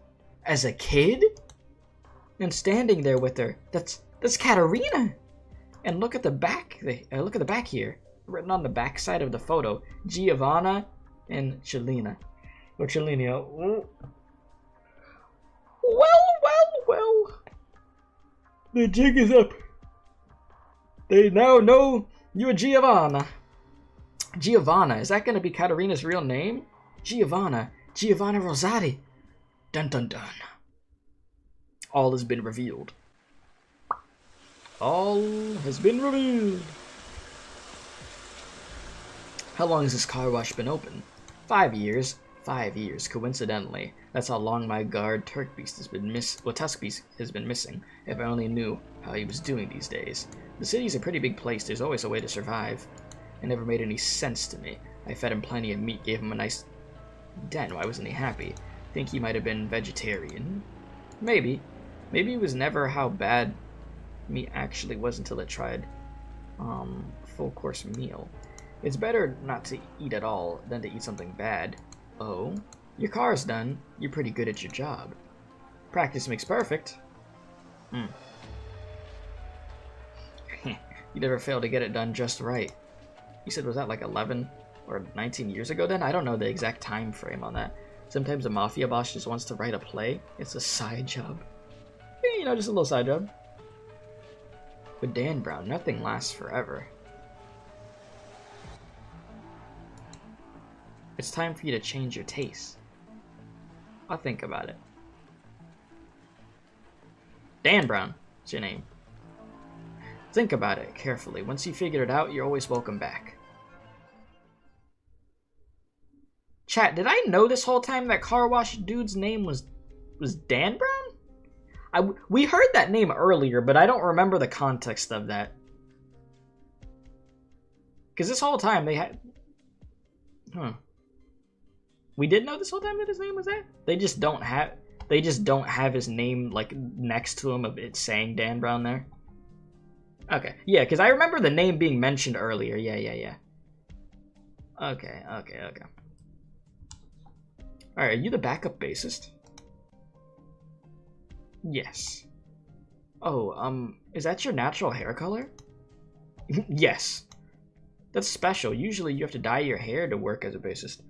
[SPEAKER 1] As a kid? And standing there with her, that's Katarina! And look at the back, look at the back here. Written on the back side of the photo, Giovanna and Chelina. Or Chelina. Well. The jig is up. They now know you're Giovanna. Giovanna, is that going to be Katarina's real name? Giovanna Rosati. Dun dun dun. All has been revealed. All has been revealed. How long has this car wash been open? 5 years. 5 years, coincidentally. That's how long my guard Tuskbeast has been missing. If I only knew how he was doing these days. The city's a pretty big place. There's always a way to survive. It never made any sense to me. I fed him plenty of meat, gave him a nice den. Why wasn't he happy? Think he might have been vegetarian? Maybe. Maybe it was never how bad meat actually was until it tried full course meal. It's better not to eat at all than to eat something bad. Oh, your car's done. You're pretty good at your job. Practice makes perfect. You never fail to get it done just right. You said, was that like 11 or 19 years ago then? I don't know the exact time frame on that. Sometimes a mafia boss just wants to write a play. It's a side job. You know, just a little side job. With Dan Brown, nothing lasts forever. It's time for you to change your taste. I'll think about it. Dan Brown is your name. Think about it carefully. Once you figure it out, you're always welcome back. Chat, did I know this whole time that car wash dude's name was Dan Brown? We heard that name earlier, but I don't remember the context of that. Because this whole time they had... We did know this whole time that his name was that? They just don't have his name like next to him of it saying Dan Brown there. Okay. Yeah, because I remember the name being mentioned earlier. Yeah. Okay. Alright, are you the backup bassist? Yes. Oh, is that your natural hair color? Yes. That's special. Usually you have to dye your hair to work as a bassist.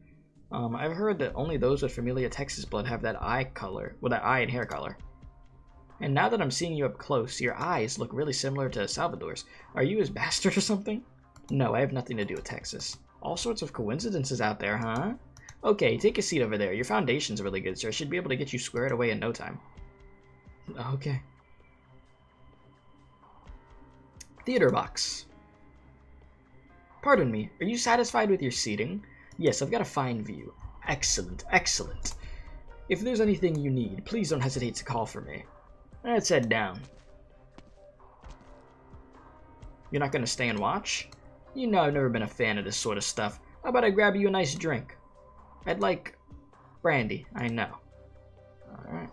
[SPEAKER 1] I've heard that only those with familiar Texas blood have that eye color, well, that eye and hair color. And now that I'm seeing you up close, your eyes look really similar to Salvador's. Are you his bastard or something? No, I have nothing to do with Texas. All sorts of coincidences out there, huh? Okay, take a seat over there. Your foundation's really good, so I should be able to get you squared away in no time. Okay. Theater box. Pardon me, are you satisfied with your seating? Yes, I've got a fine view. Excellent. If there's anything you need, please don't hesitate to call for me. Let's head down. You're not gonna stay and watch? You know I've never been a fan of this sort of stuff. How about I grab you a nice drink? I'd like brandy, I know. Alright.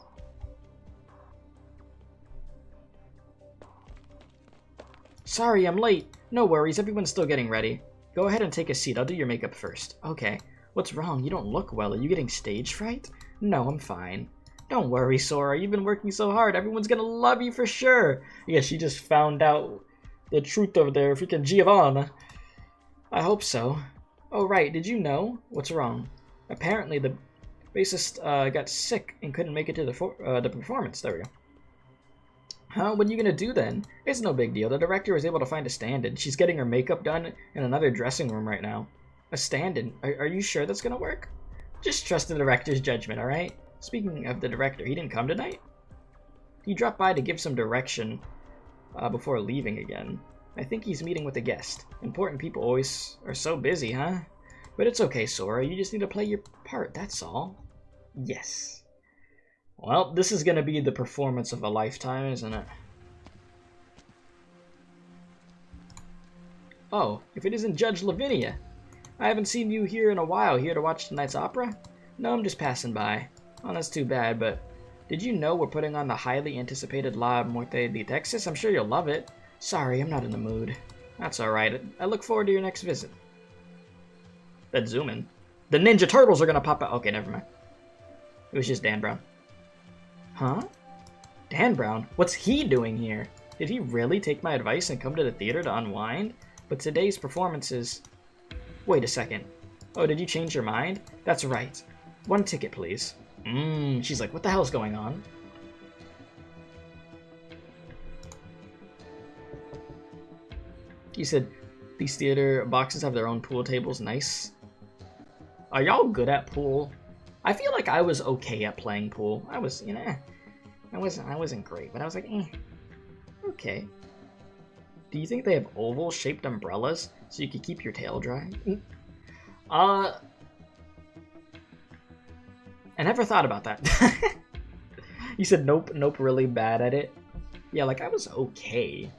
[SPEAKER 1] Sorry, I'm late. No worries, everyone's still getting ready. Go ahead and take a seat. I'll do your makeup first. Okay. What's wrong? You don't look well. Are you getting stage fright? No, I'm fine. Don't worry, Sora. You've been working so hard. Everyone's gonna love you for sure. Yeah, she just found out the truth over there. Freaking Giovanna. I hope so. Oh, right. Did you know? What's wrong? Apparently, the bassist got sick and couldn't make it to the performance. There we go. Huh? What are you gonna do then? It's no big deal. The director was able to find a stand-in. She's getting her makeup done in another dressing room right now. A stand-in? Are you sure that's gonna work? Just trust the director's judgment, alright? Speaking of the director, he didn't come tonight? He dropped by to give some direction before leaving again. I think he's meeting with a guest. Important people always are so busy, huh? But it's okay, Sora. You just need to play your part, that's all. Yes. Well, this is going to be the performance of a lifetime, isn't it? Oh, if it isn't Judge Lavinia. I haven't seen you here in a while. Here to watch tonight's opera? No, I'm just passing by. Oh, that's too bad, but did you know we're putting on the highly anticipated La Muerte de Texas? I'm sure you'll love it. Sorry, I'm not in the mood. That's alright. I look forward to your next visit. Let's zoom in. The Ninja Turtles are going to pop out. Okay, never mind. It was just Dan Brown. Huh? Dan Brown? What's he doing here? Did he really take my advice and come to the theater to unwind? But today's performance is... Wait a second. Oh, did you change your mind? That's right. 1 ticket, please. She's like, what the hell's going on? He said, these theater boxes have their own pool tables. Nice. Are y'all good at pool? I feel like I was okay at playing pool. I was, I wasn't great, but I was like, okay. Do you think they have oval-shaped umbrellas so you can keep your tail dry? I never thought about that. You said nope, really bad at it. Yeah, like I was okay,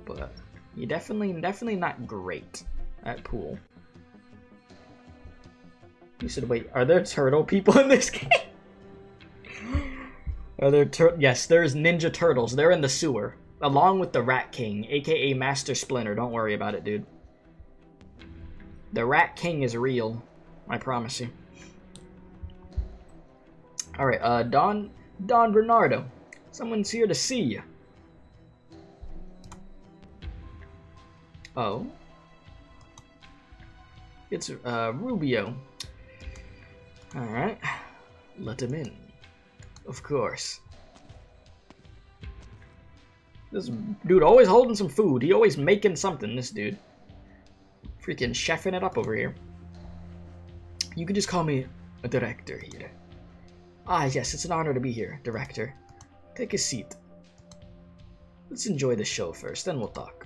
[SPEAKER 1] but you definitely not great at pool. You said, wait, are there turtle people in this game? Are there yes, there's Ninja Turtles. They're in the sewer, along with the Rat King, aka Master Splinter. Don't worry about it, dude. The Rat King is real, I promise you. All right, Don Bernardo. Someone's here to see you. Oh. It's Rubio. Alright. Let him in. Of course. This dude always holding some food. He always making something, this dude. Freaking chefing it up over here. You can just call me a director here. Ah, yes, it's an honor to be here, director. Take a seat. Let's enjoy the show first, then we'll talk.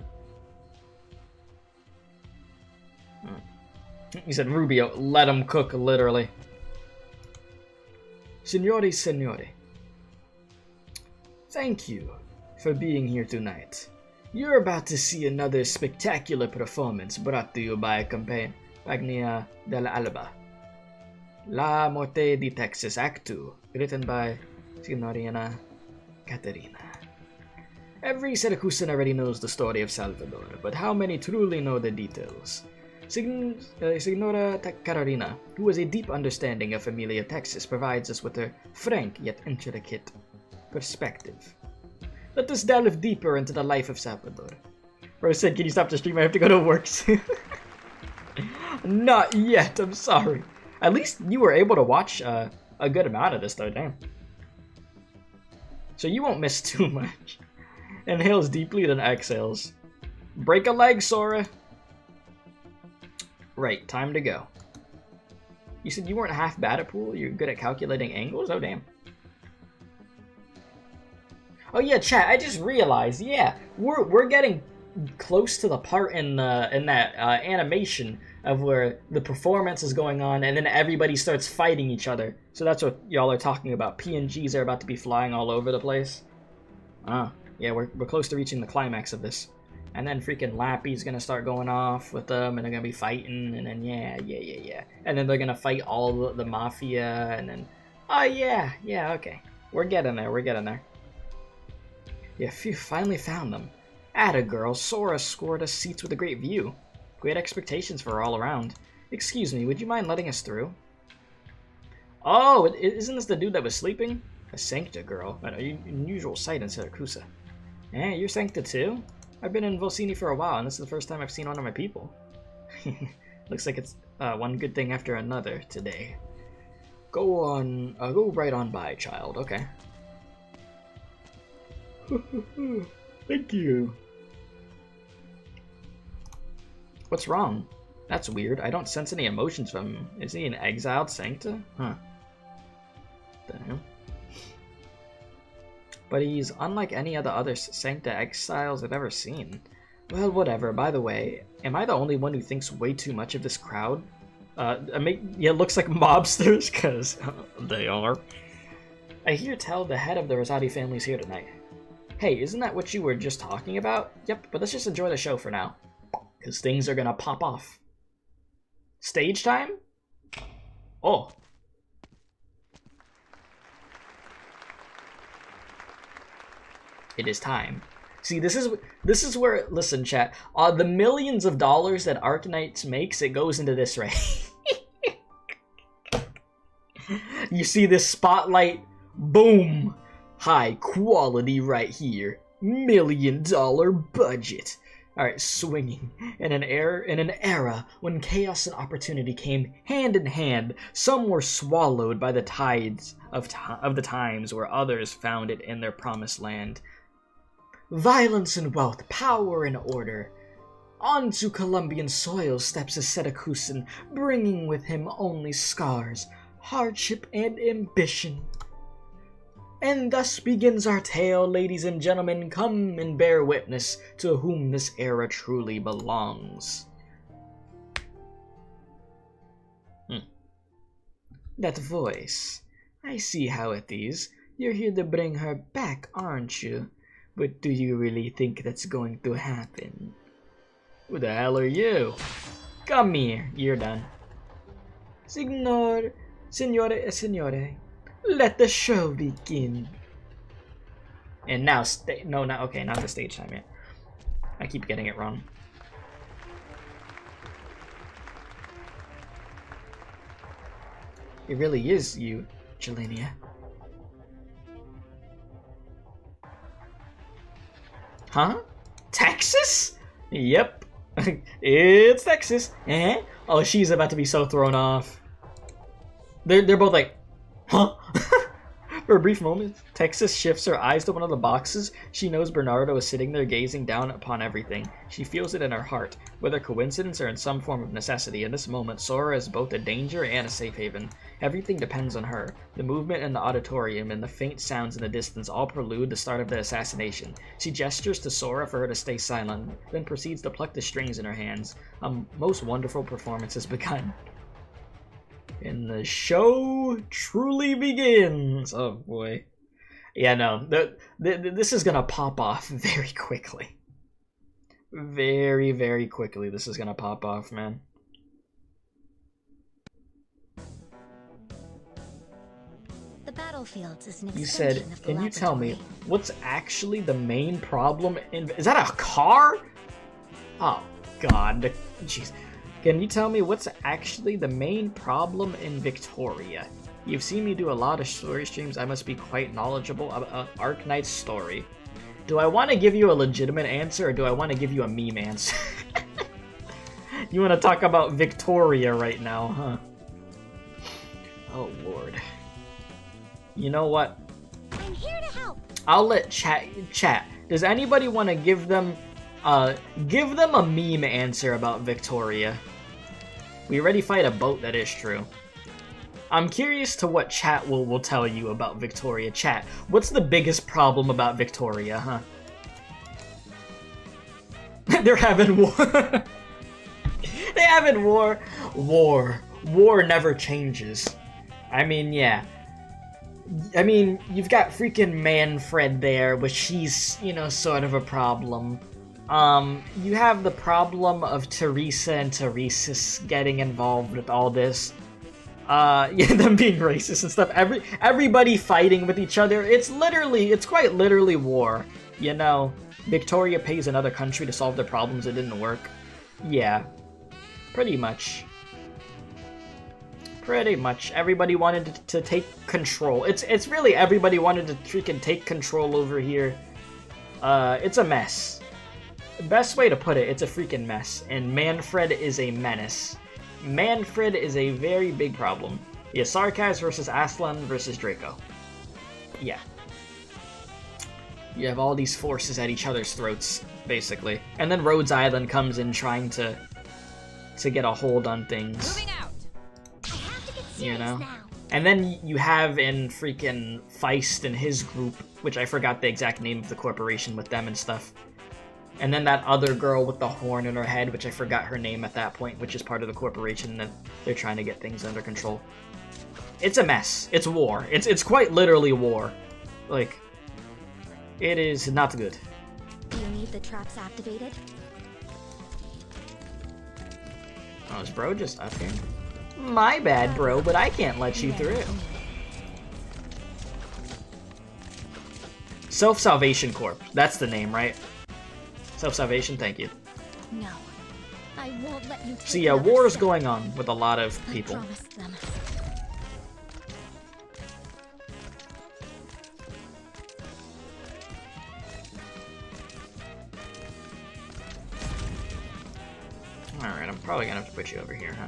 [SPEAKER 1] He said, Rubio, let him cook, literally. Signori, signore. Thank you for being here tonight. You're about to see another spectacular performance brought to you by Compagnia dell'Alba. La Morte di Texas, Act 2, written by Signorina Caterina. Every Siracusan already knows the story of Salvador, but how many truly know the details? Signora Carolina, who has a deep understanding of Familia Texas, provides us with her frank yet intricate perspective. Let us delve deeper into the life of Salvador. Rose said, can you stop the stream? I have to go to work soon. Not yet, I'm sorry. At least you were able to watch a good amount of this though, damn. So you won't miss too much. Inhales deeply, then exhales. Break a leg, Sora. Right, time to go. You said you weren't half bad at pool? You're good at calculating angles? Oh, damn. Oh yeah, chat, I just realized, yeah, we're getting close to the part in that animation of where the performance is going on and then everybody starts fighting each other. So that's what y'all are talking about. PNGs are about to be flying all over the place. Ah, yeah, we're close to reaching the climax of this. And then freaking Lappy's gonna start going off with them, and they're gonna be fighting, and then yeah. And then they're gonna fight all the mafia, and then, oh yeah, okay. We're getting there. Yeah, phew, finally found them. Atta girl, Sora scored us seats with a great view. Great expectations for her all around. Excuse me, would you mind letting us through? Oh, isn't this the dude that was sleeping? A Sancta girl, an unusual sight in Siracusa. Yeah, you're Sancta too? I've been in Volsini for a while, and this is the first time I've seen one of my people. Looks like it's one good thing after another today. Go right on by, child, okay. Thank you. What's wrong? That's weird. I don't sense any emotions from him. Is he an exiled Sancta? Huh. The hell? But he's unlike any of the other Sancta exiles I've ever seen. Well, whatever. By the way, am I the only one who thinks way too much of this crowd? Yeah, it looks like mobsters, because they are. I hear tell the head of the Rosati family's here tonight. Hey, isn't that what you were just talking about? Yep, but let's just enjoy the show for now. Because things are gonna pop off. Stage time? Oh. It is time. See, this is where, listen, chat, the millions of dollars that Arknights makes, it goes into this, right? You see this spotlight? Boom! High quality right here. $1 million budget. Alright, swinging. In an era when chaos and opportunity came hand in hand, some were swallowed by the tides of the times where others found it in their promised land. Violence and wealth, power and order. Onto Colombian soil steps a Siracusan, bringing with him only scars, hardship, and ambition. And thus begins our tale, ladies and gentlemen. Come and bear witness to whom this era truly belongs. That voice. I see how it is. You're here to bring her back, aren't you? But do you really think that's going to happen? Who the hell are you? Come here. You're done. Signore, signore. Let the show begin. And now, okay, not the stage time yet. I keep getting it wrong. It really is you, Jelenia. Huh? Texas? Yep. It's Texas. Eh? Oh, she's about to be so thrown off. They're both like, huh? For a brief moment, Texas shifts her eyes to one of the boxes. She knows Bernardo is sitting there gazing down upon everything. She feels it in her heart, whether coincidence or in some form of necessity. In this moment, Sora is both a danger and a safe haven. Everything depends on her. The movement in the auditorium and the faint sounds in the distance all prelude the start of the assassination. She gestures to Sora for her to stay silent, then proceeds to pluck the strings in her hands. A most wonderful performance has begun. And the show truly begins. Oh boy. Yeah, no. This is gonna pop off very quickly. Very, very quickly this is gonna pop off, man.
[SPEAKER 2] The battlefield is an
[SPEAKER 1] You
[SPEAKER 2] extension
[SPEAKER 1] said,
[SPEAKER 2] of the
[SPEAKER 1] can you tell me
[SPEAKER 2] laboratory.
[SPEAKER 1] what's actually the main problem in... Is that a car? Oh, God. Jeez. Can you tell me what's actually the main problem in Victoria? You've seen me do a lot of story streams. I must be quite knowledgeable about Arknights' story. Do I want to give you a legitimate answer, or do I want to give you a meme answer? You want to talk about Victoria right now, huh? Oh, Lord. You know what?
[SPEAKER 2] I'm here to help.
[SPEAKER 1] I'll let chat. Does anybody want to give them a meme answer about Victoria? We already fight a boat, that is true. I'm curious to what chat will tell you about Victoria. Chat, what's the biggest problem about Victoria, huh? They're having war. They're having war. War never changes. I mean, yeah. I mean, you've got freaking Manfred there, which he's, you know, sort of a problem. You have the problem of Teresa and Teresa's getting involved with all this. Yeah, them being racist and stuff. Everybody fighting with each other. It's quite literally war. You know, Victoria pays another country to solve their problems. It didn't work. Yeah, pretty much. Pretty much. Everybody wanted to take control. It's really everybody wanted to freaking take control over here. It's a mess. Best way to put it, it's a freaking mess. And Manfred is a menace. Manfred is a very big problem. Yeah, Sarkaz versus Aslan versus Draco. Yeah. You have all these forces at each other's throats, basically. And then Rhodes Island comes in trying to get a hold on things.
[SPEAKER 2] Moving out. I have to get serious
[SPEAKER 1] You know?
[SPEAKER 2] now.
[SPEAKER 1] And then you have in freaking Feist and his group, which I forgot the exact name of the corporation with them and stuff. And then that other girl with the horn in her head, which I forgot her name at that point, which is part of the corporation that they're trying to get things under control. It's a mess. It's war. It's quite literally war. Like, it is not good.
[SPEAKER 2] Do you need the traps activated?
[SPEAKER 1] Oh, is bro just up here? My bad, bro, but I can't let you through. Self-Salvation Corp. That's the name, right? Self-Salvation, thank you.
[SPEAKER 2] No. I won't let you take
[SPEAKER 1] So yeah,
[SPEAKER 2] another
[SPEAKER 1] war is
[SPEAKER 2] step.
[SPEAKER 1] going on with a lot of people.
[SPEAKER 2] I promised them.
[SPEAKER 1] Alright, I'm probably gonna have to put you over here, huh?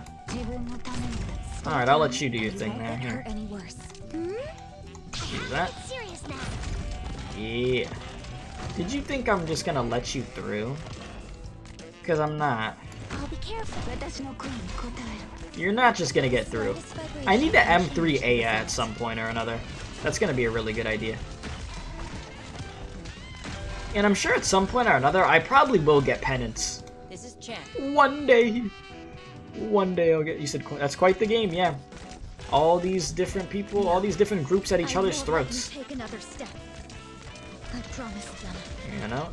[SPEAKER 2] All
[SPEAKER 1] Alright, I'll let you do your thing there.
[SPEAKER 2] Won't get
[SPEAKER 1] Here,
[SPEAKER 2] hurt any worse.
[SPEAKER 1] do that.
[SPEAKER 2] Get serious now.
[SPEAKER 1] Yeah. Did you think I'm just gonna let you through? Because I'm not.
[SPEAKER 2] I'll be careful.
[SPEAKER 1] You're not just gonna get through. I need to M3 Aya at some point or another. That's gonna be a really good idea. And I'm sure at some point or another, I probably will get penance.
[SPEAKER 3] This is Chan.
[SPEAKER 1] One day. One day I'll get... You said that's quite the game, yeah. All these different people, all these different groups at each
[SPEAKER 2] I
[SPEAKER 1] other's
[SPEAKER 2] won't let you
[SPEAKER 1] throats.
[SPEAKER 2] take another step. I promised them.
[SPEAKER 1] You know?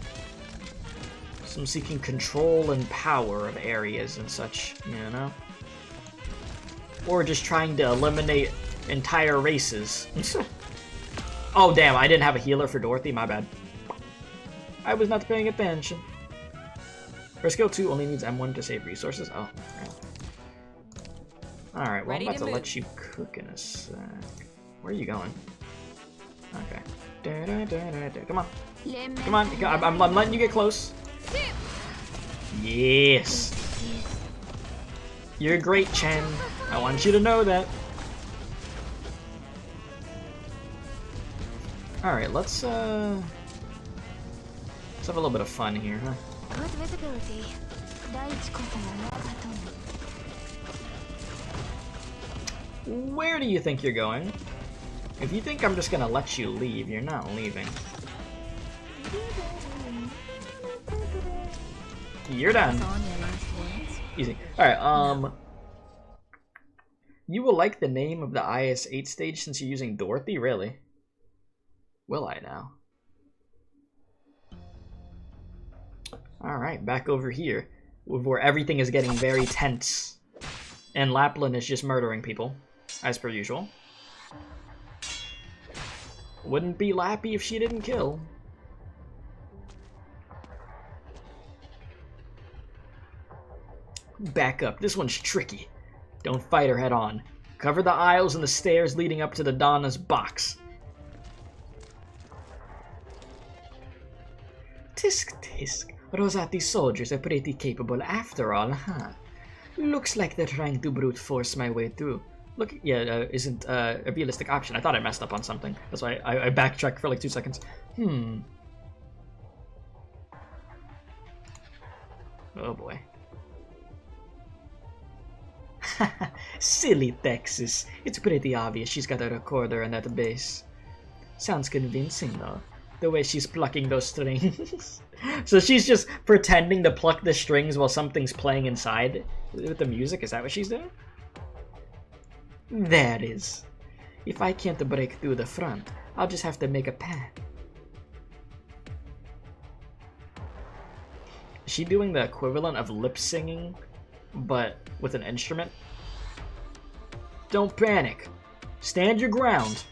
[SPEAKER 1] Some seeking control and power of areas and such, you know? Or just trying to eliminate entire races. Oh, damn, I didn't have a healer for Dorothy, my bad. I was not paying attention. Her skill 2 only needs M1 to save resources. Oh, alright, well, I'm about to let you cook in a sec. Where are you going? Okay. Come on. Come on, I'm letting you get close. Yes. You're great, Chen. I want you to know that. Alright, let's have a little bit of fun here, huh?
[SPEAKER 2] Good visibility.
[SPEAKER 1] Where do you think you're going? If you think I'm just gonna let you leave, you're not leaving. You're done.
[SPEAKER 3] On your last words.
[SPEAKER 1] Easy. Alright, you will like the name of the IS-8 stage since you're using Dorothy? Really? Will I now? Alright, back over here, where everything is getting very tense. And Lapland is just murdering people, as per usual. Wouldn't be Lappy if she didn't kill. Back up. This one's tricky. Don't fight her head on. Cover the aisles and the stairs leading up to the Donna's box. Tisk tisk. Rosati's soldiers are pretty capable after all, huh? Looks like they're trying to brute force my way through. Look, yeah, isn't a realistic option. I thought I messed up on something. That's why I backtracked for like 2 seconds. Oh boy. Silly Texas. It's pretty obvious she's got a recorder in that base. Sounds convincing though, the way she's plucking those strings. So she's just pretending to pluck the strings while something's playing inside with the music? Is that what she's doing? That is. If I can't break through the front, I'll just have to make a path. Is she doing the equivalent of lip singing, but with an instrument? Don't panic. Stand your ground.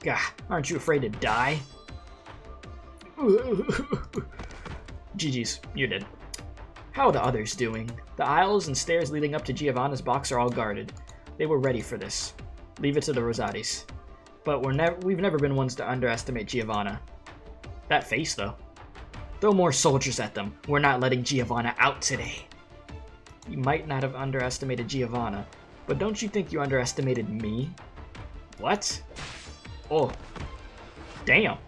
[SPEAKER 1] Gah, aren't you afraid to die? GG's, you did. How are the others doing? The aisles and stairs leading up to Giovanna's box are all guarded. They were ready for this. Leave it to the Rosatis. But we've never been ones to underestimate Giovanna. That face, though. Throw more soldiers at them. We're not letting Giovanna out today. You might not have underestimated Giovanna, but don't you think you underestimated me? What? Oh. Damn.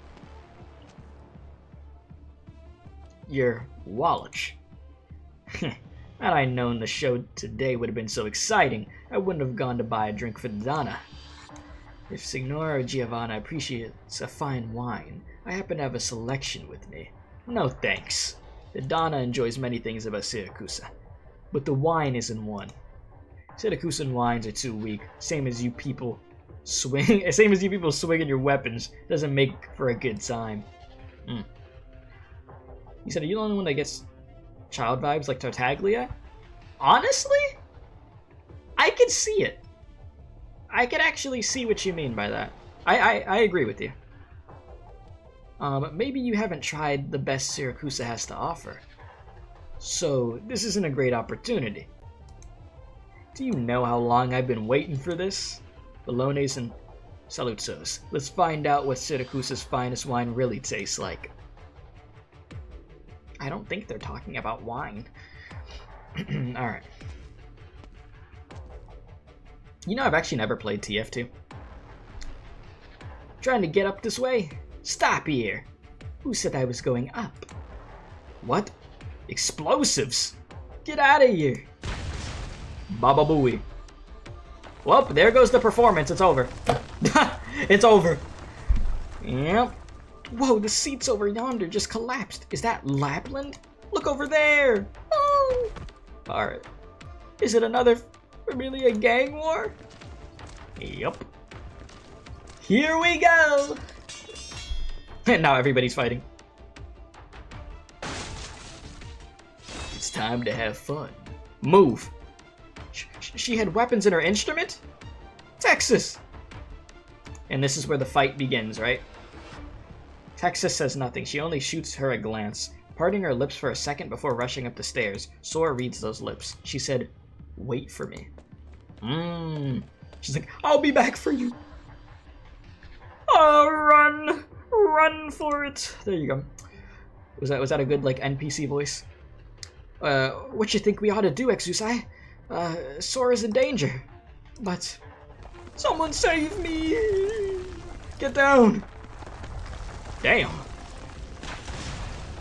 [SPEAKER 1] Your Wallach. Had I known the show today would have been so exciting, I wouldn't have gone to buy a drink for Donna. If Signora Giovanna appreciates a fine wine, I happen to have a selection with me. No thanks. The Donna enjoys many things about Siracusa, but the wine isn't one. Siracusan wines are too weak, same as you people swinging your weapons. Doesn't make for a good time. You said, are you the only one that gets child vibes like Tartaglia? Honestly? I can see it. I can actually see what you mean by that. I agree with you. But maybe you haven't tried the best Siracusa has to offer. So, this isn't a great opportunity. Do you know how long I've been waiting for this? Bolognes and Saluzos. Let's find out what Siracusa's finest wine really tastes like. I don't think they're talking about wine. Alright. You know, I've actually never played TF2. Trying to get up this way? Stop here! Who said I was going up? What? Explosives! Get out of here! Baba Booey. Well, there goes the performance. It's over. It's over. Yep. Whoa, the seats over yonder just collapsed. Is that Lapland? Look over there! Oh! Alright. Is it another Familia gang war? Yup. Here we go! And now everybody's fighting. It's time to have fun. Move! She had weapons in her instrument? Texas! And this is where the fight begins, right? Texas says nothing. She only shoots her a glance, parting her lips for a second before rushing up the stairs. Sora reads those lips. She said, "Wait for me." She's like, "I'll be back for you." Oh, run! run for it. There you go. Was that a good like NPC voice? What you think we ought to do, Exusai? Sora's in danger. But someone save me! Get down! Damn.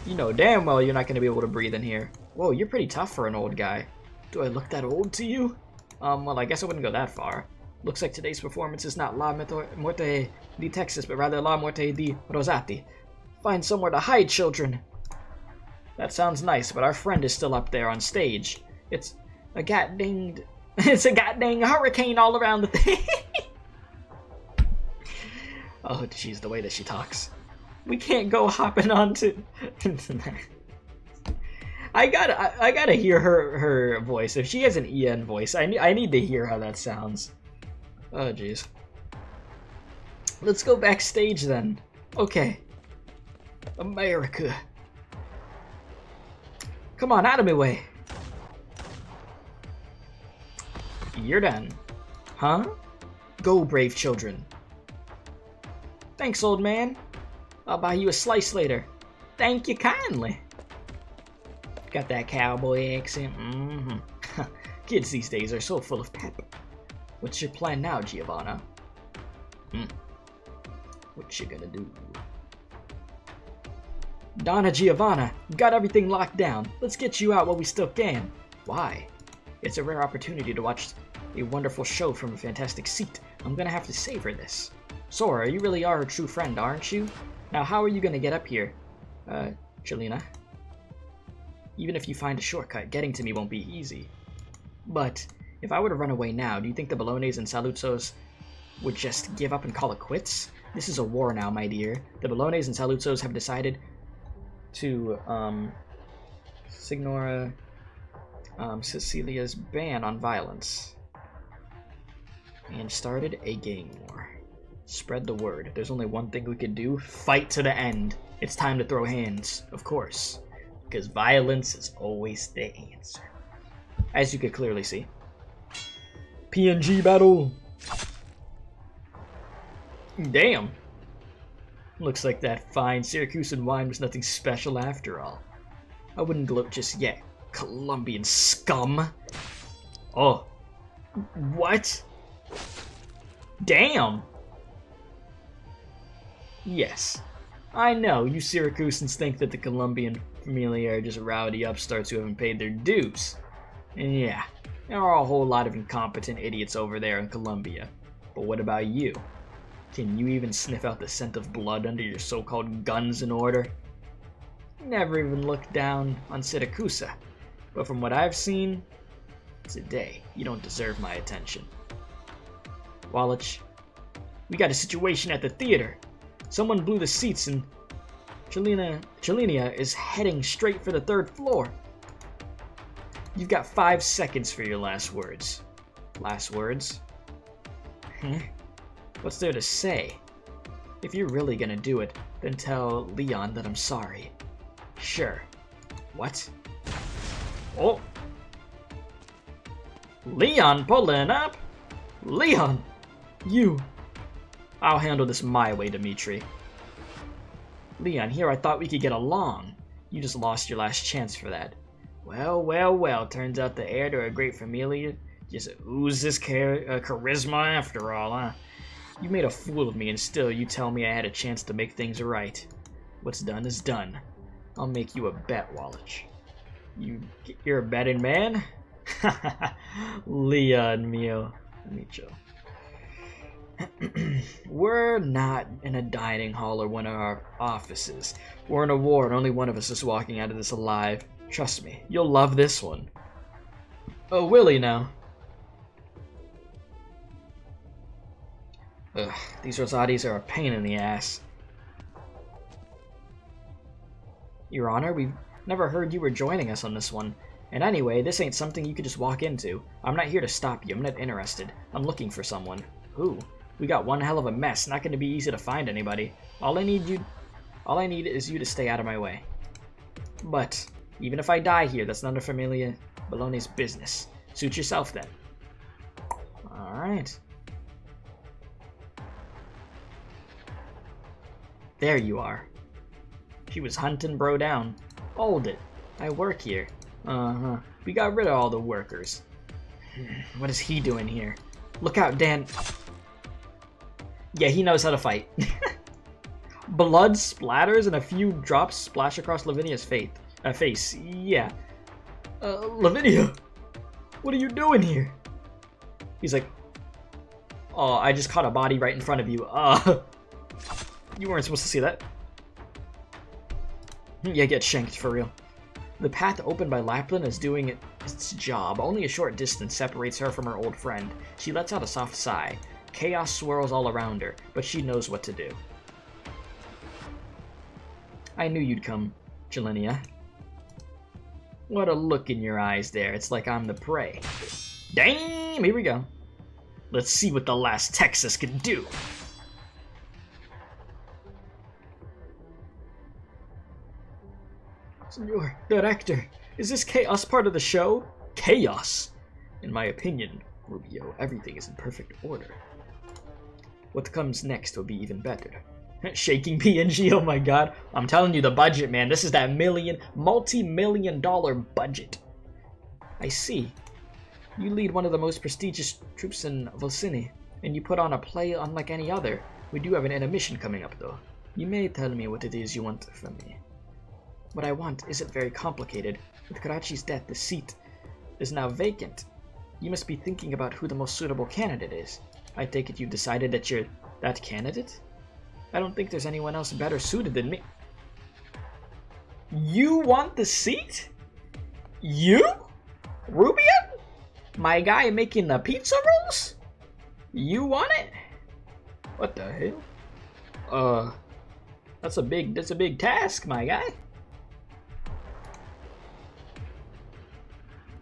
[SPEAKER 1] You know damn well you're not gonna be able to breathe in here. Whoa, you're pretty tough for an old guy. Do I look that old to you? Well, I guess I wouldn't go that far. Looks like today's performance is not La Morte di Texas, but rather La Morte di Rosati. Find somewhere to hide, children. That sounds nice, but our friend is still up there on stage. It's a goddamn hurricane all around the thing. Oh, jeez, the way that she talks. We can't go hopping onto. I gotta hear her voice. If she has an EN voice, I need to hear how that sounds. Oh, jeez. Let's go backstage then. Okay. America. Come on, out of my way. You're done. Huh? Go, brave children. Thanks, old man. I'll buy you a slice later. Thank you kindly. Got that cowboy accent? Mm-hmm. Kids these days are so full of pep. What's your plan now, Giovanna? What you gonna do? Donna Giovanna, got everything locked down. Let's get you out while we still can. Why? It's a rare opportunity to watch a wonderful show from a fantastic seat. I'm gonna have to savor this. Sora, you really are a true friend, aren't you? Now, how are you gonna get up here? Chelina? Even if you find a shortcut, getting to me won't be easy. But if I were to run away now, do you think the Bellones and Saluzos would just give up and call it quits? This is a war now, my dear. The Bellones and Saluzos have decided to Signora Cecilia's ban on violence and started a gang war. Spread the word. If there's only one thing we could do, fight to the end. It's time to throw hands, of course, because violence is always the answer. As you could clearly see. PNG battle. Damn. Looks like that fine Siracusan wine was nothing special after all. I wouldn't gloat just yet, Colombian scum. Oh. What? Damn. Yes. I know, you Syracusans think that the Colombian familia are just rowdy upstarts who haven't paid their dues. And yeah, there are a whole lot of incompetent idiots over there in Colombia. But what about you? Can you even sniff out the scent of blood under your so-called guns in order? Never even looked down on Siracusa, but from what I've seen, today, you don't deserve my attention. Wallach, we got a situation at the theater. Someone blew the seats and Chelinia is heading straight for the 3rd floor. You've got 5 seconds for your last words. Last words? What's there to say? If you're really gonna do it, then tell Leon that I'm sorry. Sure. What? Oh! Leon pulling up? Leon! You! I'll handle this my way, Dimitri. Leon, here I thought we could get along. You just lost your last chance for that. Well, well, well, turns out the heir to a great familia just oozes charisma after all, huh? You made a fool of me, and still you tell me I had a chance to make things right. What's done is done. I'll make you a bet, Wallach. You're a betting man? Leon mio. Amicho. We're not in a dining hall or one of our offices. We're in a war and only one of us is walking out of this alive. Trust me, you'll love this one. Oh, Willie now. Ugh, these Rosatis are a pain in the ass. Your Honor, we've never heard you were joining us on this one. And anyway, this ain't something you could just walk into. I'm not here to stop you, I'm not interested. I'm looking for someone. Who? We got one hell of a mess, not gonna be easy to find anybody. All I need is you to stay out of my way. But, even if I die here, that's none of Familia Baloney's business. Suit yourself then. Alright. There you are. She was hunting bro down. Hold it. I work here. Uh-huh. We got rid of all the workers. What is he doing here? Look out, Dan. Yeah, he knows how to fight. Blood splatters and a few drops splash across Lavinia's face. Yeah. Lavinia, what are you doing here? He's like, oh, I just caught a body right in front of you. You weren't supposed to see that. Yeah, get shanked for real. The path opened by Lapland is doing its job. Only a short distance separates her from her old friend. She lets out a soft sigh. Chaos swirls all around her, but she knows what to do. I knew you'd come, Jelenia. What a look in your eyes there. It's like I'm the prey. Damn, here we go. Let's see what the last Texas can do. Senor Director, is this chaos part of the show? Chaos? In my opinion, Rubio, everything is in perfect order. What comes next will be even better. Shaking PNG, oh my god. I'm telling you, the budget, man. This is that multi-million-dollar budget. I see. You lead one of the most prestigious troops in Volsini, and you put on a play unlike any other. We do have an intermission coming up, though. You may tell me what it is you want from me. What I want isn't very complicated. With Karachi's death, the seat is now vacant. You must be thinking about who the most suitable candidate is. I take it you've decided that you're that candidate? I don't think there's anyone else better suited than me. You want the seat? You? Rubio? My guy making the pizza rolls? You want it? What the hell? That's a big task, my guy.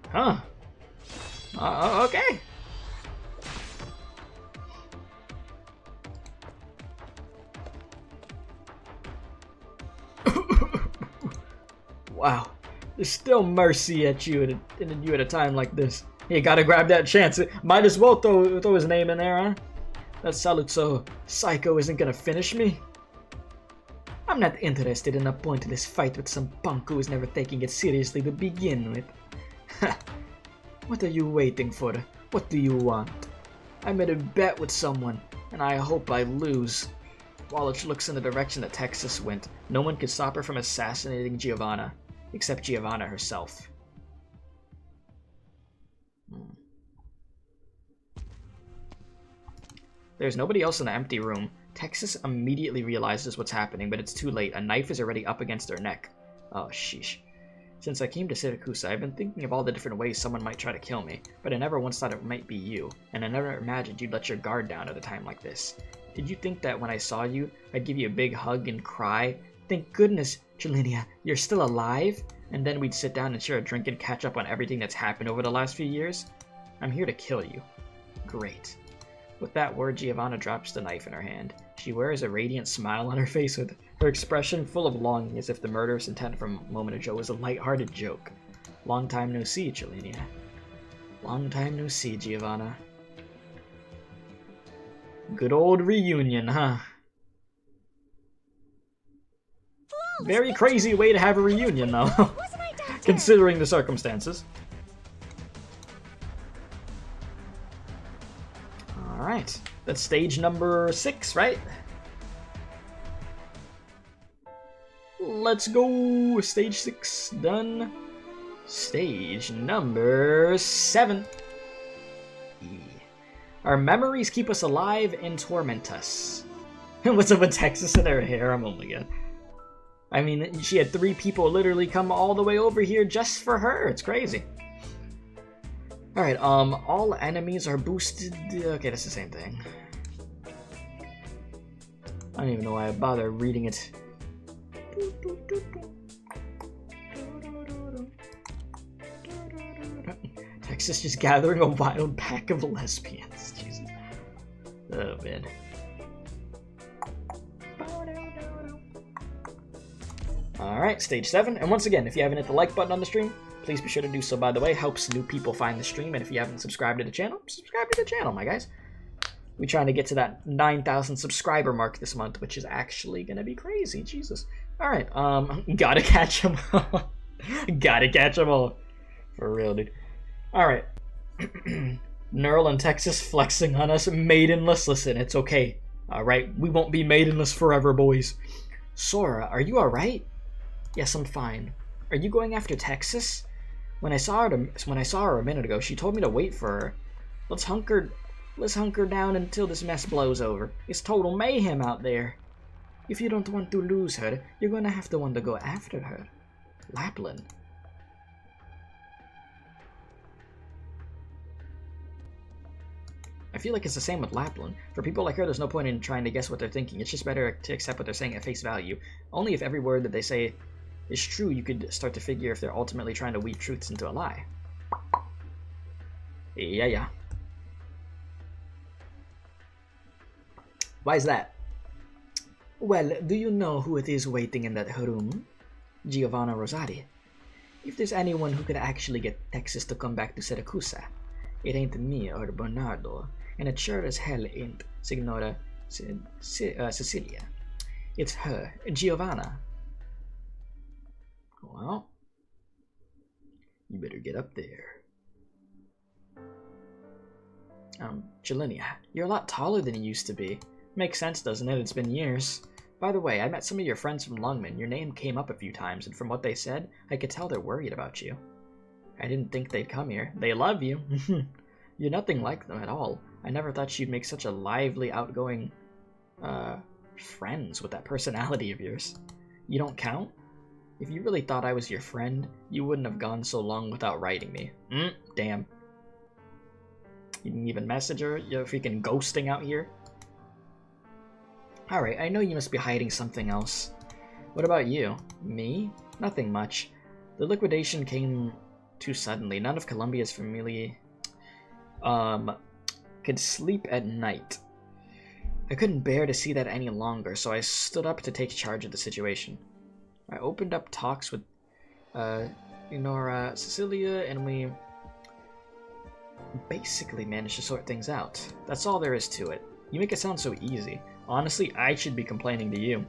[SPEAKER 1] Huh. Okay. Wow. There's still mercy at you at a time like this. You gotta grab that chance. Might as well throw his name in there, huh? That Saluzzo psycho isn't gonna finish me. I'm not interested in a pointless fight with some punk who is never taking it seriously to begin with. What are you waiting for? What do you want? I made a bet with someone, and I hope I lose. Wallach looks in the direction that Texas went. No one could stop her from assassinating Giovanna, except Giovanna herself. There's nobody else in the empty room. Texas immediately realizes what's happening, but it's too late. A knife is already up against her neck. Oh, sheesh. Since I came to Siracusa, I've been thinking of all the different ways someone might try to kill me, but I never once thought it might be you, and I never imagined you'd let your guard down at a time like this. Did you think that when I saw you, I'd give you a big hug and cry, "Thank goodness, Jelenia, you're still alive?" And then we'd sit down and share a drink and catch up on everything that's happened over the last few years? I'm here to kill you. Great. With that word, Giovanna drops the knife in her hand. She wears a radiant smile on her face, with her expression full of longing, as if the murderous intent from a moment ago was a light-hearted joke. Long time no see, Jelenia. Long time no see, Giovanna. Good old reunion, huh? Very crazy way to have a reunion, though, considering the circumstances. Alright, that's stage number 6, right? Let's go! Stage 6 done. Stage number 7. Our memories keep us alive and torment us. What's up with Texas in her hair? Oh my god. I mean, she had 3 people literally come all the way over here just for her. It's crazy. Alright, all enemies are boosted. Okay, that's the same thing. I don't even know why I bother reading it. Texas just gathering a wild pack of lesbians. Jesus. Oh, man. Alright, stage 7. And once again, if you haven't hit the like button on the stream, please be sure to do so, by the way. Helps new people find the stream. And if you haven't subscribed to the channel, subscribe to the channel, my guys. We're trying to get to that 9,000 subscriber mark this month, which is actually gonna be crazy. Jesus. All right. Gotta catch them all. Gotta catch them all. For real, dude. All right. Neural and Texas flexing on us. Maidenless. Listen, it's okay. All right. We won't be maidenless forever, boys. Sora, are you all right? Yes, I'm fine. Are you going after Texas? When I saw her a minute ago, she told me to wait for her. Let's hunker down until this mess blows over. It's total mayhem out there. If you don't want to lose her, you're gonna have to want to go after her. Lapland. I feel like it's the same with Lapland. For people like her, there's no point in trying to guess what they're thinking. It's just better to accept what they're saying at face value. Only if every word that they say is true, you could start to figure if they're ultimately trying to weave truths into a lie. Yeah. Why is that? Well, do you know who it is waiting in that room? Giovanna Rosati. If there's anyone who could actually get Texas to come back to Siracusa, it ain't me or Bernardo, and it sure as hell ain't Signora Cecilia. It's her, Giovanna. Well, you better get up there. Jelinia, you're a lot taller than you used to be. Makes sense, doesn't it? It's been years. By the way, I met some of your friends from Lungman. Your name came up a few times, and from what they said, I could tell they're worried about you. I didn't think they'd come here. They love you. You're nothing like them at all. I never thought you'd make such a lively, outgoing, friends with that personality of yours. You don't count? If you really thought I was your friend, you wouldn't have gone so long without writing me. Damn. You didn't even message her? You're freaking ghosting out here? Alright, I know you must be hiding something else. What about you? Me? Nothing much. The liquidation came too suddenly. None of Columbia's family could sleep at night. I couldn't bear to see that any longer, so I stood up to take charge of the situation. I opened up talks with Cecilia, and we basically managed to sort things out. That's all there is to it. You make it sound so easy. Honestly, I should be complaining to you.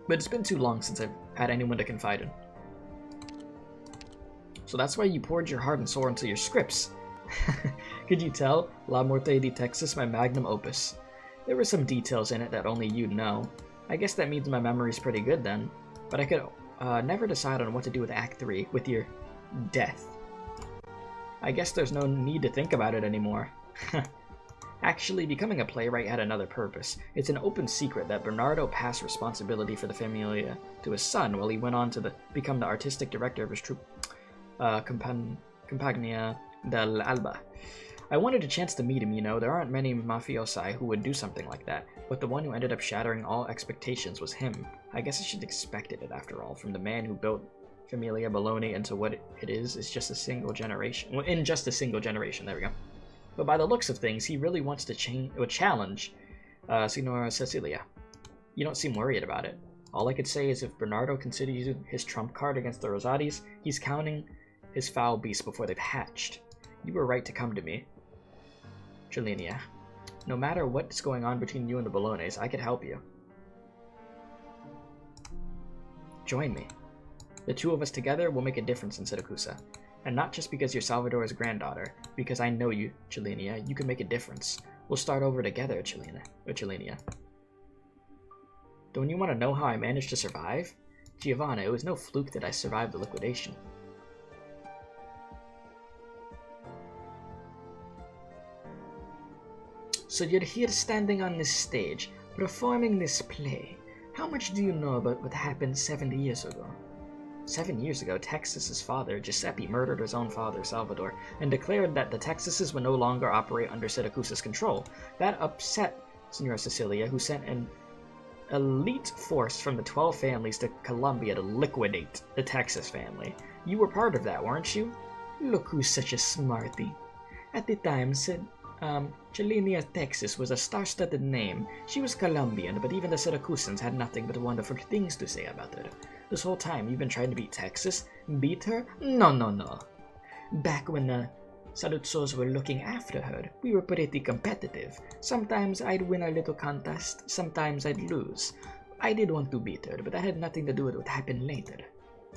[SPEAKER 1] But it's been too long since I've had anyone to confide in. So that's why you poured your heart and soul into your scripts. Could you tell? La Muerte de Texas, my magnum opus. There were some details in it that only you'd know. I guess that means my memory's pretty good then. But I could never decide on what to do with Act 3, with your death. I guess there's no need to think about it anymore. Actually, becoming a playwright had another purpose. It's an open secret that Bernardo passed responsibility for the Familia to his son while he went on to become the artistic director of his troupe, Compagnia del Alba. I wanted a chance to meet him, you know. There aren't many mafiosi who would do something like that, but the one who ended up shattering all expectations was him. I guess I should have expected it, after all, from the man who built Familia Bologna into what it is just a single generation. Well, in just a single generation, there we go. But by the looks of things, he really wants to challenge Signora Cecilia. You don't seem worried about it. All I could say is if Bernardo considers you his trump card against the Rosatis, he's counting his foul beasts before they've hatched. You were right to come to me, Jelinia. No matter what's going on between you and the Bolognes, I could help you. Join me. The two of us together will make a difference in Siracusa. And not just because you're Salvador's granddaughter, because I know you, Jelinia, you can make a difference. We'll start over together, Jelinia. Don't you want to know how I managed to survive? Giovanna, it was no fluke that I survived the liquidation. So you're here standing on this stage, performing this play. How much do you know about what happened 70 years ago? 7 years ago, Texas's father, Giuseppe, murdered his own father, Salvador, and declared that the Texases would no longer operate under Siracusa's control. That upset Signora Cecilia, who sent an elite force from the 12 families to Colombia to liquidate the Texas family. You were part of that, weren't you? Look who's such a smarty. At the time, Jelinia Texas was a star-studded name. She was Colombian, but even the Syracusans had nothing but wonderful things to say about her. This whole time you've been trying to beat Texas? Beat her? No. Back when the Salutzos were looking after her. We were pretty competitive. Sometimes I'd win a little contest, sometimes I'd lose. I did want to beat her, but that had nothing to do with what happened later.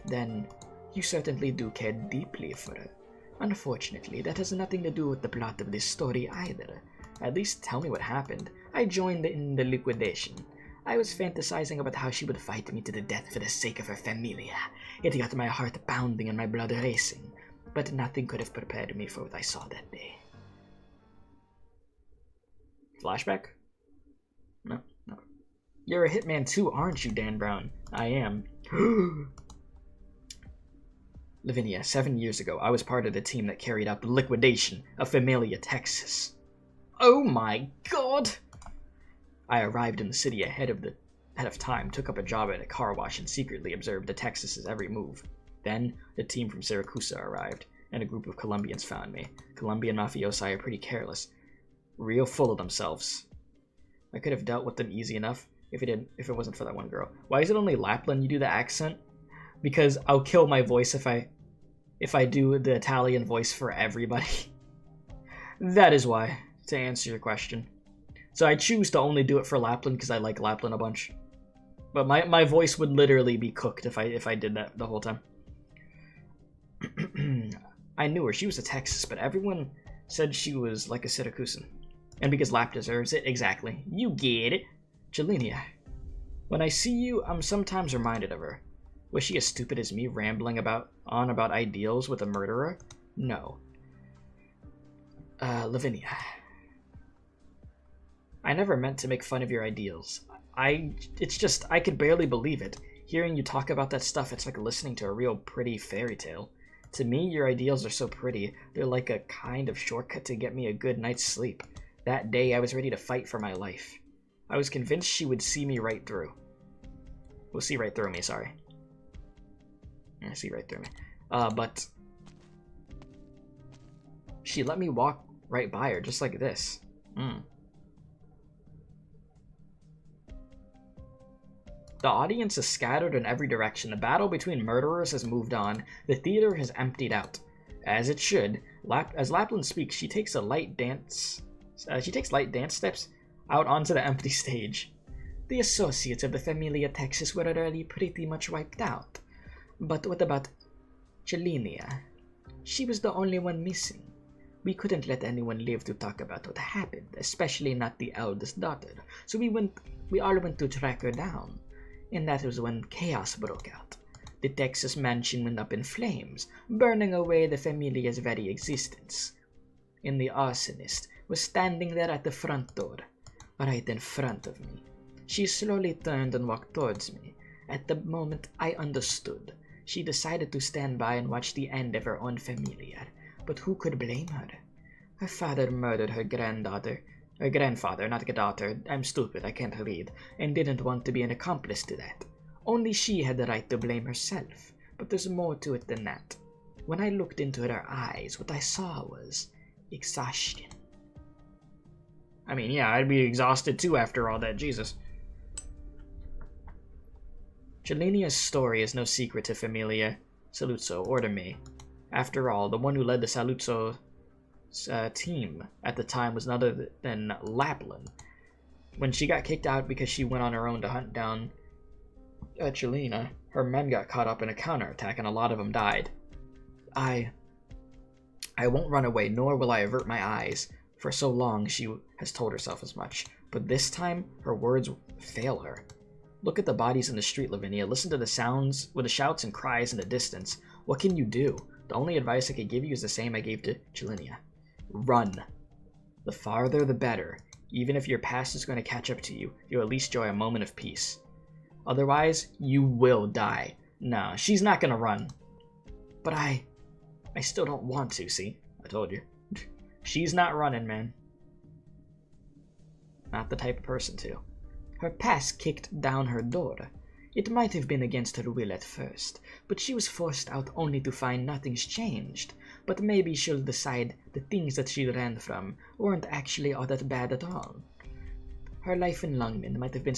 [SPEAKER 1] Then, you certainly do care deeply for her. Unfortunately, that has nothing to do with the plot of this story either. At least tell me what happened. I joined in the liquidation. I was fantasizing about how she would fight me to the death for the sake of her familia. It got my heart pounding and my blood racing. But nothing could have prepared me for what I saw that day. Flashback? No. You're a hitman too, aren't you, Dan Brown? I am. Lavinia, 7 years ago, I was part of the team that carried out the liquidation of Familia, Texas. Oh my god! I arrived in the city ahead of time, took up a job at a car wash, and secretly observed the Texas's every move. Then, the team from Siracusa arrived, and a group of Colombians found me. Colombian mafiosi are pretty careless. Real full of themselves. I could have dealt with them easy enough if it wasn't for that one girl. Why is it only Lapland you do the accent? Because I'll kill my voice if I do the Italian voice for everybody. That is why, to answer your question. So I choose to only do it for Lapland because I like Lapland a bunch. But my voice would literally be cooked if I did that the whole time. I knew her. She was a Texas, but everyone said she was like a Siracusan. And because Lap deserves it, exactly. You get it. Jelinia. When I see you, I'm sometimes reminded of her. Was she as stupid as me, rambling on about ideals with a murderer? No. Lavinia. I never meant to make fun of your ideals. It's just, I could barely believe it. Hearing you talk about that stuff, it's like listening to a real pretty fairy tale. To me, your ideals are so pretty. They're like a kind of shortcut to get me a good night's sleep. That day, I was ready to fight for my life. I was convinced she would see me right through. Well, see right through me, sorry. Yeah, see right through me. But she let me walk right by her, just like this. The audience is scattered in every direction. The battle between murderers has moved on. The theater has emptied out. As it should. As Lapland speaks, she takes light dance steps out onto the empty stage. The associates of the Familia Texas were already pretty much wiped out. But what about Jelinia? She was the only one missing. We couldn't let anyone live to talk about what happened, especially not the eldest daughter. So we all went to track her down. And that was when chaos broke out. The Texas mansion went up in flames, burning away the Familia's very existence. And the arsonist was standing there at the front door, right in front of me. She slowly turned and walked towards me. At the moment I understood, she decided to stand by and watch the end of her own Familia. But who could blame her? Her father murdered her grandfather, not a daughter. I'm stupid, I can't read, and didn't want to be an accomplice to that. Only she had the right to blame herself, but there's more to it than that. When I looked into her eyes, what I saw was exhaustion. I mean, yeah, I'd be exhausted too after all that, Jesus. Jelenia's story is no secret to Familia Saluzzo or to me. After all, the one who led the Saluzzo team at the time was none other than Lapland. When she got kicked out because she went on her own to hunt down Jelena, her men got caught up in a counterattack and a lot of them died. I won't run away, nor will I avert my eyes. For so long she has told herself as much, but this time her words fail her. Look at the bodies in the street, Lavinia. Listen to the sounds, with the shouts and cries in the distance. What can you do? The only advice I could give you is the same I gave to Jelenia. Run. The farther the better. Even if your past is going to catch up to you, you'll at least enjoy a moment of peace. Otherwise, you will die. No, she's not going to run. But I still don't want to, see? I told you. She's not running, man. Not the type of person to. Her past kicked down her door. It might have been against her will at first, but she was forced out only to find nothing's changed. But maybe she'll decide the things that she ran from weren't actually all that bad at all. Her life in Lungmen might have been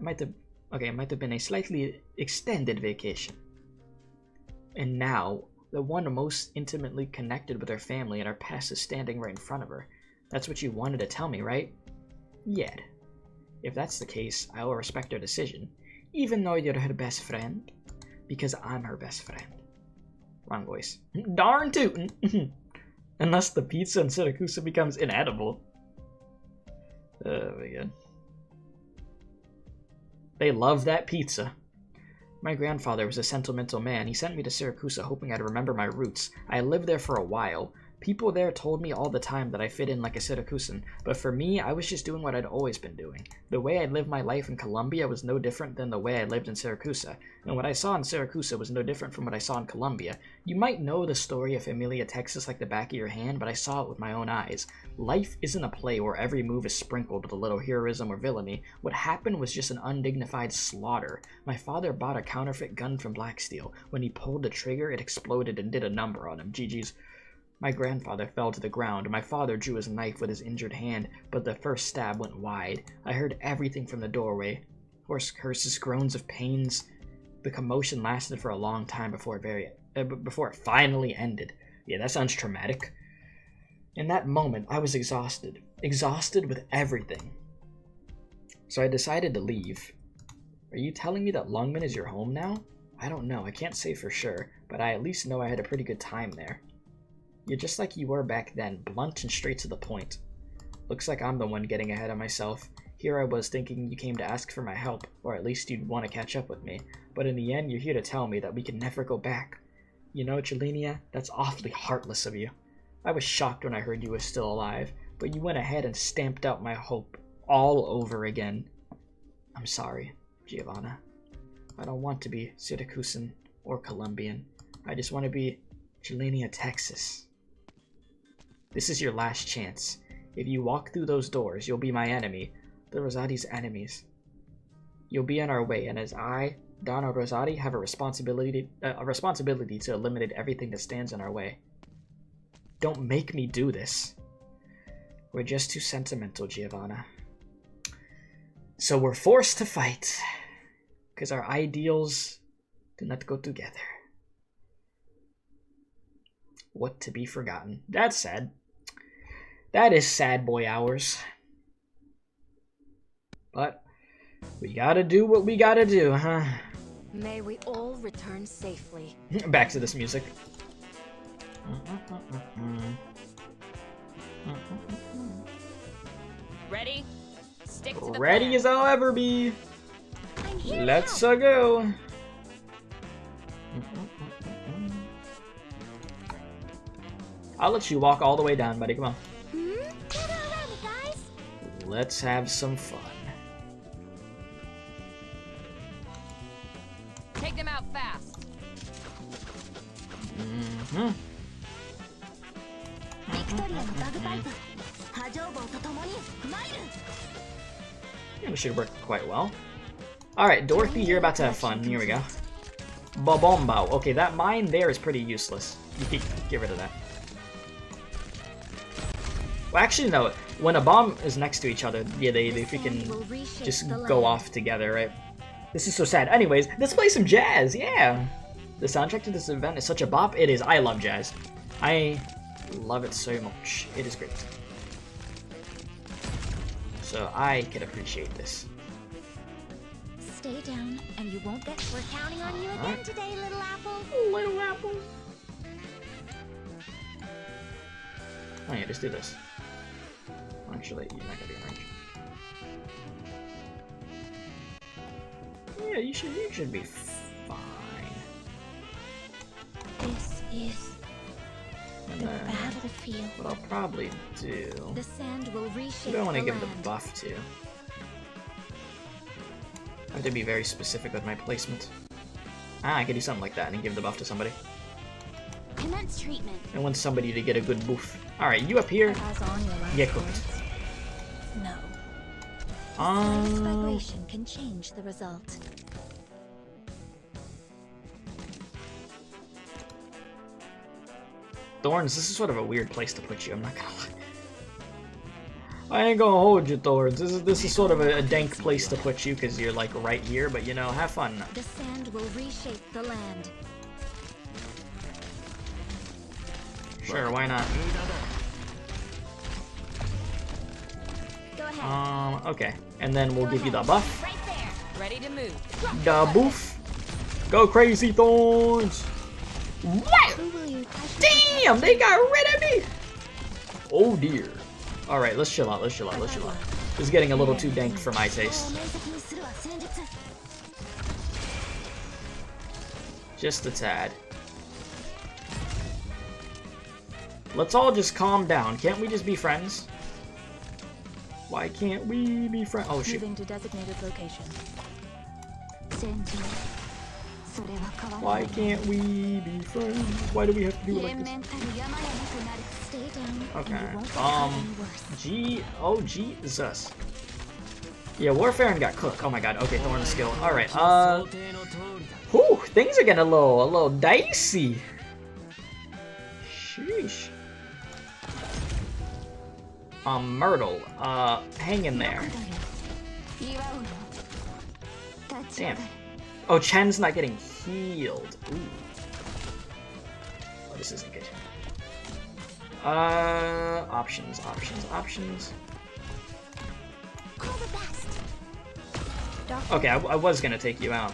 [SPEAKER 1] might have been a slightly extended vacation. And now, The one most intimately connected with her family, and her past is standing right in front of her. That's what you wanted to tell me, right? Yet. If that's the case, I will respect her decision, even though you're her best friend, because I'm her best friend. Wrong voice. Darn tootin'! Unless the pizza in Siracusa becomes inedible. Oh my god. They love that pizza. My grandfather was a sentimental man. He sent me to Siracusa hoping I'd remember my roots. I lived there for a while. People there told me all the time that I fit in like a Siracusan, but for me, I was just doing what I'd always been doing. The way I lived my life in Colombia was no different than the way I lived in Siracusa, and what I saw in Siracusa was no different from what I saw in Colombia. You might know the story of Emilia, Texas like the back of your hand, but I saw it with my own eyes. Life isn't a play where every move is sprinkled with a little heroism or villainy. What happened was just an undignified slaughter. My father bought a counterfeit gun from Blacksteel. When he pulled the trigger, it exploded and did a number on him. GG's. My grandfather fell to the ground. My father drew his knife with his injured hand, but the first stab went wide. I heard everything from the doorway. Hoarse curses, groans of pains. The commotion lasted for a long time before it finally ended. Yeah, that sounds traumatic. In that moment, I was exhausted. Exhausted with everything. So I decided to leave. Are you telling me that Lungman is your home now? I don't know. I can't say for sure, but I at least know I had a pretty good time there. You're just like you were back then, blunt and straight to the point. Looks like I'm the one getting ahead of myself. Here I was thinking you came to ask for my help, or at least you'd want to catch up with me. But in the end, you're here to tell me that we can never go back. You know, Chelinia, that's awfully heartless of you. I was shocked when I heard you were still alive, but you went ahead and stamped out my hope all over again. I'm sorry, Giovanna. I don't want to be Siracusan or Colombian. I just want to be Chelinia, Texas. This is your last chance. If you walk through those doors, you'll be my enemy, the Rosati's enemies. You'll be on our way, and as I, Donna Rosati, have a responsibility to eliminate everything that stands in our way. Don't make me do this. We're just too sentimental, Giovanna. So we're forced to fight, because our ideals do not go together. What to be forgotten. That's sad. That is sad boy hours. But we gotta do what we gotta do, huh?
[SPEAKER 2] May we all return safely.
[SPEAKER 1] Back to this music.
[SPEAKER 2] Ready? Stick to the
[SPEAKER 1] Ready
[SPEAKER 2] plan.
[SPEAKER 1] as I'll ever be.
[SPEAKER 2] I'm here
[SPEAKER 1] Let's
[SPEAKER 2] now.
[SPEAKER 1] go. I'll let you walk all the way down, buddy. Come on.
[SPEAKER 2] Gather around me, guys.
[SPEAKER 1] Let's have some fun.
[SPEAKER 2] Take them out fast.
[SPEAKER 1] Mm-hmm. Yeah, we should work quite well. Alright, Dorothy, you're about to have fun. Here we go. Babombo. Okay, that mine there is pretty useless. You can get rid of that. Well, actually, no. When a bomb is next to each other, yeah, they freaking just go off together, right? This is so sad. Anyways, let's play some jazz, yeah! The soundtrack to this event is such a bop. It is. I love jazz. I love it so much. It is great. So I can appreciate this.
[SPEAKER 3] Stay down, and you won't get.
[SPEAKER 2] We're counting on you again today, little apple.
[SPEAKER 1] Little apple. Oh yeah, just do this. Actually, you're not gonna be orange. Yeah, you should be fine.
[SPEAKER 3] This is
[SPEAKER 1] And
[SPEAKER 3] the
[SPEAKER 1] then,
[SPEAKER 3] battlefield.
[SPEAKER 1] what I'll probably do.
[SPEAKER 3] The sand will reshape
[SPEAKER 1] I don't want to
[SPEAKER 3] the
[SPEAKER 1] give the
[SPEAKER 3] land.
[SPEAKER 1] buff to. I have to be very specific with my placement. I could do something like that and give the buff to somebody.
[SPEAKER 2] Commence treatment.
[SPEAKER 1] I want somebody to get a good boof. Alright, you up here.
[SPEAKER 3] As on your last
[SPEAKER 1] Get cooked.
[SPEAKER 3] words. No. Slightest
[SPEAKER 1] Um,
[SPEAKER 3] vibration can change the result.
[SPEAKER 1] Thorns, this is sort of a weird place to put you, I'm not gonna lie. I ain't gonna hold you, Thorns. This is sort of a dank place to put you because you're like right here, but you know, have fun.
[SPEAKER 3] The sand will reshape the land.
[SPEAKER 1] Sure, why not?
[SPEAKER 3] Go ahead.
[SPEAKER 1] Okay. And then we'll give you the buff.
[SPEAKER 3] Right there. Ready to move.
[SPEAKER 1] The boof. Go crazy thorns. What?
[SPEAKER 3] Who will you
[SPEAKER 1] Damn, they got rid of me. Oh dear. All right, let's chill out. Let's chill out. Let's chill out. This is getting a little too dank for my taste. Just a tad. Let's all just calm down. Can't we just be friends? Why can't we be friends? Oh shoot.
[SPEAKER 3] Moving to designated location.
[SPEAKER 1] Why can't we be friends? Why do we have to do it like this?
[SPEAKER 3] Stay down.
[SPEAKER 1] Okay. Oh Jesus. Yeah, Warfarin got cooked. Oh my god. Okay, Thorn skill. All right. Whew, things are getting a little dicey. Sheesh. Myrtle. Hang in there. Damn. Oh, Chen's not getting healed. Ooh. Oh, this isn't good. Options. Okay, I was gonna take you out,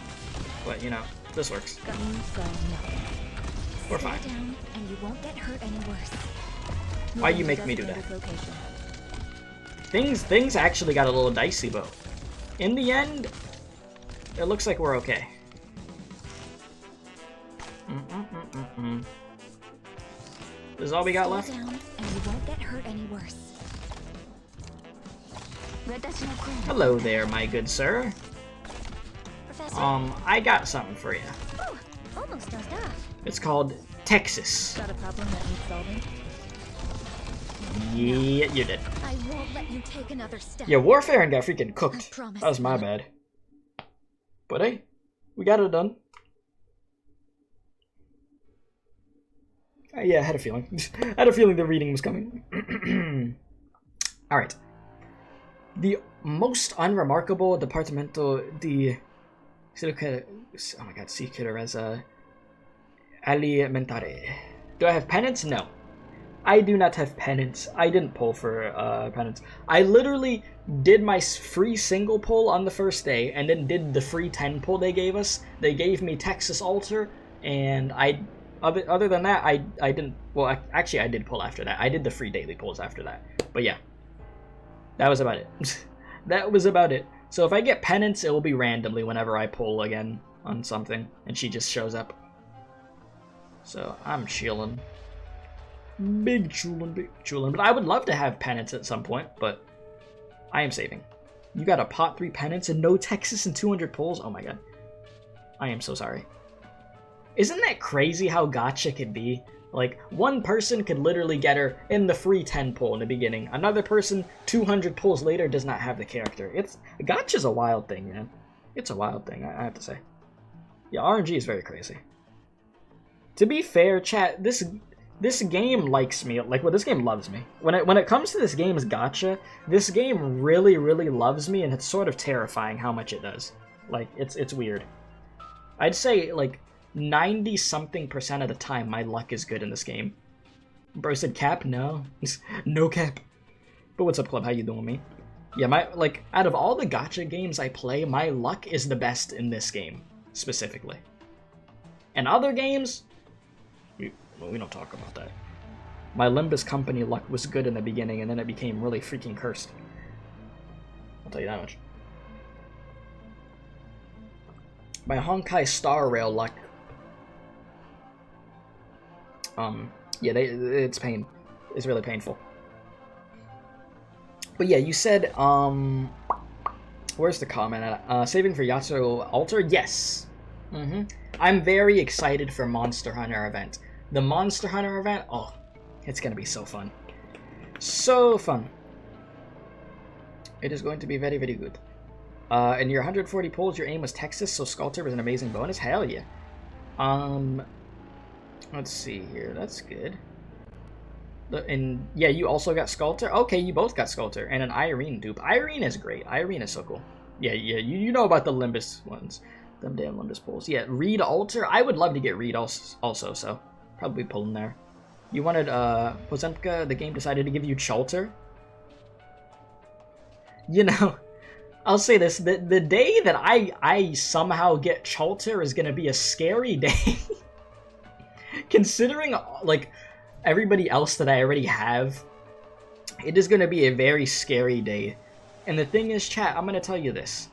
[SPEAKER 1] but you know, this works. We're fine.
[SPEAKER 3] And you won't get hurt any worse.
[SPEAKER 1] Why you make me do that? Things actually got a little dicey, but in the end, it looks like we're okay. This is all we got left?
[SPEAKER 3] Down and you won't get hurt any worse.
[SPEAKER 1] Hello there, my good sir.
[SPEAKER 3] Professor?
[SPEAKER 1] I got something for you.
[SPEAKER 3] Oh, almost dozed off.
[SPEAKER 1] It's called Texas.
[SPEAKER 3] Got a problem that needs solving?
[SPEAKER 1] Yeah, you did.
[SPEAKER 3] I won't let you take another step.
[SPEAKER 1] Yeah, Warfarin got freaking cooked.
[SPEAKER 3] I promise.
[SPEAKER 1] That was my bad. But hey, we got it done. Yeah, I had a feeling. I had a feeling the reading was coming. Alright. The most unremarkable departamento di sicurezza alimentare. Do I have penance? No. I do not have penance. I didn't pull for penance. I literally did my free single pull on the first day and then did the free 10 pull they gave us. They gave me Texas Altar, and other than that, I didn't. Well, actually, I did pull after that. I did the free daily pulls after that. But yeah, that was about it. That was about it. So if I get penance, it will be randomly whenever I pull again on something, and she just shows up. So I'm chilling. Big chillin'. But I would love to have penance at some point, but I am saving. You got a pot 3 penance and no Texas and 200 pulls? Oh my god. I am so sorry. Isn't that crazy how gacha could be? Like, one person could literally get her in the free 10 pull in the beginning. Another person, 200 pulls later, does not have the character. Gacha's a wild thing, man. It's a wild thing, I have to say. Yeah, RNG is very crazy. To be fair, chat, this game likes me. Like, well, this game loves me. When it comes to this game's gacha, this game really, really loves me, and it's sort of terrifying how much it does. Like, it's weird. I'd say, like, 90-something% of the time, my luck is good in this game. Bro said cap? No. No cap. But what's up, club? How you doing, me? Yeah, out of all the gacha games I play, my luck is the best in this game, specifically. And other games, we don't talk about that. My Limbus company luck was good in the beginning, and then it became really freaking cursed. I'll tell you that much. My Honkai Star Rail luck. Yeah, it's pain. It's really painful. But yeah, you said, where's the comment at? Saving for Yatsu Altar? Yes. I'm very excited for Monster Hunter event. The Monster Hunter event, oh, it's gonna be so fun. So fun. It is going to be very, very good. In your 140 pulls, your aim was Texas, so Sculptor was an amazing bonus? Hell yeah. Let's see here. That's good. And yeah, you also got Sculptor? Okay, you both got Sculptor. And an Irene dupe. Irene is great. Irene is so cool. Yeah, you know about the Limbus ones. Them damn Limbus pulls. Yeah, Reed Altar. I would love to get Reed also, so probably pull him there. You wanted, Pozemka, the game decided to give you Chalter? You know, I'll say this, the day that I somehow get Chalter is gonna be a scary day. Considering, like, everybody else that I already have, it is gonna be a very scary day. And the thing is, chat, I'm gonna tell you this.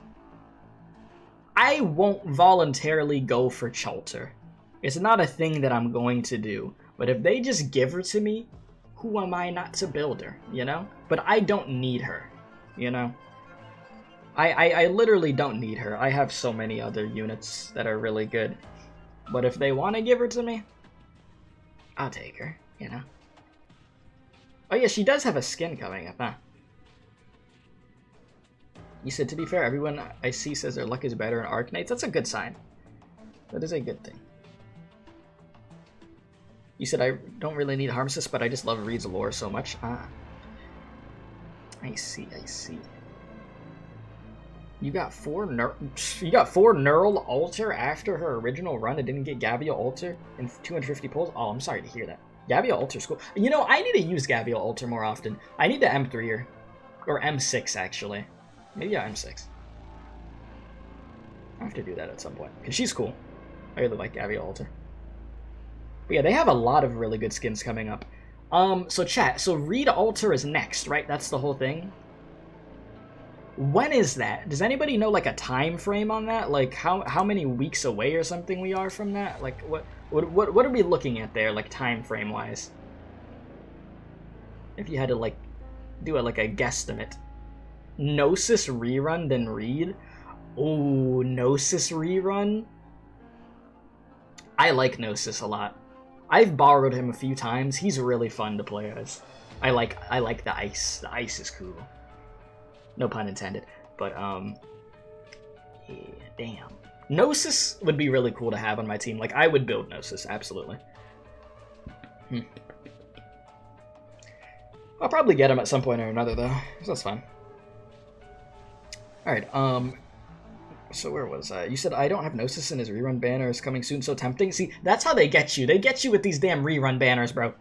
[SPEAKER 1] I won't voluntarily go for Chalter. It's not a thing that I'm going to do. But if they just give her to me, who am I not to build her, you know? But I don't need her, you know? I literally don't need her. I have so many other units that are really good. But if they want to give her to me, I'll take her, you know? Oh yeah, she does have a skin coming up, huh? You said, to be fair, everyone I see says their luck is better in Arknights. That's a good sign. That is a good thing. You said, I don't really need Harmsis, but I just love Reed's lore so much. Ah. I see, I see. You got four Neural Alter after her original run and didn't get Gavial Alter in 250 pulls? Oh, I'm sorry to hear that. Gavial Alter's cool. You know, I need to use Gavial Alter more often. I need to M3 her. Or M6, actually. Maybe yeah, M6. I have to do that at some point. Because she's cool. I really like Gavial Alter. But yeah, they have a lot of really good skins coming up. So chat, so Reed Alter is next, right? That's the whole thing? When is that? Does anybody know, like, a time frame on that? Like, how many weeks away or something we are from that? Like, what are we looking at there, like, time frame wise? If you had to, like, do a guesstimate. Gnosis rerun, then Reed? Oh, Gnosis rerun? I like Gnosis a lot. I've borrowed him a few times. He's really fun to play as. I like the ice. The ice is cool. No pun intended. But, yeah, damn. Gnosis would be really cool to have on my team. Like, I would build Gnosis, absolutely. I'll probably get him at some point or another, though. So that's fine. Alright, so where was I? You said I don't have Gnosis and his rerun banner is coming soon, so tempting. See, that's how they get you. They get you with these damn rerun banners, bro.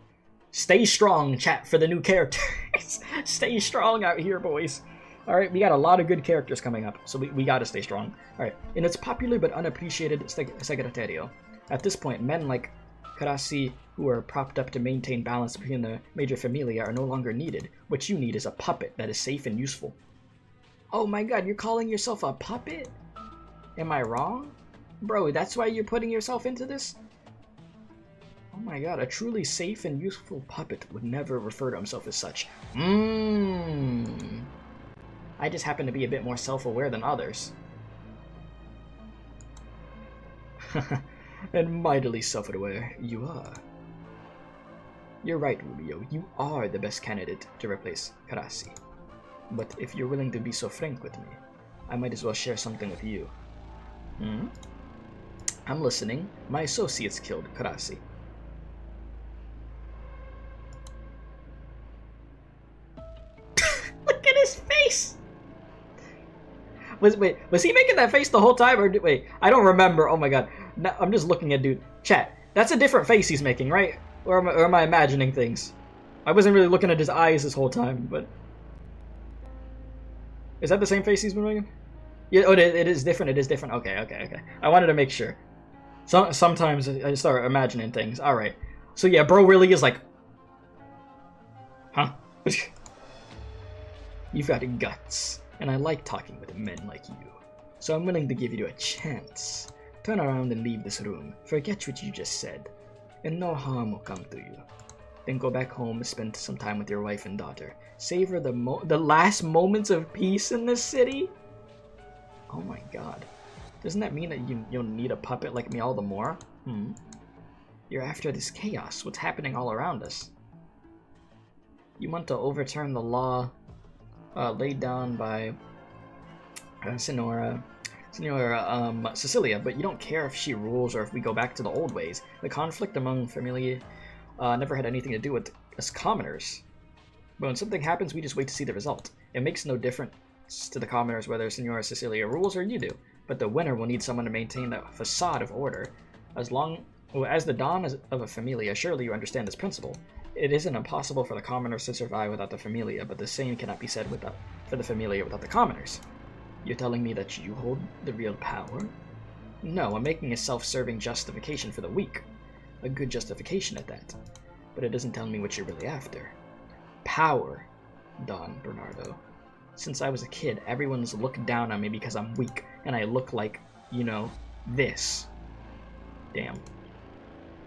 [SPEAKER 1] Stay strong, chat, for the new characters. Stay strong out here, boys. Alright, we got a lot of good characters coming up, so we gotta stay strong. Alright, in its popular but unappreciated Segretario, at this point, men like Karasi, who are propped up to maintain balance between the major familia, are no longer needed. What you need is a puppet that is safe and useful. Oh my god, you're calling yourself a puppet? Am I wrong? Bro, that's why you're putting yourself into this? Oh my god, a truly safe and useful puppet would never refer to himself as such. I just happen to be a bit more self-aware than others. And mightily self-aware you are. You're right, Rubio. You are the best candidate to replace Karasi. But if you're willing to be so frank with me, I might as well share something with you. I'm listening. My associates killed Karasi. Look at his face! Was he making that face the whole time? Or wait, I don't remember. Oh my god. No, I'm just looking at dude. Chat, that's a different face he's making, right? Or am I imagining things? I wasn't really looking at his eyes this whole time, but... Is that the same face he's been making? Yeah, oh, it is different. It is different. Okay. I wanted to make sure. Sometimes I start imagining things. All right. So yeah, bro really is like, huh? You've got guts, and I like talking with men like you. So I'm willing to give you a chance. Turn around and leave this room. Forget what you just said, and no harm will come to you. Then go back home and spend some time with your wife and daughter. Savor the last moments of peace in this city? Oh my god. Doesn't that mean that you'll need a puppet like me all the more? You're after this chaos. What's happening all around us? You want to overturn the law laid down by Senora Cecilia, but you don't care if she rules or if we go back to the old ways. The conflict among familia never had anything to do with us commoners. But when something happens, we just wait to see the result. It makes no difference to the commoners whether Senora Cecilia rules or you do, but the winner will need someone to maintain the facade of order. As long Well, as the Don of a Familia, surely you understand this principle. It isn't impossible for the commoners to survive without the Familia, but the same cannot be said for the Familia without the commoners. You're telling me that you hold the real power? No, I'm making a self-serving justification for the weak. A good justification at that. But it doesn't tell me what you're really after. Power, Don Bernardo. Since I was a kid, everyone's looked down on me because I'm weak, and I look like, you know, this. Damn.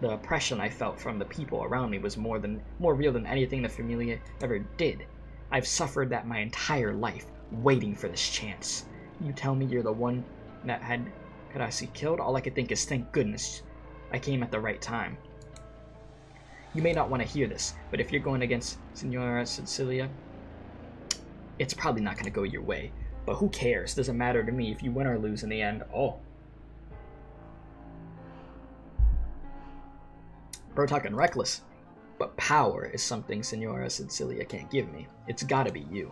[SPEAKER 1] The oppression I felt from the people around me was more real than anything the Familia ever did. I've suffered that my entire life, waiting for this chance. You tell me you're the one that had Karasi killed? All I could think is, thank goodness I came at the right time. You may not want to hear this, but if you're going against Senora Cecilia, it's probably not going to go your way. But who cares? Doesn't matter to me if you win or lose in the end. Oh. Bro, talking reckless. But power is something Senora Cecilia can't give me. It's gotta be you.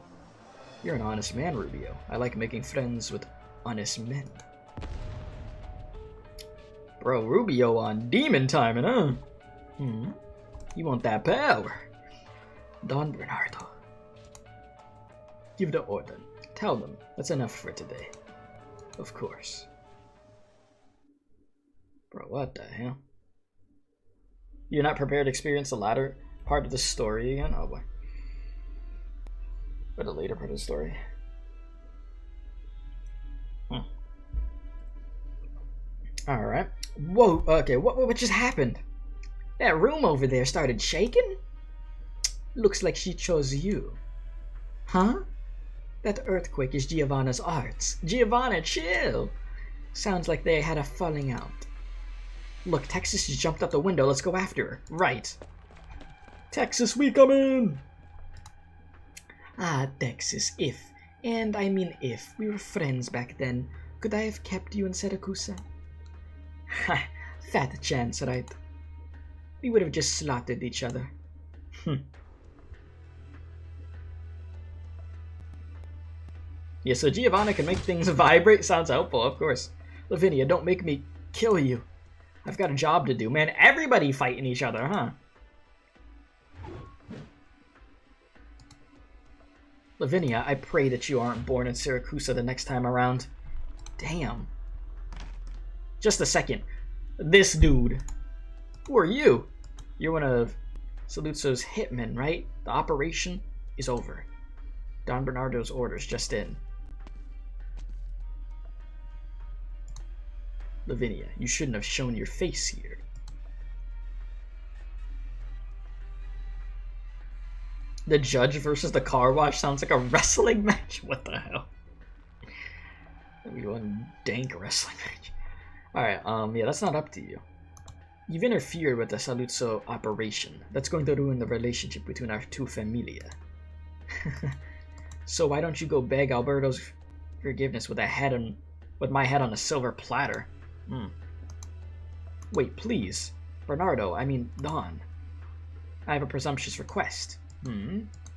[SPEAKER 1] You're an honest man, Rubio. I like making friends with honest men. Bro, Rubio on demon timing, huh? You want that power? Don Bernardo. Give the order. Tell them. That's enough for today. Of course. Bro, what the hell? You're not prepared to experience the latter part of the story again? Oh boy. But the later part of the story. Alright. Whoa, okay, what just happened? That room over there started shaking? Looks like she chose you. Huh? That earthquake is Giovanna's arts. Giovanna, chill! Sounds like they had a falling out. Look, Texas just jumped out the window. Let's go after her. Right. Texas, we come in! Ah, Texas, and I mean if, we were friends back then, could I have kept you in Siracusa? Ha, fat chance, right? We would have just slaughtered each other. Yeah, so Giovanna can make things vibrate. Sounds helpful, of course. Lavinia, don't make me kill you. I've got a job to do. Man, everybody fighting each other, huh? Lavinia, I pray that you aren't born in Siracusa the next time around. Damn. Just a second. This dude. Who are you? You're one of Saluzzo's hitmen, right? The operation is over. Don Bernardo's orders just in. Lavinia, you shouldn't have shown your face here. The judge versus the car wash sounds like a wrestling match. What the hell? That'd be one dank wrestling match. Alright, yeah, that's not up to you. You've interfered with the Saluzzo operation. That's going to ruin the relationship between our two familia. So why don't you go beg Alberto's forgiveness with my head on a silver platter? Wait, please. Bernardo, I mean Don. I have a presumptuous request.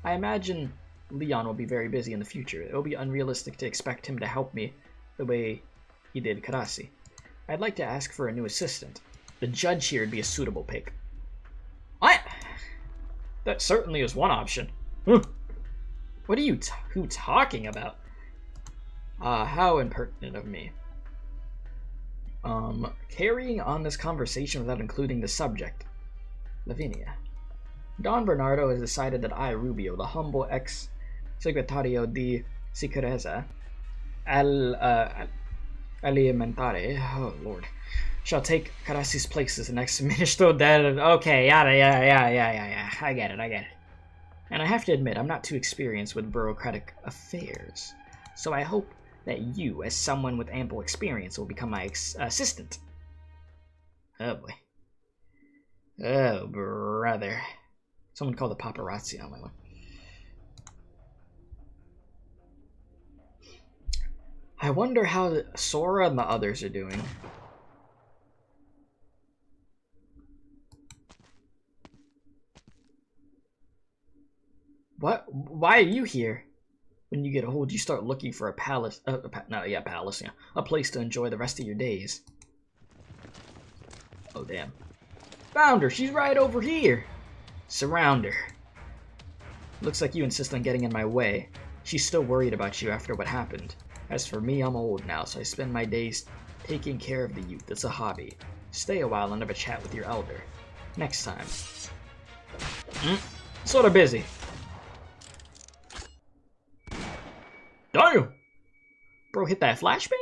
[SPEAKER 1] I imagine Leon will be very busy in the future. It will be unrealistic to expect him to help me the way he did Karasi. I'd like to ask for a new assistant. The judge here would be a suitable pick. What? That certainly is one option. What are you talking about? How impertinent of me. Carrying on this conversation without including the subject. Lavinia. Don Bernardo has decided that I, Rubio, the humble ex-segretario di sicurezza alimentare, oh lord, shall take Karasi's place as the next ministro del... Okay, yeah, I get it. And I have to admit, I'm not too experienced with bureaucratic affairs, so I hope that you, as someone with ample experience, will become my assistant. Oh boy. Oh, brother. Someone called the paparazzi on my one. I wonder how Sora and the others are doing. What? Why are you here? When you get old, you start looking for a palace. A place to enjoy the rest of your days. Oh, damn. Found her! She's right over here! Surround her. Looks like you insist on getting in my way. She's still worried about you after what happened. As for me, I'm old now, so I spend my days taking care of the youth. It's a hobby. Stay a while and have a chat with your elder. Next time. Sort of busy. Damn! Bro, hit that flashbang?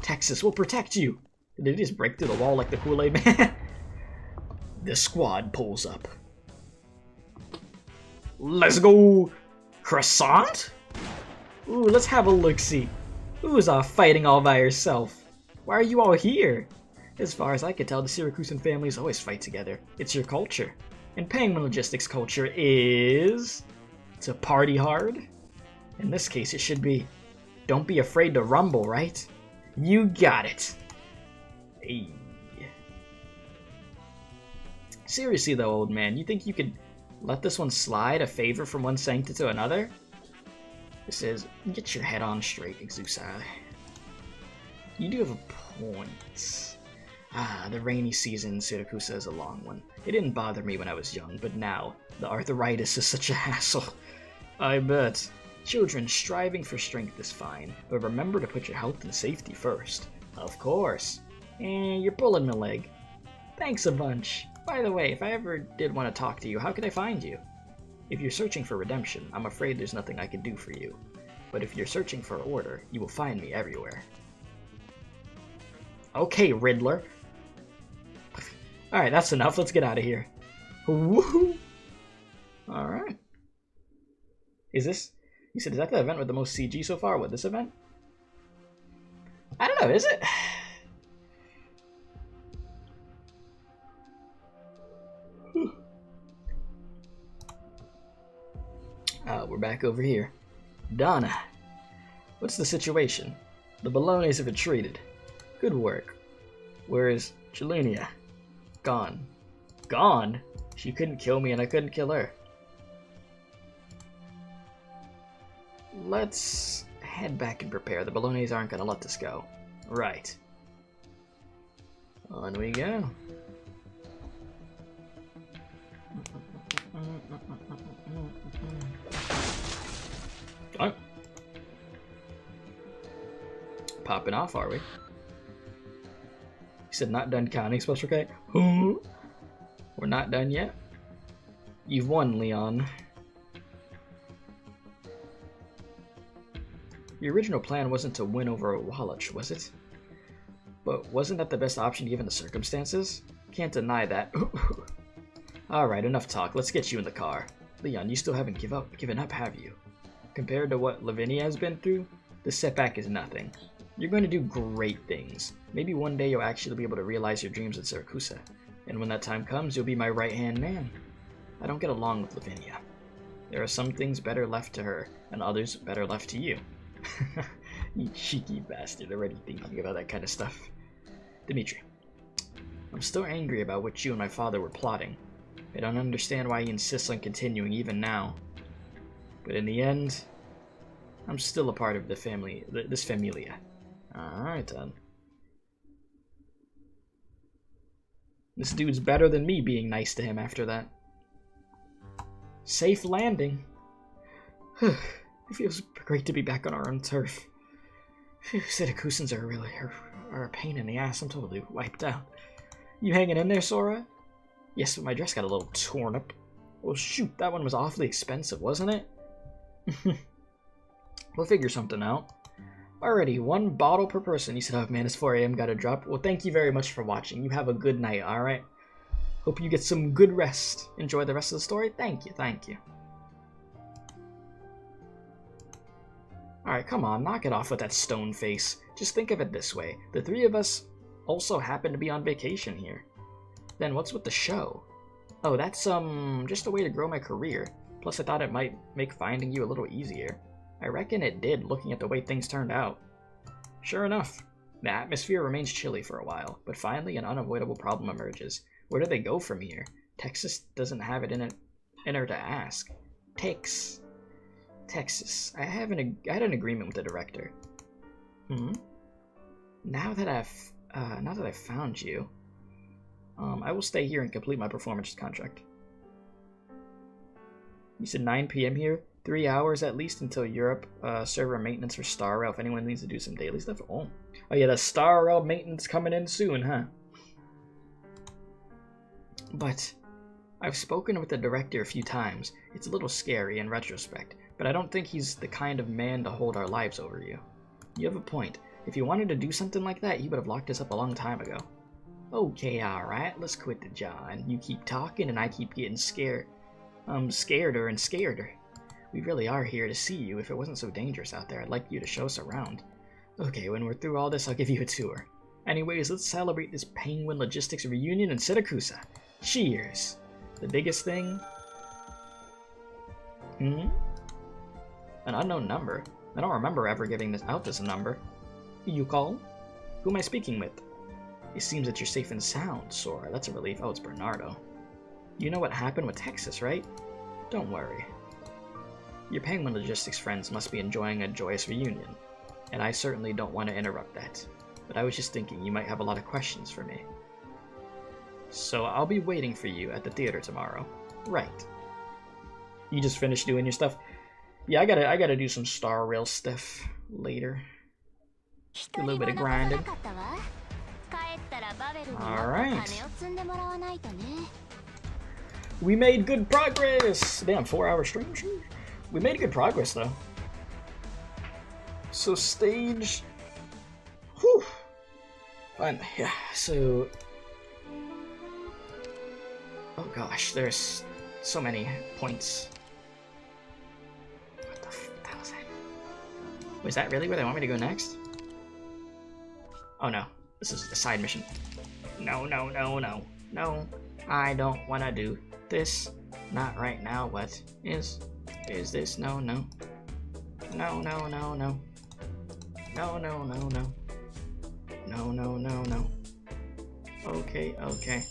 [SPEAKER 1] Texas will protect you. Did he just break through the wall like the Kool-Aid Man? The squad pulls up. Let's go! Croissant? Ooh, let's have a look-see. Who's fighting all by yourself? Why are you all here? As far as I can tell, the Siracusan families always fight together. It's your culture. And Penguin Logistics' culture is... to party hard? In this case, it should be... don't be afraid to rumble, right? You got it. Hey. Seriously though, old man, you think you could let this one slide, a favor from one sanctum to another? This says, get your head on straight, Exusa. You do have a point. Ah, the rainy season in Siracusa is a long one. It didn't bother me when I was young, but now, the arthritis is such a hassle. I bet. Children, striving for strength is fine, but remember to put your health and safety first. Of course. You're pulling my leg. Thanks a bunch. By the way, if I ever did want to talk to you, how could I find you? If you're searching for redemption, I'm afraid there's nothing I can do for you. But if you're searching for order, you will find me everywhere. Okay, Riddler. Alright, that's enough. Let's get out of here. Woohoo! Alright. Is this... You said, is that the event with the most CG so far? What, this event? I don't know, is it? We're back over here. Donna, what's the situation? The Ballones have retreated. Good work. Where is Jelenia? Gone. Gone? She couldn't kill me and I couldn't kill her. Let's head back and prepare. The Ballones aren't gonna let this go. Right. On we go. Oh. Popping off, are we? You said not done counting, Special K? We're not done yet? You've won, Leon. Your original plan wasn't to win over a Wallach, was it? But wasn't that the best option given the circumstances? Can't deny that. Alright, enough talk. Let's get you in the car. Leon, you still haven't given up, have you? Compared to what Lavinia has been through, this setback is nothing. You're going to do great things. Maybe one day you'll actually be able to realize your dreams in Siracusa. And when that time comes, you'll be my right-hand man. I don't get along with Lavinia. There are some things better left to her, and others better left to you. You cheeky bastard, already thinking about that kind of stuff. Dimitri, I'm still angry about what you and my father were plotting. I don't understand why he insists on continuing even now. But in the end, I'm still a part of the family, this familia. Alright then. This dude's better than me being nice to him after that. Safe landing. It feels great to be back on our own turf. Siracusans are a pain in the ass. I'm totally wiped out. You hanging in there, Sora? Yes, but my dress got a little torn up. Well, shoot, that one was awfully expensive, wasn't it? We'll figure something out. Alrighty, 1 bottle per person. You said, oh man, it's 4 AM, gotta drop. Well, thank you very much for watching. You have a good night, alright? Hope you get some good rest. Enjoy the rest of the story. Thank you, thank you. Alright, come on, knock it off with that stone face. Just think of it this way. The 3 of us also happen to be on vacation here. Then what's with the show? Oh, that's, just a way to grow my career. Plus, I thought it might make finding you a little easier. I reckon it did, looking at the way things turned out. Sure enough, the atmosphere remains chilly for a while, but finally an unavoidable problem emerges. Where do they go from here? Texas doesn't have it in her to ask. Texas. I had an agreement with the director. Now that now that I found you, I will stay here and complete my performance contract. You said 9 p.m. here? 3 hours at least until Europe. Server maintenance for Star Rail if anyone needs to do some daily stuff. Oh yeah, the Star Rail maintenance coming in soon, huh? But I've spoken with the director a few times. It's a little scary in retrospect, but I don't think he's the kind of man to hold our lives over you. You have a point. If you wanted to do something like that, he would have locked us up a long time ago. Okay, alright, let's quit the John. You keep talking and I keep getting scared. Scareder and scareder. We really are here to see you. If it wasn't so dangerous out there, I'd like you to show us around. Okay, when we're through all this, I'll give you a tour. Anyways, let's celebrate this Penguin Logistics reunion in Siracusano. Cheers! The biggest thing? An unknown number? I don't remember ever giving this number. You call? Who am I speaking with? It seems that you're safe and sound, Sora. That's a relief. Oh, it's Bernardo. You know what happened with Texas, right? Don't worry. Your Penguin Logistics friends must be enjoying a joyous reunion, and I certainly don't want to interrupt that. But I was just thinking you might have a lot of questions for me. So I'll be waiting for you at the theater tomorrow. Right. You just finished doing your stuff? Yeah, I gotta do some Star Rail stuff later. A little bit of grinding. Alright. We made good progress! Damn, 4-hour stream? We made good progress, though. So, stage... Whew. Fun. Yeah, so... Oh gosh, there's so many points. What the hell is that? Was that really where they want me to go next? Oh no, this is the side mission. No, no, no, no. No, I don't want to do this. Not right now. What is this? No, no. No, no, no, no. No, no, no, no. No, no, no, no. Okay, okay.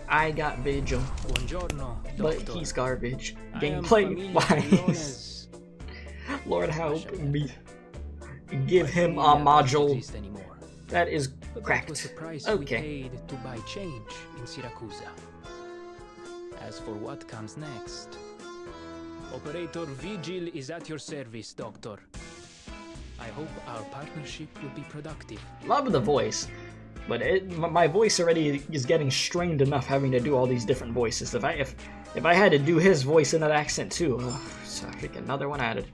[SPEAKER 1] I got Vigil.
[SPEAKER 4] Buongiorno,
[SPEAKER 1] but
[SPEAKER 4] Doctor.
[SPEAKER 1] he's garbage. Gameplay wise. Lord help me. Give him a module. That is cracked. Okay.
[SPEAKER 4] To buy change in Siracusa. As for what comes next, Operator Vigil is at your service, Doctor. I hope our partnership will be productive.
[SPEAKER 1] Love the voice, but my voice already is getting strained enough having to do all these different voices. If I had to do his voice in that accent too, so I think another one added.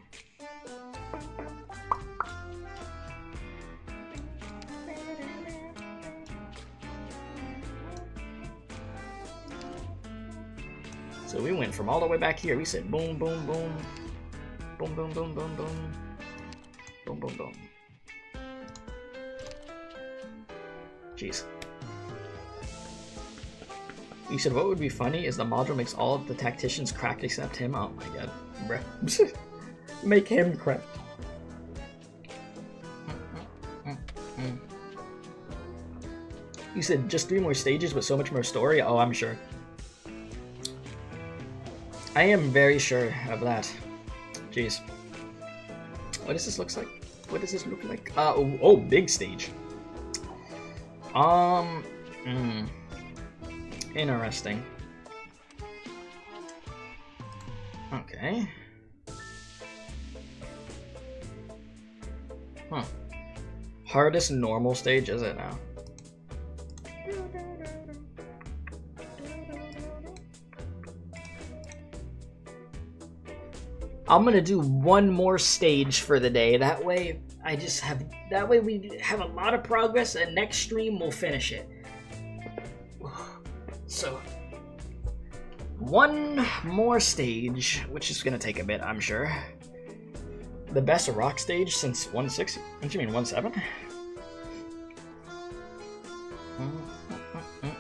[SPEAKER 1] So we went from all the way back here. We said boom, boom, boom, boom, boom, boom, boom, boom, boom, boom, boom. Jeez. You said what would be funny is the module makes all of the tacticians cracked except him. Oh my god, bruh. Make him cracked. You said just 3 more stages with so much more story? Oh, I'm sure. I am very sure of that. Jeez. What does this look like? What does this look like? Oh, big stage. Interesting. Okay. Huh. Hardest normal stage, is it now? I'm gonna do one more stage for the day. That way, we have a lot of progress, and next stream we'll finish it. So, one more stage, which is gonna take a bit, I'm sure. The best rock stage since 1.6. What do you mean 1.7?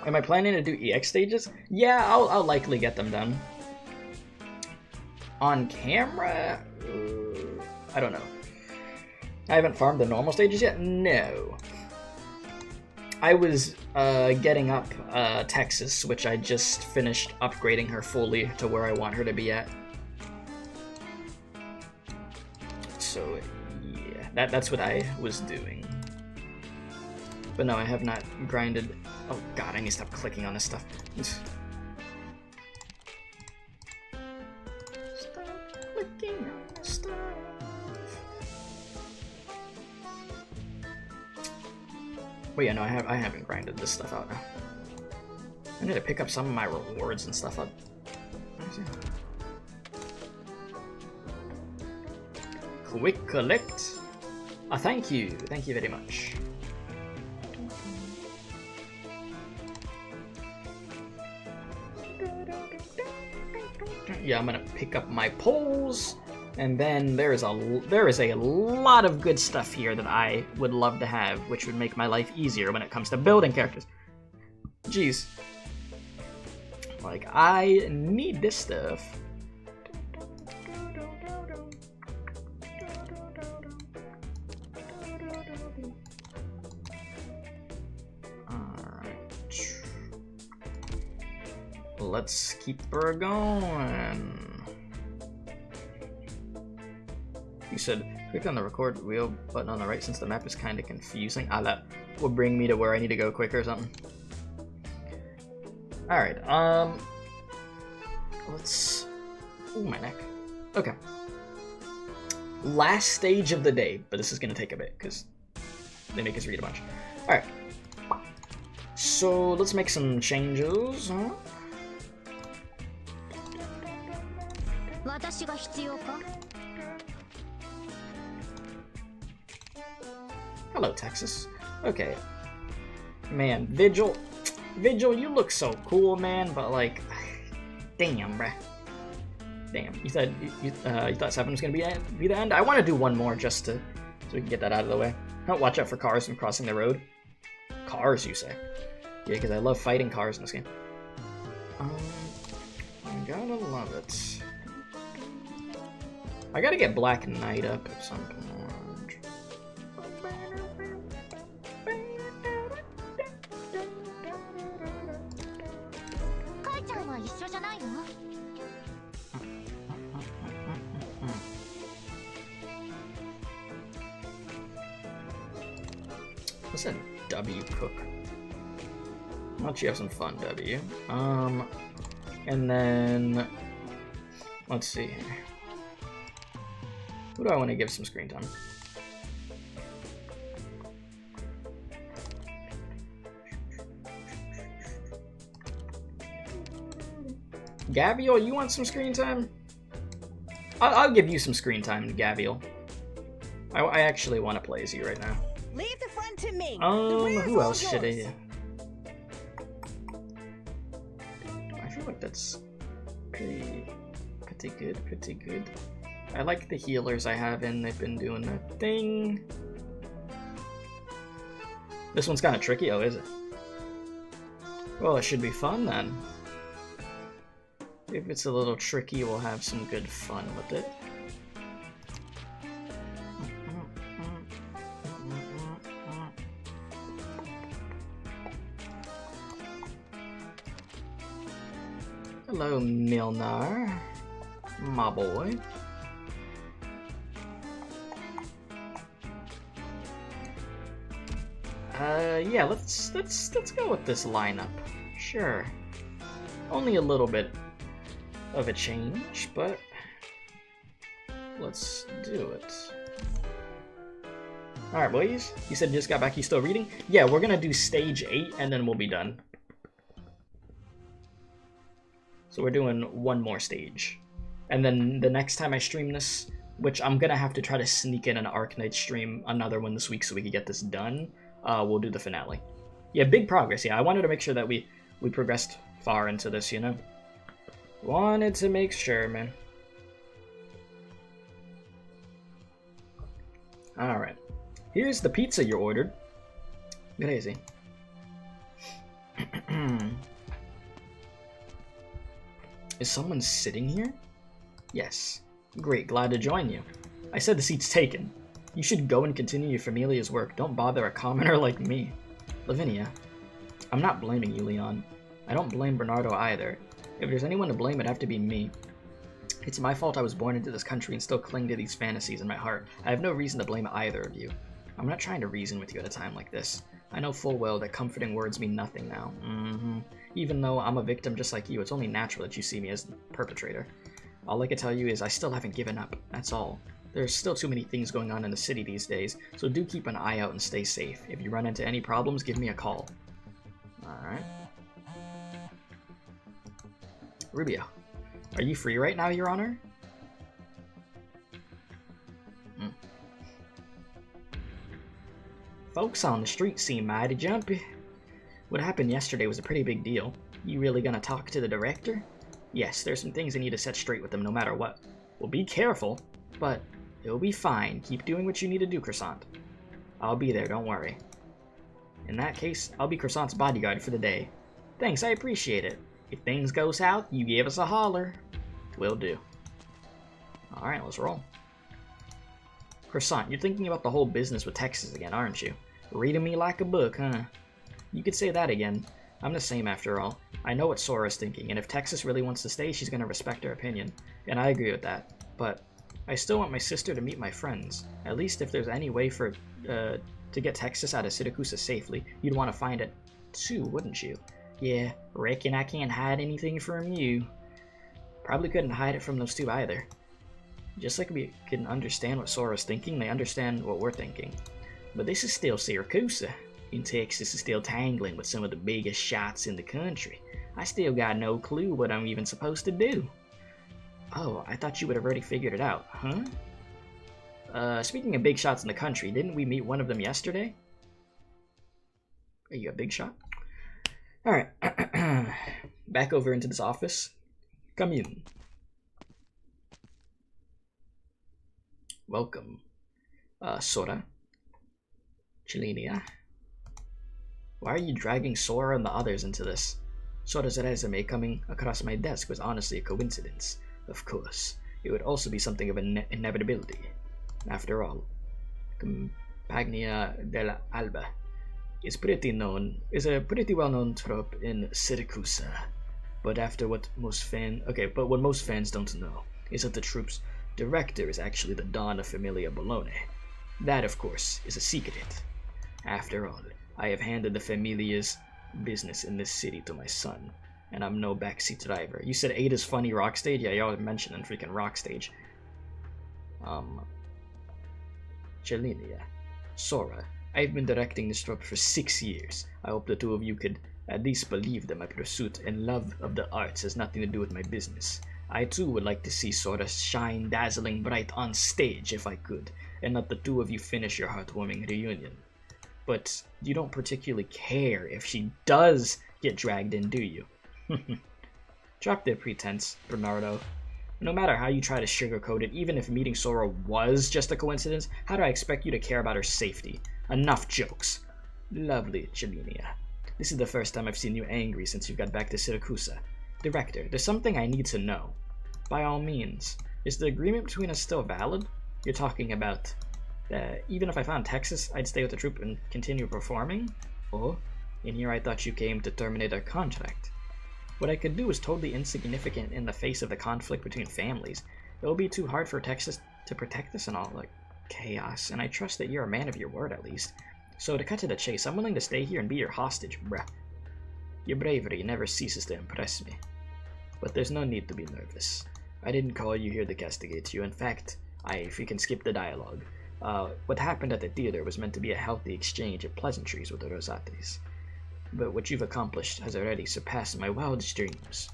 [SPEAKER 1] Am I planning to do EX stages? Yeah, I'll likely get them done. On camera? I don't know. I haven't farmed the normal stages yet? No. I was getting up Texas, which I just finished upgrading her fully to where I want her to be at. So, yeah, that's what I was doing. But no, I have not grinded. Oh god, I need to stop clicking on this stuff. Stop clicking on stuff. Wait, yeah, no, I haven't grinded this stuff out now. I need to pick up some of my rewards and stuff up. Quick collect. Thank you very much. Yeah, I'm gonna pick up my poles, and then there is a lot of good stuff here that I would love to have, which would make my life easier when it comes to building characters. Jeez, like I need this stuff. Let's keep her going. You said click on the record wheel button on the right since the map is kind of confusing. That will bring me to where I need to go quicker or something. Alright, let's... Ooh, my neck. Okay. Last stage of the day, but this is going to take a bit because they make us read a bunch. Alright. So let's make some changes, huh? Hello, Texas. Okay. Man, Vigil, you look so cool, man, but like, damn, bruh. Damn, you thought 7 was gonna be the end? I want to do one more just to, so we can get that out of the way. Don't watch out for cars when crossing the road. Cars, you say? Yeah, because I love fighting cars in this game. I gotta love it. I gotta get Black Knight up at some point. What's that W cook? Why don't you have some fun, W? And then let's see here. Who do I want to give some screen time? Gaviel, you want some screen time? I'll give you some screen time, Gaviel. I actually want to play as you right now.
[SPEAKER 5] Leave the fun to me.
[SPEAKER 1] Who else should I? I feel like that's pretty good. I like the healers I have in. They've been doing their thing. This one's kind of tricky. Oh, is it? Well, it should be fun then. If it's a little tricky, we'll have some good fun with it. Hello, Milnar, my boy. Yeah, let's go with this lineup. Sure. Only a little bit of a change, but let's do it. Alright, boys. You said you just got back, you still reading? Yeah, we're gonna do stage 8 and then we'll be done. So we're doing one more stage. And then the next time I stream this, which I'm gonna have to try to sneak in an Arknights stream, another one this week so we can get this done, we'll do the finale. Yeah, big progress. Yeah, I wanted to make sure that we progressed far into this, you know? Wanted to make sure, man. Alright. Here's the pizza you ordered. Crazy. Is someone sitting here? Yes. Great, glad to join you. I said the seat's taken. You should go and continue your Familia's work. Don't bother a commoner like me. Lavinia. I'm not blaming you, Leon. I don't blame Bernardo either. If there's anyone to blame, it'd have to be me. It's my fault I was born into this country and still cling to these fantasies in my heart. I have no reason to blame either of you. I'm not trying to reason with you at a time like this. I know full well that comforting words mean nothing now. Even though I'm a victim just like you, it's only natural that you see me as the perpetrator. All I can tell you is I still haven't given up, that's all. There's still too many things going on in the city these days, so do keep an eye out and stay safe. If you run into any problems, give me a call. Alright. Rubio, are you free right now, Your Honor? Folks on the street seem mighty jumpy. What happened yesterday was a pretty big deal. You really gonna talk to the director? Yes, there's some things I need to set straight with them no matter what. Well, be careful, but it'll be fine. Keep doing what you need to do, Croissant. I'll be there, don't worry. In that case, I'll be Croissant's bodyguard for the day. Thanks, I appreciate it. If things go south, you give us a holler. Will do. Alright, let's roll. Croissant, you're thinking about the whole business with Texas again, aren't you? Reading me like a book, huh? You could say that again. I'm the same after all. I know what Sora's thinking, and if Texas really wants to stay, she's gonna respect her opinion. And I agree with that. But I still want my sister to meet my friends. At least if there's any way for to get Texas out of Siracusa safely, you'd want to find it too, wouldn't you? Yeah, reckon I can't hide anything from you. Probably couldn't hide it from those two either. Just like we can understand what Sora's thinking, they understand what we're thinking. But this is still Siracusa, and Texas is still tangling with some of the biggest shots in the country. I still got no clue what I'm even supposed to do. Oh, I thought you would have already figured it out, huh? Speaking of big shots in the country, didn't we meet one of them yesterday? Are you a big shot? Alright. Back over into this office. Come in. Welcome. Sora. Chilinia. Why are you dragging Sora and the others into this? Sora's resume coming across my desk was honestly a coincidence. Of course, it would also be something of an inevitability. After all, Compagnia dell'Alba is a pretty well-known trope in Siracusa. But what most fans don't know is that the troupe's director is actually the Don of Familia Bologna. That, of course, is a secret. After all, I have handed the Familia's business in this city to my son, and I'm no backseat driver. You said Ada's funny rock stage? Yeah, y'all mentioned freaking rock stage. Chelinia. Sora, I've been directing this troupe for 6 years. I hope the two of you could at least believe that my pursuit and love of the arts has nothing to do with my business. I too would like to see Sora shine dazzling bright on stage if I could, and let the two of you finish your heartwarming reunion. But you don't particularly care if she does get dragged in, do you? Drop the pretense, Bernardo. No matter how you try to sugarcoat it, even if meeting Sora was just a coincidence, how do I expect you to care about her safety? Enough jokes. Lovely, Chelinia. This is the first time I've seen you angry since you got back to Siracusa. Director, there's something I need to know. By all means. Is the agreement between us still valid? You're talking about, even if I found Texas, I'd stay with the troupe and continue performing? Oh, in here I thought you came to terminate our contract. What I could do is totally insignificant in the face of the conflict between families. It will be too hard for Texas to protect us and all, like, chaos, and I trust that you're a man of your word at least. So to cut to the chase, I'm willing to stay here and be your hostage, bruh. Your bravery never ceases to impress me. But there's no need to be nervous. I didn't call you here to castigate you. In fact, if you can skip the dialogue, what happened at the theater was meant to be a healthy exchange of pleasantries with the Rosatis. But what you've accomplished has already surpassed my wildest dreams.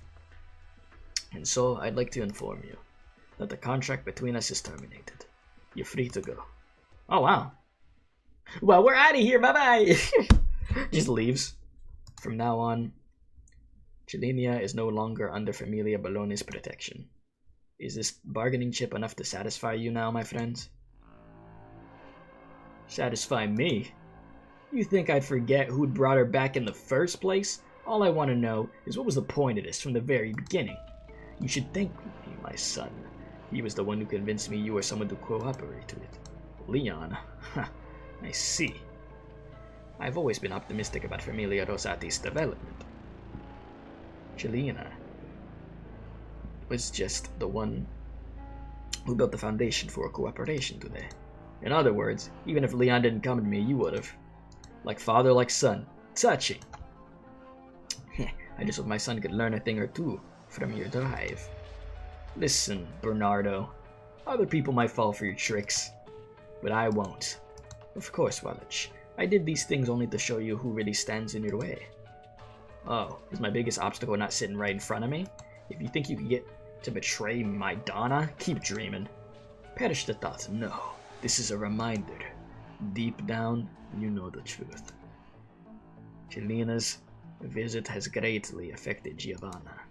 [SPEAKER 1] And so, I'd like to inform you that the contract between us is terminated. You're free to go. Oh, wow. Well, we're out of here. Bye-bye. Just leaves. From now on, Chelinia is no longer under Familia Bologna's protection. Is this bargaining chip enough to satisfy you now, my friends? Satisfy me? You think I'd forget who'd brought her back in the first place? All I want to know is what was the point of this from the very beginning. You should thank me, my son. He was the one who convinced me you were someone to cooperate with. Leon? I see. I've always been optimistic about Familia Rosati's development. Chelinia was just the one who built the foundation for cooperation today. In other words, even if Leon didn't come to me, you would've. Like father, like son. Touching. I just hope my son could learn a thing or two from your drive. Listen, Bernardo. Other people might fall for your tricks, but I won't. Of course, Wallach. I did these things only to show you who really stands in your way. Oh, is my biggest obstacle not sitting right in front of me? If you think you can get to betray my Donna, keep dreaming. Perish the thought. No, this is a reminder. Deep down, you know the truth. Celina's visit has greatly affected Giovanna.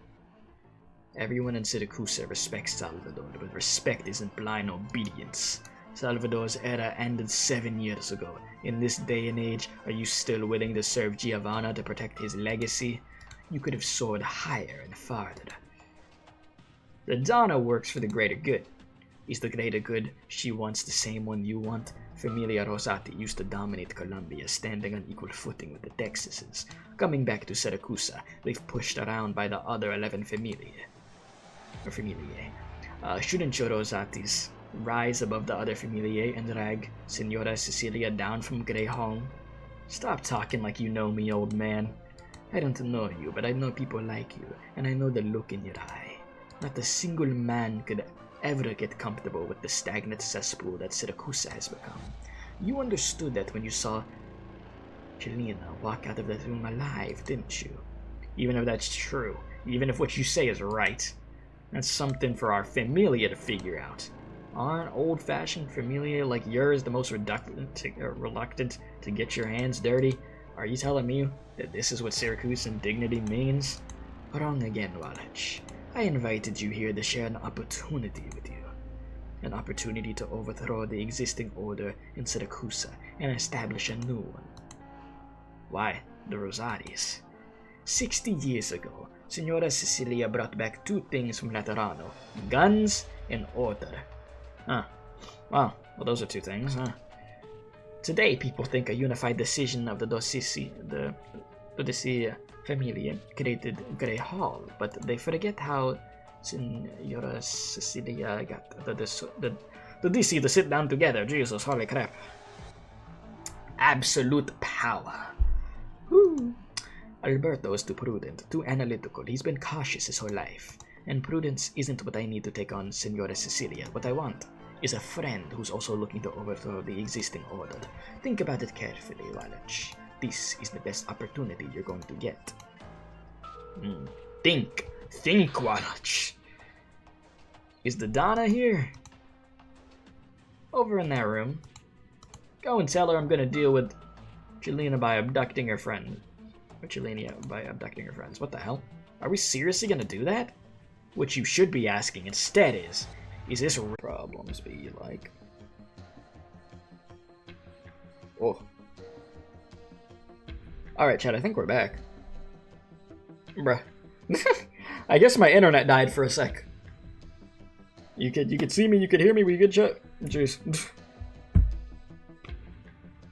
[SPEAKER 1] Everyone in Siracusa respects Salvador, but respect isn't blind obedience. Salvador's era ended 7 years ago. In this day and age, are you still willing to serve Giovanna to protect his legacy? You could have soared higher and farther. The Donna works for the greater good. Is the greater good she wants the same one you want? Familia Rosati used to dominate Colombia, standing on equal footing with the Texases. Coming back to Siracusa, they've pushed around by the other 11 Familiae. Shouldn't your Rosatis rise above the other Familiae and drag Senora Cecilia down from Grey Home? Stop talking like you know me, old man. I don't know you, but I know people like you, and I know the look in your eye. Not a single man could ever get comfortable with the stagnant cesspool that Siracusa has become. You understood that when you saw Celina walk out of that room alive, didn't you? Even if that's true, even if what you say is right, that's something for our Familia to figure out. Aren't old-fashioned Familia like yours the most reluctant to get your hands dirty? Are you telling me that this is what Syracusan dignity means? Wrong again, Wallach. I invited you here to share an opportunity with you. An opportunity to overthrow the existing order in Siracusa and establish a new one. Why, the Rosatis. 60 years ago, Senora Cecilia brought back 2 things from Laterano: guns and order. Huh. Well, those are 2 things, huh? Today, people think a unified decision of the Dodici Familia created Grey Hall, but they forget how Senora Cecilia got the DC to sit down together. Jesus, holy crap. Absolute power. Woo. Alberto is too prudent, too analytical. He's been cautious his whole life. And prudence isn't what I need to take on Senora Cecilia. What I want is a friend who's also looking to overthrow the existing order. Think about it carefully, Wallach. This is the best opportunity you're going to get. Think, Wallach. Is the Donna here? Over in that room. Go and tell her I'm gonna deal with Celina by abducting her friend. Or Celina by abducting her friends. What the hell? Are we seriously gonna do that? What you should be asking instead is this problems be like? Oh. Alright, Chad, I think we're back. Bruh. I guess my internet died for a sec. You could see me, you could hear me, we could chat. Jeez.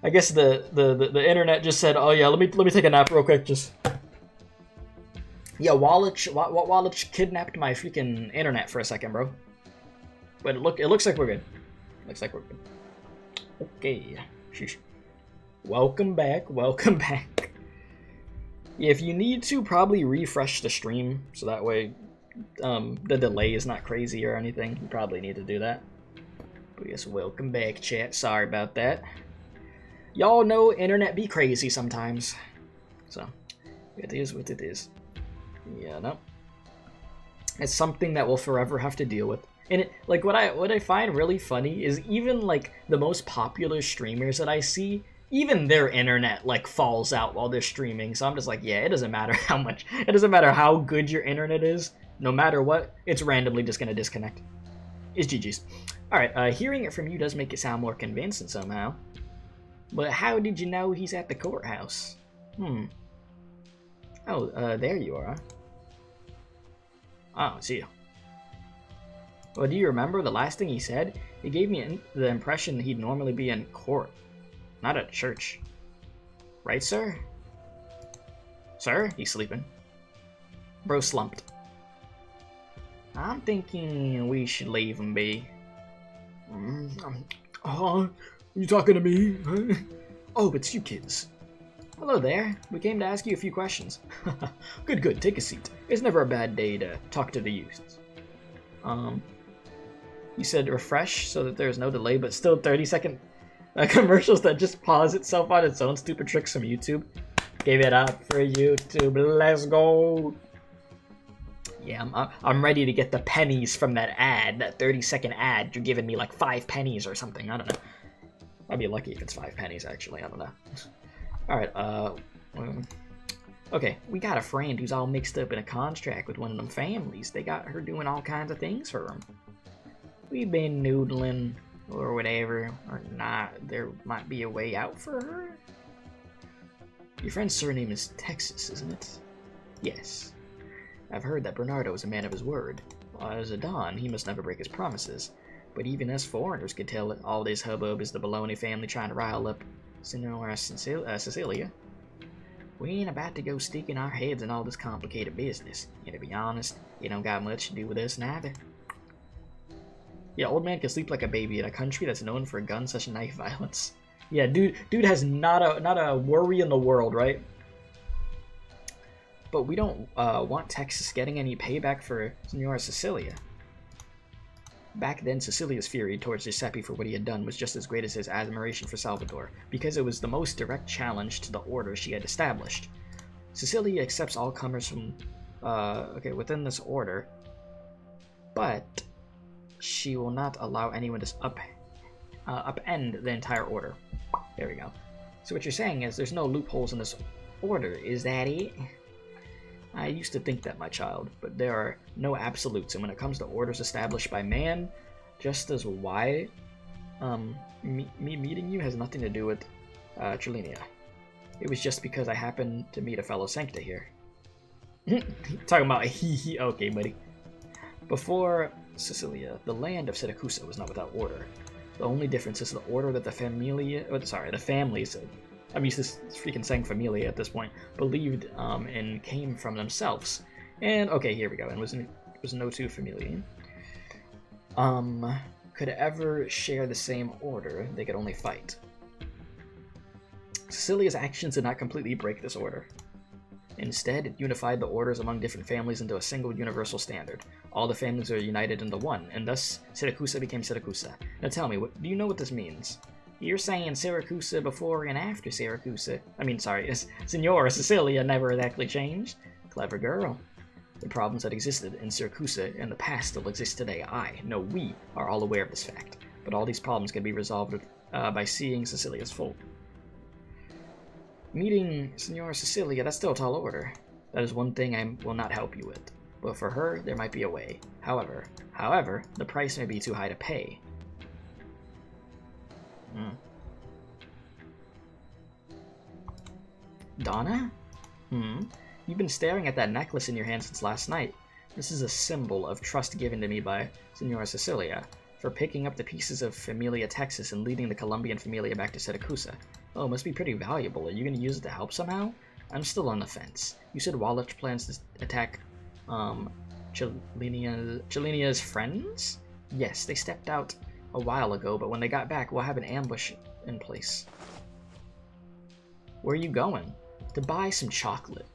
[SPEAKER 1] I guess the internet just said, oh yeah, let me take a nap real quick, just. Yeah, Wallach kidnapped my freaking internet for a second, bro. But it looks like we're good. Looks like we're good. Okay. Sheesh. Welcome back. If you need to, probably refresh the stream, so that way the delay is not crazy or anything. You probably need to do that. But yes, welcome back, chat. Sorry about that. Y'all know internet be crazy sometimes. So, it is what it is. Yeah, no. It's something that we'll forever have to deal with. And it, like what I find really funny is even like the most popular streamers that I see, even their internet like falls out while they're streaming. So I'm just like, yeah, it doesn't matter how good your internet is, no matter what, it's randomly just gonna disconnect. It's GG's. Alright, hearing it from you does make it sound more convincing somehow. But how did you know he's at the courthouse? Oh, there you are. Oh, see you. Well, do you remember the last thing he said? He gave me the impression he'd normally be in court, not at church. Right, sir? Sir? He's sleeping. Bro slumped. I'm thinking we should leave him be. Oh, you talking to me? Huh? Oh, it's you kids. Hello there. We came to ask you a few questions. Good, good. Take a seat. It's never a bad day to talk to the youths. You said refresh so that there's no delay, but still 30-second commercials that just pause itself on its own. Stupid tricks from YouTube. Give it up for YouTube. Let's go. Yeah, I'm ready to get the pennies from that ad, that 30-second ad. You're giving me like 5 pennies or something. I don't know. I'd be lucky if it's 5 pennies, actually. I don't know. Alright, okay, we got a friend who's all mixed up in a contract with one of them families. They got her doing all kinds of things for them. We've been noodling or whatever, or not. There might be a way out for her? Your friend's surname is Texas, isn't it? Yes. I've heard that Bernardo is a man of his word. Well, as a Don, he must never break his promises. But even us foreigners could tell that all this hubbub is the Bologna family trying to rile up Senora Cecilia. We ain't about to go sticking our heads in all this complicated business. And to be honest, it don't got much to do with us neither. Yeah, old man can sleep like a baby in a country that's known for gun such knife violence. Yeah, dude has not a worry in the world, right? But we don't want Texas getting any payback for Senora Cecilia. Back then, Cecilia's fury towards Giuseppe for what he had done was just as great as his admiration for Salvador, because it was the most direct challenge to the order she had established. Cecilia accepts all comers from, within this order, but she will not allow anyone to upend the entire order. There we go. So what you're saying is there's no loopholes in this order, is that it? I used to think that, my child, but there are no absolutes, and when it comes to orders established by man, just as why me meeting you has nothing to do with Trilinia. It was just because I happened to meet a fellow Sancta here. Talking about okay, buddy. Before Sicilia, the land of Siracusa was not without order. The only difference is the order that the families, I'm used to freaking saying familia at this point, believed and came from themselves. And, okay, here we go, and was no two familia. Could ever share the same order, they could only fight. Cecilia's actions did not completely break this order. Instead, it unified the orders among different families into a single universal standard. All the families are united into one, and thus Siracusa became Siracusa. Now tell me, do you know what this means? You're saying Siracusa before and after Siracusa. Senora Cecilia never exactly changed. Clever girl. The problems that existed in Siracusa in the past still exist today. We are all aware of this fact. But all these problems can be resolved by seeing Cecilia's full. Meeting Senora Cecilia, that's still a tall order. That is one thing I will not help you with. But for her, there might be a way. However, the price may be too high to pay. Donna? You've been staring at that necklace in your hand since last night. This is a symbol of trust given to me by Senora Cecilia for picking up the pieces of Familia Texas and leading the Colombian Familia back to Siracusa. Oh, it must be pretty valuable. Are you going to use it to help somehow? I'm still on the fence. You said Wallach plans to attack Chilinia's friends? Yes, they stepped out a while ago, but when they got back, we'll have an ambush in place. Where are you going? To buy some chocolate.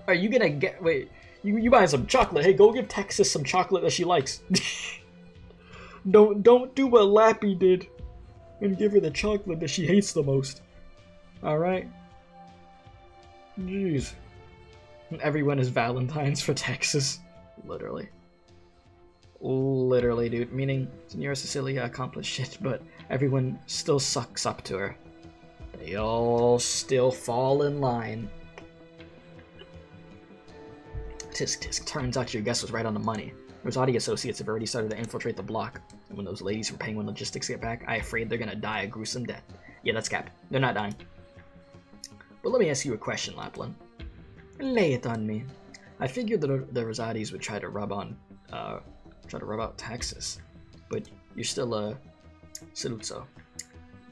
[SPEAKER 1] Are you gonna get... Wait, you buying some chocolate? Hey, go give Texas some chocolate that she likes. Don't do what Lappy did and give her the chocolate that she hates the most. Alright? Jeez. Everyone is Valentine's for Texas. Literally. Literally, dude. Meaning, Senora Cecilia accomplished shit, but everyone still sucks up to her. They all still fall in line. Tisk tisk. Turns out your guess was right on the money. Rosati associates have already started to infiltrate the block. And when those ladies from Penguin Logistics get back, I'm afraid they're gonna die a gruesome death. Yeah, that's cap. They're not dying. But let me ask you a question, Lapland. Lay it on me. I figured that the Rosatis would try to rub out Texas, but you're still a Saluzzo.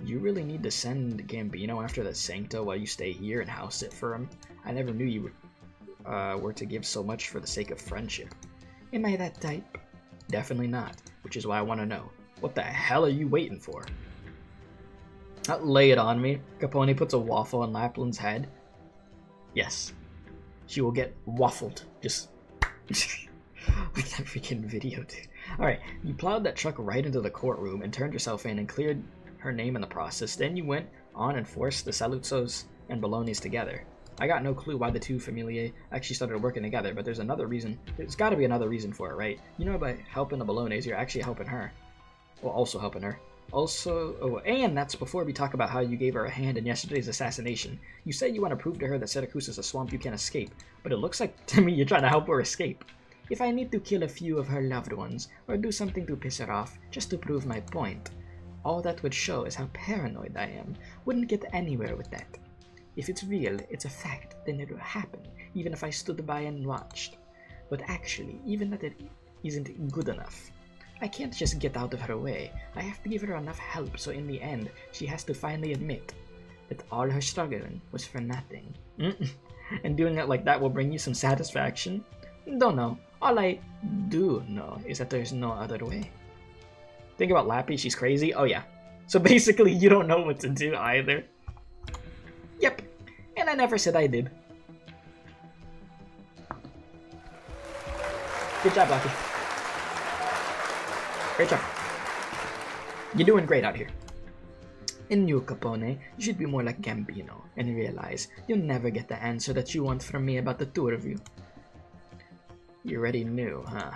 [SPEAKER 1] You really need to send Gambino after that Sancto while you stay here and house sit for him? I never knew you were to give so much for the sake of friendship. Am I that type? Definitely not, which is why I want to know. What the hell are you waiting for? Not lay it on me. Capone puts a waffle on Lapland's head. Yes. She will get waffled. Just... like that freaking video, dude. Alright, you plowed that truck right into the courtroom and turned yourself in and cleared her name in the process. Then you went on and forced the Saluzos and Bolognas together. I got no clue why the two familiae actually started working together, but there's another reason. There's got to be another reason for it, right? You know, by helping the Bolognas, you're actually helping her. Well, also helping her. Also, oh, and that's before we talk about how you gave her a hand in yesterday's assassination. You say you want to prove to her that Syracuse is a swamp you can't escape, but it looks like to me you're trying to help her escape. If I need to kill a few of her loved ones, or do something to piss her off, just to prove my point, all that would show is how paranoid I am. Wouldn't get anywhere with that. If it's real, it's a fact, then it will happen, even if I stood by and watched. But actually, even that it isn't good enough. I can't just get out of her way. I have to give her enough help so in the end, she has to finally admit that all her struggling was for nothing. And doing it like that will bring you some satisfaction? Don't know. All I do know is that there's no other way. Think about Lappy, she's crazy? Oh yeah. So basically, you don't know what to do either. Yep. And I never said I did. Good job, Lappy. Great job. You're doing great out here. In you, Capone, you should be more like Gambino and realize you'll never get the answer that you want from me about the two of you. You already knew, huh?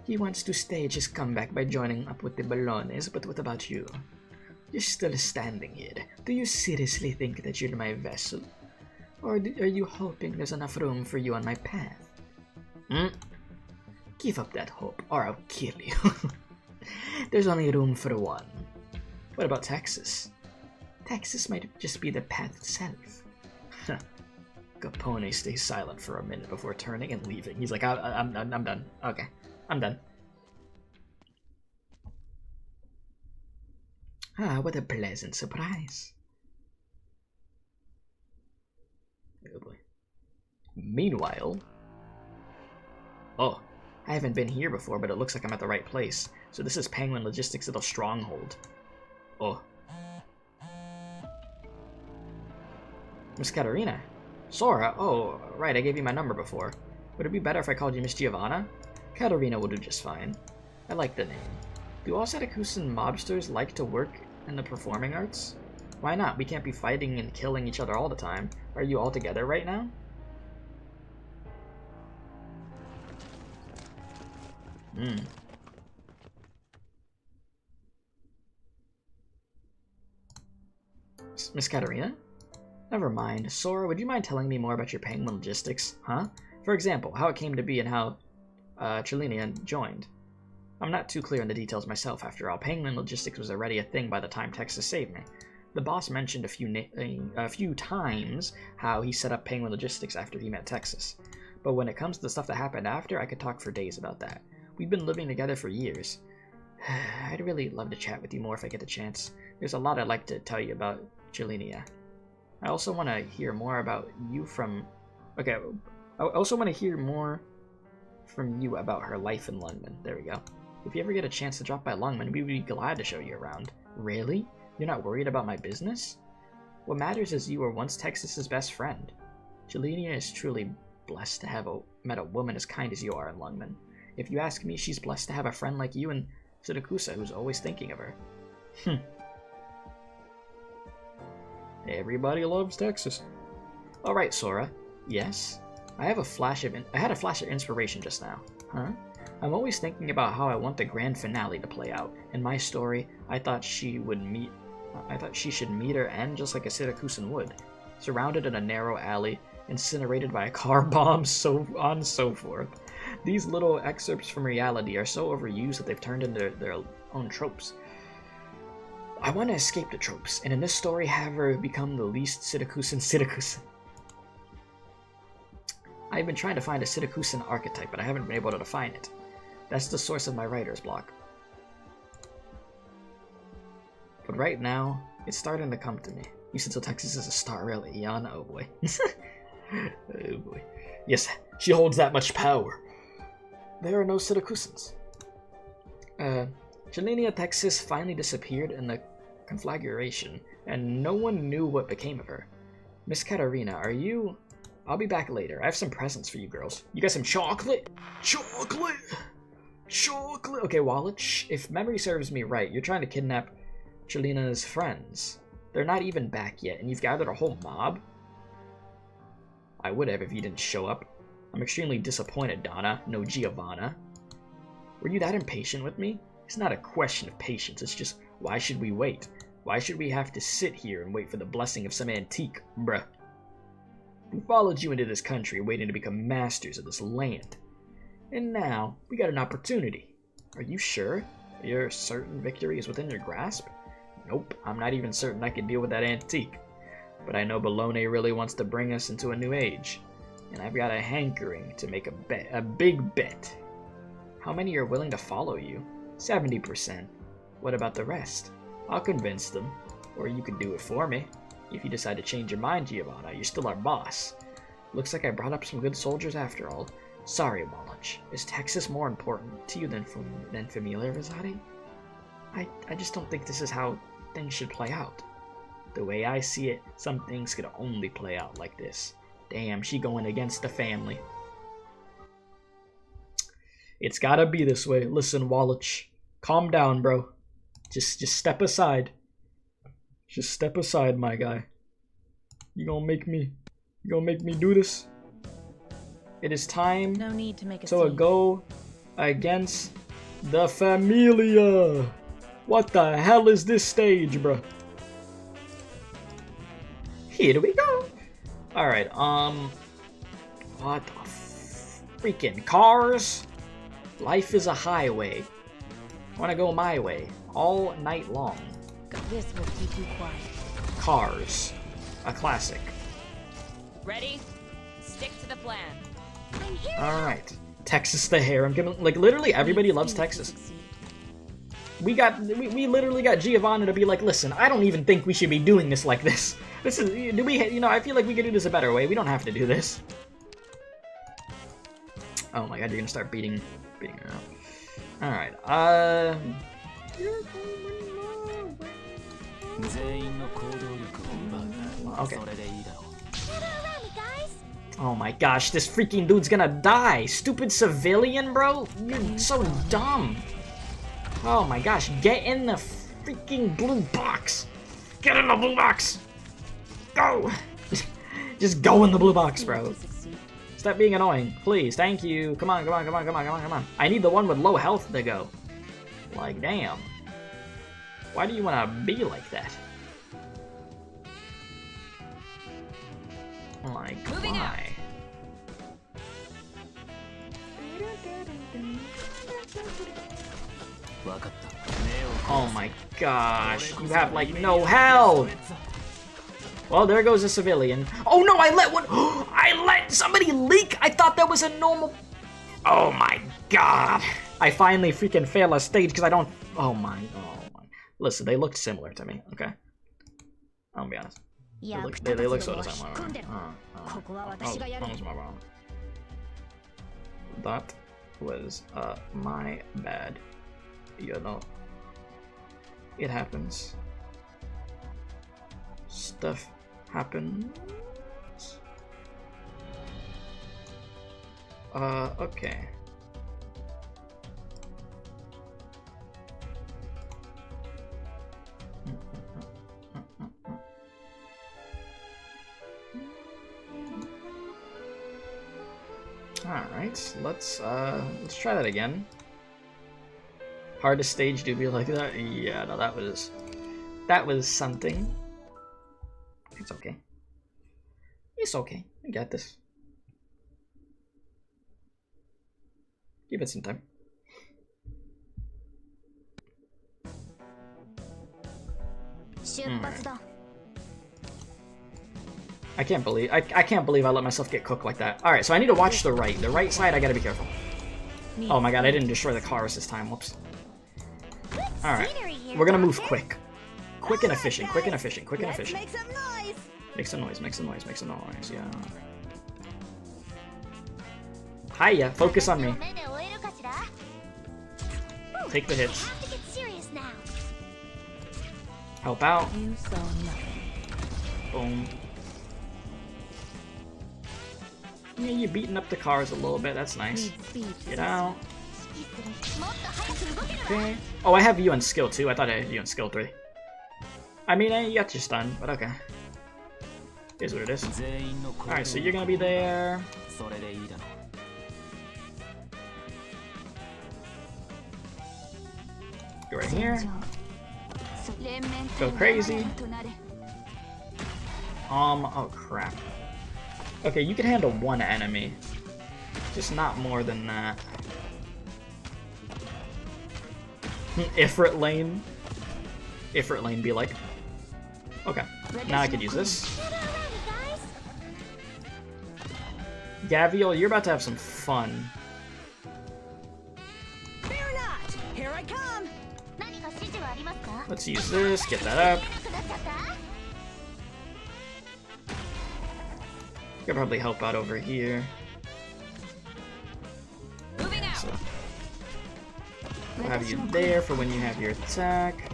[SPEAKER 1] He wants to stage his comeback by joining up with the Ballones, but what about you? You're still standing here. Do you seriously think that you're my vessel? Or are you hoping there's enough room for you on my path? Give up that hope, or I'll kill you. There's only room for one. What about Texas? Texas might just be the path itself. Capone stays silent for a minute before turning and leaving. He's like, I'm done. Okay, I'm done. Ah, what a pleasant surprise. Oh boy. Meanwhile... Oh, I haven't been here before, but it looks like I'm at the right place. So this is Penguin Logistics' little stronghold. Oh. Miss Katerina. Sora, oh, right, I gave you my number before. Would it be better if I called you Miss Giovanna? Katerina will do just fine. I like the name. Do all Siracusan mobsters like to work in the performing arts? Why not? We can't be fighting and killing each other all the time. Are you all together right now? Miss Katerina? Never mind. Sora, would you mind telling me more about your Penguin Logistics, huh? For example, how it came to be and how Trilinia joined. I'm not too clear on the details myself, after all. Penguin Logistics was already a thing by the time Texas saved me. The boss mentioned a few times how he set up Penguin Logistics after he met Texas. But when it comes to the stuff that happened after, I could talk for days about that. We've been living together for years. I'd really love to chat with you more if I get the chance. There's a lot I'd like to tell you about Trilinia. I also want to hear more about you from... Okay, I also want to hear more from you about her life in Lungman. There we go. If you ever get a chance to drop by Lungman, we would be glad to show you around. Really? You're not worried about my business? What matters is you were once Texas's best friend. Trilinia is truly blessed to have met a woman as kind as you are in Lungman. If you ask me, she's blessed to have a friend like you in Syracuse who's always thinking of her. Everybody loves Texas. Alright, Sora. Yes? I had a flash of inspiration just now. Huh? I'm always thinking about how I want the grand finale to play out. In my story, I thought she should meet her end just like a Siracusan would. Surrounded in a narrow alley, incinerated by a car bomb, so on and so forth. These little excerpts from reality are so overused that they've turned into their own tropes. I want to escape the tropes, and in this story have her become the least Siracusan. I've been trying to find a Siracusan archetype, but I haven't been able to define it. That's the source of my writer's block. But right now, it's starting to come to me. You said so Texas is a star rail Eon? Oh boy. Oh boy. Yes, she holds that much power. There are no Siracusans. Chelenia, Texas finally disappeared in the conflagration, and no one knew what became of her. Miss Katarina, are you... I'll be back later. I have some presents for you girls. You got some chocolate? Chocolate! Chocolate! Okay, Wallach, if memory serves me right, you're trying to kidnap Chelina's friends. They're not even back yet, and you've gathered a whole mob? I would have if you didn't show up. I'm extremely disappointed, Donna. No Giovanna. Were you that impatient with me? It's not a question of patience, it's just, why should we wait? Why should we have to sit here and wait for the blessing of some antique, bruh? We followed you into this country, waiting to become masters of this land. And now, we got an opportunity. Are you sure? You're certain victory is within your grasp? Nope, I'm not even certain I can deal with that antique. But I know Bologna really wants to bring us into a new age. And I've got a hankering to make a big bet. How many are willing to follow you? 70%. What about the rest? I'll convince them. Or you can do it for me. If you decide to change your mind, Giovanna, you're still our boss. Looks like I brought up some good soldiers after all. Sorry, Wallach. Is Texas more important to you than Familia Rosati? I just don't think this is how things should play out. The way I see it, some things could only play out like this. Damn, she going against the family. It's gotta be this way. Listen, Wallach. Calm down, bro. Just step aside. Just step aside, my guy. You gonna make me do this? It is time
[SPEAKER 3] No need to make a
[SPEAKER 1] to
[SPEAKER 3] scene.
[SPEAKER 1] go against the Familia. What the hell is this stage, bro? Here we go. Alright, what the freaking cars? Life is a highway. I wanna go my way, all night long.
[SPEAKER 3] This will keep you quiet.
[SPEAKER 1] Cars. A classic.
[SPEAKER 5] Ready? Stick to the plan.
[SPEAKER 3] I'm here.
[SPEAKER 1] Alright. Texas the hair. I'm gonna, like, literally everybody loves Texas. We literally got Giovanna to be like, listen, I don't even think we should be doing this like this. This is, I feel like we could do this a better way. We don't have to do this. Oh my god, you're gonna start beating her up. Alright, okay. Oh my gosh, this freaking dude's gonna die. Stupid civilian, bro. You're so dumb. Oh my gosh, get in the freaking blue box. Get in the blue box. Go. Just go in the blue box, bro. Stop being annoying, please. Thank you. Come on, come on, come on, come on, come on, come on. I need the one with low health to go. Like, damn. Why do you want to be like that? Like,
[SPEAKER 5] Moving out.
[SPEAKER 1] why? Oh my gosh, you have like no health! Well, there goes a civilian. Oh no, I let one- I let somebody leak! I thought that was a normal- Oh my god! I finally freaking fail a stage because I don't- Oh my. Listen, they looked similar to me, okay? I'll be honest. They look so the same. That was my bad. You know, it happens. Stuff happens. Okay. Alright, let's try that again. Hardest stage to be like that? Yeah, no, that was something. It's okay. It's okay. I got this. Give it some time. I can't believe I can't believe I let myself get cooked like that. Alright, so I need to watch the right. The right side I gotta be careful. Oh my god, I didn't destroy the cars this time. Whoops. Alright. We're gonna move quick. Quick and efficient, quick and efficient, quick and efficient.
[SPEAKER 3] Make some noise.
[SPEAKER 1] Make some noise, make some noise, make some noise, yeah. Hiya, focus on me. Take the hits. Help out.
[SPEAKER 3] You saw nothing.
[SPEAKER 1] Boom. Yeah, you're beating up the cars a little bit. That's nice.
[SPEAKER 3] Need speed.
[SPEAKER 1] Get out. Okay. Oh, I have you on skill 2. I thought I had you on skill 3. I mean, you got your stun, but okay. Here's what it is. Alright, so you're gonna be there. Go right here. Go crazy. Oh crap. Okay, you can handle one enemy. Just not more than that. Ifrit lane. Ifrit lane be like. Okay, now I could use this. Gaviel, you're about to have some fun.
[SPEAKER 5] Fear not! Here I come!
[SPEAKER 1] Let's use this, get that up. Could probably help out over here.
[SPEAKER 5] Moving out!
[SPEAKER 1] So, we'll have you there for when you have your attack.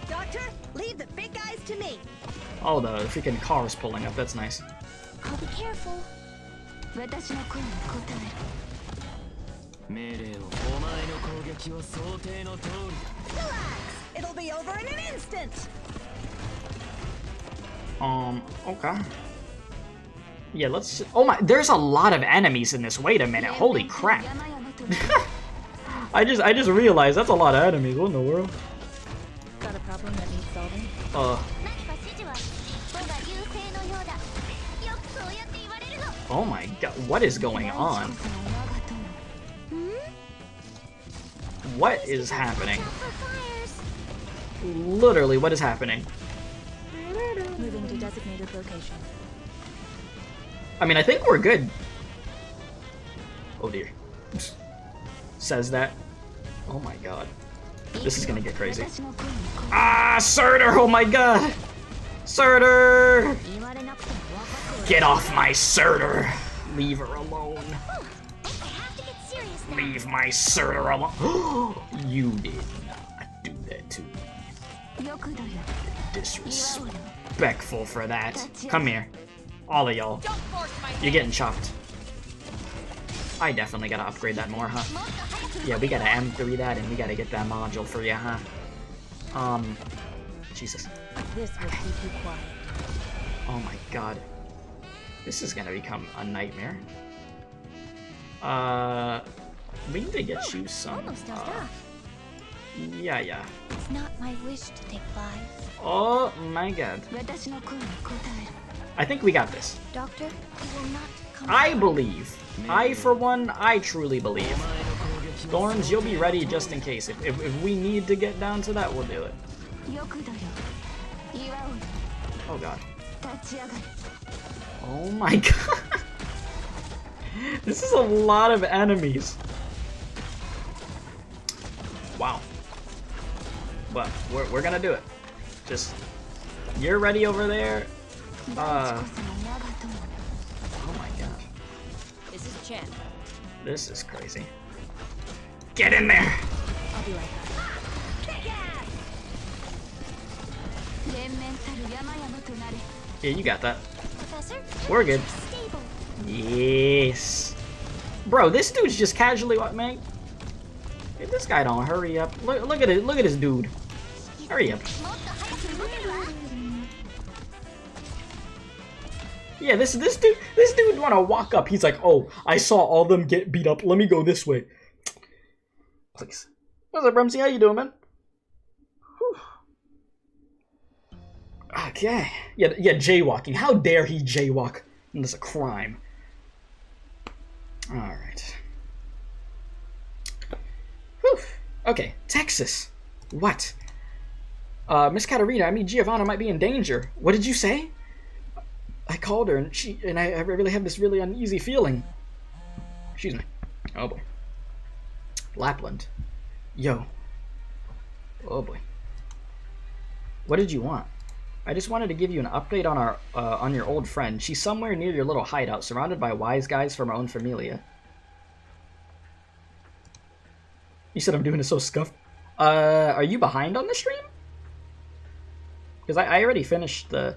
[SPEAKER 5] Doctor, leave the big guys to me!
[SPEAKER 1] Oh, the freaking car is pulling up, that's nice.
[SPEAKER 3] I'll be careful.
[SPEAKER 5] Relax! It'll be over in an instant!
[SPEAKER 1] Okay. Yeah, let's... Oh my, there's a lot of enemies in this. Wait a minute, holy crap. I just realized that's a lot of enemies. What in the world?
[SPEAKER 3] Got a problem that needs solving?
[SPEAKER 1] Oh my god, what is going on? What is happening? Literally, what is happening?
[SPEAKER 3] Moving to designated location.
[SPEAKER 1] I mean, I think we're good. Oh dear. Says that. Oh my god. This is gonna get crazy. Ah, Surtur! Oh my god! Surtur! Get off my Surtur! Leave her alone. Leave my Surtur alone. You did not do that to me. Disrespectful for that. Come here. All of y'all. You're getting chopped. I definitely gotta upgrade that more, huh? Yeah, we gotta M3 that and we gotta get that module for you, huh? Jesus.
[SPEAKER 3] This will keep you quiet.
[SPEAKER 1] Oh my god. This is gonna become a nightmare. We need to get you some, yeah.
[SPEAKER 3] It's not my wish to take lives.
[SPEAKER 1] Oh my god. I think we got this.
[SPEAKER 3] Doctor, you will not come.
[SPEAKER 1] I believe. I, for one, I truly believe. Thorns, you'll be ready just in case. If we need to get down to that, we'll do it. Oh god. Oh my god. This is a lot of enemies. Wow. But we're gonna do it. Just, you're ready over there. Oh my god.
[SPEAKER 5] This is Chen.
[SPEAKER 1] This is crazy. Get in there!
[SPEAKER 3] I'll be right back.
[SPEAKER 1] Yeah, you got that.
[SPEAKER 3] Professor,
[SPEAKER 1] We're good.
[SPEAKER 3] stable.
[SPEAKER 1] Yes. Bro, this dude's just casually what, man? Hey, this guy don't hurry up. Look at it. Look at this dude. Hurry up. Yeah, this dude wanna walk up. He's like, oh, I saw all them get beat up. Let me go this way. Please. What's up, Rumsey? How you doing, man? Whew. Okay. Yeah, jaywalking. How dare he jaywalk? That's a crime. Alright. Whew. Okay, Texas. What? Miss Katerina, I mean Giovanna might be in danger. What did you say? I called her and I really have this really uneasy feeling. Excuse me. Oh boy. Lapland. Yo. Oh boy. What did you want? I just wanted to give you an update on our on your old friend. She's somewhere near your little hideout, surrounded by wise guys from our own familia. You said I'm doing it so scuffed. Are you behind on the stream? Because I already finished the...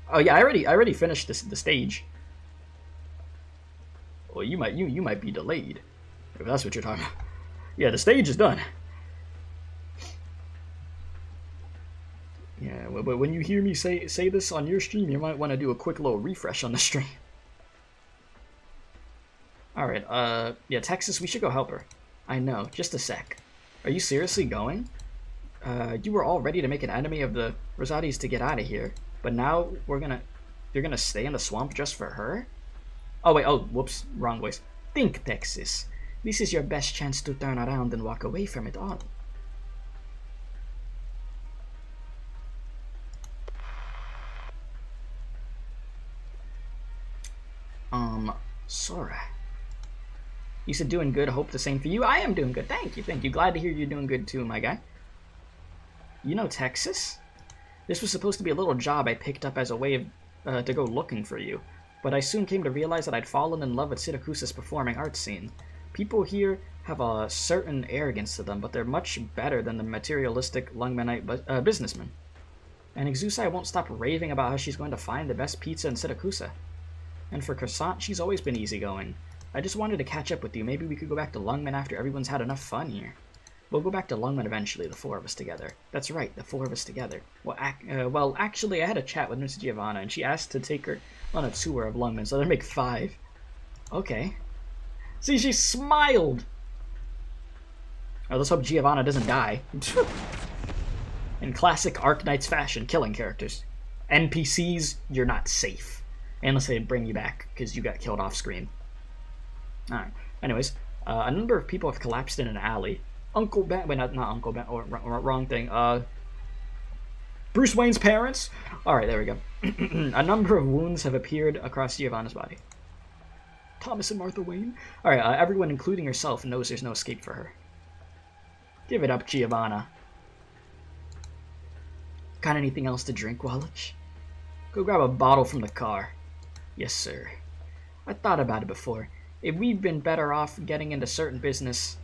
[SPEAKER 1] Oh yeah, I already finished the stage. Well, you might be delayed, if that's what you're talking about. Yeah, the stage is done. Yeah, but when you hear me say this on your stream, you might want to do a quick little refresh on the stream. Alright, yeah, Texas, we should go help her. I know, just a sec. Are you seriously going? You were all ready to make an enemy of the Rosatis to get out of here, but now you're gonna stay in the swamp just for her? Oh wait, oh, whoops, wrong voice. Think, Texas. This is your best chance to turn around and walk away from it all. Sora. You said doing good, hope the same for you. I am doing good, thank you. Glad to hear you're doing good too, my guy. You know Texas? This was supposed to be a little job I picked up as a way of, to go looking for you, but I soon came to realize that I'd fallen in love with Siracusa's performing arts scene. People here have a certain arrogance to them, but they're much better than the materialistic Lungmanite businessmen. And Exusai won't stop raving about how she's going to find the best pizza in Siracusa. And for Croissant, she's always been easygoing. I just wanted to catch up with you. Maybe we could go back to Lungman after everyone's had enough fun here. We'll go back to Lungman eventually, the four of us together. That's right, the four of us together. Well, actually, I had a chat with Miss Giovanna, and she asked to take her on a tour of Lungman, so that'd make 5. Okay. See, she smiled! Oh, let's hope Giovanna doesn't die. In classic Arknights fashion, killing characters. NPCs, you're not safe. Unless they bring you back, because you got killed off screen. Alright. Anyways, a number of people have collapsed in an alley. Uncle Ben... Wait, not Uncle Ben. Or wrong thing. Bruce Wayne's parents? Alright, there we go. A number of wounds have appeared across Giovanna's body. Thomas and Martha Wayne? Alright, everyone, including herself, knows there's no escape for her. Give it up, Giovanna. Got anything else to drink, Wallach? Go grab a bottle from the car. Yes, sir. I thought about it before. If we'd been better off getting into certain business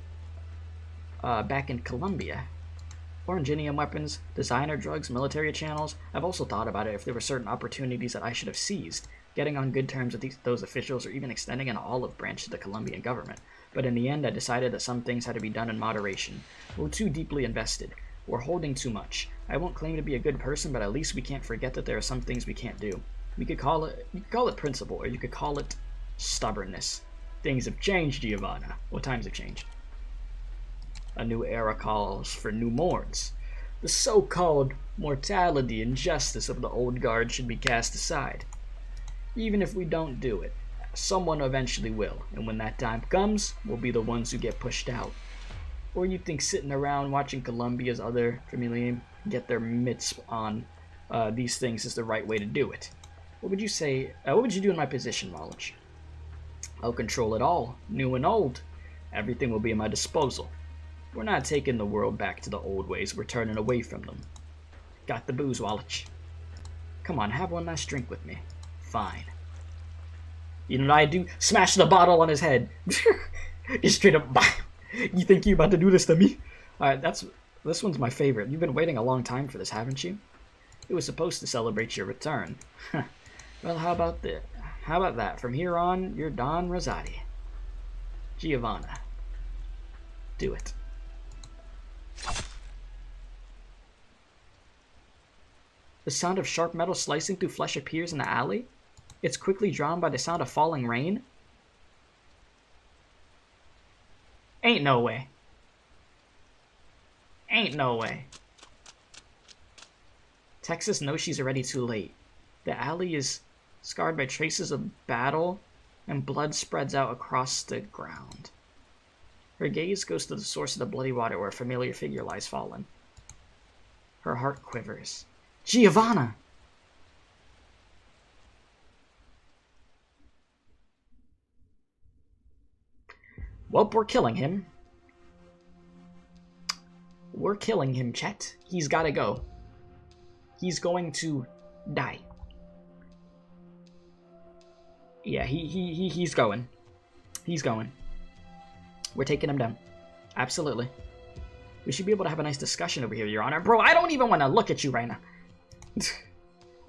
[SPEAKER 1] back in Colombia. Oranginium weapons, designer drugs, military channels. I've also thought about it if there were certain opportunities that I should have seized, getting on good terms with those officials or even extending an olive branch to the Colombian government. But in the end, I decided that some things had to be done in moderation. We're too deeply invested. We're holding too much. I won't claim to be a good person, but at least we can't forget that there are some things we can't do. You could call it principle, or you could call it stubbornness. Things have changed, Giovanna. What times have changed? A new era calls for new morns. The so-called mortality and justice of the old guard should be cast aside. Even if we don't do it, someone eventually will, and when that time comes, we'll be the ones who get pushed out. Or you think sitting around watching Colombia's other familia get their mitts on these things is the right way to do it? What would you say? What would you do in my position, Wallach? I'll control it all, new and old. Everything will be at my disposal. We're not taking the world back to the old ways, we're turning away from them. Got the booze, Wallach? Come on, have one last drink with me. Fine. You know what I do? Smash the bottle on his head. Just straight up, you think you about to do this to me? Alright, this one's my favorite. You've been waiting a long time for this, haven't you? It was supposed to celebrate your return. Well, how about that? From here on, you're Don Rosati. Giovanna. Do it. The sound of sharp metal slicing through flesh appears in the alley. It's quickly drowned by the sound of falling rain. Ain't no way. Ain't no way. Texas knows she's already too late. The alley is scarred by traces of battle, and blood spreads out across the ground. Her gaze goes to the source of the bloody water where a familiar figure lies fallen. Her heart quivers. Giovanna! Well, we're killing him. We're killing him, Chet. He's gotta go. He's going to die. Yeah, he's going. He's going. We're taking him down. Absolutely. We should be able to have a nice discussion over here, Your Honor. Bro, I don't even want to look at you right now.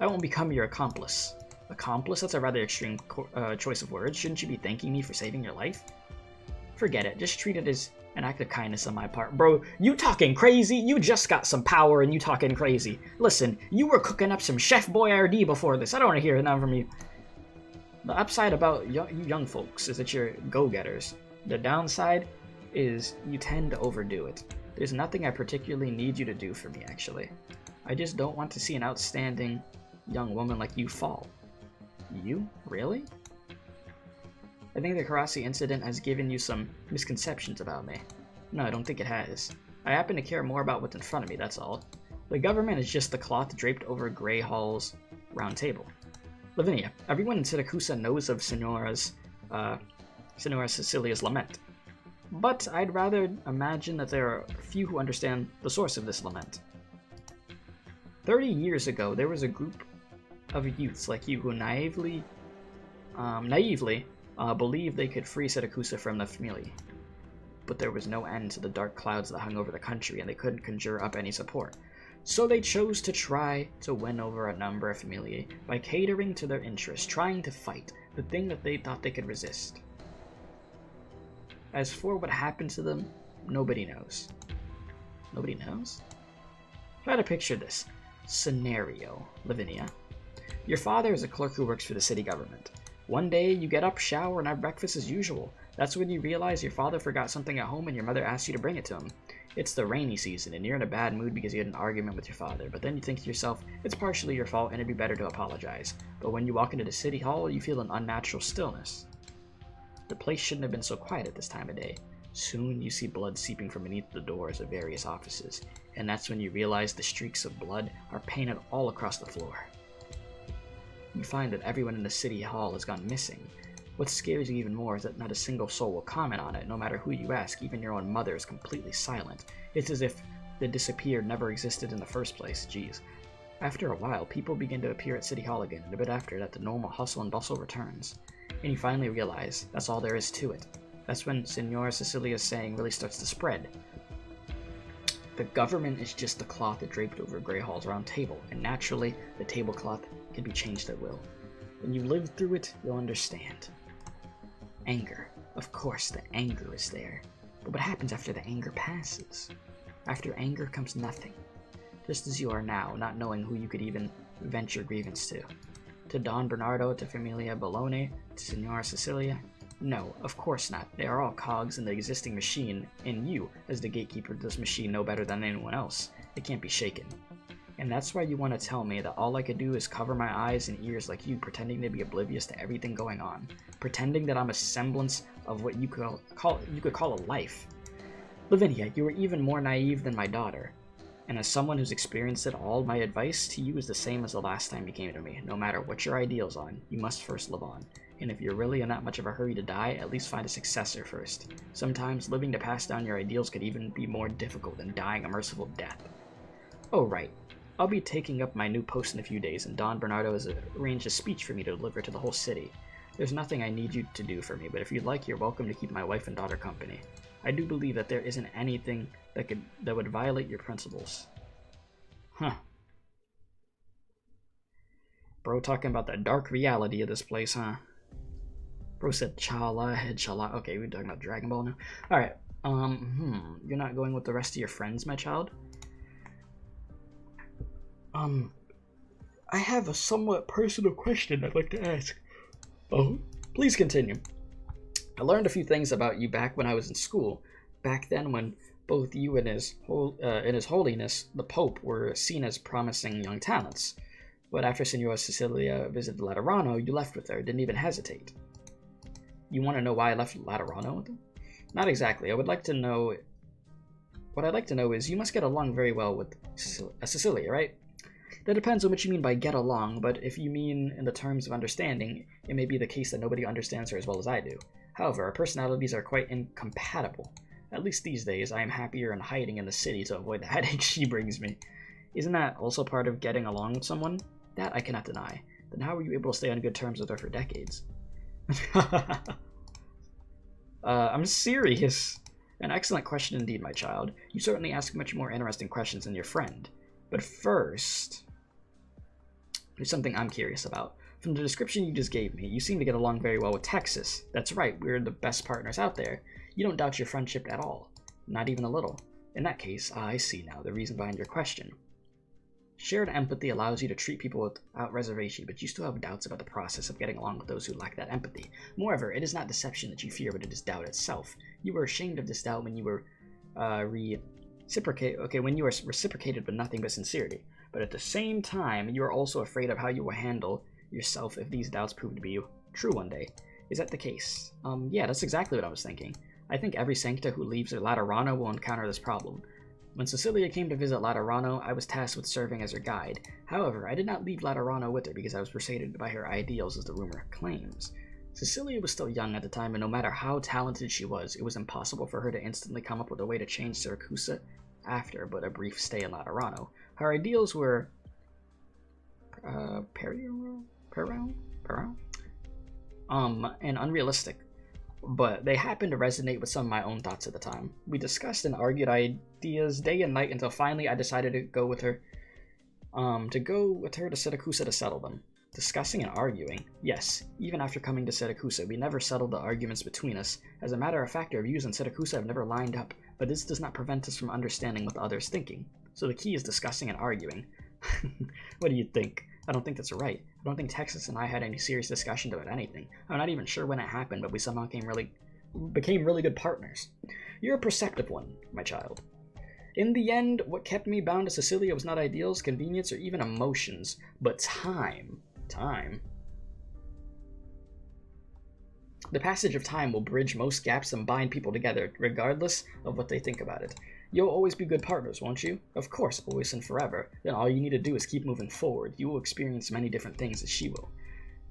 [SPEAKER 1] I won't become your accomplice. Accomplice? That's a rather extreme choice of words. Shouldn't you be thanking me for saving your life? Forget it. Just treat it as an act of kindness on my part. Bro, you talking crazy? You just got some power and you talking crazy. Listen, you were cooking up some Chef Boyardee before this. I don't want to hear none from you. The upside about you young folks is that you're go-getters. The downside is you tend to overdo it. There's nothing I particularly need you to do for me, actually. I just don't want to see an outstanding young woman like you fall. You? Really? I think the Karasi incident has given you some misconceptions about me. No, I don't think it has. I happen to care more about what's in front of me, that's all. The government is just the cloth draped over Grey Hall's round table. Lavinia, everyone in Siracusa knows of Senora Cecilia's lament. But I'd rather imagine that there are few who understand the source of this lament. 30 years ago, there was a group of youths like you who naively believed they could free Siracusa from the Familia. But there was no end to the dark clouds that hung over the country, and they couldn't conjure up any support. So they chose to try to win over a number of Familiae by catering to their interests, trying to fight the thing that they thought they could resist. As for what happened to them, nobody knows. Nobody knows? Try to picture this scenario, Lavinia. Your father is a clerk who works for the city government. One day, you get up, shower, and have breakfast as usual. That's when you realize your father forgot something at home and your mother asked you to bring it to him. It's the rainy season, and you're in a bad mood because you had an argument with your father, but then you think to yourself, it's partially your fault and it'd be better to apologize. But when you walk into the city hall, you feel an unnatural stillness. The place shouldn't have been so quiet at this time of day. Soon you see blood seeping from beneath the doors of various offices, and that's when you realize the streaks of blood are painted all across the floor. You find that everyone in the city hall has gone missing. What scares you even more is that not a single soul will comment on it, no matter who you ask. Even your own mother is completely silent. It's as if the disappeared never existed in the first place. Jeez. After a while, people begin to appear at City Hall again, and a bit after that, the normal hustle and bustle returns. And you finally realize that's all there is to it. That's when Senora Cecilia's saying really starts to spread. The government is just the cloth that draped over Grey Hall's round table, and naturally, the tablecloth can be changed at will. When you live through it, you'll understand. Anger. Of course, the anger is there. But what happens after the anger passes? After anger comes nothing. Just as you are now, not knowing who you could even vent your grievance to. To Don Bernardo, to Familia Bologna, to Senora Cecilia? No, of course not. They are all cogs in the existing machine, and you, as the gatekeeper of this machine, know better than anyone else. It can't be shaken. And that's why you want to tell me that all I could do is cover my eyes and ears like you, pretending to be oblivious to everything going on. Pretending that I'm a semblance of what you could call a life. Lavinia, you are even more naive than my daughter. And as someone who's experienced it all, my advice to you is the same as the last time you came to me. No matter what your ideal's on, you must first live on. And if you're really in that much of a hurry to die, at least find a successor first. Sometimes living to pass down your ideals could even be more difficult than dying a merciful death. Oh right, I'll be taking up my new post in a few days, and Don Bernardo has arranged a speech for me to deliver to the whole city. There's nothing I need you to do for me, but if you'd like, you're welcome to keep my wife and daughter company. I do believe that there isn't anything that would violate your principles. Huh. Bro talking about the dark reality of this place, huh? Bro said chala, head chala. Okay, we're talking about Dragon Ball now. Alright, you're not going with the rest of your friends, my child? I have a somewhat personal question I'd like to ask. Oh, please continue. I learned a few things about you back when I was in school. Back then, when both you and His Holiness, the Pope, were seen as promising young talents. But after Senora Cecilia visited Laterano, you left with her, didn't even hesitate. You want to know why I left Laterano with them? Not exactly. What I'd like to know is you must get along very well with Cecilia, right? That depends on what you mean by get along, but if you mean in the terms of understanding, it may be the case that nobody understands her as well as I do. However, our personalities are quite incompatible. At least these days, I am happier in hiding in the city to avoid the headaches she brings me. Isn't that also part of getting along with someone? That I cannot deny. Then how were you able to stay on good terms with her for decades? I'm serious. An excellent question indeed, my child. You certainly ask much more interesting questions than your friend. But first, there's something I'm curious about. From the description you just gave me, you seem to get along very well with Texas. That's right, we're the best partners out there. You don't doubt your friendship at all. Not even a little. In that case, I see now the reason behind your question. Shared empathy allows you to treat people without reservation, but you still have doubts about the process of getting along with those who lack that empathy. Moreover, it is not deception that you fear, but it is doubt itself. You were ashamed of this doubt when you were reciprocated with nothing but sincerity. But at the same time, you are also afraid of how you will handle yourself if these doubts prove to be true one day. Is that the case? Yeah, that's exactly what I was thinking. I think every Sancta who leaves Laterano will encounter this problem. When Cecilia came to visit Laterano, I was tasked with serving as her guide. However, I did not leave Laterano with her because I was persuaded by her ideals, as the rumor claims. Cecilia was still young at the time, and no matter how talented she was, it was impossible for her to instantly come up with a way to change Siracusa after but a brief stay in Laterano. Her ideals were and unrealistic, but they happened to resonate with some of my own thoughts at the time. We discussed and argued ideas day and night until finally I decided to go with her to Siracusa to settle them. Discussing and arguing? Yes, even after coming to Siracusa, we never settled the arguments between us. As a matter of fact, our views on Siracusa have never lined up, but this does not prevent us from understanding what the other is thinking. So the key is discussing and arguing. What do you think? I don't think that's right. I don't think Texas and I had any serious discussion about anything. I'm not even sure when it happened, but we somehow became really good partners. You're a perceptive one, my child. In the end, what kept me bound to Cecilia was not ideals, convenience, or even emotions, but time. Time. The passage of time will bridge most gaps and bind people together, regardless of what they think about it. You'll always be good partners, won't you? Of course, always and forever. Then all you need to do is keep moving forward. You will experience many different things as she will.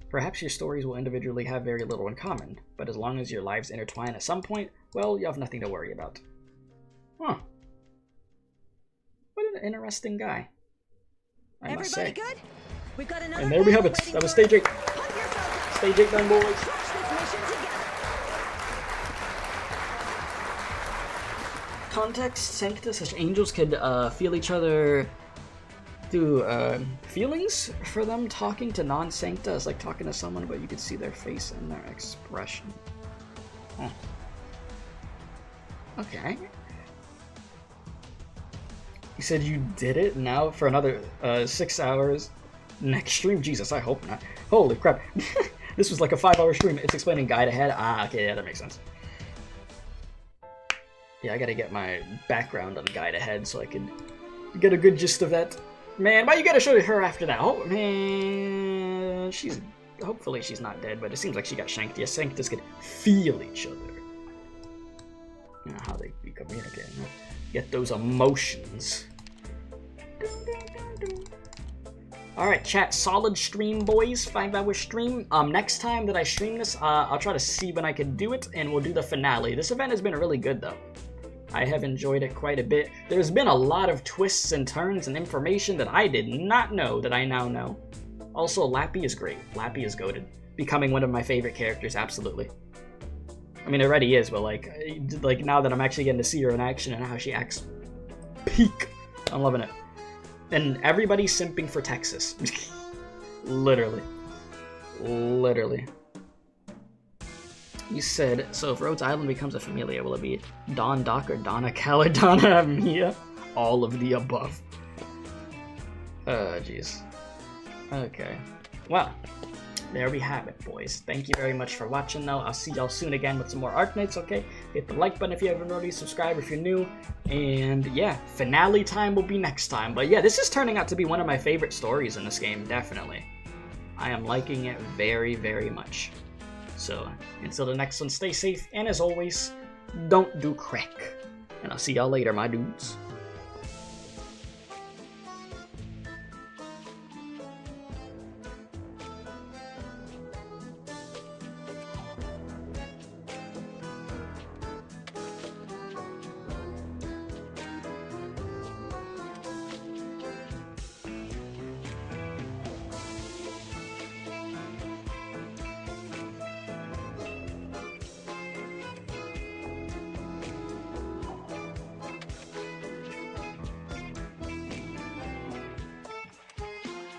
[SPEAKER 1] Perhaps your stories will individually have very little in common, but as long as your lives intertwine at some point, well, you have nothing to worry about. Huh. What an interesting guy. I must say.
[SPEAKER 2] Good? We've got another
[SPEAKER 1] and there we have it. That was Stage 8. Stage 8 done, boys. Context, Sancta, such angels could feel each other through feelings for them. Talking to non-Sancta is like talking to someone, but you could see their face and their expression. Huh. Okay. You said you did it now for another 6 hours. Next stream? Jesus, I hope not. Holy crap. This was like a 5-hour stream. It's explaining guide ahead. Ah, okay, yeah, that makes sense. Yeah, I gotta get my background on guide ahead so I can get a good gist of that. Man, why you gotta show her after that? Oh, man. Hopefully she's not dead, but it seems like she got shanked. Yeah, Sanctas could feel each other. You know how they communicate. Get those emotions. Alright, chat. Solid stream, boys. 5-hour stream. Next time that I stream this, I'll try to see when I can do it, and we'll do the finale. This event has been really good, though. I have enjoyed it quite a bit. There's been a lot of twists and turns and information that I did not know that I now know. Also, Lappy is great. Lappy is goated. Becoming one of my favorite characters, absolutely. I mean, it already is, but like now that I'm actually getting to see her in action and how she acts, peak. I'm loving it. And everybody's simping for Texas. Literally. Literally. You said, so if Rhodes Island becomes a familia, will it be Don Doc or Donna Cal or Donna Mia? All of the above. Oh, jeez. Okay. Well, there we have it, boys. Thank you very much for watching, though. I'll see y'all soon again with some more Arknights, okay? Hit the like button if you haven't already, subscribe if you're new, and yeah, finale time will be next time. But yeah, this is turning out to be one of my favorite stories in this game, definitely. I am liking it very, very much. So, until the next one, stay safe, and as always, don't do crack. And I'll see y'all later, my dudes.